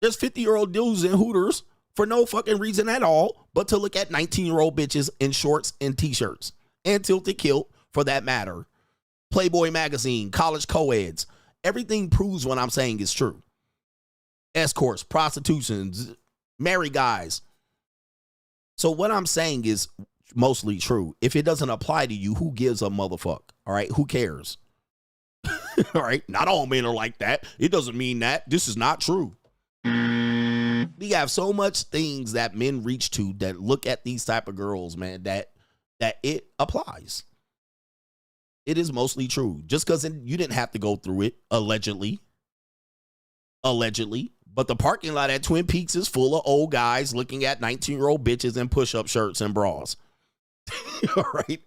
There's 50-year-old dudes in Hooters for no fucking reason at all but to look at 19-year-old bitches in shorts and t-shirts and tilted kilt for that matter. Playboy magazine, college co-eds. Everything proves what I'm saying is true. Escorts, prostitutions, married guys. So what I'm saying is mostly true. If it doesn't apply to you, who gives a motherfuck? All right, who cares? All right, not all men are like that. It doesn't mean that. This is not true. We have so much things that men reach to that look at these type of girls, man, that it applies. It is mostly true. Just because you didn't have to go through it, allegedly. But the parking lot at Twin Peaks is full of old guys looking at 19-year-old bitches in push-up shirts and bras. All right.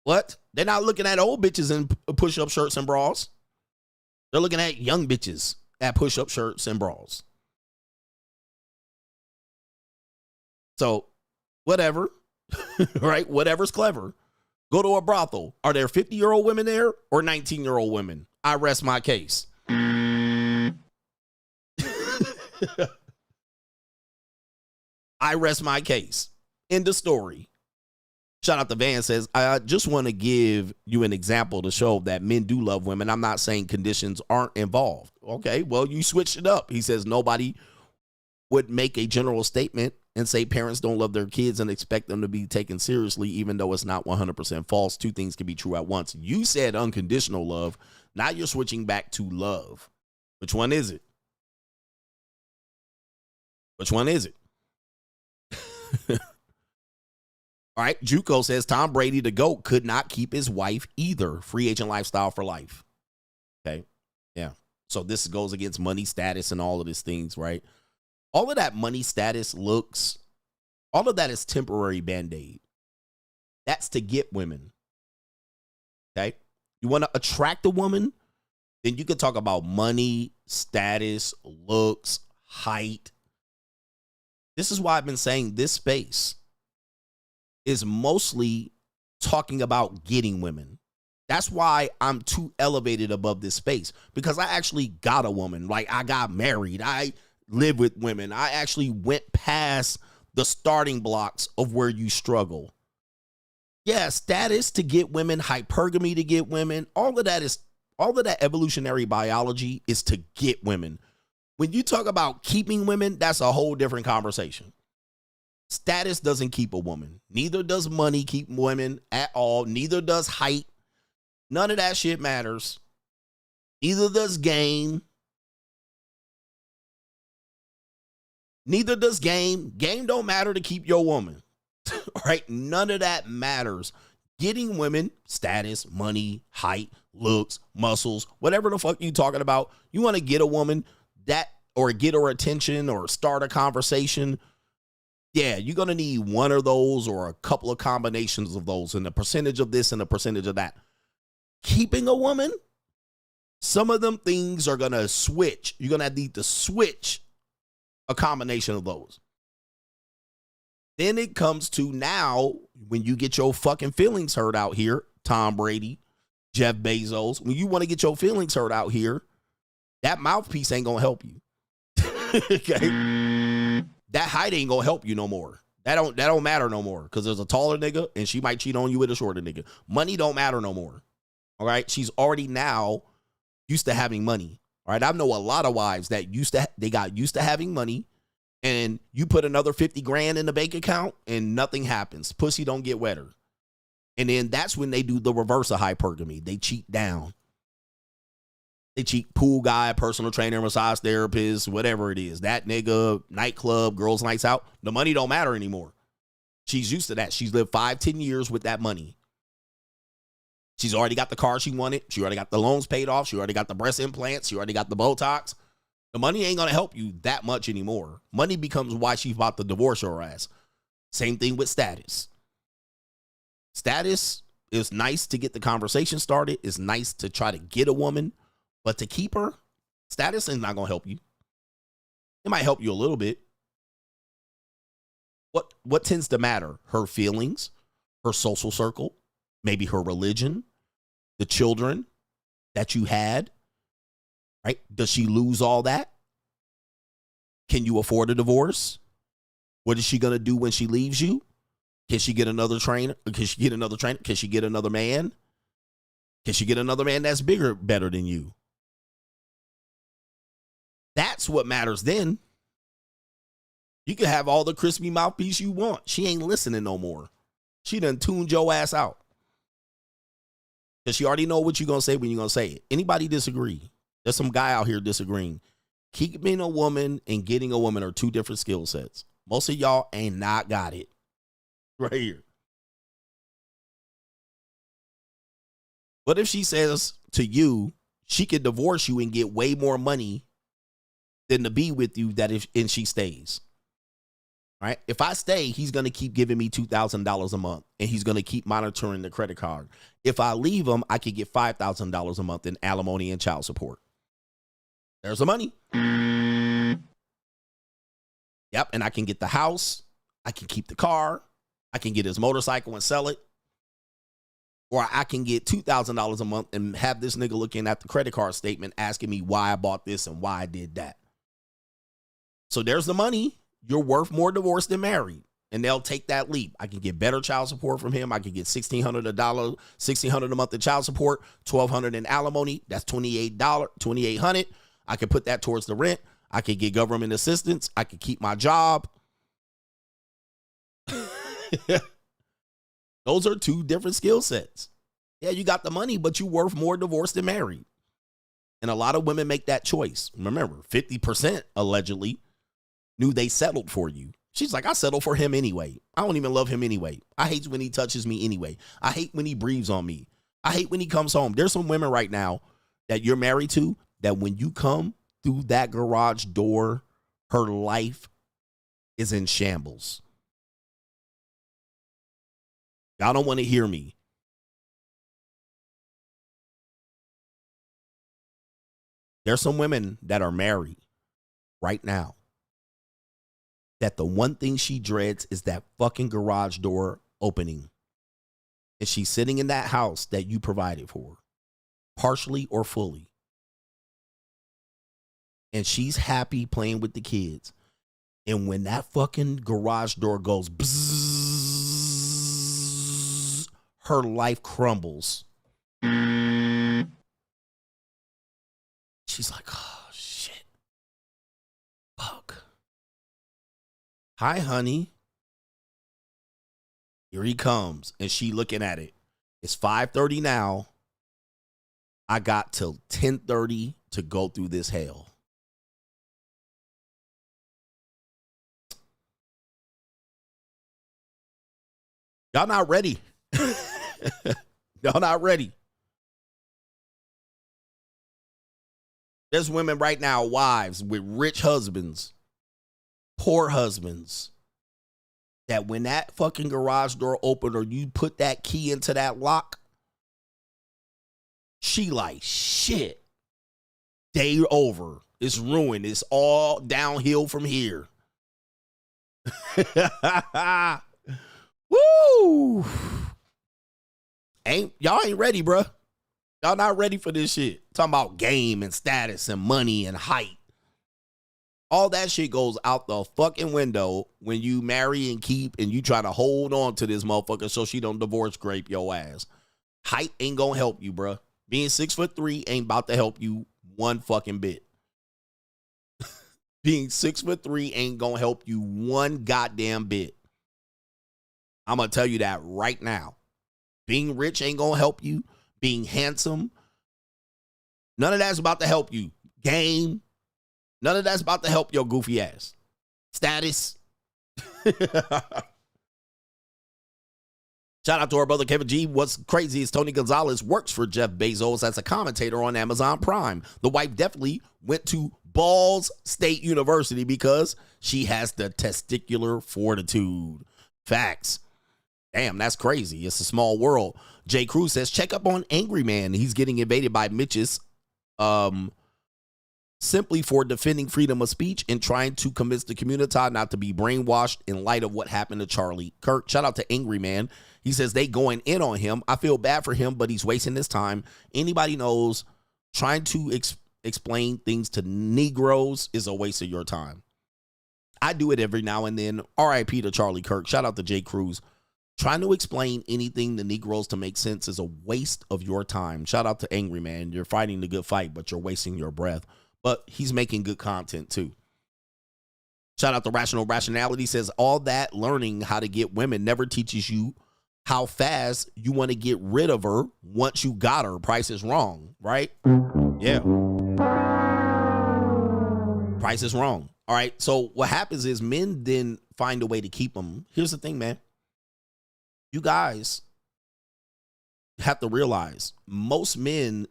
What? They're not looking at old bitches in push-up shirts and bras. They're looking at young bitches at push-up shirts and bras. So, whatever. Right? Whatever's clever. Go to a brothel. Are there 50-year-old women there or 19-year-old women? I rest my case. I rest my case. End of story. Shout out to Van says, I just want to give you an example to show that men do love women. I'm not saying conditions aren't involved. Okay, well, you switched it up. He says nobody would make a general statement and say parents don't love their kids and expect them to be taken seriously, even though it's not 100% false. Two things can be true at once. You said unconditional love. Now you're switching back to love. Which one is it? Which one is it? All right. JUCO says Tom Brady, the GOAT, could not keep his wife either. Free agent lifestyle for life. Okay. Yeah. So this goes against money, status, and all of these things, right? All of that money, status, looks, all of that is temporary Band-Aid. That's to get women. Okay. You want to attract a woman? Then you could talk about money, status, looks, height. This is why I've been saying this space is mostly talking about getting women. That's why I'm too elevated above this space, because I actually got a woman. Like, I got married. I live with women. I actually went past the starting blocks of where you struggle. Yeah, status to get women, hypergamy to get women, all of that evolutionary biology is to get women. When you talk about keeping women, that's a whole different conversation. Status doesn't keep a woman. Neither does money keep women at all. Neither does height. None of that shit matters. Neither does game. Neither does game. Game don't matter to keep your woman. All right? None of that matters. Getting women, status, money, height, looks, muscles, whatever the fuck you talking about. You want to get a woman that, or get her attention or start a conversation. Yeah, you're going to need one of those or a couple of combinations of those and a percentage of this and a percentage of that. Keeping a woman, some of them things are going to switch. You're going to need to switch a combination of those. Then it comes to now, when you get your fucking feelings hurt out here, Tom Brady, Jeff Bezos, when you want to get your feelings hurt out here, that mouthpiece ain't going to help you. Okay? That height ain't going to help you no more. That don't matter no more because there's a taller nigga and she might cheat on you with a shorter nigga. Money don't matter no more. All right. She's already now used to having money. All right. I know a lot of wives that they got used to having money, and you put another 50 grand in the bank account and nothing happens. Pussy don't get wetter. And then that's when they do the reverse of hypergamy. They cheat down. They cheat pool guy, personal trainer, massage therapist, whatever it is. That nigga, nightclub, girls' nights out. The money don't matter anymore. She's used to that. She's lived 5-10 years with that money. She's already got the car she wanted. She already got the loans paid off. She already got the breast implants. She already got the Botox. The money ain't going to help you that much anymore. Money becomes why she's about to divorce your ass. Same thing with status. Status is nice to get the conversation started. It's nice to try to get a woman. But to keep her, status is not going to help you. It might help you a little bit. What tends to matter? Her feelings, her social circle, maybe her religion, the children that you had, right? Does she lose all that? Can you afford a divorce? What is she going to do when she leaves you? Can she get another trainer? Can she get another trainer? Can she get another man? Can she get another man that's bigger, better than you? That's what matters then. You can have all the crispy mouthpiece you want. She ain't listening no more. She done tuned your ass out. Because she already know what you're going to say when you're going to say it. Anybody disagree? There's some guy out here disagreeing. Keeping a woman and getting a woman are two different skill sets. Most of y'all ain't not got it. Right here. What if she says to you, she could divorce you and get way more money than to be with you and she stays? Right? If I stay, he's going to keep giving me $2,000 a month, and he's going to keep monitoring the credit card. If I leave him, I could get $5,000 a month in alimony and child support. There's the money. Yep, and I can get the house. I can keep the car. I can get his motorcycle and sell it. Or I can get $2,000 a month and have this nigga looking at the credit card statement asking me why I bought this and why I did that. So there's the money. You're worth more divorced than married. And they'll take that leap. I can get better child support from him. I can get $1,600 a month in child support, $1,200 in alimony. That's $2,800. I can put that towards the rent. I could get government assistance. I could keep my job. Those are two different skill sets. Yeah, you got the money, but you're worth more divorced than married. And a lot of women make that choice. Remember, 50% allegedly knew they settled for you. She's like, I settled for him anyway. I don't even love him anyway. I hate when he touches me anyway. I hate when he breathes on me. I hate when he comes home. There's some women right now that you're married to that when you come through that garage door, her life is in shambles. Y'all don't want to hear me. There's some women that are married right now that the one thing she dreads is that fucking garage door opening. And she's sitting in that house that you provided for, partially or fully. And she's happy playing with the kids. And when that fucking garage door goes bzzz, her life crumbles. She's like, oh, shit. Fuck. Hi, honey. Here he comes. And she looking at it. It's 5:30 now. I got till 10:30 to go through this hell. Y'all not ready. Y'all not ready. There's women right now, wives with rich husbands, poor husbands, that when that fucking garage door opened or you put that key into that lock, she like, shit, day over. It's ruined. It's all downhill from here. Woo! Y'all ain't ready, bruh. Y'all not ready for this shit. Talking about game and status and money and height. All that shit goes out the fucking window when you marry and keep and you try to hold on to this motherfucker so she don't divorce grape your ass. Height ain't gonna help you, bruh. Being 6'3" ain't about to help you one fucking bit. Being 6'3" ain't gonna help you one goddamn bit. I'm gonna tell you that right now. Being rich ain't gonna help you. Being handsome, none of that's about to help you. Game, none of that's about to help your goofy ass. Status. Shout out to our brother Kevin G. What's crazy is Tony Gonzalez works for Jeff Bezos as a commentator on Amazon Prime. The wife definitely went to Ball State University because she has the testicular fortitude. Facts. Damn, that's crazy. It's a small world. Jay Cruz says, check up on Angry Man. He's getting invaded by Mitches simply for defending freedom of speech and trying to convince the community not to be brainwashed in light of what happened to Charlie Kirk. Shout out to Angry Man. He says they going in on him. I feel bad for him, but he's wasting his time. Anybody knows trying to explain things to Negroes is a waste of your time. I do it every now and then. RIP to Charlie Kirk. Shout out to Jay Cruz. Trying to explain anything to Negroes to make sense is a waste of your time. Shout out to Angry Man. You're fighting the good fight, but you're wasting your breath. But he's making good content too. Shout out to Rational Rationality. Says all that learning how to get women never teaches you how fast you want to get rid of her once you got her. Price is wrong, right? Yeah. Price is wrong. All right. So what happens is men then find a way to keep them. Here's the thing, man. You guys have to realize most men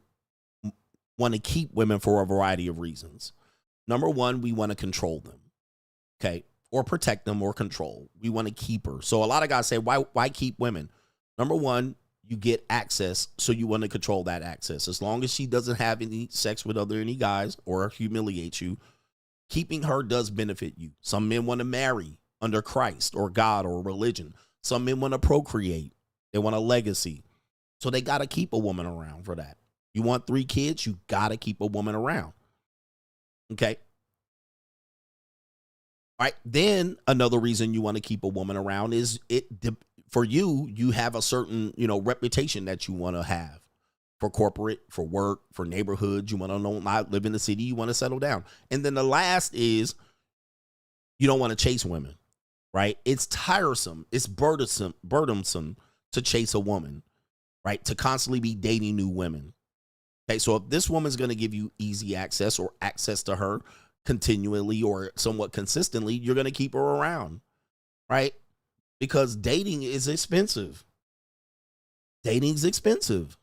want to keep women for a variety of reasons. Number one, we want to control them, okay, or protect them or control. We want to keep her. So a lot of guys say, why keep women? Number one, you get access, so you want to control that access. As long as she doesn't have any sex with any guys or humiliate you, keeping her does benefit you. Some men want to marry under Christ or God or religion. Some men want to procreate. They want a legacy. So they got to keep a woman around for that. You want 3 kids, you got to keep a woman around. Okay. All right. Then another reason you want to keep a woman around is for you have a certain, reputation that you want to have for corporate, for work, for neighborhood. You want to know, not live in the city. You want to settle down. And then the last is you don't want to chase women. Right? It's tiresome. It's burdensome to chase a woman, right? To constantly be dating new women. Okay, so if this woman's going to give you easy access or access to her continually or somewhat consistently, you're going to keep her around, right? Because dating is expensive. Dating is expensive.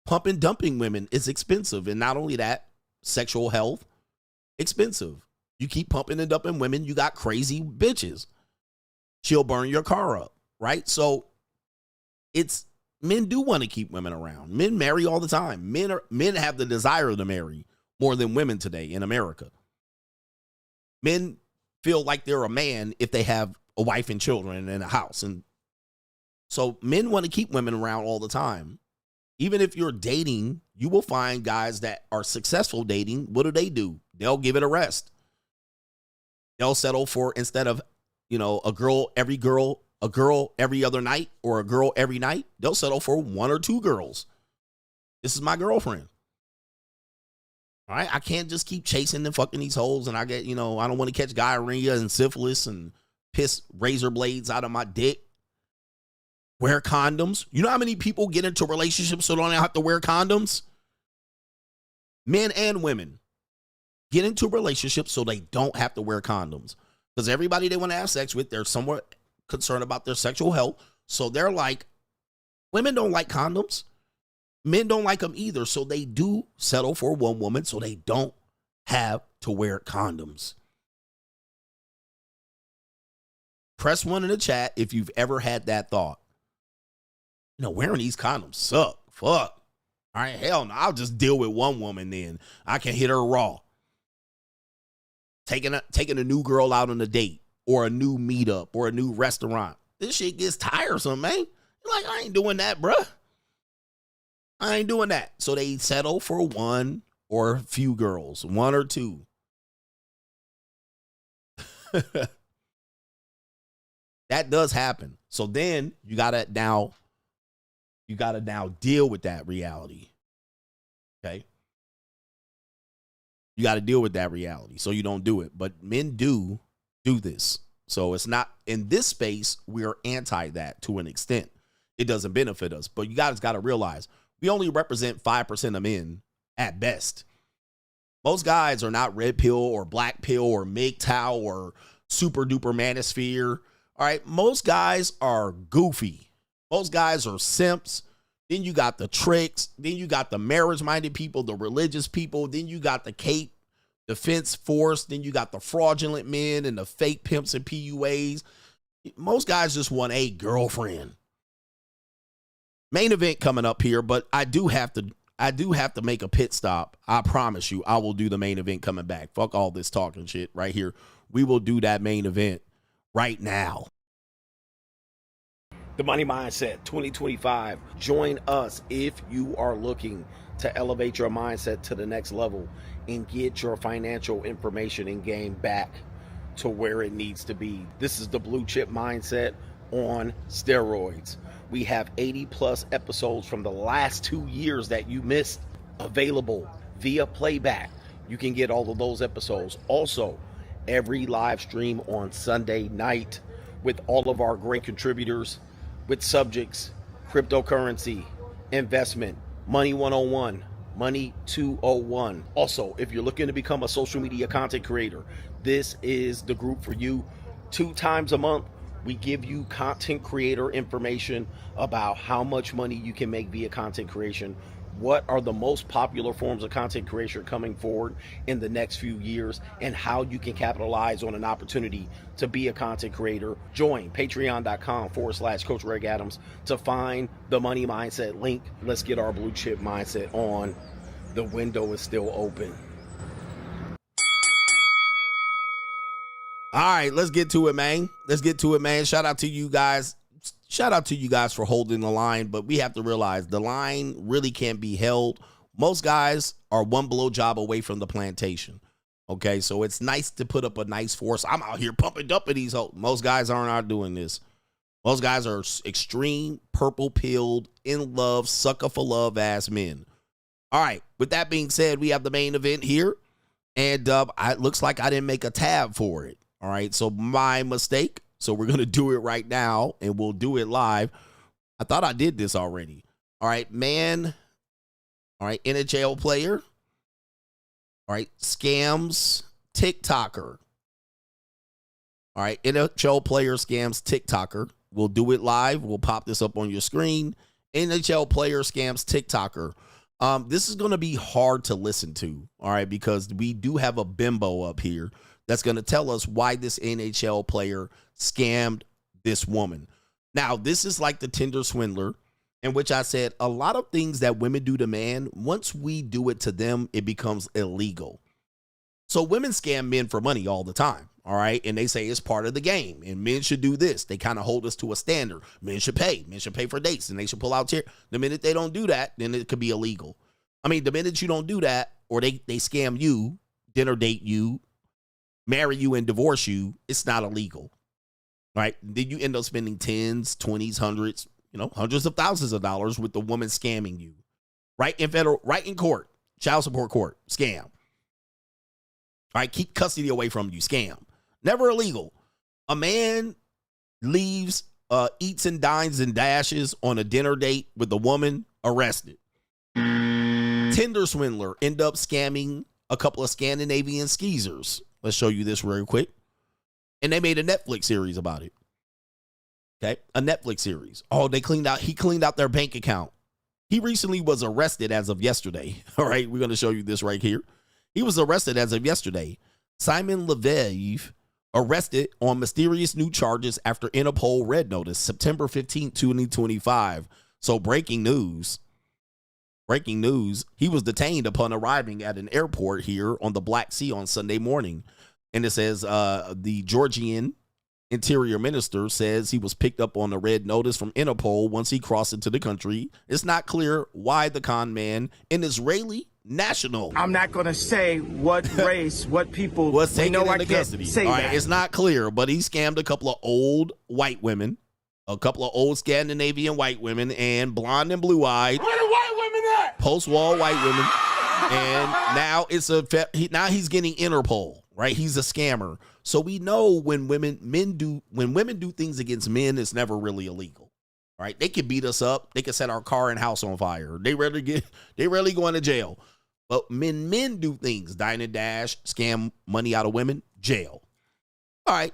Pumping, dumping women is expensive. And not only that, sexual health, expensive. You keep pumping and dumping women, you got crazy bitches. She'll burn your car up, right? So men do want to keep women around. Men marry all the time. Men have the desire to marry more than women today in America. Men feel like they're a man if they have a wife and children and a house. And so men want to keep women around all the time. Even if you're dating, you will find guys that are successful dating. What do? They'll give it a rest. They'll settle for, instead of, a girl every other night or a girl every night, they'll settle for 1 or 2 girls. This is my girlfriend. All right. I can't just keep chasing and fucking these hoes. And I get, I don't want to catch diarrhea and syphilis and piss razor blades out of my dick. Wear condoms. You know how many people get into relationships so they don't have to wear condoms? Men and women get into relationships so they don't have to wear condoms. Because everybody they want to have sex with, they're somewhat concerned about their sexual health. So they're like, women don't like condoms. Men don't like them either. So they do settle for one woman so they don't have to wear condoms. Press 1 in the chat if you've ever had that thought. Wearing these condoms suck. Fuck. All right, hell no. I'll just deal with one woman then. I can hit her raw. Taking a new girl out on a date or a new meetup or a new restaurant. This shit gets tiresome, man. You're like, I ain't doing that, bruh. I ain't doing that. So they settle for 1 or a few girls, 1 or 2. That does happen. So then you gotta now deal with that reality. Okay. You got to deal with that reality so you don't do it. But men do this. So it's not in this space. We're anti that to an extent. It doesn't benefit us. But you guys got to realize we only represent 5% of men at best. Most guys are not red pill or black pill or MGTOW or super duper manosphere. All right. Most guys are goofy. Most guys are simps. Then you got the tricks. Then you got the marriage-minded people, the religious people. Then you got the Cape Defense Force. Then you got the fraudulent men and the fake pimps and PUAs. Most guys just want a girlfriend. Main event coming up here, but I do have to make a pit stop. I promise you, I will do the main event coming back. Fuck all this talking shit right here. We will do that main event right now. The Money Mindset 2025. Join us if you are looking to elevate your mindset to the next level and get your financial information and game back to where it needs to be. This is the blue chip mindset on steroids. We have 80 plus episodes from the last 2 years that you missed available via playback. You can get all of those episodes. Also, every live stream on Sunday night with all of our great contributors with subjects, cryptocurrency, investment, money 101, money 201. Also, if you're looking to become a social media content creator, this is the group for you. 2 times a month, we give you content creator information about how much money you can make via content creation. What are the most popular forms of content creation coming forward in the next few years, and how you can capitalize on an opportunity to be a content creator. Join patreon.com/Coach Greg Adams to find the Money Mindset link. Let's get our blue chip mindset on. The window is still open. All right, let's get to it, man. Shout out to you guys. Shout out to you guys for holding the line, but we have to realize the line really can't be held. Most guys are one blowjob away from the plantation. Okay, so it's nice to put up a nice force. I'm out here pumping up at these hoes. Most guys aren't out doing this. Most guys are extreme, purple-pilled, in love, sucker for love ass men. All right, with that being said, we have the main event here, and it looks like I didn't make a tab for it. All right, so my mistake. So we're going to do it right now, and we'll do it live. I thought I did this already. All right, man. All right, NHL player. All right, scams TikToker. All right, NHL player scams TikToker. We'll do it live. We'll pop this up on your screen. NHL player scams TikToker. This is going to be hard to listen to, all right, because we do have a bimbo up here that's going to tell us why this NHL player scammed this woman. Now, this is like the Tinder swindler, in which I said a lot of things that women do to men, once we do it to them, it becomes illegal. So women scam men for money all the time, all right? And they say it's part of the game, and men should do this. They kind of hold us to a standard. Men should pay. Men should pay for dates, and they should pull out here. The minute they don't do that, then it could be illegal. I mean, the minute you don't do that, or they scam you, dinner date you, marry you, and divorce you, it's not illegal. Right? Then you end up spending tens, 20s, hundreds, hundreds of thousands of dollars with the woman scamming you. Right in court, child support court, scam. All right, keep custody away from you, scam. Never illegal. A man leaves, eats and dines and dashes on a dinner date with a woman, arrested. Tinder swindler end up scamming a couple of Scandinavian skeezers. Let's show you this real quick. And they made a Netflix series about it. Okay, a Netflix series. Oh, he cleaned out their bank account. He recently was arrested as of yesterday. All right, we're going to show you this right here. He was arrested as of yesterday. Simon Leviev arrested on mysterious new charges after Interpol red notice, September 15, 2025. So breaking news. He was detained upon arriving at an airport here on the Black Sea on Sunday morning. And it says the Georgian interior minister says he was picked up on a red notice from Interpol once he crossed into the country. It's not clear why the con man, an Israeli national. I'm not going to say what race, what people. Was taken I into can't custody. say All right, that. it's not clear, but he scammed a couple of old white women, a couple of old Scandinavian white women, and blonde and blue-eyed. Where the white women at? Post-war white women. And now he's getting Interpol, right? He's a scammer. So we know when women do things against men, it's never really illegal. Right? They can beat us up. They can set our car and house on fire. They rarely go into jail. But men do things, dine and dash, scam money out of women, jail. All right.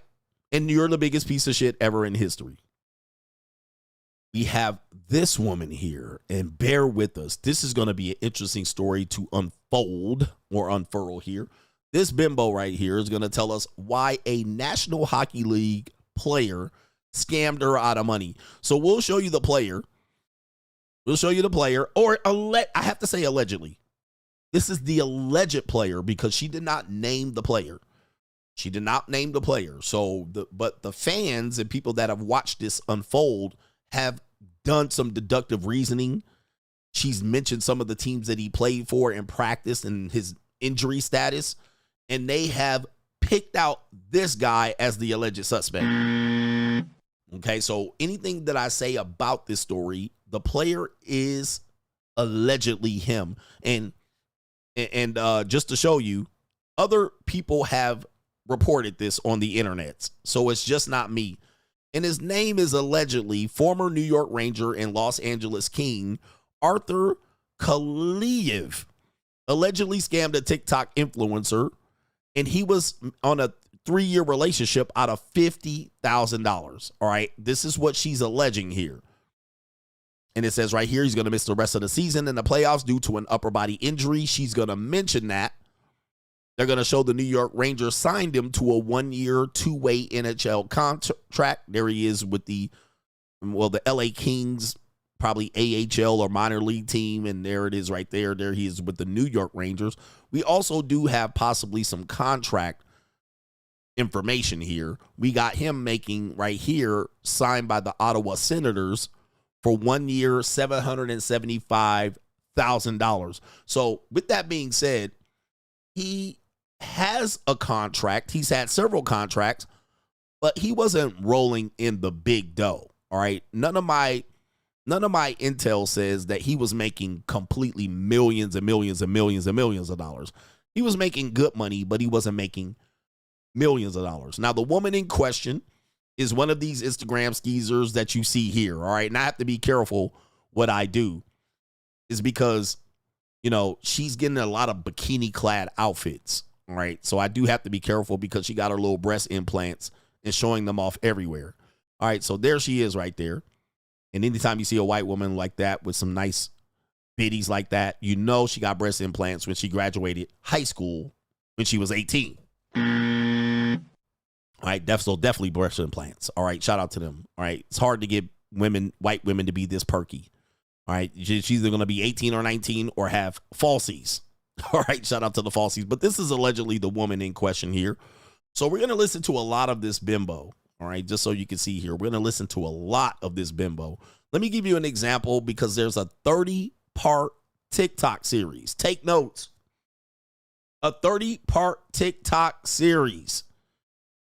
And you're the biggest piece of shit ever in history. We have this woman here, and bear with us. This is going to be an interesting story to unfold or unfurl here. This bimbo right here is going to tell us why a National Hockey League player scammed her out of money. So we'll show you the player. Or I have to say allegedly. This is the alleged player because she did not name the player. So, but the fans and people that have watched this unfold have done some deductive reasoning. She's mentioned some of the teams that he played for in practice and his injury status, and they have picked out this guy as the alleged suspect. Okay, so anything that I say about this story, the player is allegedly him. And just to show you, other people have reported this on the internet, so it's just not me. And his name is allegedly former New York Ranger and Los Angeles King, Arthur Kaliyev, allegedly scammed a TikTok influencer, and he was on a 3-year relationship out of $50,000. All right, this is what she's alleging here. And it says right here, he's going to miss the rest of the season in the playoffs due to an upper body injury. She's going to mention that. They're going to show the New York Rangers signed him to a 1-year, 2-way NHL contract. There he is with the LA Kings, probably AHL or minor league team. And there it is right there. There he is with the New York Rangers. We also do have possibly some contract information here. We got him making right here, signed by the Ottawa Senators for 1 year, $775,000. So with that being said, he has a contract. He's had several contracts, but he wasn't rolling in the big dough. All right. None of my intel says that he was making completely millions and millions and millions and millions of dollars. He was making good money, but he wasn't making millions of dollars. Now, the woman in question is one of these Instagram skeezers that you see here. All right. And I have to be careful what I do is because, you know, she's getting a lot of bikini clad outfits. All right. So I do have to be careful because she got her little breast implants and showing them off everywhere. All right. So there she is right there. And anytime you see a white woman like that with some nice bitties like that, you know she got breast implants when she graduated high school when she was 18. All right. Definitely breast implants. All right. Shout out to them. All right. It's hard to get white women to be this perky. All right. She's either going to be 18 or 19 or have falsies. All right. Shout out to the falsies. But this is allegedly the woman in question here. So we're going to listen to a lot of this bimbo. All right. Just so you can see here, we're going to listen to a lot of this bimbo. Let me give you an example because there's a 30-part TikTok series. Take notes. A 30-part TikTok series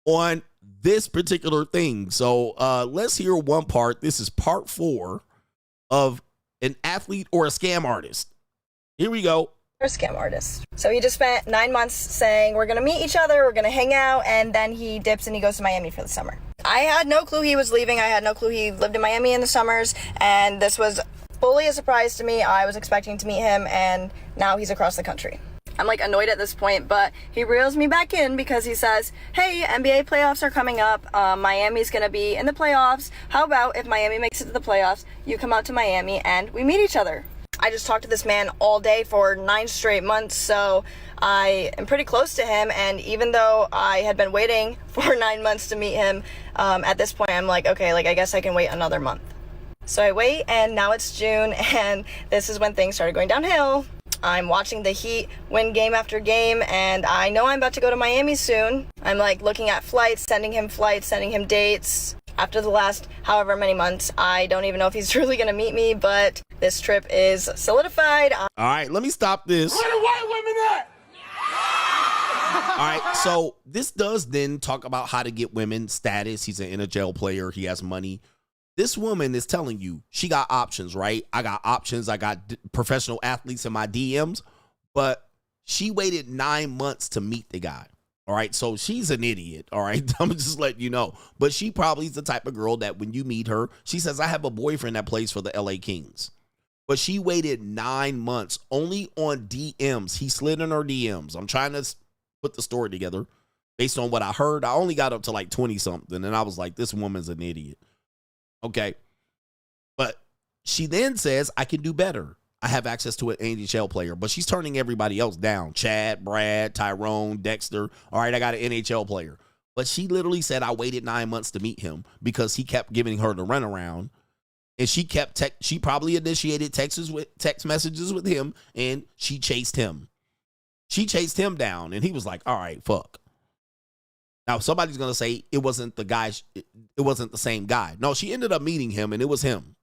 on this particular thing. So let's hear one part. This is part 4 of an athlete or a scam artist. Here we go. Or scam artist. So he just spent 9 months saying, we're going to meet each other, we're going to hang out, and then he dips and he goes to Miami for the summer. I had no clue he was leaving. I had no clue he lived in Miami in the summers, and this was fully a surprise to me. I was expecting to meet him, and now he's across the country. I'm like annoyed at this point, but he reels me back in because he says, hey, NBA playoffs are coming up. Miami's going to be in the playoffs. How about if Miami makes it to the playoffs, you come out to Miami and we meet each other? I just talked to this man all day for 9 straight months, so I am pretty close to him, and even though I had been waiting for 9 months to meet him, at this point I'm like, okay, like I guess I can wait another month. So I wait, and now it's June, and this is when things started going downhill. I'm watching the Heat win game after game, and I know I'm about to go to Miami soon. I'm like looking at flights, sending him dates. After the last however many months, I don't even know if he's truly gonna meet me, but this trip is solidified. All right, let me stop this. Where the white women at? All right, so this does then talk about how to get women status. He's an NHL player. He has money. This woman is telling you she got options, right? I got options. I got professional athletes in my DMs, but she waited 9 months to meet the guy. All right, so she's an idiot. All right, I'm just letting you know. But she probably is the type of girl that when you meet her, she says, I have a boyfriend that plays for the LA Kings. But she waited 9 months only on DMs. He slid in her DMs. I'm trying to put the story together based on what I heard. I only got up to like 20 something, and I was like, this woman's an idiot. Okay. But she then says, I can do better. I have access to an NHL player, but she's turning everybody else down. Chad, Brad, Tyrone, Dexter. All right, I got an NHL player. But she literally said, I waited 9 months to meet him because he kept giving her the runaround. And she kept, she probably initiated text messages with him, and she chased him. She chased him down, and he was like, all right, fuck. Now, somebody's going to say it wasn't the guy, it wasn't the same guy. No, she ended up meeting him, and it was him.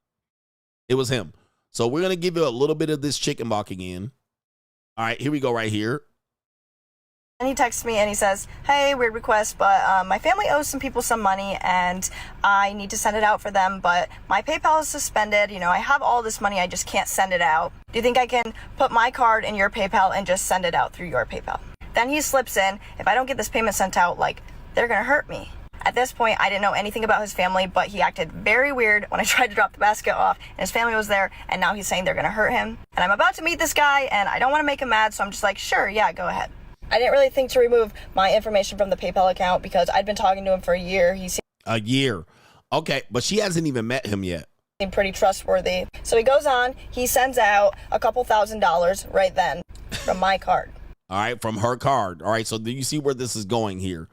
It was him. So we're going to give you a little bit of this chicken balk again. All right, here we go right here. And he texts me and he says, hey, weird request, but my family owes some people some money and I need to send it out for them, but my PayPal is suspended. You know, I have all this money, I just can't send it out. Do you think I can put my card in your PayPal and just send it out through your PayPal? Then he slips in, if I don't get this payment sent out, like, they're going to hurt me. At this point, I didn't know anything about his family, but he acted very weird when I tried to drop the basket off, and his family was there, and now he's saying they're going to hurt him. And I'm about to meet this guy, and I don't want to make him mad, so I'm just like, sure, yeah, go ahead. I didn't really think to remove my information from the PayPal account because I'd been talking to him for a year. He A year. Okay, but she hasn't even met him yet. seemed pretty trustworthy. So he goes on, he sends out a couple $1,000s right then from my card. All right, from her card. All right, so do you see where this is going here?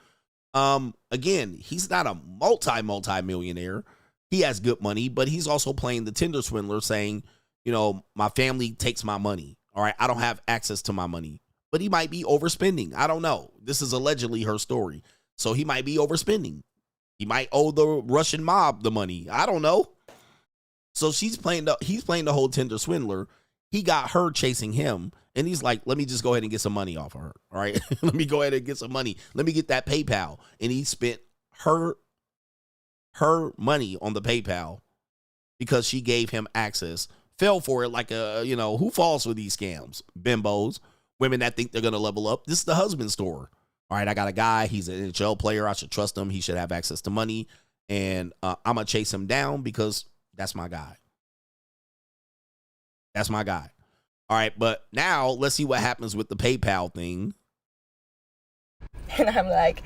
Again, he's not a multi-millionaire. He has good money, but he's also playing the Tinder swindler saying, you know, my family takes my money. All right, I don't have access to my money. But he might be overspending. I don't know. This is allegedly her story. So he might be overspending. He might owe the Russian mob the money. I don't know. So he's playing the whole Tinder swindler. He got her chasing him. And he's like, let me just go ahead and get some money off of her. All right. Let me go ahead and get some money. Let me get that PayPal. And he spent her money on the PayPal because she gave him access. Fell for it like a, you know, who falls for these scams? Bimbos, women that think they're going to level up. This is the husband store. All right. I got a guy. He's an NHL player. I should trust him. He should have access to money. And I'm going to chase him down because that's my guy. That's my guy. All right, but now let's see what happens with the PayPal thing. And I'm like,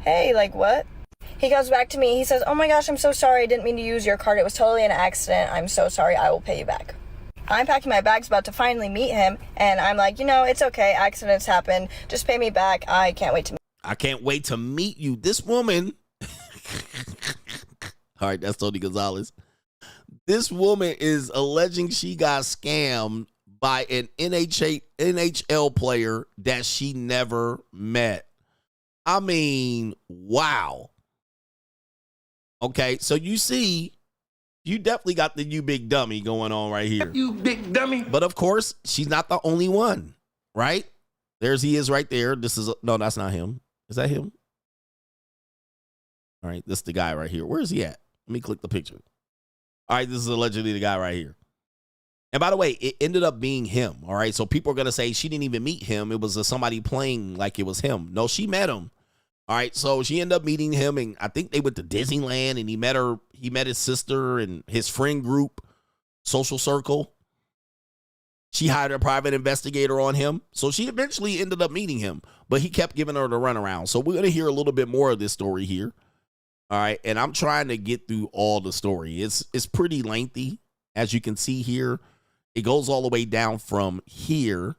hey, like what? He comes back to me. He says, oh my gosh, I'm so sorry. I didn't mean to use your card. It was totally an accident. I'm so sorry. I will pay you back. I'm packing my bags, about to finally meet him. And I'm like, you know, it's okay. Accidents happen. Just pay me back. I can't wait to meet you. I can't wait to meet you. This woman. All right, that's Tony Gonzalez. This woman is alleging she got scammed by an NHL player that she never met. I mean, wow. Okay, so you see, you definitely got the you big dummy going on right here. You big dummy. But of course, she's not the only one, right? He is right there. No, that's not him. Is that him? All right, this is the guy right here. Where is he at? Let me click the picture. All right, this is allegedly the guy right here. And by the way, it ended up being him, all right? So people are going to say she didn't even meet him. It was somebody playing like it was him. No, she met him, all right? So she ended up meeting him, and I think they went to Disneyland, and he met his sister and his friend group, social circle. She hired a private investigator on him. So she eventually ended up meeting him, but he kept giving her the runaround. So we're going to hear a little bit more of this story here, all right? And I'm trying to get through all the story. It's pretty lengthy, as you can see here. It goes all the way down from here.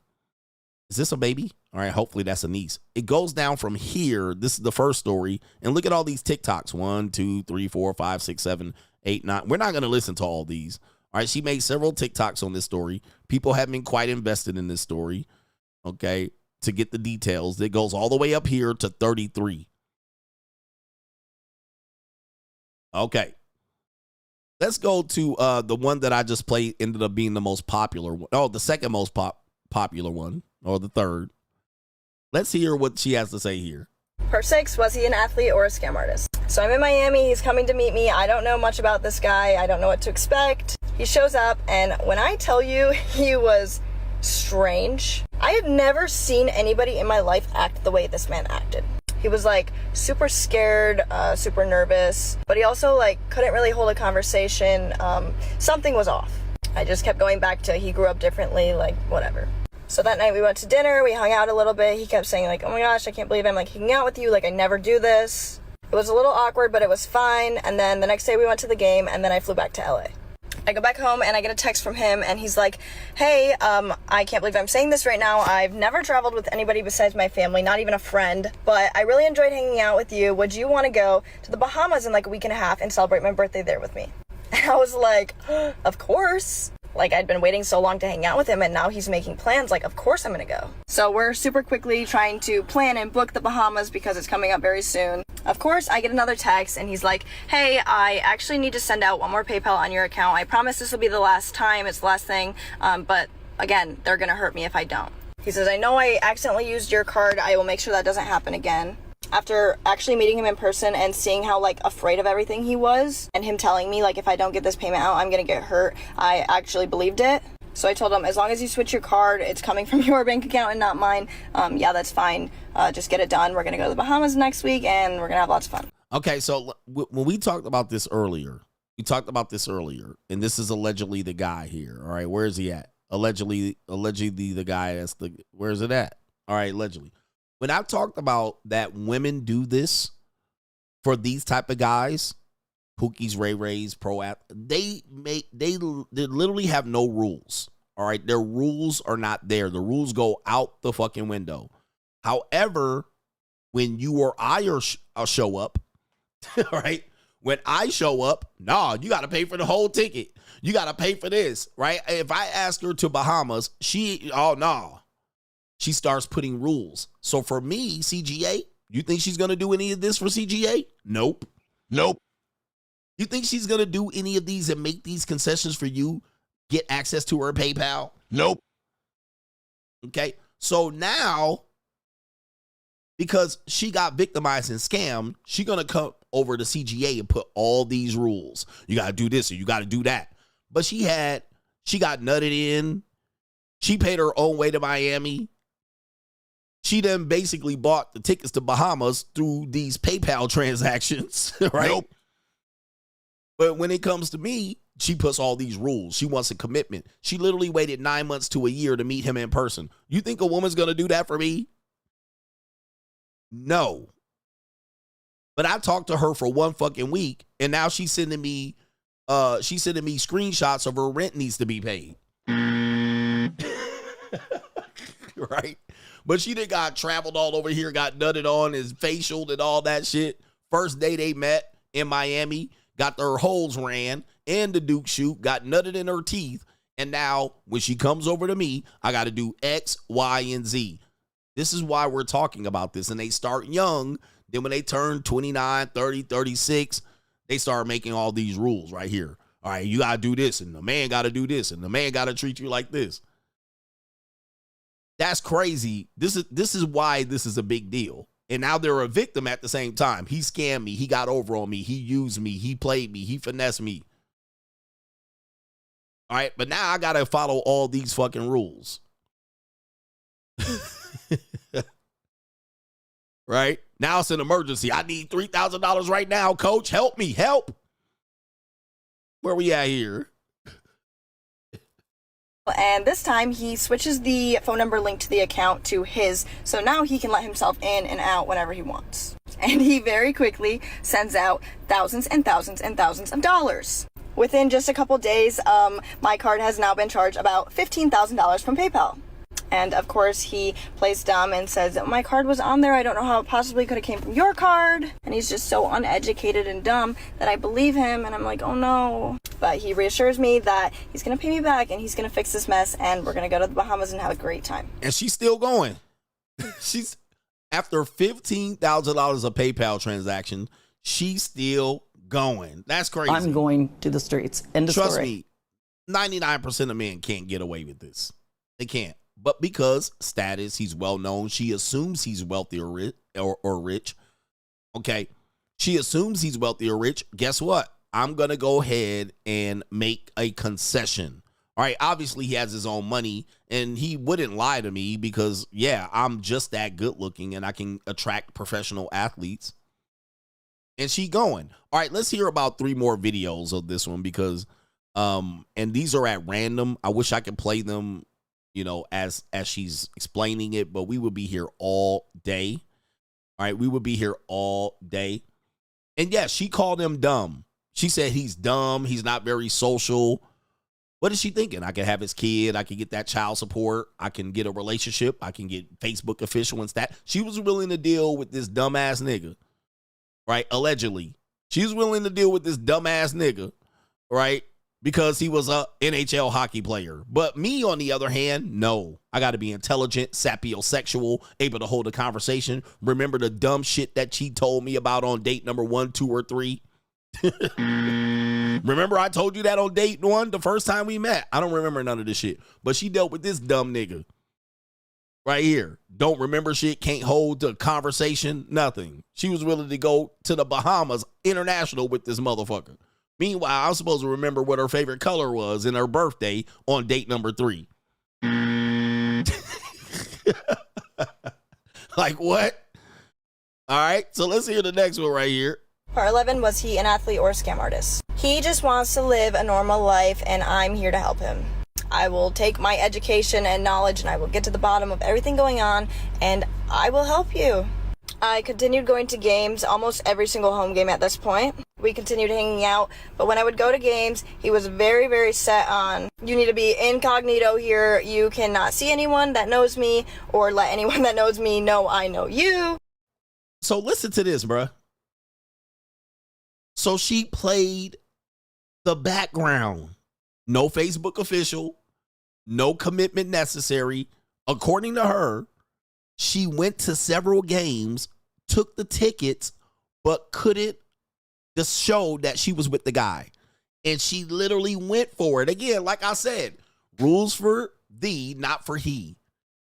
Is this a baby? All right, hopefully that's a niece. It goes down from here. This is the first story. And look at all these TikToks. 1, 2, 3, 4, 5, 6, 7, 8, 9. We're not going to listen to all these. All right, she made several TikToks on this story. People have been quite invested in this story, okay, to get the details. It goes all the way up here to 33. Okay. Let's go to the one that I just played, ended up being the most popular one. Oh, the second most popular one, or the third. Let's hear what she has to say here. Part 6, was he an athlete or a scam artist? So I'm in Miami, he's coming to meet me. I don't know much about this guy. I don't know what to expect. He shows up, and when I tell you he was strange, I had never seen anybody in my life act the way this man acted. He was like super scared, super nervous, but he also like couldn't really hold a conversation. Something was off. I just kept going back to he grew up differently, like whatever. So that night we went to dinner, we hung out a little bit. He kept saying like, oh my gosh, I can't believe I'm like hanging out with you. Like I never do this. It was a little awkward, but it was fine. And then the next day we went to the game, and then I flew back to LA. I go back home and I get a text from him, and he's like, hey, I can't believe I'm saying this right now. I've never traveled with anybody besides my family, not even a friend, but I really enjoyed hanging out with you. Would you want to go to the Bahamas in like a week and a half and celebrate my birthday there with me? And I was like, of course. Like I'd been waiting so long to hang out with him, and now he's making plans. Like, of course I'm gonna go. So we're super quickly trying to plan and book the Bahamas because it's coming up very soon. Of course, I get another text, and he's like, hey, I actually need to send out one more PayPal on your account. I promise this will be the last time. It's the last thing. But again, they're gonna hurt me if I don't. He says, I know I accidentally used your card. I will make sure that doesn't happen again. After actually meeting him in person and seeing how like afraid of everything he was, and him telling me like if I don't get this payment out I'm gonna get hurt, I actually believed it. So I told him, as long as you switch your card, it's coming from your bank account and not mine. Yeah, that's fine. Just get it done. We're gonna go to the Bahamas next week and we're gonna have lots of fun. Okay, so when we talked about this earlier, and this is allegedly the guy here. All right, where is he at? Allegedly the guy that's where is it at? All right, allegedly. When I talked about that women do this for these type of guys, Pookies, Ray Rays, they literally have no rules. All right, their rules are not there. The rules go out the fucking window. However, when you or I show up, all right, when I show up, nah, you got to pay for the whole ticket. You got to pay for this, right? If I ask her to Bahamas, she starts putting rules. So for me, CGA, you think she's going to do any of this for CGA? Nope. You think she's going to do any of these and make these concessions for you, get access to her PayPal? Nope. Okay. So now, because she got victimized and scammed, she's going to come over to CGA and put all these rules. You got to do this or you got to do that. But she got nutted in. She paid her own way to Miami. She then basically bought the tickets to Bahamas through these PayPal transactions, right? Nope. But when it comes to me, she puts all these rules. She wants a commitment. She literally waited 9 months to a year to meet him in person. You think a woman's going to do that for me? No. But I talked to her for 1 fucking week, and now she's sending me screenshots of her rent needs to be paid. Right? But she done got traveled all over here, got nutted on, his facial and all that shit. First day they met in Miami, got their holes ran and the Duke shoot, got nutted in her teeth. And now when she comes over to me, I got to do X, Y, and Z. This is why we're talking about this. And they start young. Then when they turn 29, 30, 36, they start making all these rules right here. All right, you got to do this, and the man got to do this, and the man got to treat you like this. That's crazy. This is why this is a big deal. And now they're a victim at the same time. He scammed me. He got over on me. He used me. He played me. He finessed me. All right, but now I got to follow all these fucking rules. Right? Now it's an emergency. I need $3,000 right now, coach. Help me. Help. Where we at here? And this time he switches the phone number linked to the account to his, so now he can let himself in and out whenever he wants. And he very quickly sends out thousands and thousands and thousands of dollars. Within just a couple days, my card has now been charged about $15,000 from PayPal. And of course he plays dumb and says that my card was on there. I don't know how it possibly could have came from your card. And he's just so uneducated and dumb that I believe him. And I'm like, oh no. But he reassures me that he's going to pay me back and he's going to fix this mess. And we're going to go to the Bahamas and have a great time. And she's still going. She's after $15,000 of PayPal transaction. She's still going. That's crazy. I'm going to the streets. End of Trust story. me, 99% of men can't get away with this. They can't. But because status, he's well known. She assumes he's wealthy or rich. Okay. She assumes he's wealthy or rich. Guess what? I'm going to go ahead and make a concession. All right. Obviously, he has his own money and he wouldn't lie to me because, yeah, I'm just that good looking and I can attract professional athletes. And she going. All right. Let's hear about 3 more videos of this one because, and these are at random. I wish I could play them, you know, as she's explaining it, but we would be here all day. All right. We would be here all day. And yeah, she called him dumb. She said he's dumb. He's not very social. What is she thinking? I can have his kid. I can get that child support. I can get a relationship. I can get Facebook official and stat. She was willing to deal with this dumbass nigga, right? Allegedly. She was willing to deal with this dumbass nigga, right? Because he was a NHL hockey player. But me, on the other hand, no. I got to be intelligent, sapiosexual, able to hold a conversation. Remember the dumb shit that she told me about on date number 1, 2, or 3? Remember I told you that on date 1 the first time we met? I don't remember none of this shit. But she dealt with this dumb nigga right here. Don't remember shit, can't hold the conversation, nothing. She was willing to go to the Bahamas international with this motherfucker. Meanwhile, I'm supposed to remember what her favorite color was in her birthday on date number 3. Like what? All right, so let's hear the next one right here. Part 11, was he an athlete or a scam artist? He just wants to live a normal life, and I'm here to help him. I will take my education and knowledge, and I will get to the bottom of everything going on, and I will help you. I continued going to games, almost every single home game at this point. We continued hanging out, but when I would go to games, he was very, very set on, you need to be incognito here. You cannot see anyone that knows me or let anyone that knows me know I know you. So listen to this, bruh. So she played the background. No Facebook official, no commitment necessary. According to her, she went to several games, took the tickets, but couldn't just show that she was with the guy. And she literally went for it. Again, like I said, rules for thee, not for he.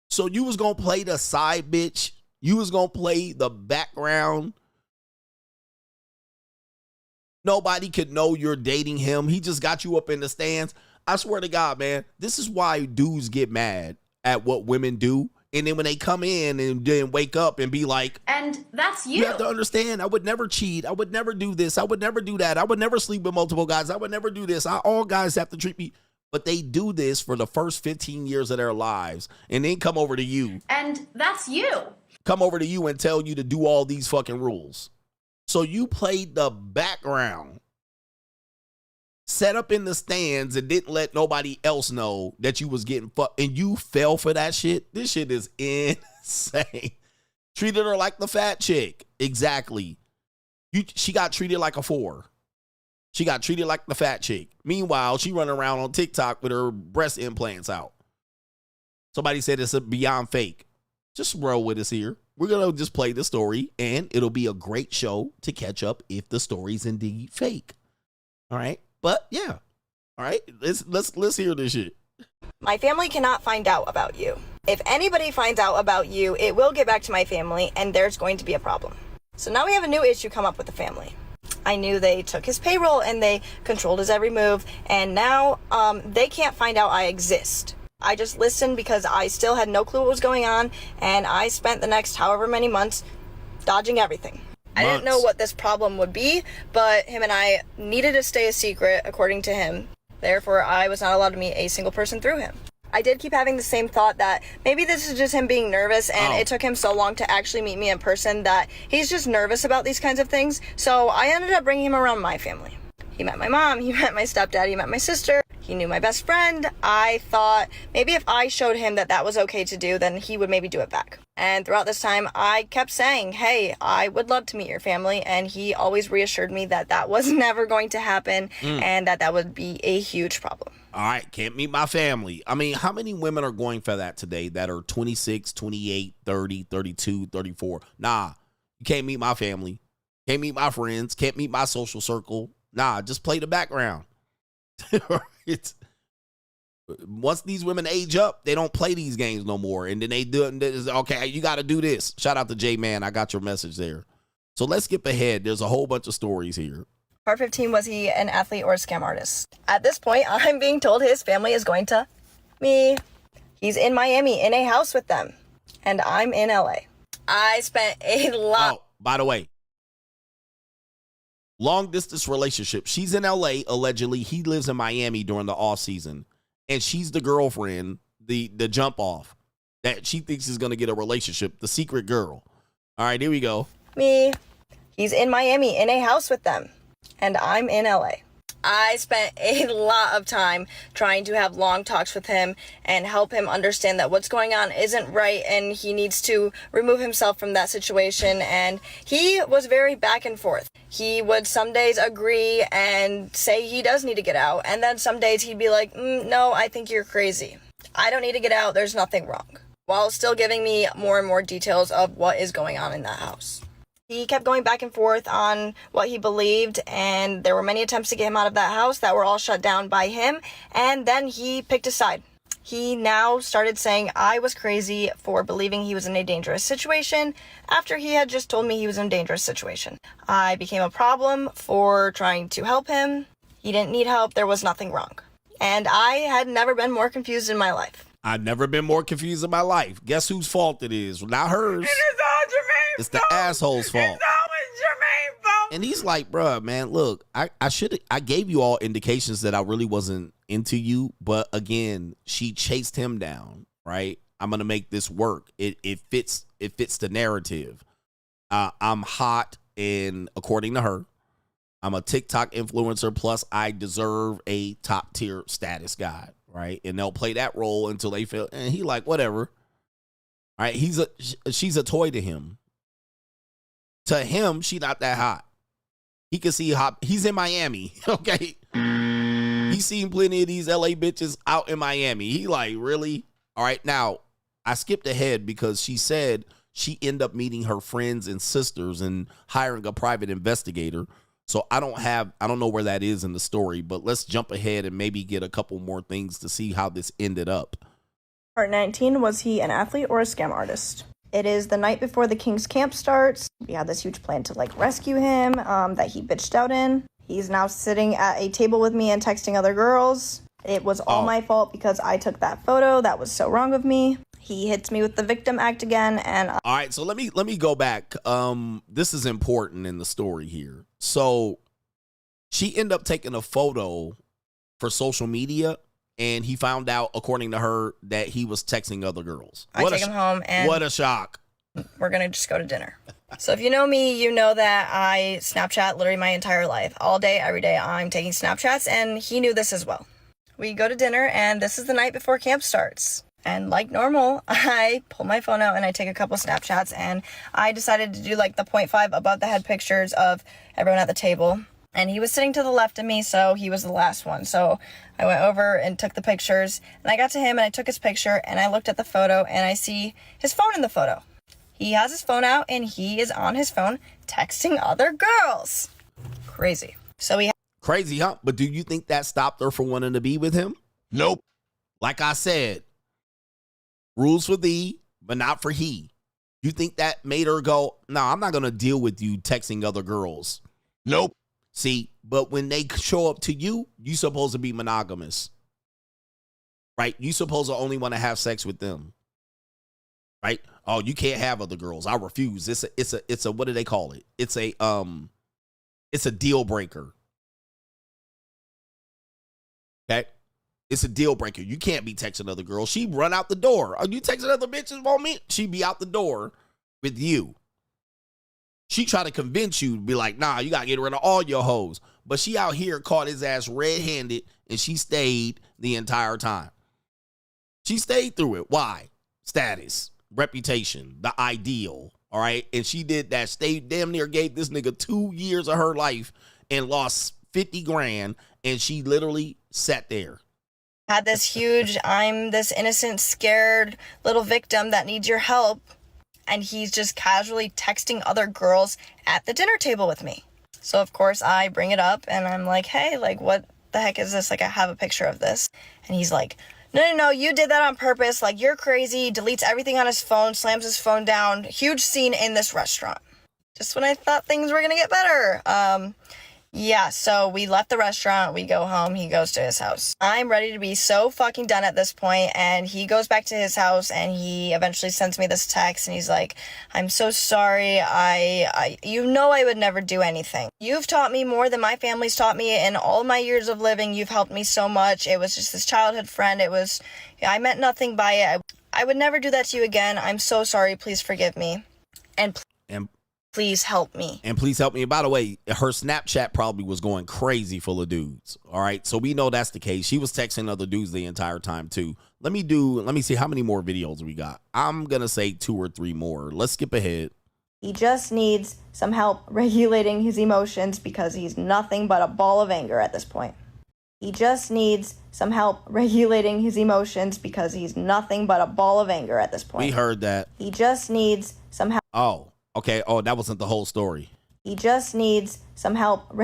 So you was going to play the side bitch. You was going to play the background. Nobody could know you're dating him. He just got you up in the stands. I swear to God, man, this is why dudes get mad at what women do. And then when they come in and then wake up and be like, and that's you. You have to understand, I would never cheat. I would never do this. I would never do that. I would never sleep with multiple guys. I would never do this. All guys have to treat me. But they do this for the first 15 years of their lives and then come over to you. And that's you. Come over to you and tell you to do all these fucking rules. So you played the background, set up in the stands, and didn't let nobody else know that you was getting fucked, and you fell for that shit. This shit is insane. Treated her like the fat chick. Exactly. She got treated like a 4. She got treated like the fat chick. Meanwhile, she running around on TikTok with her breast implants out. Somebody said it's beyond fake. Just roll with us here. We're going to just play the story, and it'll be a great show to catch up if the story's indeed fake. All right? But, yeah. All right? Let's hear this shit. My family cannot find out about you. If anybody finds out about you, it will get back to my family, and there's going to be a problem. So now we have a new issue come up with the family. I knew they took his payroll, and they controlled his every move, and now they can't find out I exist. I just listened because I still had no clue what was going on, and I spent the next however many months dodging everything. I didn't know what this problem would be, but him and I needed to stay a secret, according to him. Therefore, I was not allowed to meet a single person through him. I did keep having the same thought that maybe this is just him being nervous, and it took him so long to actually meet me in person that he's just nervous about these kinds of things. So I ended up bringing him around my family. He met my mom, he met my stepdad, he met my sister, he knew my best friend. I thought maybe if I showed him that that was okay to do, then he would maybe do it back. And throughout this time, I kept saying, hey, I would love to meet your family. And he always reassured me that that was never going to happen and that would be a huge problem. All right, can't meet my family. I mean, how many women are going for that today that are 26, 28, 30, 32, 34? Nah, you can't meet my family. Can't meet my friends. Can't meet my social circle. Nah, just play the background. Once these women age up, they don't play these games no more. And then they do it. Okay, you got to do this. Shout out to J-Man. I got your message there. So let's skip ahead. There's a whole bunch of stories here. Part 15, was he an athlete or a scam artist? At this point, I'm being told his family is going to me. He's in Miami in a house with them, and I'm in LA. I spent a lot. Oh, by the way, long distance relationship. She's in LA, allegedly. He lives in Miami during the off season, and she's the girlfriend, the jump off that she thinks is going to get a relationship, the secret girl. All right, here we go. Me. He's in Miami in a house with them, and I'm in LA. I spent a lot of time trying to have long talks with him and help him understand that what's going on isn't right and he needs to remove himself from that situation. And he was very back and forth. He would some days agree and say he does need to get out. And then some days he'd be like, no, I think you're crazy. I don't need to get out. There's nothing wrong. While still giving me more and more details of what is going on in that house. He kept going back and forth on what he believed, and there were many attempts to get him out of that house that were all shut down by him, and then he picked a side. He now started saying I was crazy for believing he was in a dangerous situation after he had just told me he was in a dangerous situation. I became a problem for trying to help him. He didn't need help. There was nothing wrong. And I had never been more confused in my life. I've never been more confused in my life. Guess whose fault it is? Not hers. It is all Jermaine's It's the asshole's fault. It's always Jermaine's fault. And he's like, bruh, man, look, I gave you all indications that I really wasn't into you, but again, she chased him down, right? I'm gonna make this work. It fits the narrative. I'm hot, and according to her, I'm a TikTok influencer, plus I deserve a top tier status guy, right? And they'll play that role until they feel, and he like, whatever. All right, she's a toy to him. To him, she not that hot. He can see hot. He's in Miami, okay? He's seen plenty of these LA bitches out in Miami. He like, really? All right, now, I skipped ahead because she said she ended up meeting her friends and sisters and hiring a private investigator. So I don't know where that is in the story, but let's jump ahead and maybe get a couple more things to see how this ended up. Part 19, was he an athlete or a scam artist? It is the night before the King's camp starts. We had this huge plan to rescue him that he bitched out in. He's now sitting at a table with me and texting other girls. It was all my fault because I took that photo. That was so wrong of me. He hits me with the victim act again. And all right, so let me go back. This is important in the story here. So she ended up taking a photo for social media, and he found out, according to her, that he was texting other girls. I take him home, and what a shock. We're going to just go to dinner. So if you know me, you know that I Snapchat literally my entire life. All day, every day, I'm taking Snapchats, and he knew this as well. We go to dinner, and this is the night before camp starts. And like normal, I pull my phone out and I take a couple Snapchats, and I decided to do the 0.5 above the head pictures of everyone at the table. And he was sitting to the left of me, so he was the last one. So I went over and took the pictures, and I got to him and I took his picture, and I looked at the photo and I see his phone in the photo. He has his phone out and he is on his phone texting other girls. Crazy. Crazy, huh? But do you think that stopped her from wanting to be with him? Nope. Like I said, rules for thee, but not for he. You think that made her go, no, I'm not going to deal with you texting other girls? Nope. See, but when they show up to you, you supposed to be monogamous, right? You supposed to only want to have sex with them, right? Oh, you can't have other girls. I refuse. It's a what do they call it? It's a deal breaker. Okay, it's a deal breaker. You can't be texting other girls. She run out the door. Are you texting other bitches on me? She be out the door with you. She try to convince you to be like, nah, you got to get rid of all your hoes. But she out here caught his ass red-handed, and she stayed the entire time. She stayed through it. Why? Status, reputation, the ideal, all right? And she did that. Stayed damn near gave this nigga 2 years of her life and lost 50 grand, and she literally sat there. Had this huge, I'm this innocent, scared little victim that needs your help. and he's just casually texting other girls at the dinner table with me. So of course I bring it up and I'm like, hey, like what the heck is this? Like I have a picture of this. And he's like, no, you did that on purpose. Like you're crazy. Deletes everything on his phone, slams his phone down. Huge scene in this restaurant. Just when I thought things were gonna get better. Yeah, so we left the restaurant, we go home, he goes to his house. I'm ready to be so fucking done at this point, and he goes back to his house, and he eventually sends me this text, and he's like, I'm so sorry, you know I would never do anything. You've taught me more than my family's taught me in all my years of living. You've helped me so much. It was just this childhood friend. I meant nothing by it. I would never do that to you again. I'm so sorry. Please forgive me. And please help me. And please help me. And by the way, her Snapchat probably was going crazy full of dudes. All right. So we know that's the case. She was texting other dudes the entire time too. Let me see how many more videos we got. I'm going to say 2 or 3 more. Let's skip ahead. He just needs some help regulating his emotions because he's nothing but a ball of anger at this point. He just needs some help regulating his emotions because he's nothing but a ball of anger at this point. We heard that. He just needs some help. Oh, okay. Oh, that wasn't the whole story. He just needs some help.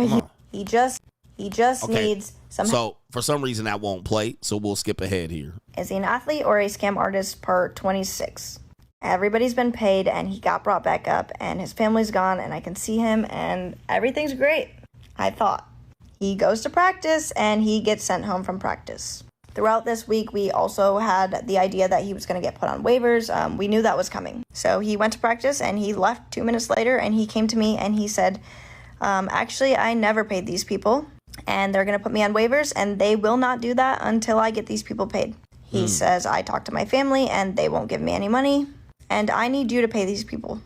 He just needs some help. So for some reason that won't play, so we'll skip ahead here. Is he an athlete or a scam artist? Part 26. Everybody's been paid and he got brought back up and his family's gone and I can see him and everything's great, I thought. He goes to practice and he gets sent home from practice. Throughout this week, we also had the idea that he was going to get put on waivers. We knew that was coming. So he went to practice and he left 2 minutes later and he came to me and he said, actually, I never paid these people and they're going to put me on waivers and they will not do that until I get these people paid. He says, I talked to my family and they won't give me any money and I need you to pay these people.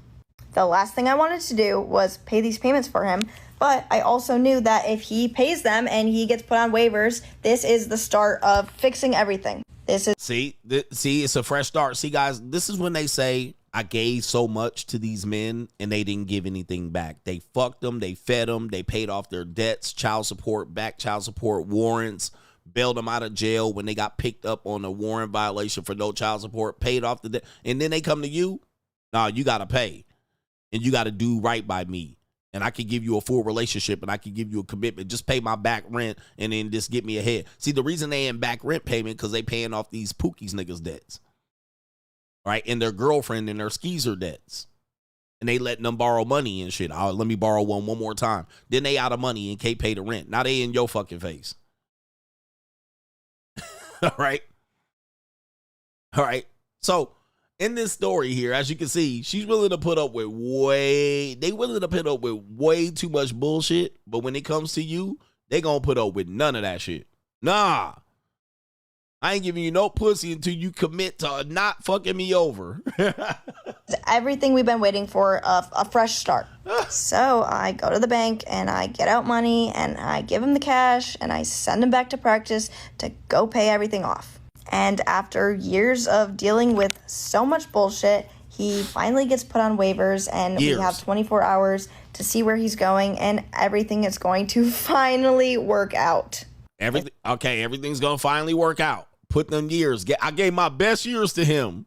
The last thing I wanted to do was pay these payments for him. But I also knew that if he pays them and he gets put on waivers, this is the start of fixing everything. See, it's a fresh start. See, guys, this is when they say, I gave so much to these men and they didn't give anything back. They fucked them, they fed them, they paid off their debts, child support, back child support, warrants, bailed them out of jail when they got picked up on a warrant violation for no child support, paid off the debt. And then they come to you, nah, you got to pay. And you got to do right by me. And I could give you a full relationship and I could give you a commitment. Just pay my back rent and then just get me ahead. See, the reason they in back rent payment because they paying off these Pookies niggas' debts. Right? And their girlfriend and their skeezer debts. And they letting them borrow money and shit. Oh, let me borrow one more time. Then they out of money and can't pay the rent. Now they in your fucking face. All right? All right. So, in this story here, as you can see, she's willing to put up with way too much bullshit. But when it comes to you, they gonna put up with none of that shit. Nah. I ain't giving you no pussy until you commit to not fucking me over. Everything we've been waiting for, a fresh start. So I go to the bank and I get out money and I give him the cash and I send him back to practice to go pay everything off. And after years of dealing with so much bullshit, he finally gets put on waivers and we have 24 hours to see where he's going and everything is going to finally work out. Everything's going to finally work out. Put them years. I gave my best years to him.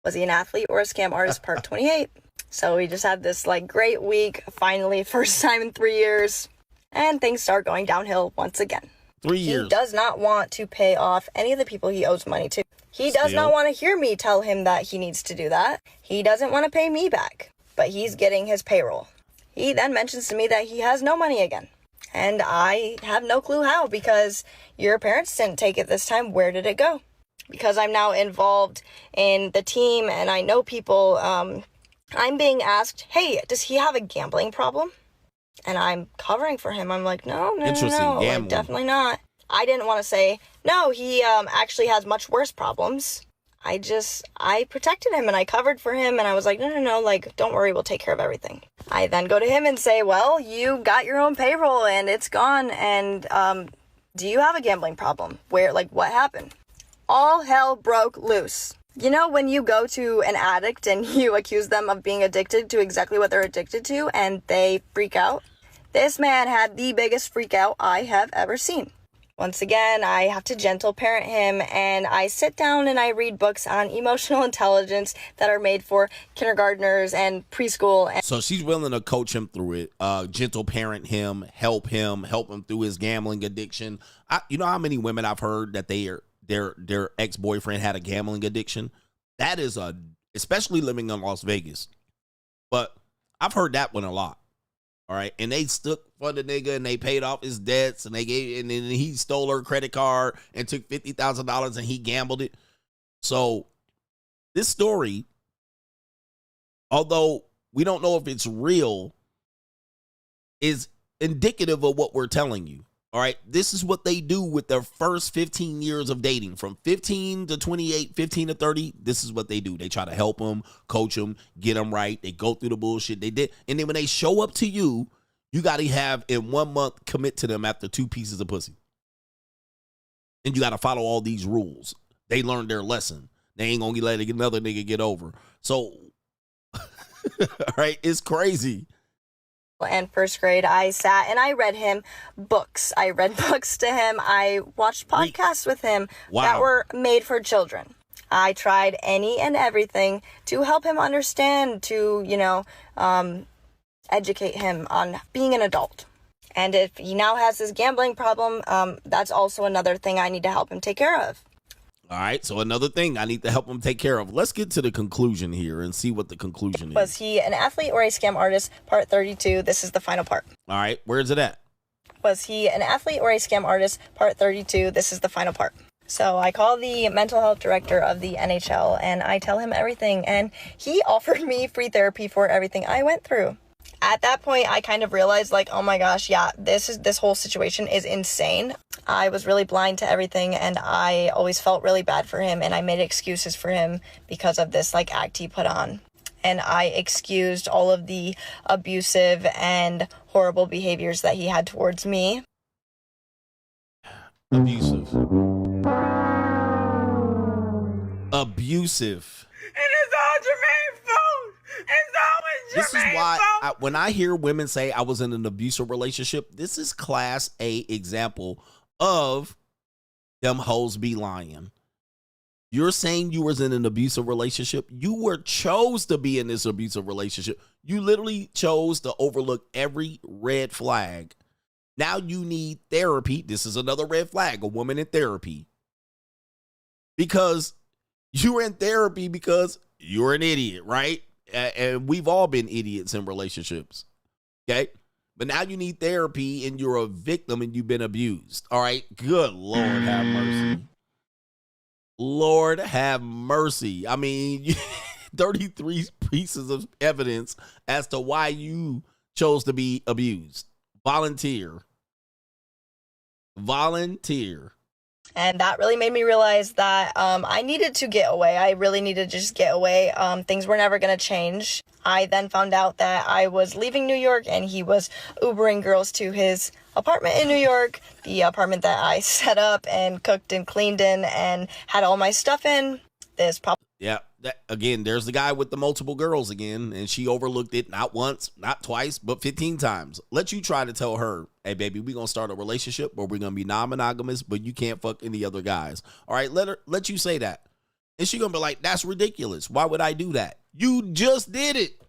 Was he an athlete or a scam artist? Part 28. So we just had this great week, finally, first time in 3 years, and things start going downhill once again. 3 years. He does not want to pay off any of the people he owes money to. He does not want to hear me tell him that he needs to do that. He doesn't want to pay me back, but he's getting his payroll. He then mentions to me that he has no money again. And I have no clue how, because your parents didn't take it this time. Where did it go? Because I'm now involved in the team and I know people, I'm being asked, hey, does he have a gambling problem? And I'm covering for him. I'm like, no, definitely not. I didn't want to say, no, he actually has much worse problems. I protected him and I covered for him and I was like, no, don't worry, we'll take care of everything. I then go to him and say, well, you got your own payroll and it's gone. And do you have a gambling problem? What happened? All hell broke loose. You know, when you go to an addict and you accuse them of being addicted to exactly what they're addicted to and they freak out? This man had the biggest freak out I have ever seen. Once again, I have to gentle parent him, and I sit down and I read books on emotional intelligence that are made for kindergartners and preschool. So she's willing to coach him through it, gentle parent him, help him through his gambling addiction. You know how many women I've heard that their ex-boyfriend had a gambling addiction? That is especially living in Las Vegas. But I've heard that one a lot. All right. And they stuck for the nigga and they paid off his debts and then he stole her credit card and took $50,000 and he gambled it. So this story, although we don't know if it's real, is indicative of what we're telling you. All right. This is what they do with their first 15 years of dating. From 15 to 28, 15 to 30, this is what they do. They try to help them, coach them, get them right. They go through the bullshit they did. And then when they show up to you, you got to have in 1 month commit to them after 2 pieces of pussy. And you got to follow all these rules. They learned their lesson. They ain't going to let another nigga get over. So, all right, it's crazy. And first grade, I sat and I read him books. I read books to him. I watched podcasts with him that were made for children. I tried any and everything to help him understand, to, educate him on being an adult. And if he now has this gambling problem, that's also another thing I need to help him take care of. All right, so another thing I need to help him take care of. Let's get to the conclusion here and see what the conclusion is. Was he an athlete or a scam artist? Part 32. This is the final part. All right, where is it at? Was he an athlete or a scam artist? Part 32. This is the final part. So I call the mental health director of the NHL and I tell him everything, and he offered me free therapy for everything I went through. At that point, I kind of realized, like, oh my gosh, yeah, this whole situation is insane. I was really blind to everything, and I always felt really bad for him, and I made excuses for him because of this, like, act he put on. And I excused all of the abusive and horrible behaviors that he had towards me. Abusive. Abusive. And it's all Jermaine's fault. It's always Jermaine's This is why fault. when I hear women say I was in an abusive relationship, this is class A example of them hoes be lying. You're saying you was in an abusive relationship. You chose to be in this abusive relationship. You literally chose to overlook every red flag. Now you need therapy. This is another red flag, a woman in therapy. Because you're in therapy because you're an idiot, right? And we've all been idiots in relationships, okay? But now you need therapy and you're a victim and you've been abused, all right? Good Lord have mercy. Lord have mercy. I mean, 33 pieces of evidence as to why you chose to be abused. Volunteer. And that really made me realize that I needed to get away. I really needed to just get away. Things were never going to change. I then found out that I was leaving New York and he was Ubering girls to his apartment in New York, the apartment that I set up and cooked and cleaned in and had all my stuff in. Yeah, again, there's the guy with the multiple girls again, and she overlooked it not once, not twice, but 15 times. Let you try to tell her, hey, baby, we're going to start a relationship where we're going to be non-monogamous, but you can't fuck any other guys. All right, let you say that. And she going to be like, that's ridiculous. Why would I do that? You just did it.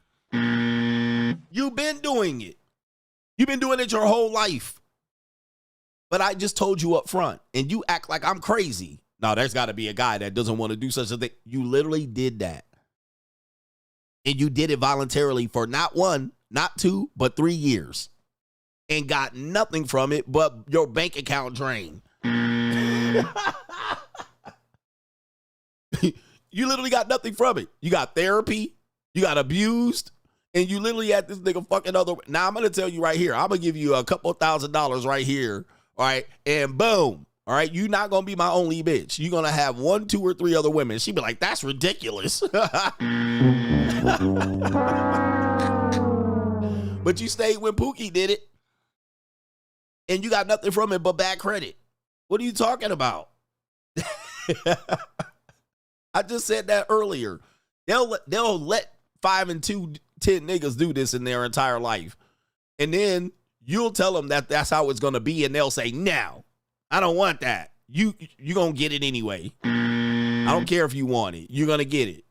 You've been doing it. You've been doing it your whole life. But I just told you up front, and you act like I'm crazy. No, there's got to be a guy that doesn't want to do such a thing. You literally did that. And you did it voluntarily for not 1, not 2, but 3 years. And got nothing from it but your bank account drained. You literally got nothing from it. You got therapy. You got abused. And you literally had this nigga fucking other. Now, I'm going to tell you right here. I'm going to give you a couple $1,000 right here. All right. And boom. All right, you're not going to be my only bitch. You're going to have 1, 2, or 3 other women. She'd be like, that's ridiculous. But you stayed when Pookie did it. And you got nothing from it but bad credit. What are you talking about? I just said that earlier. They'll let 5 and 2, 10 niggas do this in their entire life. And then you'll tell them that that's how it's going to be. And they'll say, no. I don't want that. You gonna get it anyway. I don't care if you want it. You're gonna get it.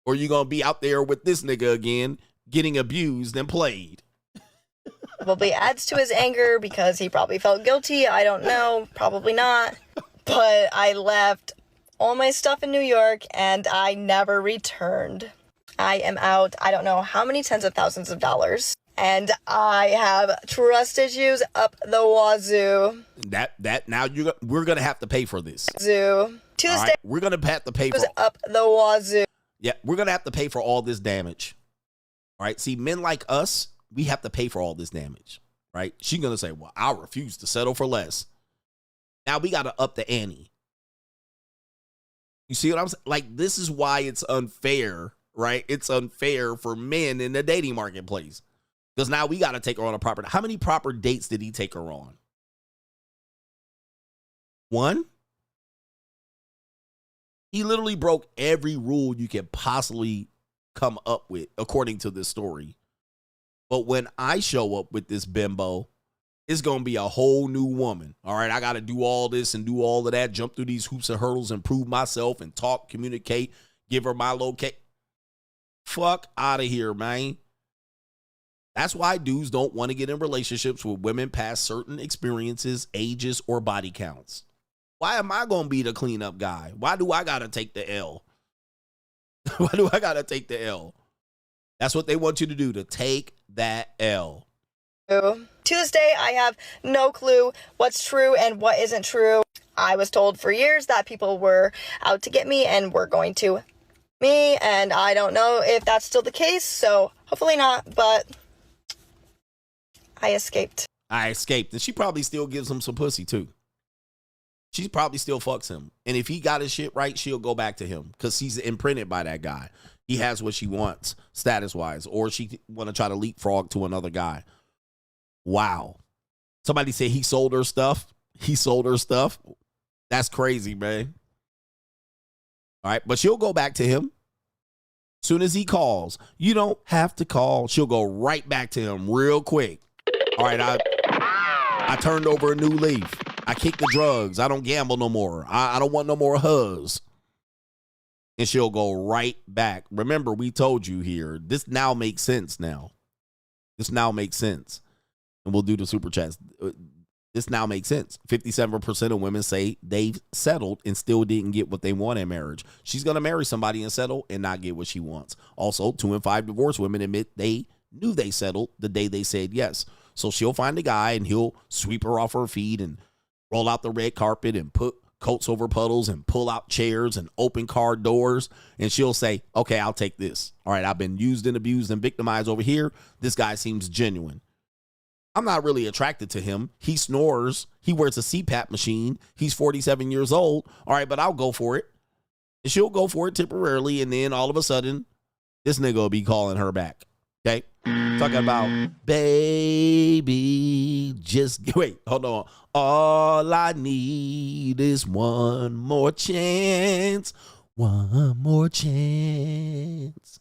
Or you're gonna be out there with this nigga again, getting abused and played. Probably adds to his anger because he probably felt guilty. I don't know. Probably not. But I left all my stuff in New York and I never returned. I am out, I don't know how many tens of thousands of dollars. And I have trust issues up the wazoo. Now we're gonna have to pay for this. Tuesday. Right? We're gonna have to pay for up the wazoo. Yeah, we're gonna have to pay for all this damage. All right. See, men like us, we have to pay for all this damage. Right? She's gonna say, well, I refuse to settle for less. Now we gotta up the ante. You see what I'm saying? Like, this is why it's unfair, right? It's unfair for men in the dating marketplace. Because now we got to take her on a proper. How many proper dates did he take her on? 1? He literally broke every rule you could possibly come up with, according to this story. But when I show up with this bimbo, it's going to be a whole new woman. All right, I got to do all this and do all of that, jump through these hoops and hurdles and prove myself and talk, communicate, give her my location. Fuck out of here, man. That's why dudes don't want to get in relationships with women past certain experiences, ages, or body counts. Why am I going to be the cleanup guy? Why do I got to take the L? Why do I got to take the L? That's what they want you to do, to take that L. Tuesday, I have no clue what's true and what isn't true. I was told for years that people were out to get me and were going to me, and I don't know if that's still the case, so hopefully not, but I escaped. And she probably still gives him some pussy, too. She probably still fucks him. And if he got his shit right, she'll go back to him because she's imprinted by that guy. He has what she wants, status-wise, or she want to try to leapfrog to another guy. Wow. Somebody said he sold her stuff. He sold her stuff. That's crazy, man. All right, but she'll go back to him. Soon as he calls, you don't have to call. She'll go right back to him real quick. All right, I turned over a new leaf. I kicked the drugs. I don't gamble no more. I don't want no more hugs. And she'll go right back. Remember, we told you here, this now makes sense now. This now makes sense. And we'll do the super chats. This now makes sense. 57% of women say they've settled and still didn't get what they want in marriage. She's going to marry somebody and settle and not get what she wants. Also, 2 in 5 divorced women admit they knew they settled the day they said yes. So she'll find a guy and he'll sweep her off her feet and roll out the red carpet and put coats over puddles and pull out chairs and open car doors. And she'll say, okay, I'll take this. All right, I've been used and abused and victimized over here. This guy seems genuine. I'm not really attracted to him. He snores. He wears a CPAP machine. He's 47 years old. All right, but I'll go for it. And she'll go for it temporarily. And then all of a sudden, this nigga will be calling her back. Okay? Talking about, baby, just wait, hold on. All I need is one more chance. One more chance.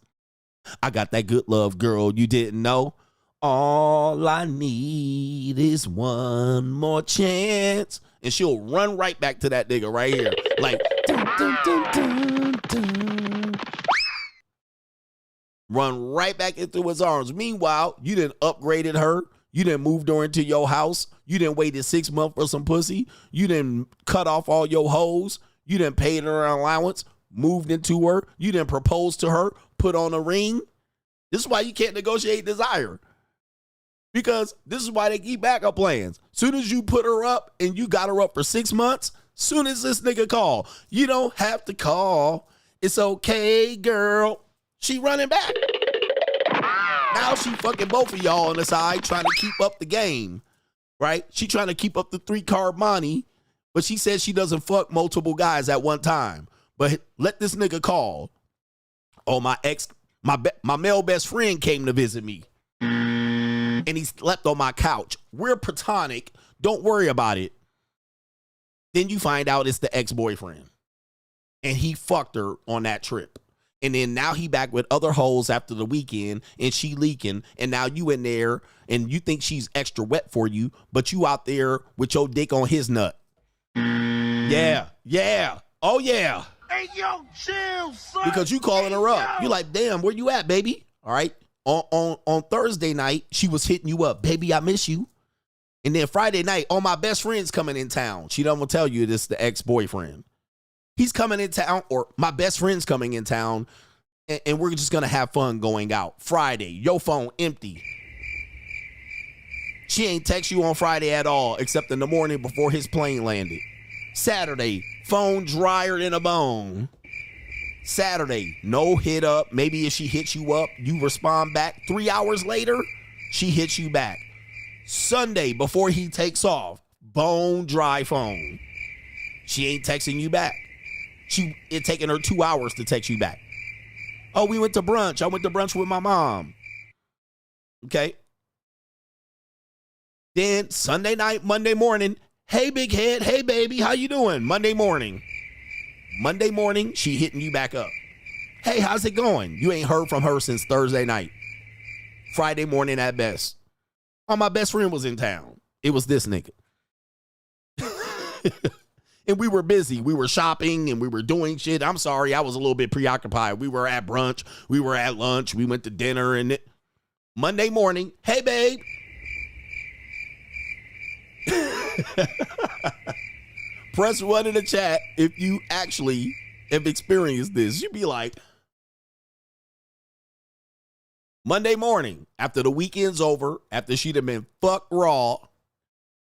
I got that good love, girl, you didn't know. All I need is one more chance. And she'll run right back to that nigga right here. Like, dun, dun, dun, dun, dun. Run right back into his arms. Meanwhile, you done upgraded her. You done moved her into your house. You done waited 6 months for some pussy. You done cut off all your hoes. You done paid her an allowance, moved into her. You done proposed to her, put on a ring. This is why you can't negotiate desire. Because this is why they keep backup plans. Soon as you put her up and you got her up for 6 months, soon as this nigga call, you don't have to call. It's okay, girl. She running back. Now she fucking both of y'all on the side trying to keep up the game, right? She trying to keep up the 3-card money, but she says she doesn't fuck multiple guys at one time. But let this nigga call. Oh, my male best friend came to visit me. And he slept on my couch. We're platonic. Don't worry about it. Then you find out it's the ex-boyfriend. And he fucked her on that trip. And then now he back with other hoes after the weekend, and she leaking, and now you in there, and you think she's extra wet for you, but you out there with your dick on his nut. Yeah. Oh, yeah. Hey, yo, chill, son. Because you calling her up. You like, damn, where you at, baby? All right. On Thursday night, she was hitting you up. Baby, I miss you. And then Friday night, my best friend's coming in town. She don't tell you this the ex-boyfriend. He's coming in town, or my best friend's coming in town, and we're just going to have fun going out. Friday, your phone empty. She ain't text you on Friday at all, except in the morning before his plane landed. Saturday, phone drier than a bone. Saturday, no hit up. Maybe if she hits you up, you respond back. 3 hours later, she hits you back. Sunday, before he takes off, bone dry phone. She ain't texting you back. It taking her 2 hours to text you back. Oh, we went to brunch. I went to brunch with my mom. Okay. Then Sunday night, Monday morning. Hey, big head. Hey, baby. How you doing? Monday morning, she hitting you back up. Hey, how's it going? You ain't heard from her since Thursday night. Friday morning at best. Oh, my best friend was in town. It was this nigga. And we were busy. We were shopping and we were doing shit. I'm sorry. I was a little bit preoccupied. We were at brunch. We were at lunch. We went to dinner. And Monday morning, hey, babe. Press 1 in the chat if you actually have experienced this. You'd be like, Monday morning, after the weekend's over, after she'd have been fucked raw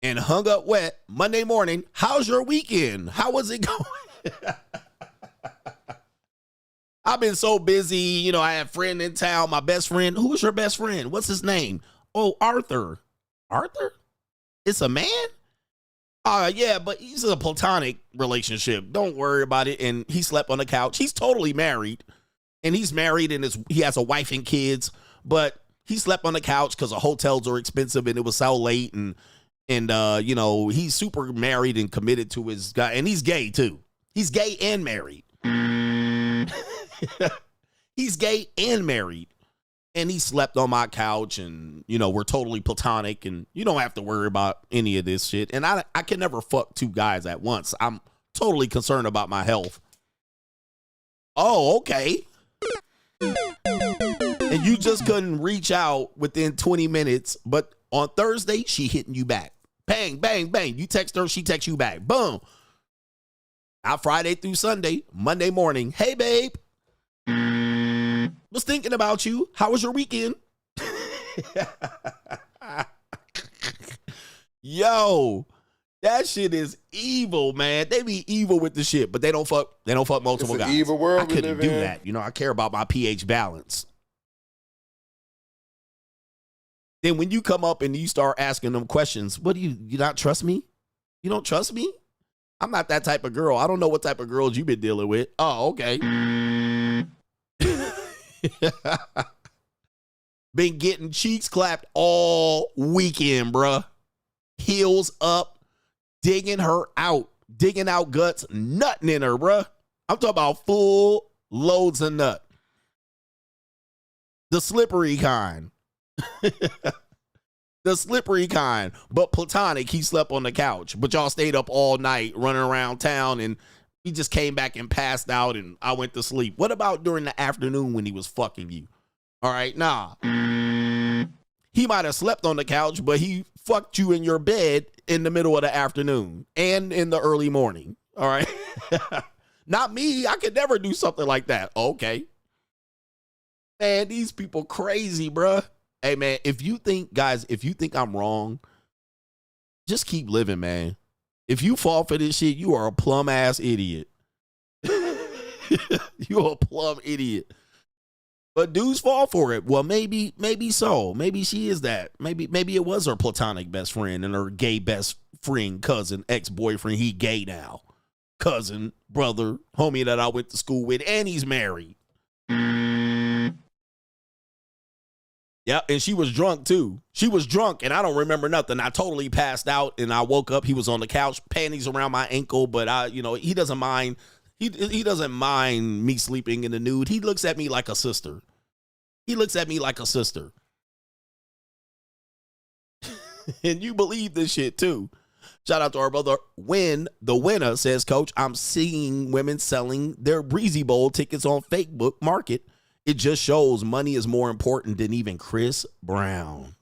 and hung up wet, Monday morning, how's your weekend? How was it going? I've been so busy. I had a friend in town, my best friend. Who is your best friend? What's his name? Oh, Arthur. Arthur? It's a man? Yeah, but he's a platonic relationship. Don't worry about it. And he slept on the couch. He's totally married. And he's married and he has a wife and kids. But he slept on the couch because the hotels are expensive and it was so late. And he's super married and committed to his guy. And he's gay, too. He's gay and married. He's gay and married. And he slept on my couch and, we're totally platonic and you don't have to worry about any of this shit. And I can never fuck two guys at once. I'm totally concerned about my health. Oh, okay. And you just couldn't reach out within 20 minutes. But on Thursday, she hitting you back. Bang, bang, bang. You text her, she texts you back. Boom. Out Friday through Sunday, Monday morning. Hey, babe. Was thinking about you. How was your weekend? Yo, that shit is evil, man. They be evil with the shit, but they don't fuck multiple guys. Evil world I couldn't do in. that. I care about my pH balance. Then when you come up and you start asking them questions, what do you not trust me? You don't trust me? I'm not that type of girl. I don't know what type of girls you've been dealing with. Oh, okay. Been getting cheeks clapped all weekend, bruh. Heels up, digging her out, digging out guts, nutting in her, bruh. I'm talking about full loads of nut. The slippery kind. The slippery kind, but platonic. He slept on the couch, but y'all stayed up all night running around town and he just came back and passed out and I went to sleep. What about during the afternoon when he was fucking you? All right, nah. He might have slept on the couch, but he fucked you in your bed in the middle of the afternoon and in the early morning. All right. Not me. I could never do something like that. Okay. Man, these people crazy, bruh. Hey, man, if you think I'm wrong, just keep living, man. If you fall for this shit, you are a plum ass idiot. You're a plum idiot. But dudes fall for it. Well, maybe so. Maybe she is that. Maybe it was her platonic best friend and her gay best friend, cousin, ex-boyfriend. He gay now. Cousin, brother, homie that I went to school with, and he's married. Yeah, and she was drunk too. She was drunk, and I don't remember nothing. I totally passed out, and I woke up. He was on the couch, panties around my ankle, but he doesn't mind. He doesn't mind me sleeping in the nude. He looks at me like a sister. He looks at me like a sister. And you believe this shit too. Shout out to our brother Win, the winner, says, Coach, I'm seeing women selling their Breezy Bowl tickets on Facebook Market. It just shows money is more important than even Chris Brown.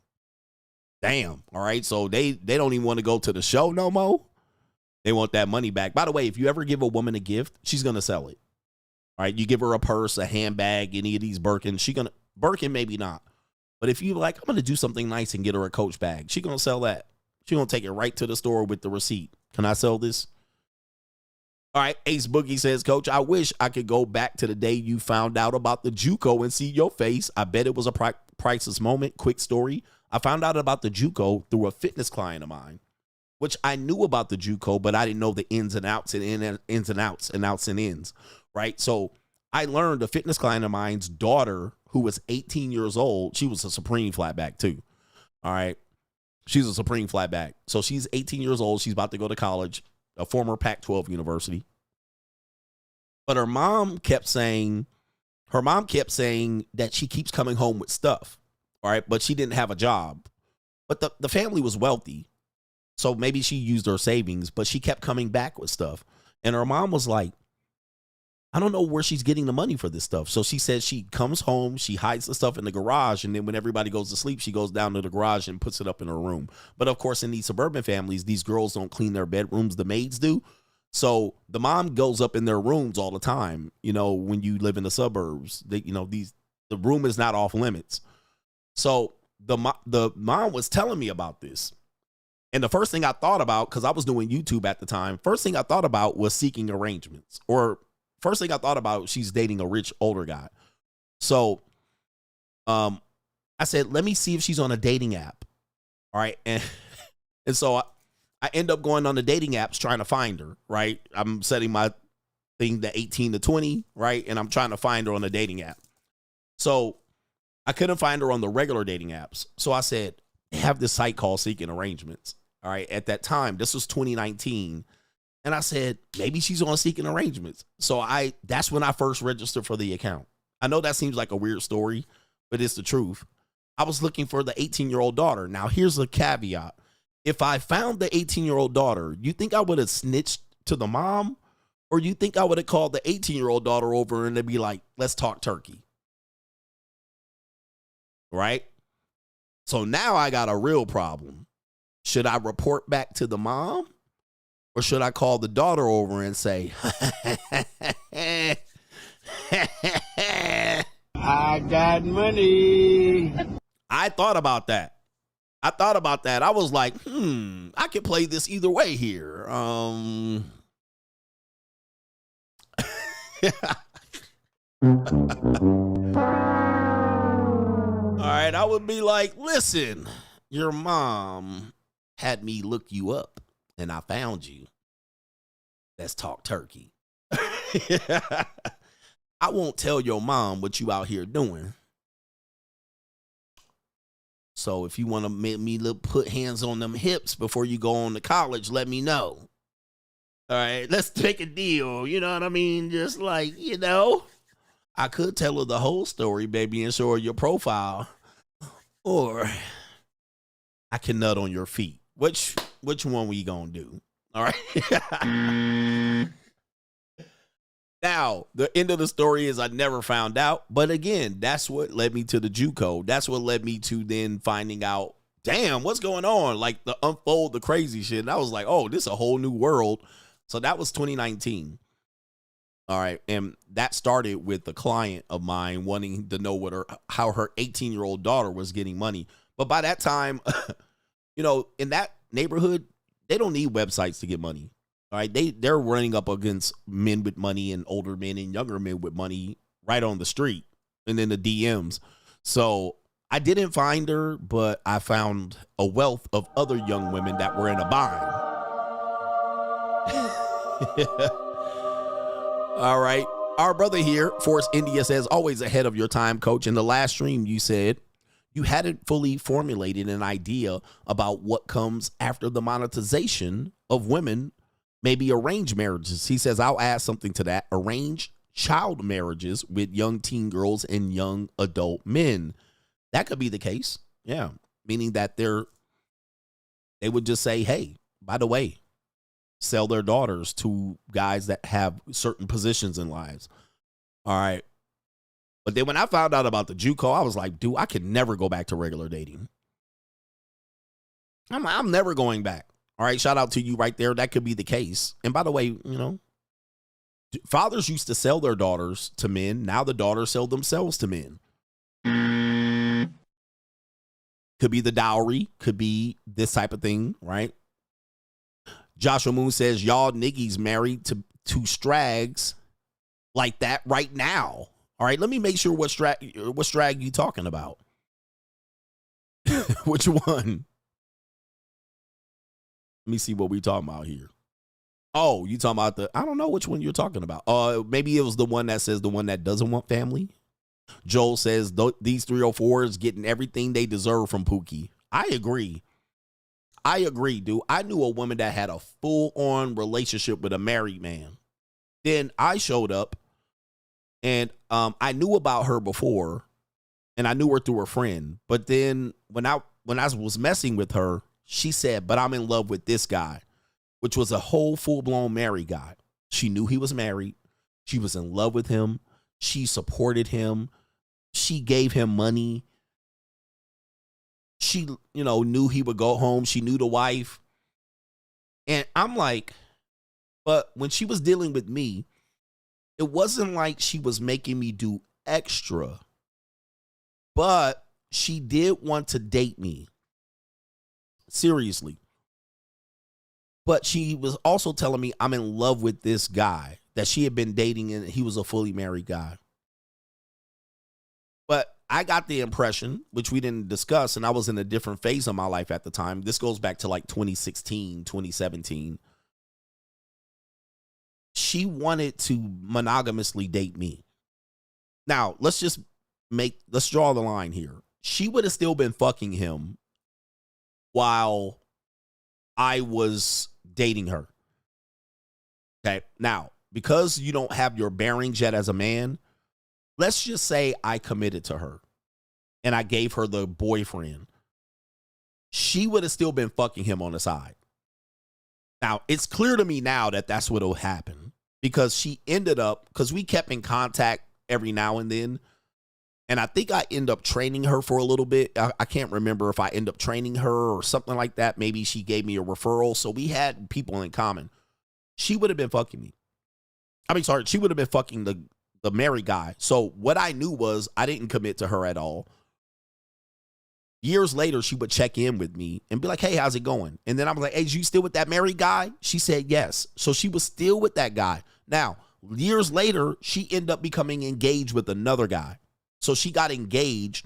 Damn. All right. So they don't even want to go to the show no more. They want that money back. By the way, if you ever give a woman a gift, she's going to sell it. All right. You give her a purse, a handbag, any of these Birkin. Birkin, maybe not. But if you like, I'm going to do something nice and get her a Coach bag. She's going to sell that. She's going to take it right to the store with the receipt. Can I sell this? All right. Ace Boogie says, Coach, I wish I could go back to the day you found out about the JUCO and see your face. I bet it was a priceless moment. Quick story. I found out about the JUCO through a fitness client of mine, which I knew about the JUCO, but I didn't know the ins and outs and ins and outs and outs and ins, right? So I learned a fitness client of mine's daughter, who was 18 years old. She was a Supreme flatback too. All right. She's a Supreme flatback. So she's 18 years old. She's about to go to college, a former Pac-12 university. But her mom kept saying that she keeps coming home with stuff. All right. But she didn't have a job. But the family was wealthy. So maybe she used her savings, but she kept coming back with stuff. And her mom was like, I don't know where she's getting the money for this stuff. So she says she comes home, she hides the stuff in the garage, and then when everybody goes to sleep, she goes down to the garage and puts it up in her room. But of course, in these suburban families, these girls don't clean their bedrooms, the maids do. So the mom goes up in their rooms all the time. You know, when you live in the suburbs, the room is not off limits. So the mom was telling me about this. And the first thing I thought about, because I was doing YouTube at the time, first thing I thought about was seeking arrangements. Or first thing I thought about, she's dating a rich older guy. So I said, let me see if she's on a dating app. All right. And so I end up going on the dating apps trying to find her, right? I'm setting my thing to 18 to 20, right? And I'm trying to find her on a dating app. So I couldn't find her on the regular dating apps. So I said, have this site called Seeking Arrangements. All right. At that time, this was 2019. And I said, maybe she's on Seeking Arrangements. So that's when I first registered for the account. I know that seems like a weird story, but it's the truth. I was looking for the 18-year-old daughter. Now, here's a caveat. If I found the 18-year-old daughter, you think I would have snitched to the mom? Or you think I would have called the 18-year-old daughter over and they'd be like, let's talk turkey? Right? So now I got a real problem. Should I report back to the mom? Or should I call the daughter over and say, I got money. I thought about that. I was like, I could play this either way here. All right, I would be like, listen, your mom had me look you up and I found you. Let's talk turkey. I won't tell your mom what you out here doing. So if you want to make me put hands on them hips before you go on to college, let me know. All right, let's make a deal. You know what I mean? Just like, I could tell her the whole story, baby, and show her your profile. Or I can nut on your feet. Which one we gonna do? All right. Now, the end of the story is I never found out. But again, that's what led me to the JUCO. That's what led me to then finding out, damn, what's going on? Like the unfold, the crazy shit. And I was like, oh, this is a whole new world. So that was 2019. All right. And that started with a client of mine wanting to know how her 18-year-old daughter was getting money. But by that time, in that neighborhood, they don't need websites to get money. All right, they're running up against men with money and older men and younger men with money right on the street and in the DMs. So I didn't find her, but I found a wealth of other young women that were in a bind. All right, our brother here, Force India, says, always ahead of your time, Coach. In the last stream, you said you hadn't fully formulated an idea about what comes after the monetization of women Maybe arranged marriages. He says, I'll add something to that. Arranged child marriages with young teen girls and young adult men. That could be the case. Yeah. Meaning that they would just say, hey, by the way, sell their daughters to guys that have certain positions in lives. All right. But then when I found out about the JUCO, I was like, dude, I could never go back to regular dating. I'm never going back. All right, shout out to you right there. That could be the case. And by the way, you know, fathers used to sell their daughters to men. Now the daughters sell themselves to men. Could be the dowry. Could be this type of thing, right? Joshua Moon says, y'all niggas married to Strags like that right now. All right, let me make sure what Strag you talking about. Which one? Let me see what we talking about here. Oh, you talking about I don't know which one you're talking about. Maybe it was the one that says the one that doesn't want family. Joel says these 304s getting everything they deserve from Pookie. I agree, dude. I knew a woman that had a full-on relationship with a married man. Then I showed up, and I knew about her before, and I knew her through her friend. But then when I was messing with her, she said, but I'm in love with this guy, which was a whole full-blown married guy. She knew he was married. She was in love with him. She supported him. She gave him money. She, you know, knew he would go home. She knew the wife. And I'm like, but when she was dealing with me, it wasn't like she was making me do extra. But she did want to date me. Seriously. But she was also telling me I'm in love with this guy that she had been dating, and he was a fully married guy. But I got the impression, which we didn't discuss, and I was in a different phase of my life at the time. This goes back to like 2016, 2017. She wanted to monogamously date me. Now, let's draw the line here. She would have still been fucking him while I was dating her. Okay. Now, because you don't have your bearings yet as a man, let's just say I committed to her and I gave her the boyfriend. She would have still been fucking him on the side. Now, it's clear to me now that that's what will happen, because she ended up, because we kept in contact every now and then. And I think I end up training her for a little bit. I can't remember if I end up training her or something like that. Maybe she gave me a referral. So we had people in common. She would have been fucking me. She would have been fucking the married guy. So what I knew was I didn't commit to her at all. Years later, she would check in with me and be like, hey, how's it going? And then I was like, hey, you still with that married guy? She said yes. So she was still with that guy. Now, years later, she ended up becoming engaged with another guy. So she got engaged,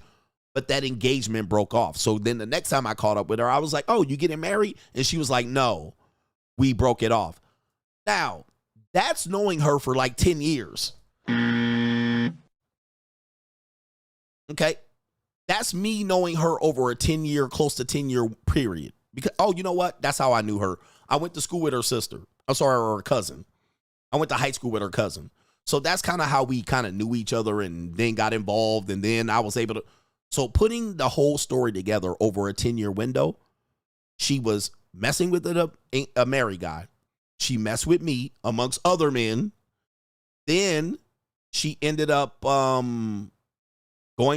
but that engagement broke off. So then the next time I caught up with her, I was like, oh, you getting married? And she was like, no, we broke it off. Now, that's knowing her for like 10 years. Okay. That's me knowing her over a 10-year, close to 10-year period. Because, oh, you know what? That's how I knew her. I went to school with her sister. Her cousin. I went to high school with her cousin. So that's kind of how we kind of knew each other and then got involved. And then I was able to. So putting the whole story together over a 10-year window, she was messing with a married guy. She messed with me amongst other men. Then she ended up going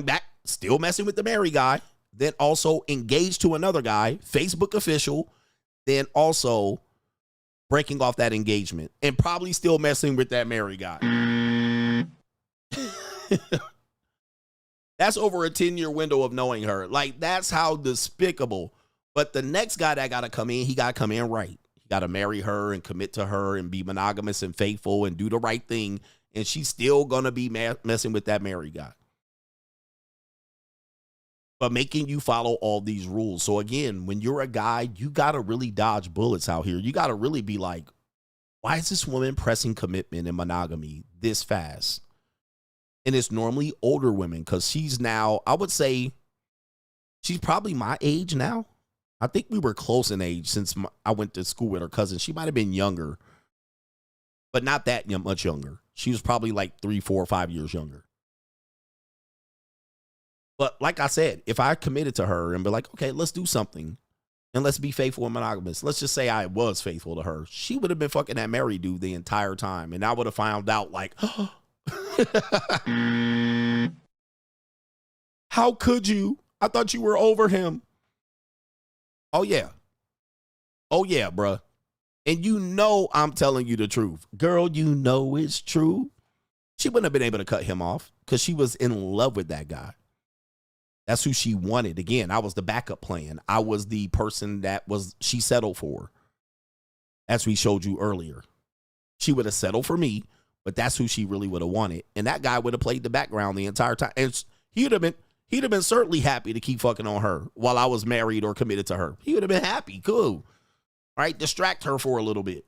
back, still messing with the married guy. Then also engaged to another guy, Facebook official. Then also breaking off that engagement and probably still messing with that married guy. That's over a 10-year window of knowing her. Like, that's how despicable. But the next guy that got to come in, he got to come in right. He got to marry her and commit to her and be monogamous and faithful and do the right thing. And she's still going to be messing with that married guy. But making you follow all these rules. So again, when you're a guy, you got to really dodge bullets out here. You got to really be like, why is this woman pressing commitment and monogamy this fast? And it's normally older women, because she's now, I would say, she's probably my age now. I think we were close in age since I went to school with her cousin. She might have been younger. but not that much younger. She was probably like 3, 4, 5 years younger. But like I said, if I committed to her and be like, okay, let's do something and let's be faithful and monogamous. Let's just say I was faithful to her. She would have been fucking that married dude the entire time. And I would have found out like, how could you? I thought you were over him. Oh, yeah. Oh, yeah, bruh. And you know I'm telling you the truth. Girl, you know it's true. She wouldn't have been able to cut him off because she was in love with that guy. That's who she wanted. Again, I was the backup plan. I was the person she settled for. As we showed you earlier. She would have settled for me, but that's who she really would have wanted. And that guy would have played the background the entire time. And he'd have been certainly happy to keep fucking on her while I was married or committed to her. He would have been happy. Cool. Right? Distract her for a little bit.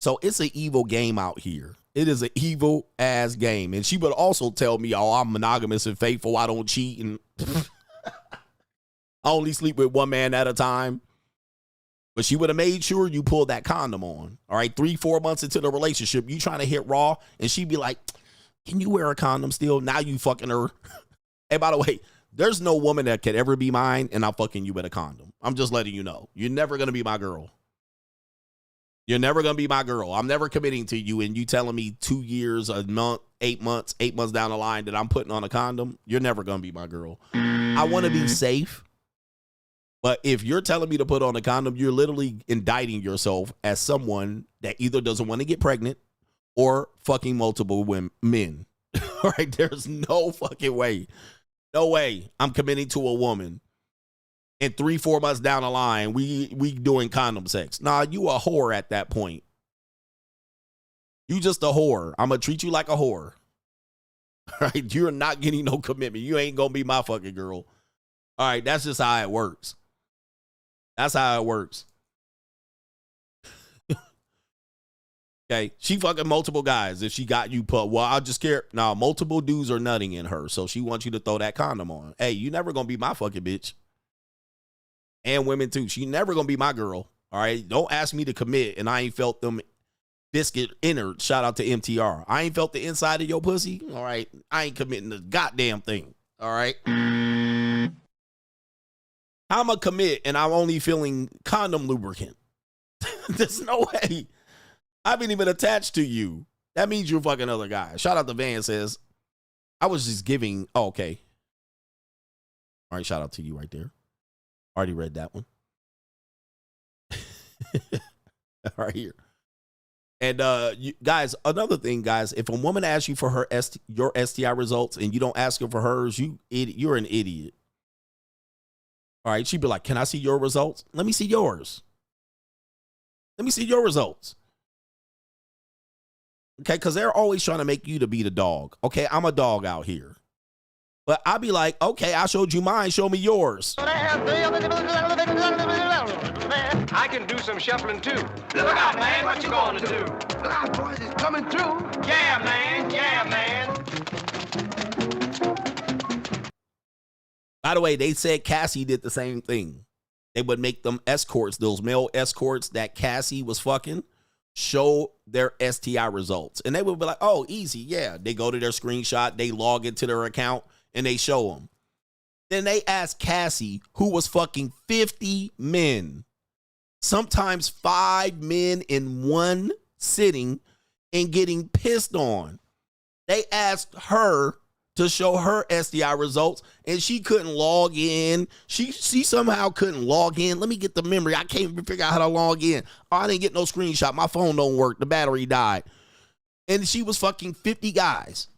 So it's an evil game out here. It is an evil ass game. And she would also tell me, oh, I'm monogamous and faithful. I don't cheat. And I only sleep with one man at a time. But she would have made sure you pulled that condom on. All right. 3, 4 months into the relationship, you trying to hit raw. And she'd be like, can you wear a condom still? Now you fucking her. Hey, by the way, there's no woman that could ever be mine and I'm fucking you with a condom. I'm just letting you know. You're never going to be my girl. You're never going to be my girl. I'm never committing to you and you telling me 2 years, a month, 8 months down the line that I'm putting on a condom. You're never going to be my girl. I want to be safe. But if you're telling me to put on a condom, you're literally indicting yourself as someone that either doesn't want to get pregnant or fucking multiple men. All right, there's no fucking way. No way I'm committing to a woman. And 3, 4 months down the line, we doing condom sex. Nah, you a whore at that point. You just a whore. I'm going to treat you like a whore. All right, you're not getting no commitment. You ain't going to be my fucking girl. All right, that's just how it works. That's how it works. Okay, she fucking multiple guys. If she got you put, well, I'll just care. Nah, multiple dudes are nutting in her, so she wants you to throw that condom on. Hey, you never gonna be my fucking bitch. And women too. She never gonna be my girl. All right, don't ask me to commit, and I ain't felt them biscuit innards. Shout out to MTR. I ain't felt the inside of your pussy. All right, I ain't committing the goddamn thing. All right. I'm a commit, and I'm only feeling condom lubricant. There's no way. I haven't even attached to you. That means you're fucking other guy. Shout out to Van says, I was just giving. Oh, okay. All right, shout out to you right there. Already read that one. Right here. And you, guys, another thing, guys, if a woman asks you for your STI results and you don't ask her for hers, you're an idiot. All right, she'd be like, can I see your results? Let me see yours. Let me see your results. Okay, because they're always trying to make you to be the dog. Okay, I'm a dog out here. But I'll be like, okay, I showed you mine. Show me yours. I can do some shuffling too. Look out, man. What you going to do? Look out, boys. It's coming through. Yeah, man. Yeah, man. By the way, they said Cassie did the same thing. They would make them escorts, those male escorts that Cassie was fucking, show their STI results. And they would be like, oh, easy. Yeah. They go to their screenshot. They log into their account and they show them. Then they ask Cassie, who was fucking 50 men, sometimes 5 men in one sitting and getting pissed on. They asked her to show her STI results, and she couldn't log in. She somehow couldn't log in. Let me get the memory. I can't even figure out how to log in. Oh, I didn't get no screenshot. My phone don't work. The battery died. And she was fucking 50 guys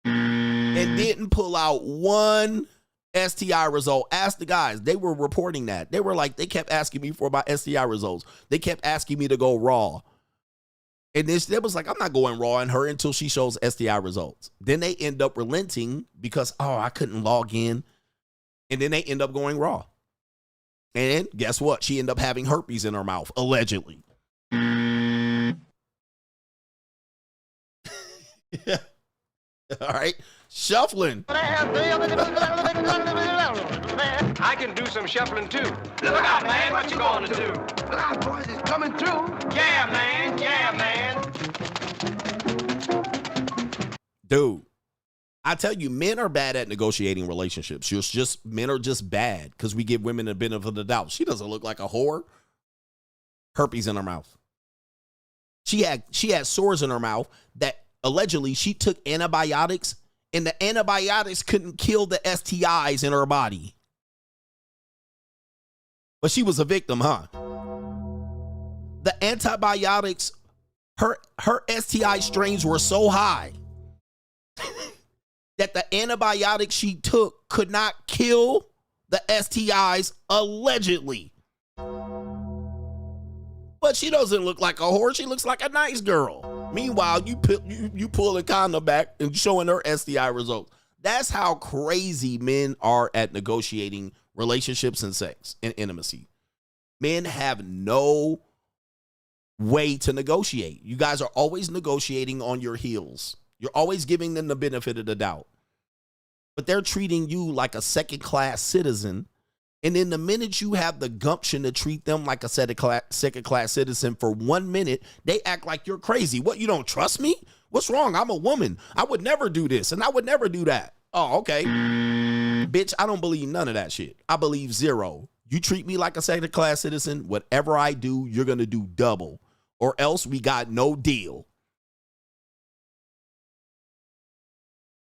and didn't pull out one STI result. Ask the guys. They were reporting that. They were like, they kept asking me for my STI results. They kept asking me to go raw. And it was like, I'm not going raw in her until she shows STI results. Then they end up relenting because, oh, I couldn't log in. And then they end up going raw. And guess what? She ended up having herpes in her mouth, allegedly. All right, shuffling. I can do some shuffling too. Look out, man, what you gonna do? Look out, boys, it's coming through. Yeah, man, yeah, man. Dude, I tell you, men are bad at negotiating relationships. Men are just bad because we give women the benefit of the doubt. She doesn't look like a whore. Herpes in her mouth. She had sores in her mouth that allegedly she took antibiotics, and the antibiotics couldn't kill the STIs in her body. But she was a victim, huh? The antibiotics, her STI strains were so high that the antibiotics she took could not kill the STIs, allegedly. But she doesn't look like a whore. She looks like a nice girl. Meanwhile, you pull the condom back and showing her STI results. That's how crazy men are at negotiating relationships and sex and intimacy. Men have no way to negotiate. You guys are always negotiating on your heels. You're always giving them the benefit of the doubt. But they're treating you like a second-class citizen. And then the minute you have the gumption to treat them like a second-class citizen for 1 minute, they act like you're crazy. What, you don't trust me? What's wrong? I'm a woman. I would never do this, and I would never do that. Oh, okay. Bitch, I don't believe none of that shit. I believe zero. You treat me like a second-class citizen, whatever I do, you're going to do double. Or else we got no deal.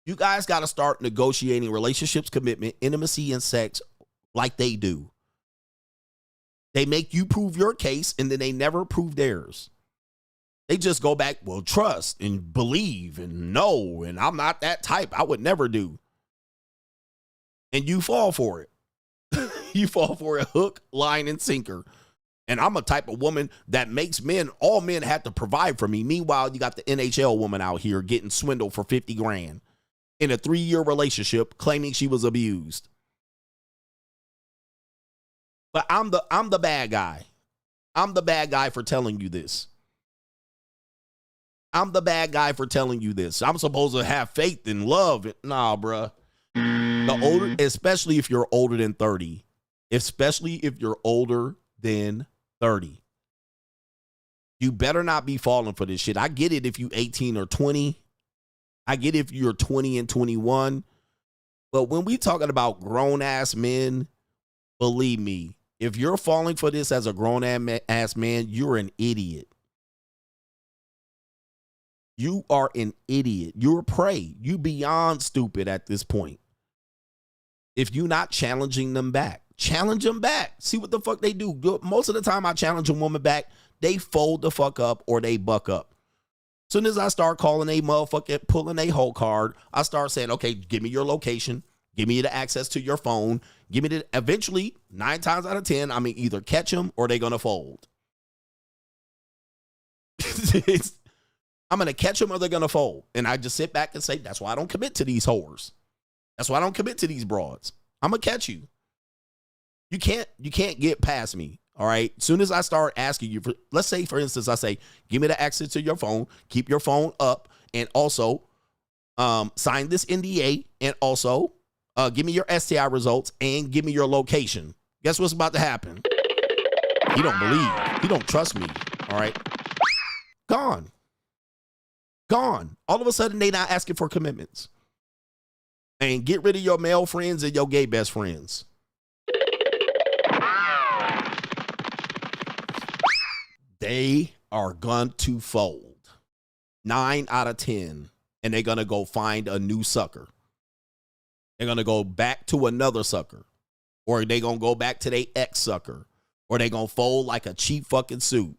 You guys got to start negotiating relationships, commitment, intimacy, and sex like they do. They make you prove your case, and then they never prove theirs. They just go back, well, trust and believe and know, and I'm not that type. I would never do. And you fall for it. You fall for a hook, line, and sinker. And I'm a type of woman that makes all men have to provide for me. Meanwhile, you got the NHL woman out here getting swindled for 50 grand in a 3-year relationship, claiming she was abused. But I'm the bad guy. I'm the bad guy for telling you this. I'm the bad guy for telling you this. I'm supposed to have faith and love. Nah, bruh. Especially if you're older than 30. Especially if you're older than 30. You better not be falling for this shit. I get it if you 18 or 20. I get it if you're 20 and 21. But when we talking about grown-ass men, believe me, if you're falling for this as a grown-ass man, you're an idiot. You are an idiot. You're a prey. You beyond stupid at this point. If you're not challenging them back, challenge them back. See what the fuck they do. Most of the time I challenge a woman back, they fold the fuck up or they buck up. Soon as I start calling a motherfucker, pulling a whole card, I start saying, okay, give me your location. Give me the access to your phone. Give me the, eventually, 9 times out of 10, I'm going to either catch them or they're going to fold. I'm going to catch them or they're going to fold. And I just sit back and say, that's why I don't commit to these whores. That's why I don't commit to these broads. I'm going to catch you. You can't get past me. All right. As soon as I start asking you for, let's say, for instance, I say, give me the access to your phone, keep your phone up, and also sign this NDA, and also give me your STI results and give me your location. Guess what's about to happen? He don't believe. He don't trust me. All right. Gone. Gone. All of a sudden, they not asking for commitments. And get rid of your male friends and your gay best friends. They are going to fold 9 out of 10, and they're going to go find a new sucker. They're going to go back to another sucker, or they're going to go back to their ex sucker, or they're going to fold like a cheap fucking suit.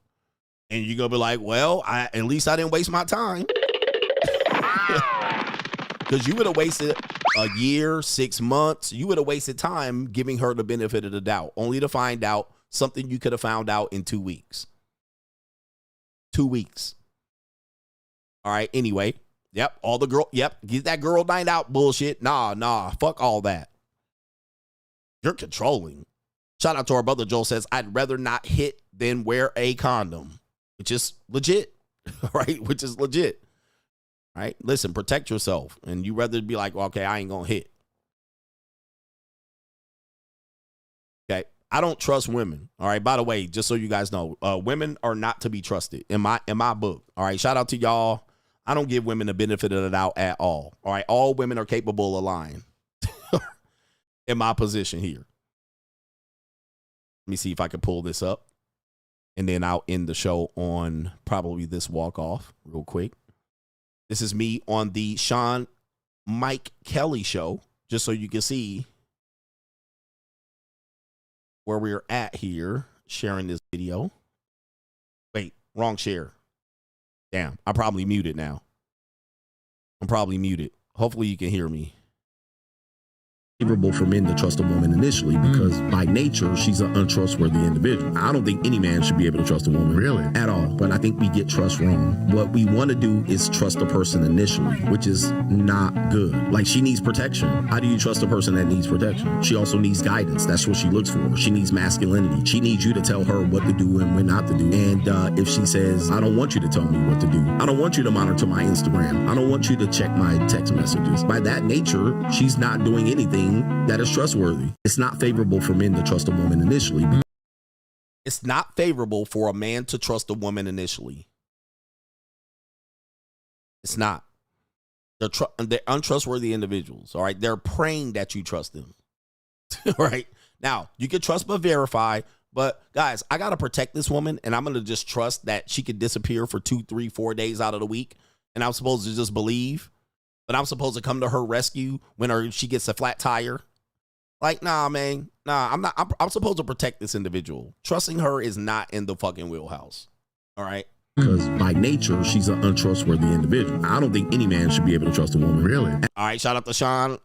And you're going to be like, well, at least I didn't waste my time. Because you would have wasted a year, 6 months. You would have wasted time giving her the benefit of the doubt, only to find out something you could have found out in 2 weeks. 2 weeks. All right. Anyway. Yep. Get that girl night out bullshit. Nah. Fuck all that. You're controlling. Shout out to our brother Joel says, I'd rather not hit than wear a condom, which is legit. Right? Which is legit. Right? Listen, protect yourself. And you rather be like, well, okay, I ain't gonna hit. Okay. I don't trust women. All right. By the way, just so you guys know, women are not to be trusted in my book. All right. Shout out to y'all. I don't give women the benefit of the doubt at all. All right. All women are capable of lying in my position here. Let me see if I can pull this up. And then I'll end the show on probably this walk off real quick. This is me on the Sean Mike Kelly show, just so you can see where we're at here, sharing this video. Wait, wrong share. Damn, I'm probably muted now. I'm probably muted. Hopefully you can hear me. Favorable for men to trust a woman initially because by nature she's an untrustworthy individual. I don't think any man should be able to trust a woman really at all, but I think we get trust wrong. What we want to do is trust a person initially, which is not good. Like, she needs protection. How do you trust a person that needs protection? She also needs guidance. That's what she looks for. She needs masculinity. She needs you to tell her what to do and when not to do. And if she says, I don't want you to tell me what to do, I don't want you to monitor my Instagram, I don't want you to check my text messages, by that nature she's not doing anything that is trustworthy. It's not favorable for men to trust a woman initially. It's not favorable for a man to trust a woman initially. It's not. They're untrustworthy individuals. All right. They're praying that you trust them. All right. Now, you can trust but verify. But guys, I got to protect this woman, and I'm going to just trust that she could disappear for 2, 3, 4 days out of the week. And I'm supposed to just believe. But I'm supposed to come to her rescue when she gets a flat tire. Like, nah, man. Nah, I'm not. I'm supposed to protect this individual. Trusting her is not in the fucking wheelhouse. All right? Because by nature, she's an untrustworthy individual. I don't think any man should be able to trust a woman. Really? All right, shout out to Sean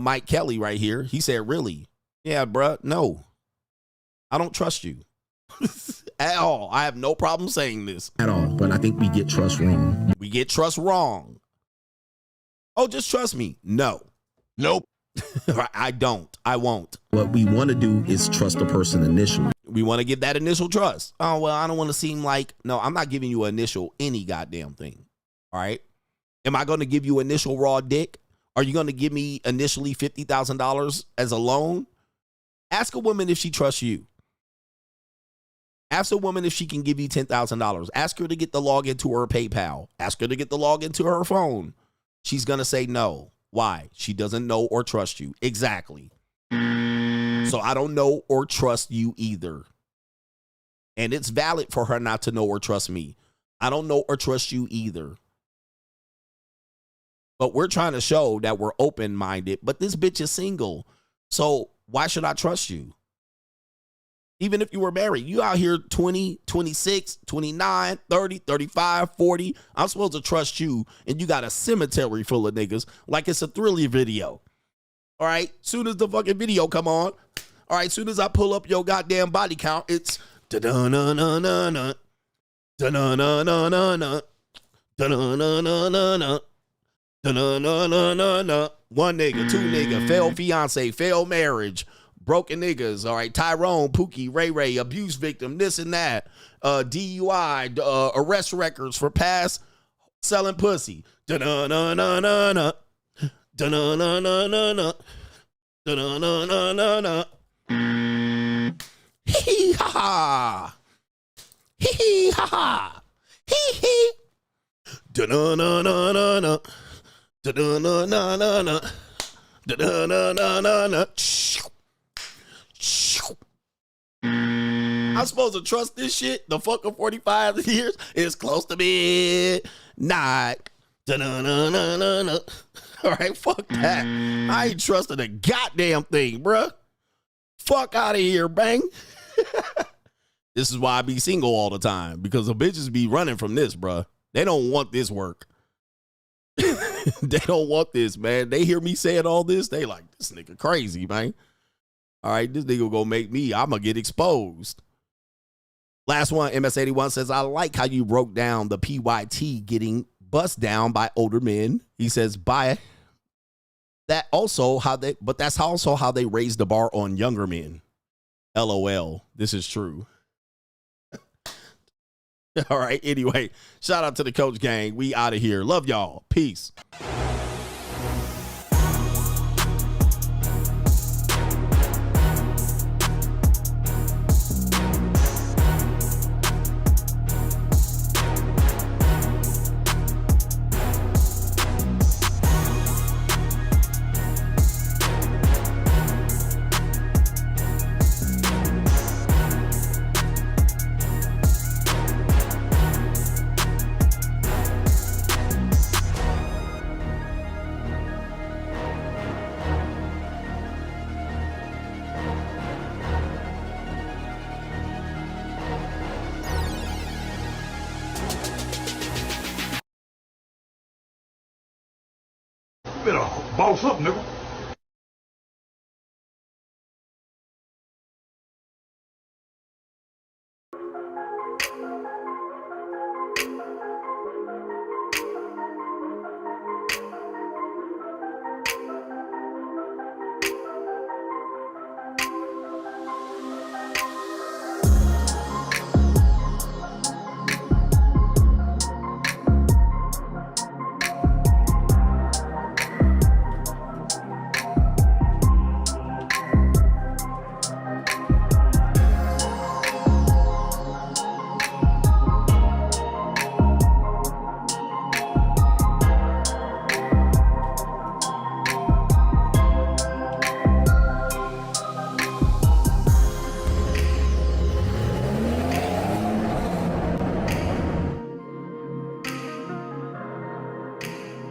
Mike Kelly right here. He said, really? Yeah, bruh, no. I don't trust you. At all. I have no problem saying this. At all. But I think we get trust wrong. We get trust wrong. Oh, just trust me. No. Nope. I don't. I won't. What we want to do is trust a person initially. We want to give that initial trust. Oh, well, I don't want to seem like, no, I'm not giving you initial any goddamn thing. All right. Am I going to give you initial raw dick? Are you going to give me initially $50,000 as a loan? Ask a woman if she trusts you. Ask a woman if she can give you $10,000. Ask her to get the login to her PayPal. Ask her to get the login to her phone. She's going to say no. Why? She doesn't know or trust you. Exactly. So I don't know or trust you either. And it's valid for her not to know or trust me. I don't know or trust you either. But we're trying to show that we're open-minded, but this bitch is single. So why should I trust you? Even if you were married, you out here 20, 26, 29, 30, 35, 40. I'm supposed to trust you, and you got a cemetery full of niggas like it's a Thriller video. All right? Soon as the fucking video come on, all right, soon as I pull up your goddamn body count, it's da-da-na-na-na-na, da-na-na-na-na-na, da-na-na-na-na-na, da-na-na-na-na-na. One nigga, two nigga, failed fiance, failed marriage, broken niggas, all right, Tyrone, Pookie, Ray Ray, abuse victim, this and that, DUI, arrest records for past selling pussy, da-na-na-na-na-na, da-na-na-na-na-na, da-na-na-na-na-na, hee-hee-ha-ha, hee-hee-ha-ha, hee-hee, da-na-na-na-na-na, da-na-na-na-na-na, da-na-na-na-na-na. I'm supposed to trust this shit? The fucking 45 years is close to midnight. Da-na-na-na-na-na. All right, fuck that. I ain't trusting a goddamn thing, bruh. Fuck out of here, bang. This is why I be single all the time, because the bitches be running from this, bruh. They don't want this work. They don't want this, man. They hear me saying all this, they like, this nigga crazy, man. All right, this nigga gonna make me, I'm gonna get exposed. Last one, MS81 says, I like how you broke down the PYT getting bust down by older men. He says, by that also how they, but that's also how they raise the bar on younger men. LOL, this is true. All right. Anyway, shout out to the Coach Gang. We out of here. Love y'all. Peace. You better boss up, nigga.